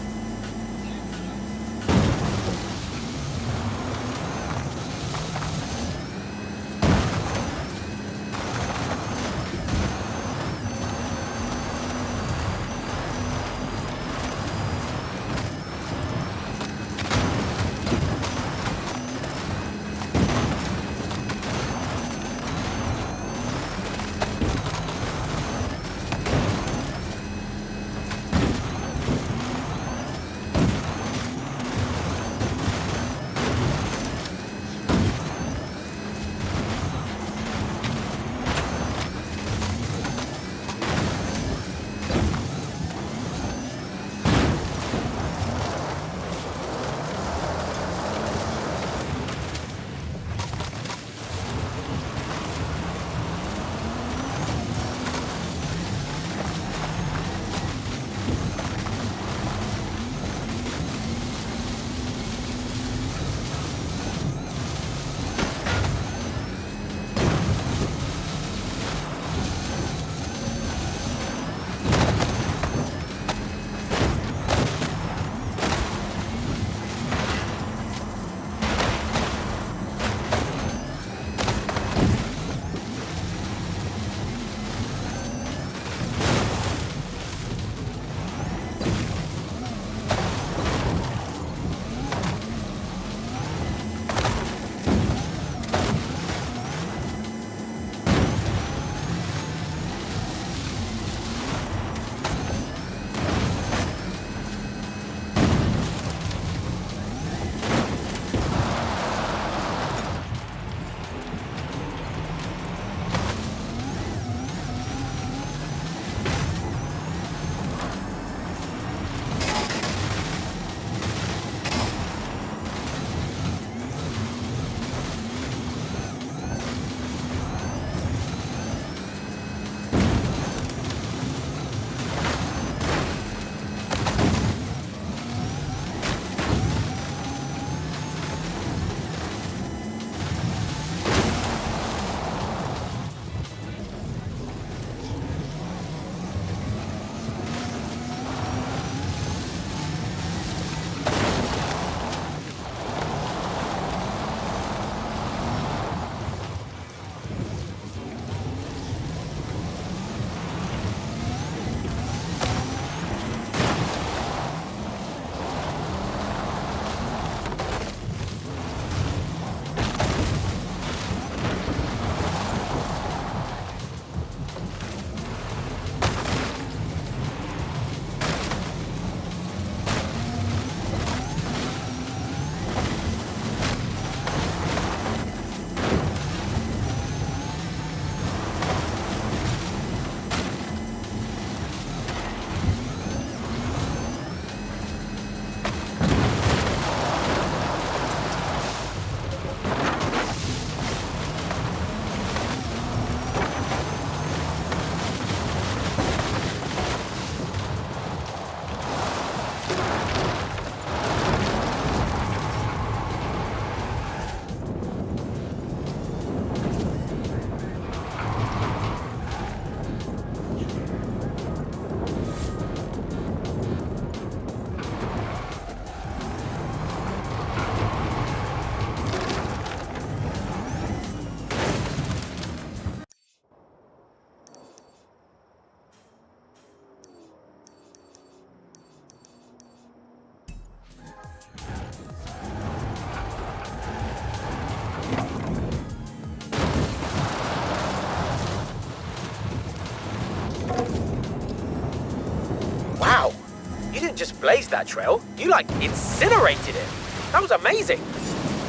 blazed that trail. You, like, incinerated it. That was amazing.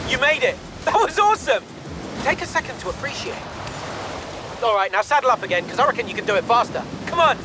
You made it. That was awesome. Take a second to appreciate. All right, now saddle up again, because I reckon you can do it faster. Come on.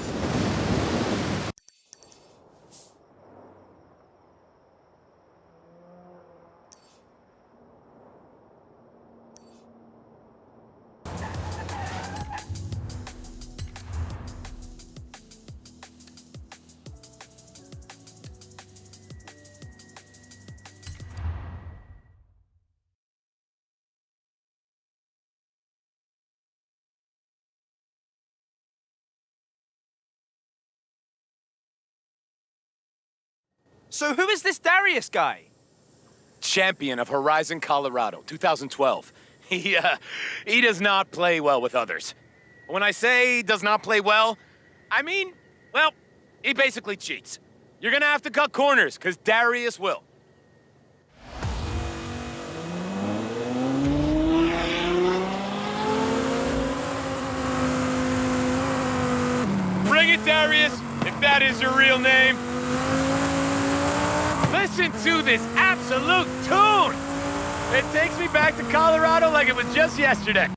So who is this Darius guy? Champion of Horizon Colorado, 2012. He does not play well with others. When I say does not play well, I mean, well, he basically cheats. You're gonna have to cut corners, because Darius will. Bring it, Darius, if that is your real name. Listen to this absolute tune! It takes me back to Colorado like it was just yesterday.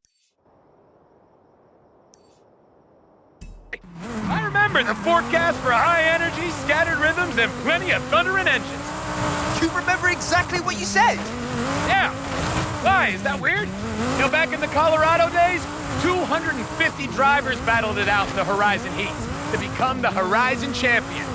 I remember the forecast for high energy, scattered rhythms, and plenty of thundering engines. You remember exactly what you said? Yeah. Why, is that weird? You know, back in the Colorado days, 250 drivers battled it out in the Horizon Heats to become the Horizon champion.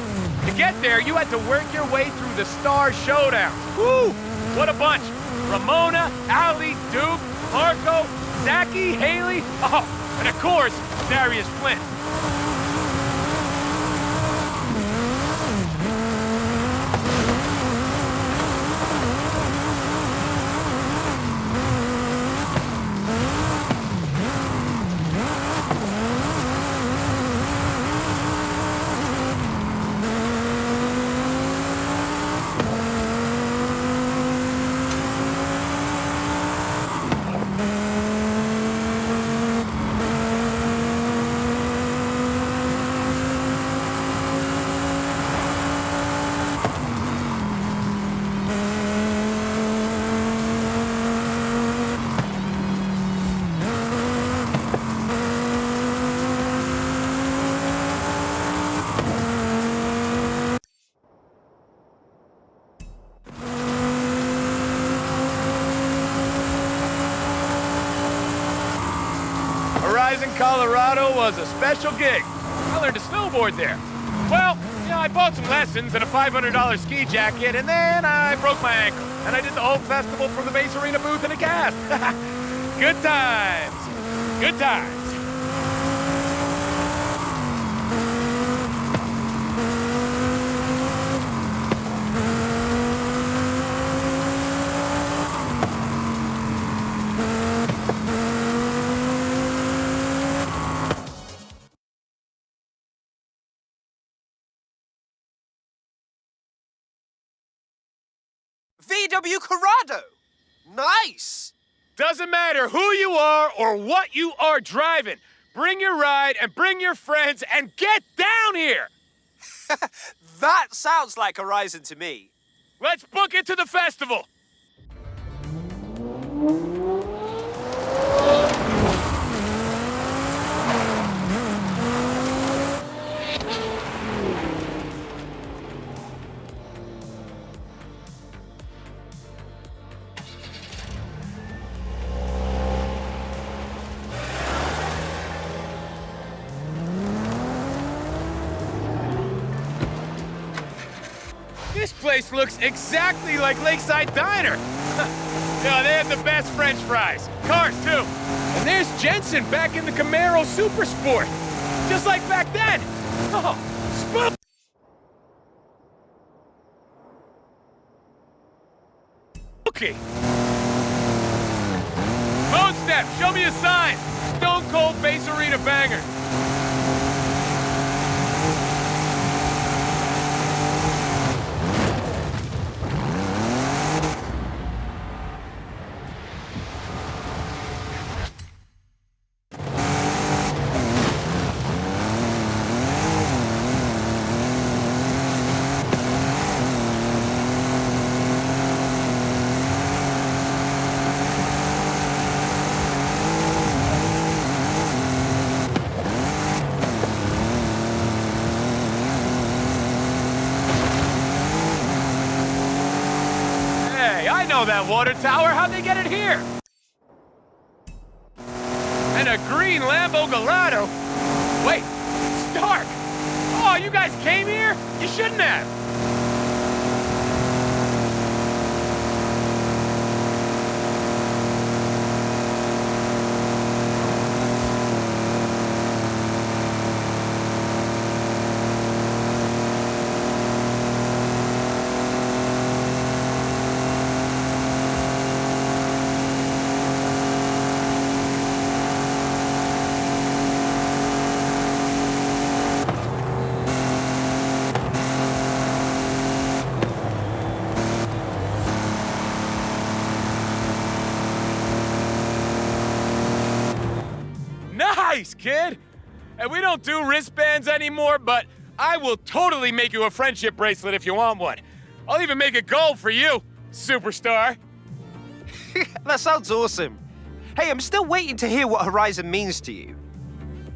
To get there, you had to work your way through the Star Showdown. Woo! What a bunch! Ramona, Allie, Duke, Marco, Zachy, Haley, oh, and of course, Darius Flint. Horizon Colorado was a special gig. I learned to snowboard there. Well, you know, I bought some lessons and a $500 ski jacket, and then I broke my ankle. And I did the whole festival from the base arena booth in a cast. Good times. Good times. VW Corrado! Nice! Doesn't matter who you are or what you are driving. Bring your ride and bring your friends and get down here! That sounds like Horizon to me. Let's book it to the festival! This place looks exactly like Lakeside Diner. Yeah, they have the best French fries. Cars, too. And there's Jensen back in the Camaro Super Sport. Just like back then. Oh, spooky. Mode step, show me a sign. Stone Cold Base Arena banger. that water tower. How'd they get it here? And a green Lambo Gallardo? Wait, Stark! Oh, you guys came here? You shouldn't have. Nice, kid! And we don't do wristbands anymore, but I will totally make you a friendship bracelet if you want one. I'll even make it gold for you, superstar. That sounds awesome. Hey, I'm still waiting to hear what Horizon means to you.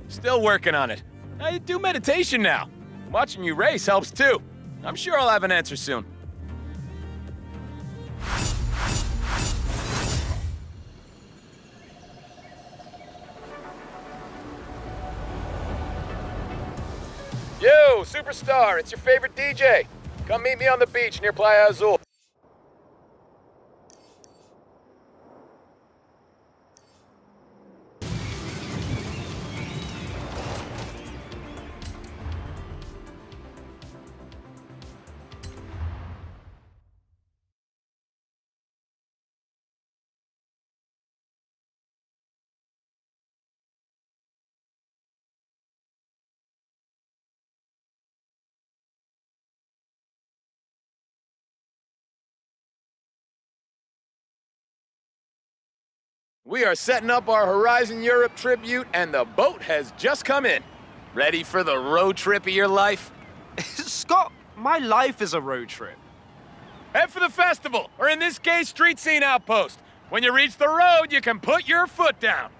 Still working on it. I do meditation now. Watching you race helps too. I'm sure I'll have an answer soon. Yo, superstar, it's your favorite DJ. Come meet me on the beach near Playa Azul. We are setting up our Horizon Europe tribute, and the boat has just come in. Ready for the road trip of your life? Scott, my life is a road trip. Head for the festival, or in this case, street scene outpost. When you reach the road, you can put your foot down.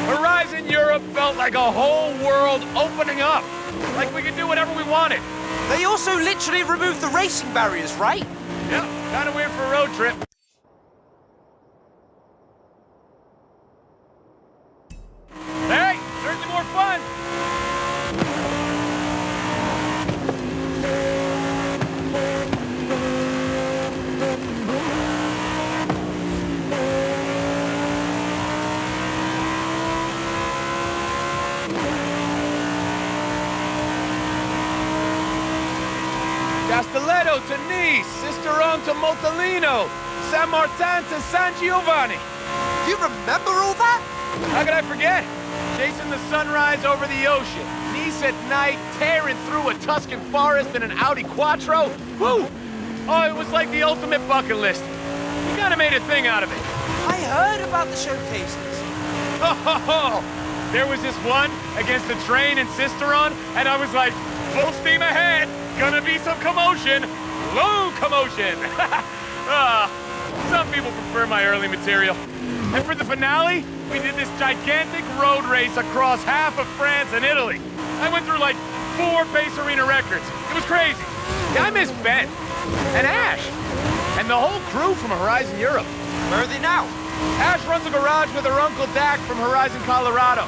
Horizon Europe felt like a whole world opening up. Like we could do whatever we wanted. They also literally removed the racing barriers, right? Yep, kind of weird for a road trip. Hey, certainly more fun. Castelletto to Nice, Cisteron to Montalino, San Martin to San Giovanni. Do you remember all that? How could I forget? Chasing the sunrise over the ocean, Nice at night, tearing through a Tuscan forest in an Audi Quattro. Woo! Oh, it was like the ultimate bucket list. We kind of made a thing out of it. I heard about the showcases. Oh, there was this one against the train in Cisteron, and I was like, full steam ahead. Gonna be some commotion. Low commotion. Some people prefer my early material. And for the finale, we did this gigantic road race across half of France and Italy. I went through like 4 Pace Arena records. It was crazy. Yeah, I miss Ben. And Ash. And the whole crew from Horizon Europe. Where are they now? Ash runs a garage with her Uncle Dak from Horizon, Colorado.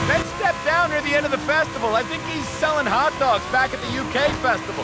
Ben stepped down near the end of the festival. I think he's selling hot dogs back at the UK festival.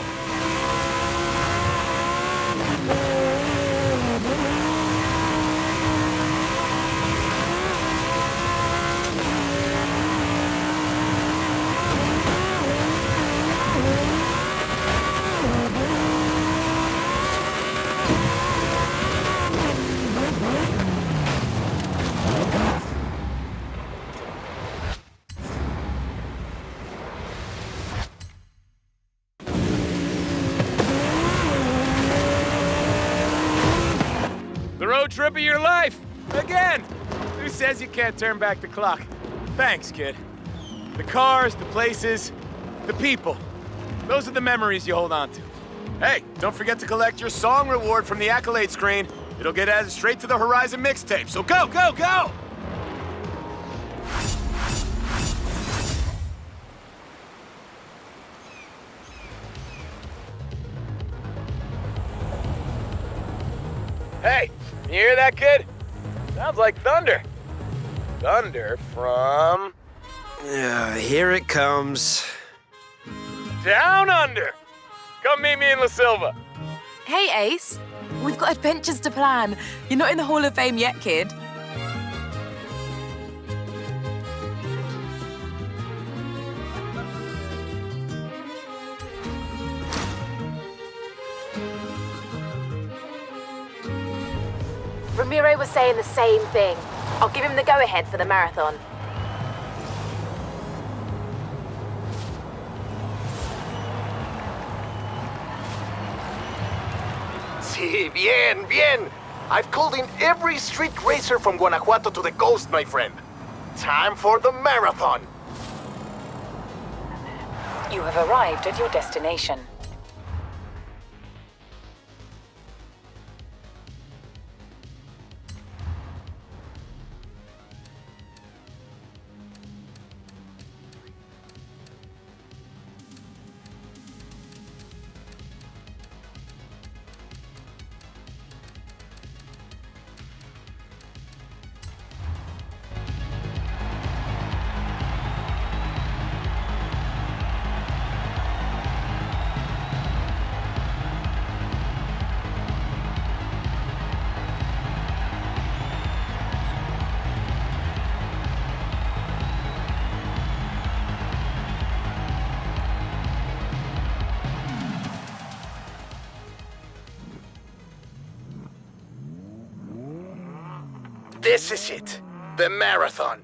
The road trip of your life! Again! Who says you can't turn back the clock? Thanks, kid. The cars, the places, the people. Those are the memories you hold on to. Hey, don't forget to collect your song reward from the accolade screen. It'll get added straight to the Horizon mixtape, so go, go, go! Hey, you hear that, kid? Sounds like thunder. Thunder from... Here it comes. Down under. Come meet me in La Silva. Hey, Ace. We've got adventures to plan. You're not in the Hall of Fame yet, kid. Ramiro was saying the same thing. I'll give him the go-ahead for the marathon. Sí, bien, bien. I've called in every street racer from Guanajuato to the coast, my friend. Time for the marathon. You have arrived at your destination. This is it. The marathon.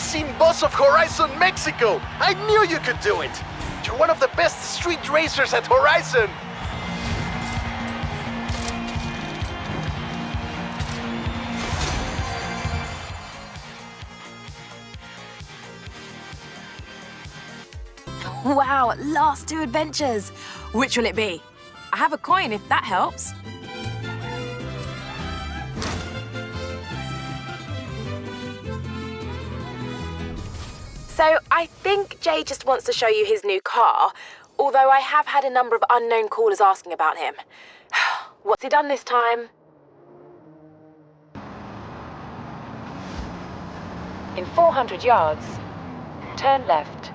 racing boss of Horizon Mexico! I knew you could do it! You're one of the best street racers at Horizon! Wow, last 2 adventures. Which will it be? I have a coin if that helps. So I think Jay just wants to show you his new car, although I have had a number of unknown callers asking about him. What's he done this time? In 400 yards, turn left.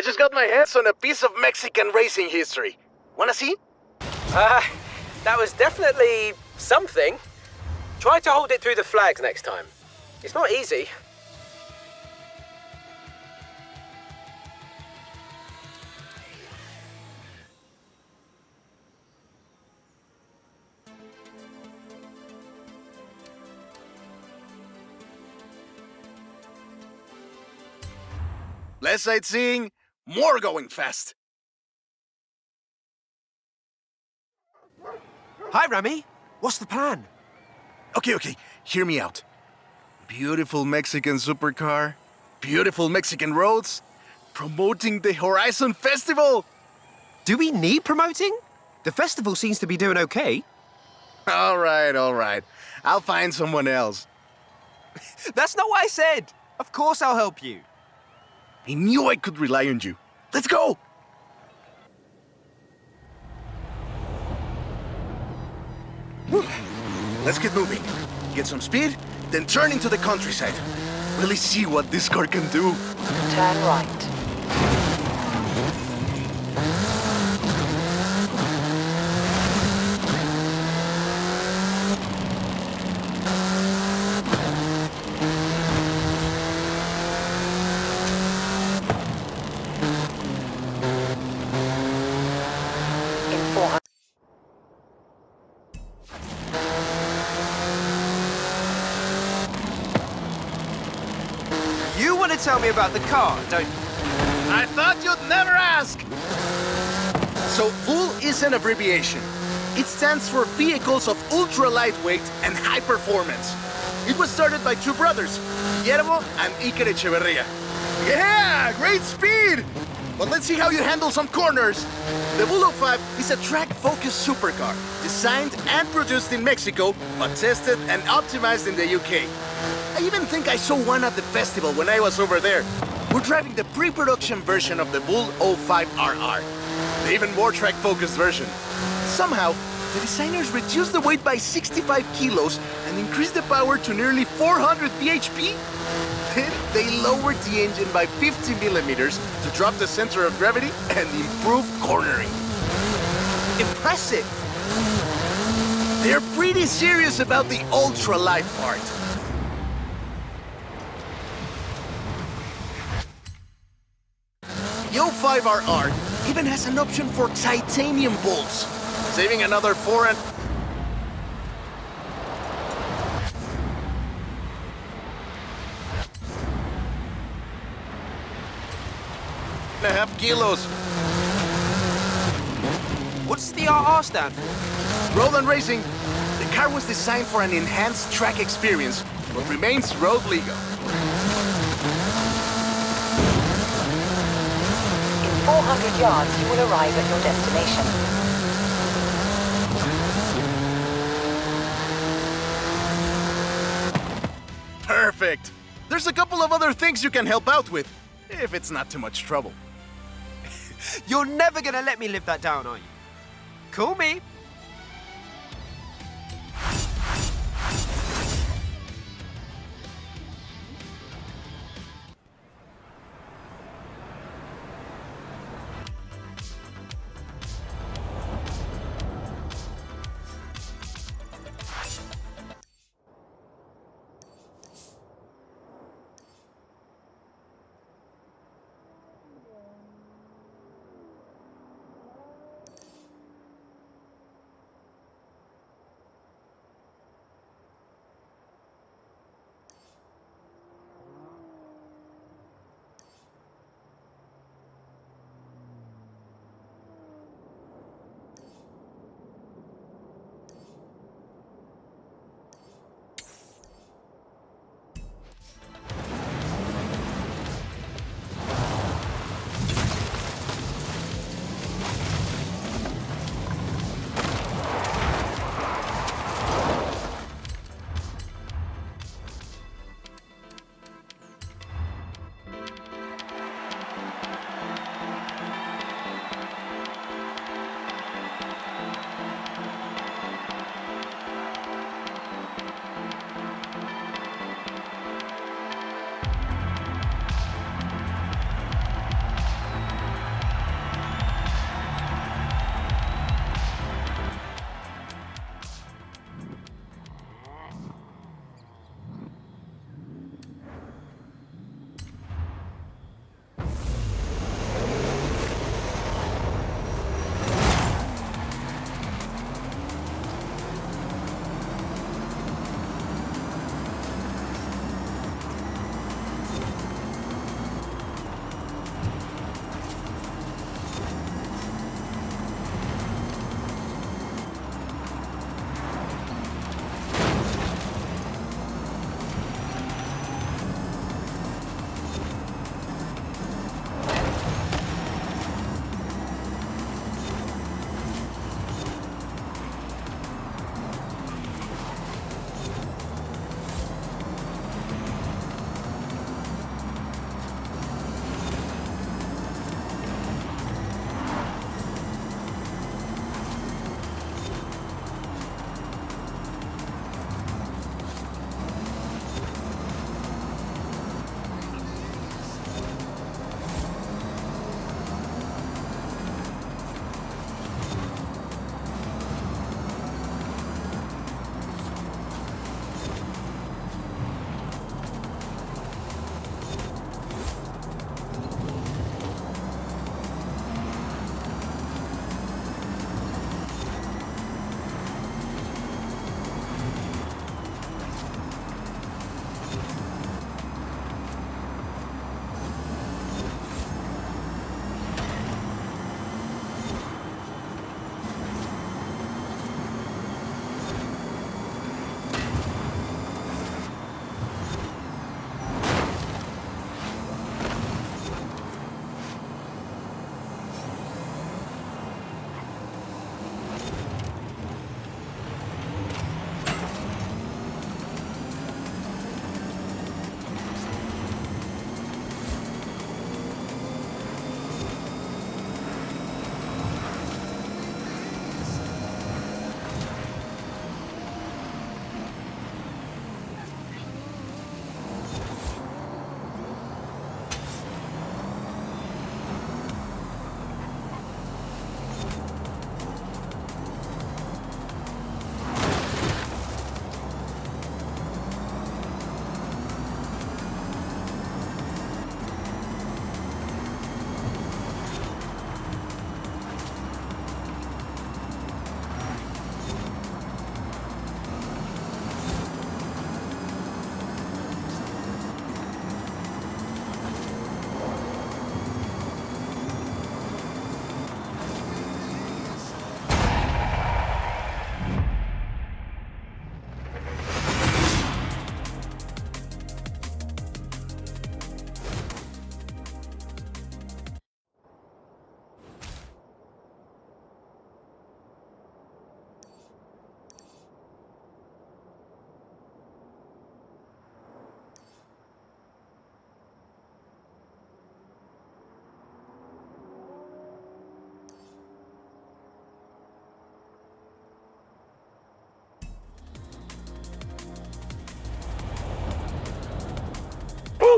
just got my hands on a piece of Mexican racing history. Wanna see? That was definitely something. Try to hold it through the flags next time. It's not easy. Less sightseeing, more going fast. Hi, Rami. What's the plan? Okay, hear me out. Beautiful Mexican supercar, beautiful Mexican roads, promoting the Horizon Festival. Do we need promoting? The festival seems to be doing okay. All right. I'll find someone else. That's not what I said. Of course I'll help you. I knew I could rely on you. Let's go! Let's get moving. Get some speed, then turn into the countryside. Really see what this car can do. Turn right. You want to tell me about the car, don't you? I thought you'd never ask! So, VUL is an abbreviation. It stands for Vehicles of Ultra Lightweight and High Performance. It was started by two brothers, Guillermo and Iker Echeverria. Yeah, great speed! But let's see how you handle some corners. The VUL 05 is a track-focused supercar, designed and produced in Mexico, but tested and optimized in the UK. I even think I saw one at the festival when I was over there. We're driving the pre-production version of the VUL 05RR, the even more track-focused version. Somehow, the designers reduced the weight by 65 kilos and increased the power to nearly 400 bhp. Then they lowered the engine by 50 millimeters to drop the center of gravity and improve cornering. Impressive! They're pretty serious about the ultra-light part. The 05RR even has an option for titanium bolts, saving another 4.5 kilos. What's the RR stand for? Road and Racing. The car was designed for an enhanced track experience, but remains road legal. In 400 yards, you will arrive at your destination. Perfect! There's a couple of other things you can help out with, if it's not too much trouble. You're never gonna let me live that down, are you? Call me.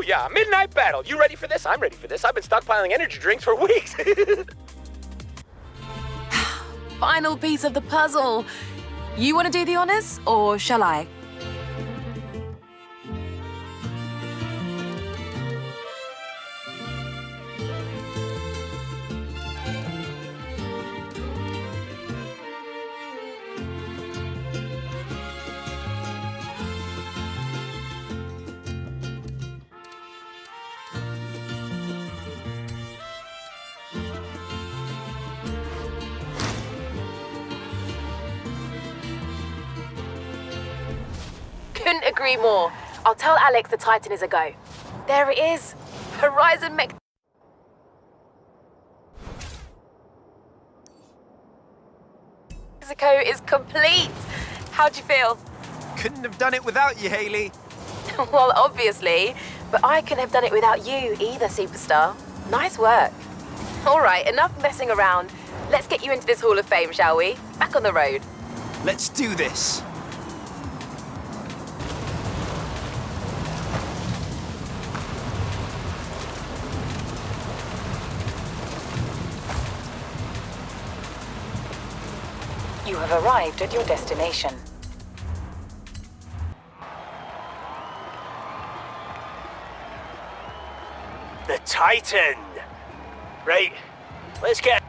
yeah, midnight battle. You ready for this? I'm ready for this. I've been stockpiling energy drinks for weeks. Final piece of the puzzle. You want to do the honors, or shall I? Couldn't agree more. I'll tell Alex the Titan is a go. There it is. Horizon Mexico is complete. How'd you feel? Couldn't have done it without you, Haley. Well, obviously. But I couldn't have done it without you either, superstar. Nice work. All right, enough messing around. Let's get you into this Hall of Fame, shall we? Back on the road. Let's do this. You have arrived at your destination. The Titan! Right, let's get...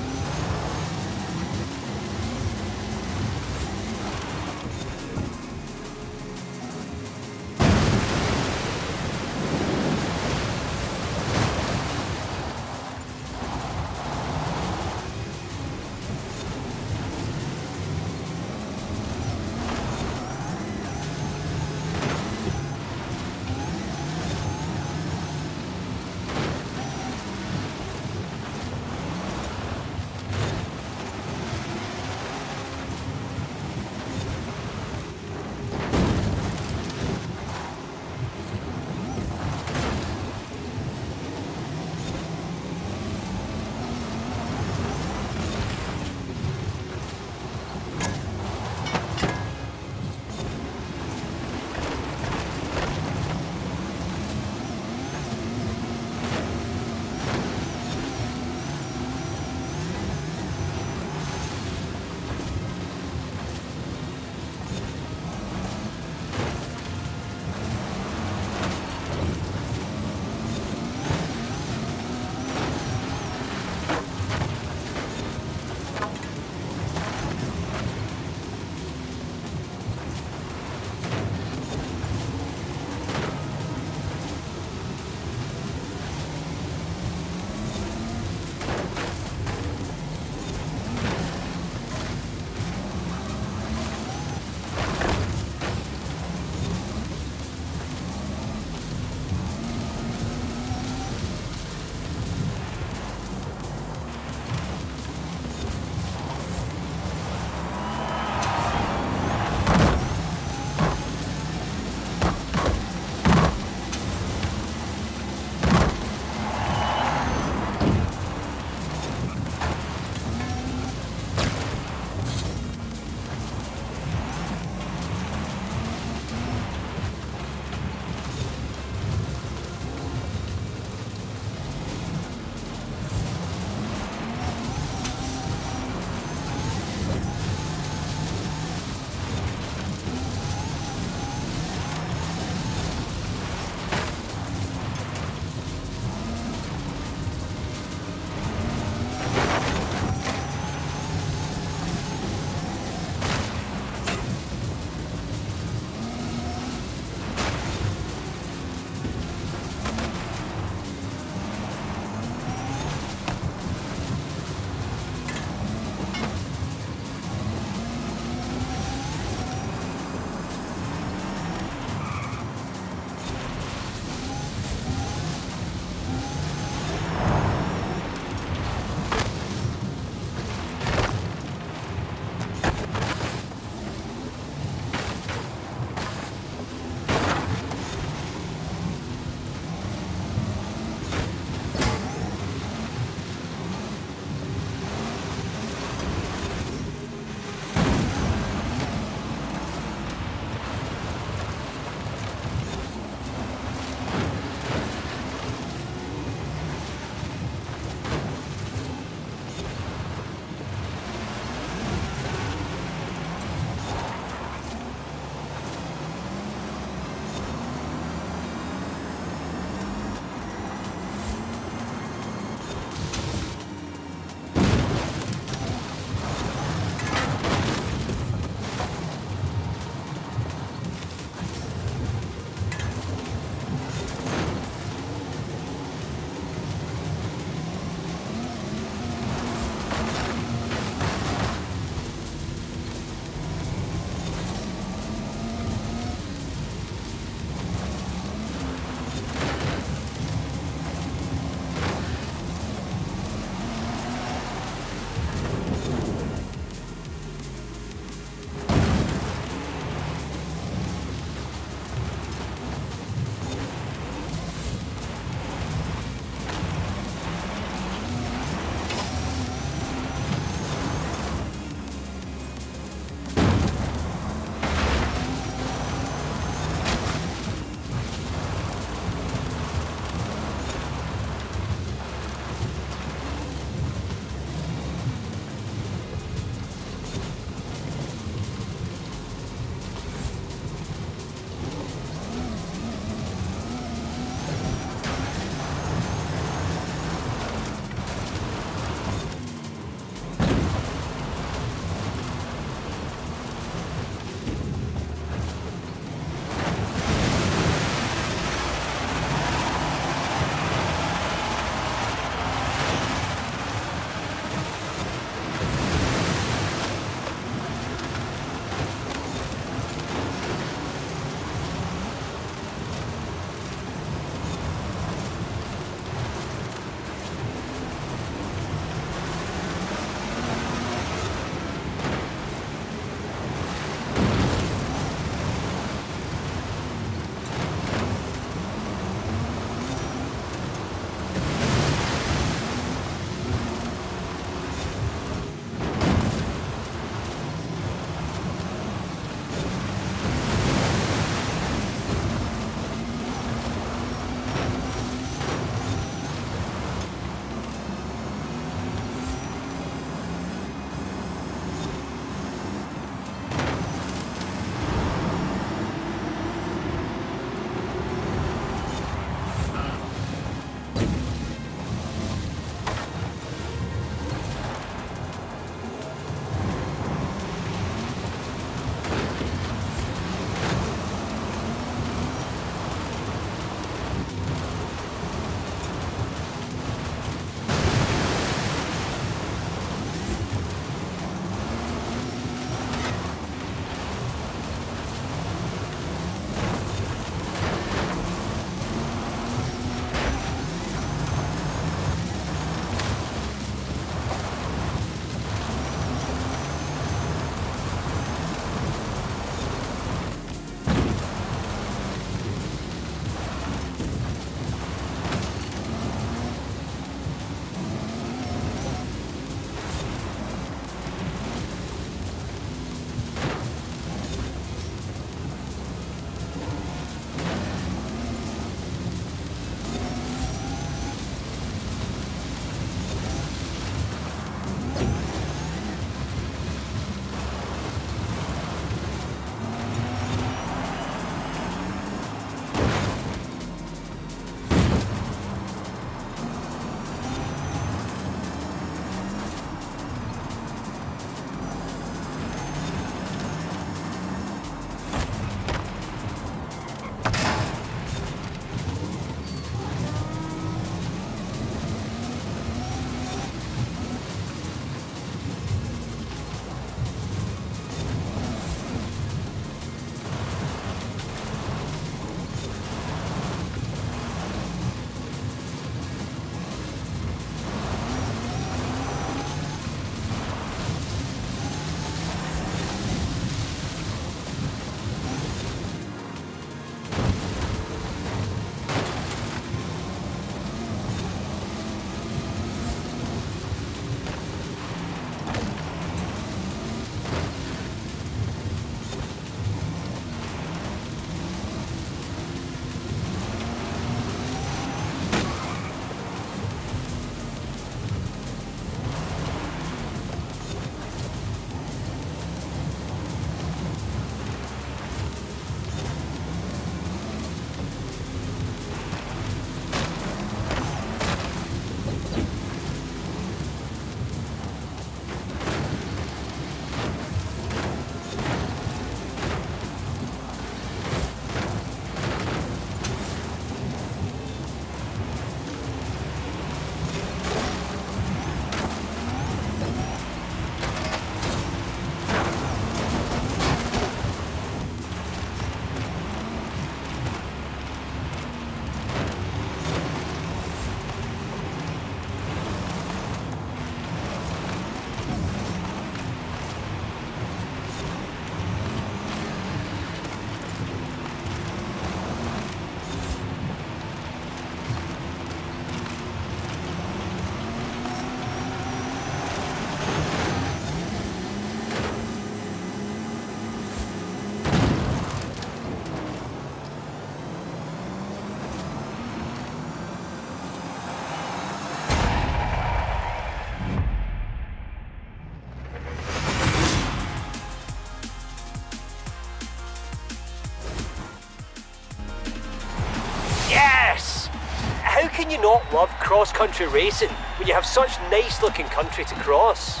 can you not love cross-country racing when you have such nice-looking country to cross?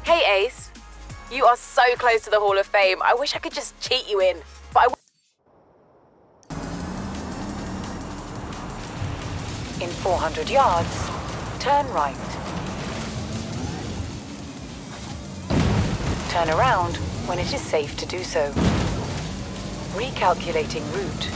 Hey Ace, you are so close to the Hall of Fame. I wish I could just cheat you in, but In 400 yards, turn right. Turn around when it is safe to do so. Recalculating route.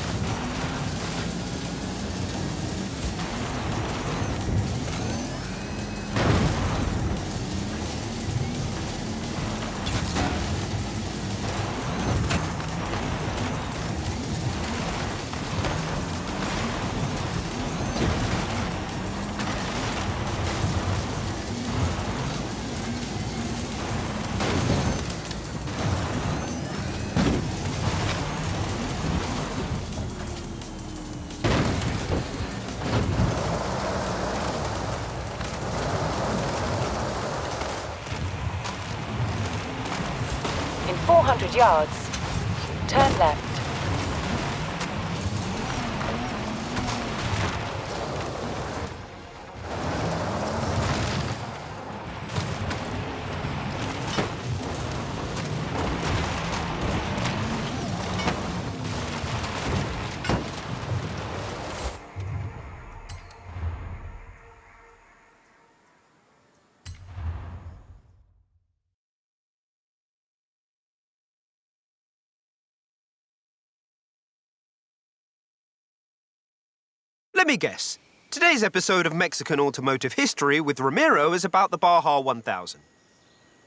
In 400 yards, turn left. Let me guess. Today's episode of Mexican Automotive History with Ramiro is about the Baja 1000.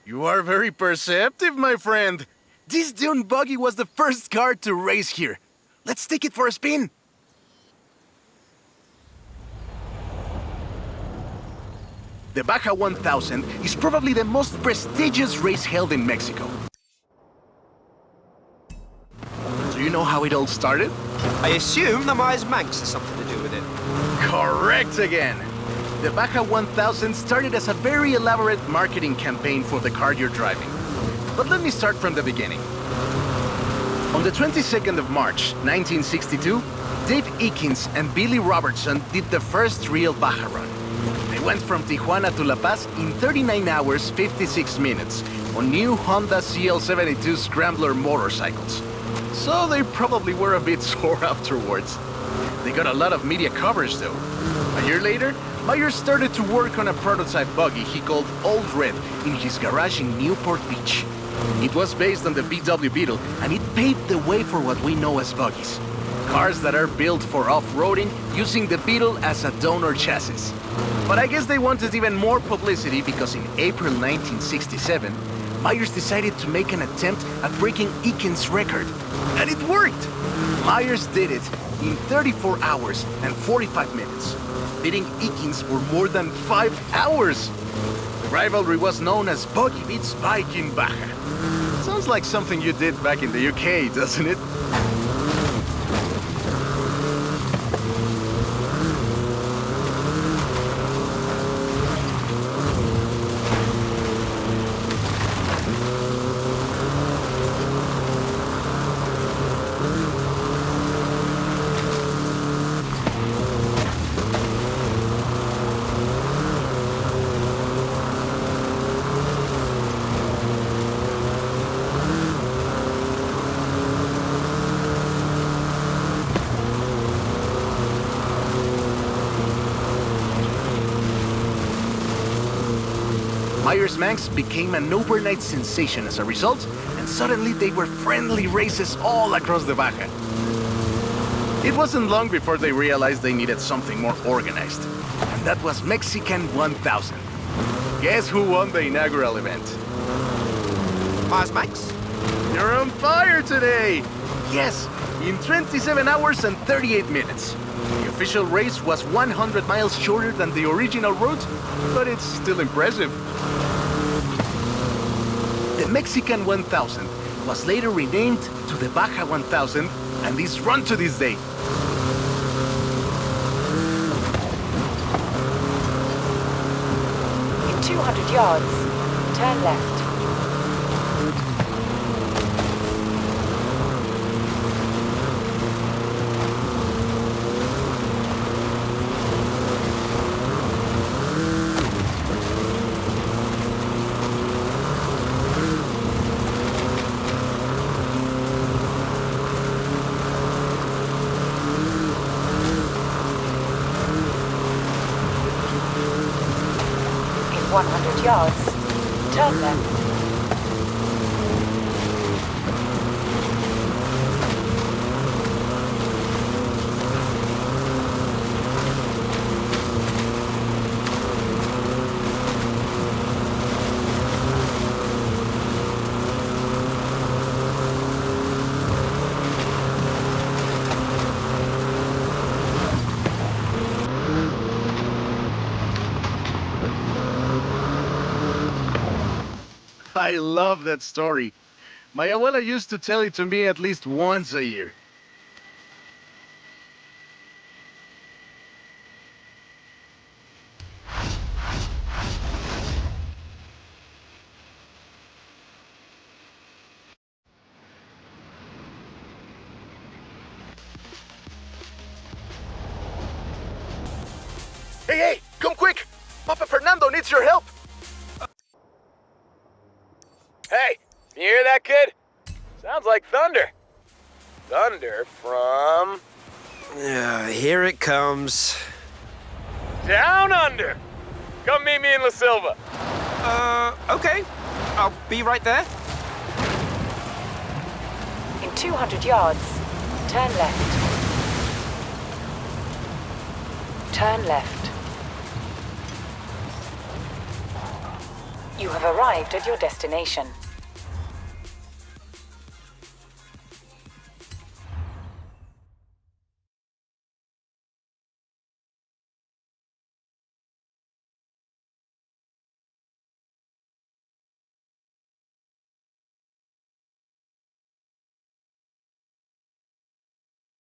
You are very perceptive, my friend. This dune buggy was the first car to race here. Let's take it for a spin. The Baja 1000 is probably the most prestigious race held in Mexico. Do you know how it all started? I assume the Myers Manx has something to do with it. Correct again. The Baja 1000 started as a very elaborate marketing campaign for the car you're driving. But let me start from the beginning. On the 22nd of March, 1962, Dave Eakins and Billy Robertson did the first real Baja run. They went from Tijuana to La Paz in 39 hours, 56 minutes on new Honda CL72 Scrambler motorcycles. So they probably were a bit sore afterwards. They got a lot of media coverage though. A year later, Myers started to work on a prototype buggy he called Old Red in his garage in Newport Beach. It was based on the VW Beetle, and it paved the way for what we know as buggies. Cars that are built for off-roading using the Beetle as a donor chassis. But I guess they wanted even more publicity because in April 1967, Myers decided to make an attempt at breaking Eakins' record. And it worked! Myers did it in 34 hours and 45 minutes, beating Eakins for more than 5 hours. The rivalry was known as Buggy Beats Bike in Baja. Sounds like something you did back in the UK, doesn't it? Myers Manx became an overnight sensation as a result, and suddenly they were friendly races all across the Baja. It wasn't long before they realized they needed something more organized, and that was Mexican 1000. Guess who won the inaugural event? Myers Manx? You're on fire today! Yes, in 27 hours and 38 minutes. The official race was 100 miles shorter than the original route, but it's still impressive. The Mexican 1000 was later renamed to the Baja 1000 and is run to this day. In 200 yards, turn left. In 100 yards, turn left. I love that story. My abuela used to tell it to me at least once a year. Hey, hey, come quick! Papa Fernando needs your help! Hey, you hear that, kid? Sounds like thunder. Thunder from... Here it comes. down under. Come meet me in La Silva. Okay. I'll be right there. In 200 yards, turn left. Turn left. You have arrived at your destination.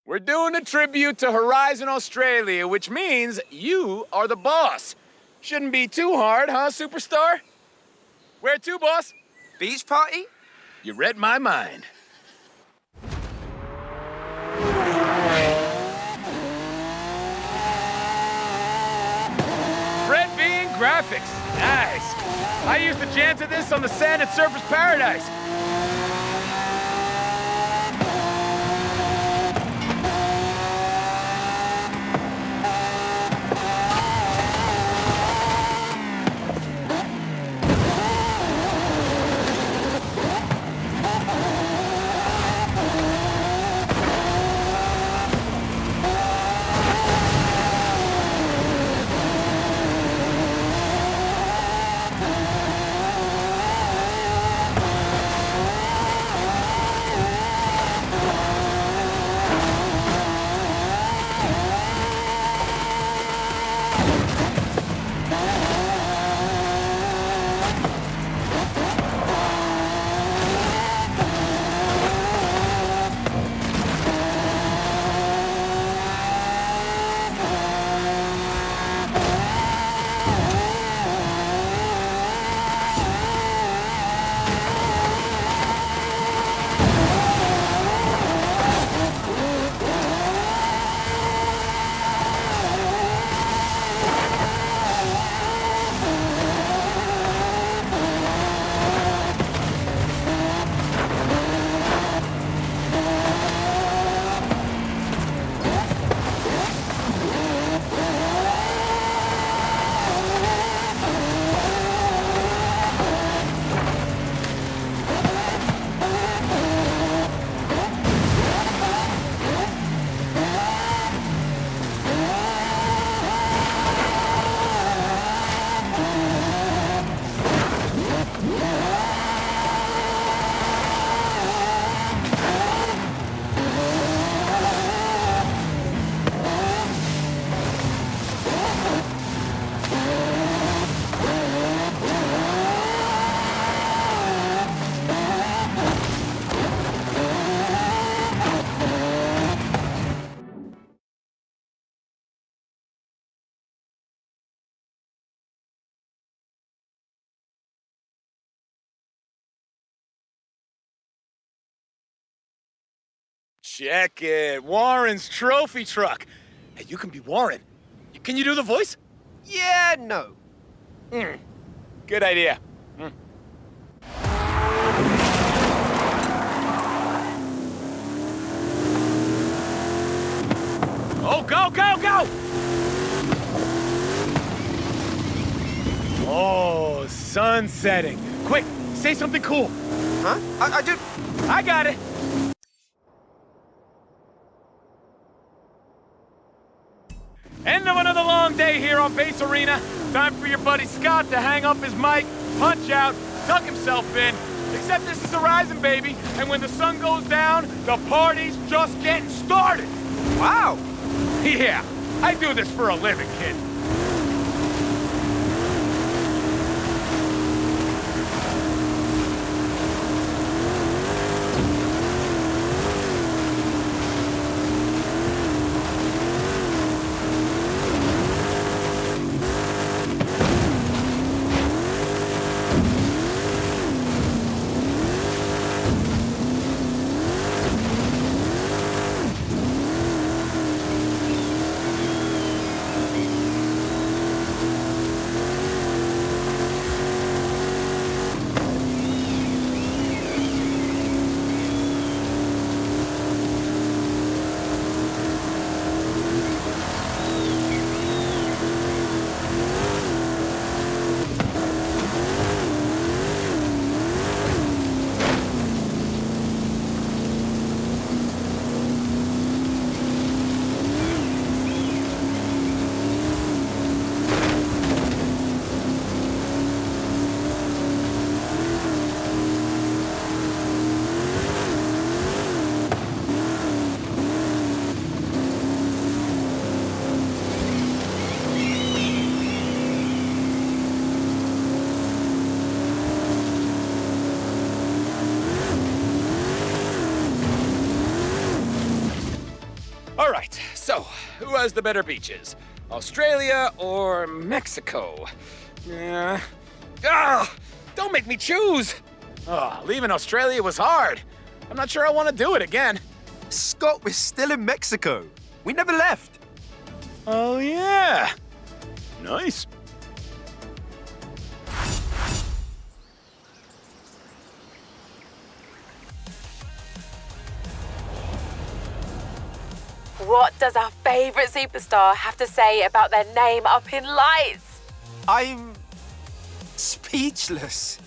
We're doing a tribute to Horizon Australia, which means you are the boss. Shouldn't be too hard, huh, superstar? Where to, boss? Beach party? You read my mind. Fred Bean Graphics. Nice. I used to jam to this on the sand at Surfers Paradise. Check it. Warren's trophy truck. Hey, you can be Warren. Can you do the voice? Yeah, no. Good idea. Oh, go, go, go! Oh, sun setting. Quick, say something cool. Huh? I do... I got it. End of another long day here on Base Arena. Time for your buddy Scott to hang up his mic, punch out, tuck himself in. Except this is Horizon, baby, and when the sun goes down, the party's just getting started. Wow. Yeah, I do this for a living, kid. All right, so who has the better beaches? Australia or Mexico? Don't make me choose. Leaving Australia was hard. I'm not sure I want to do it again. Scott, we're still in Mexico. We never left. Oh, yeah. Nice. What does our favorite superstar have to say about their name up in lights? I'm speechless.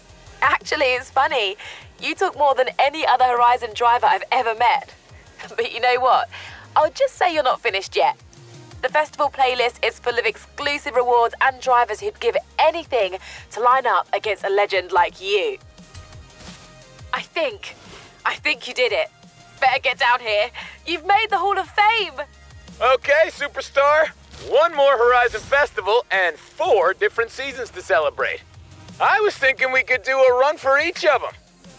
Actually, it's funny. You talk more than any other Horizon driver I've ever met. But you know what? I'll just say you're not finished yet. The festival playlist is full of exclusive rewards and drivers who'd give anything to line up against a legend like you. I think you did it. Better get down here. You've made the Hall of Fame. Okay, superstar. One more Horizon Festival and 4 different seasons to celebrate. I was thinking we could do a run for each of them.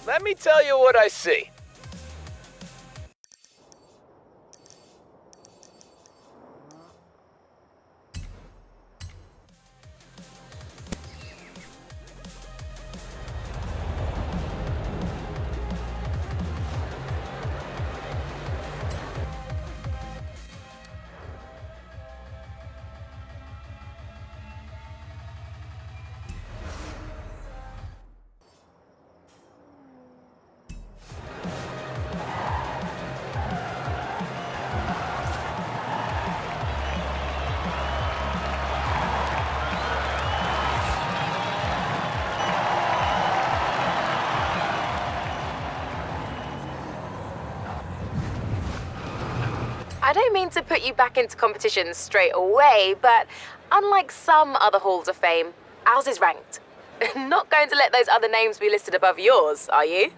Let me tell you what I see. I don't mean to put you back into competition straight away, but unlike some other Halls of Fame, ours is ranked. Not going to let those other names be listed above yours, are you?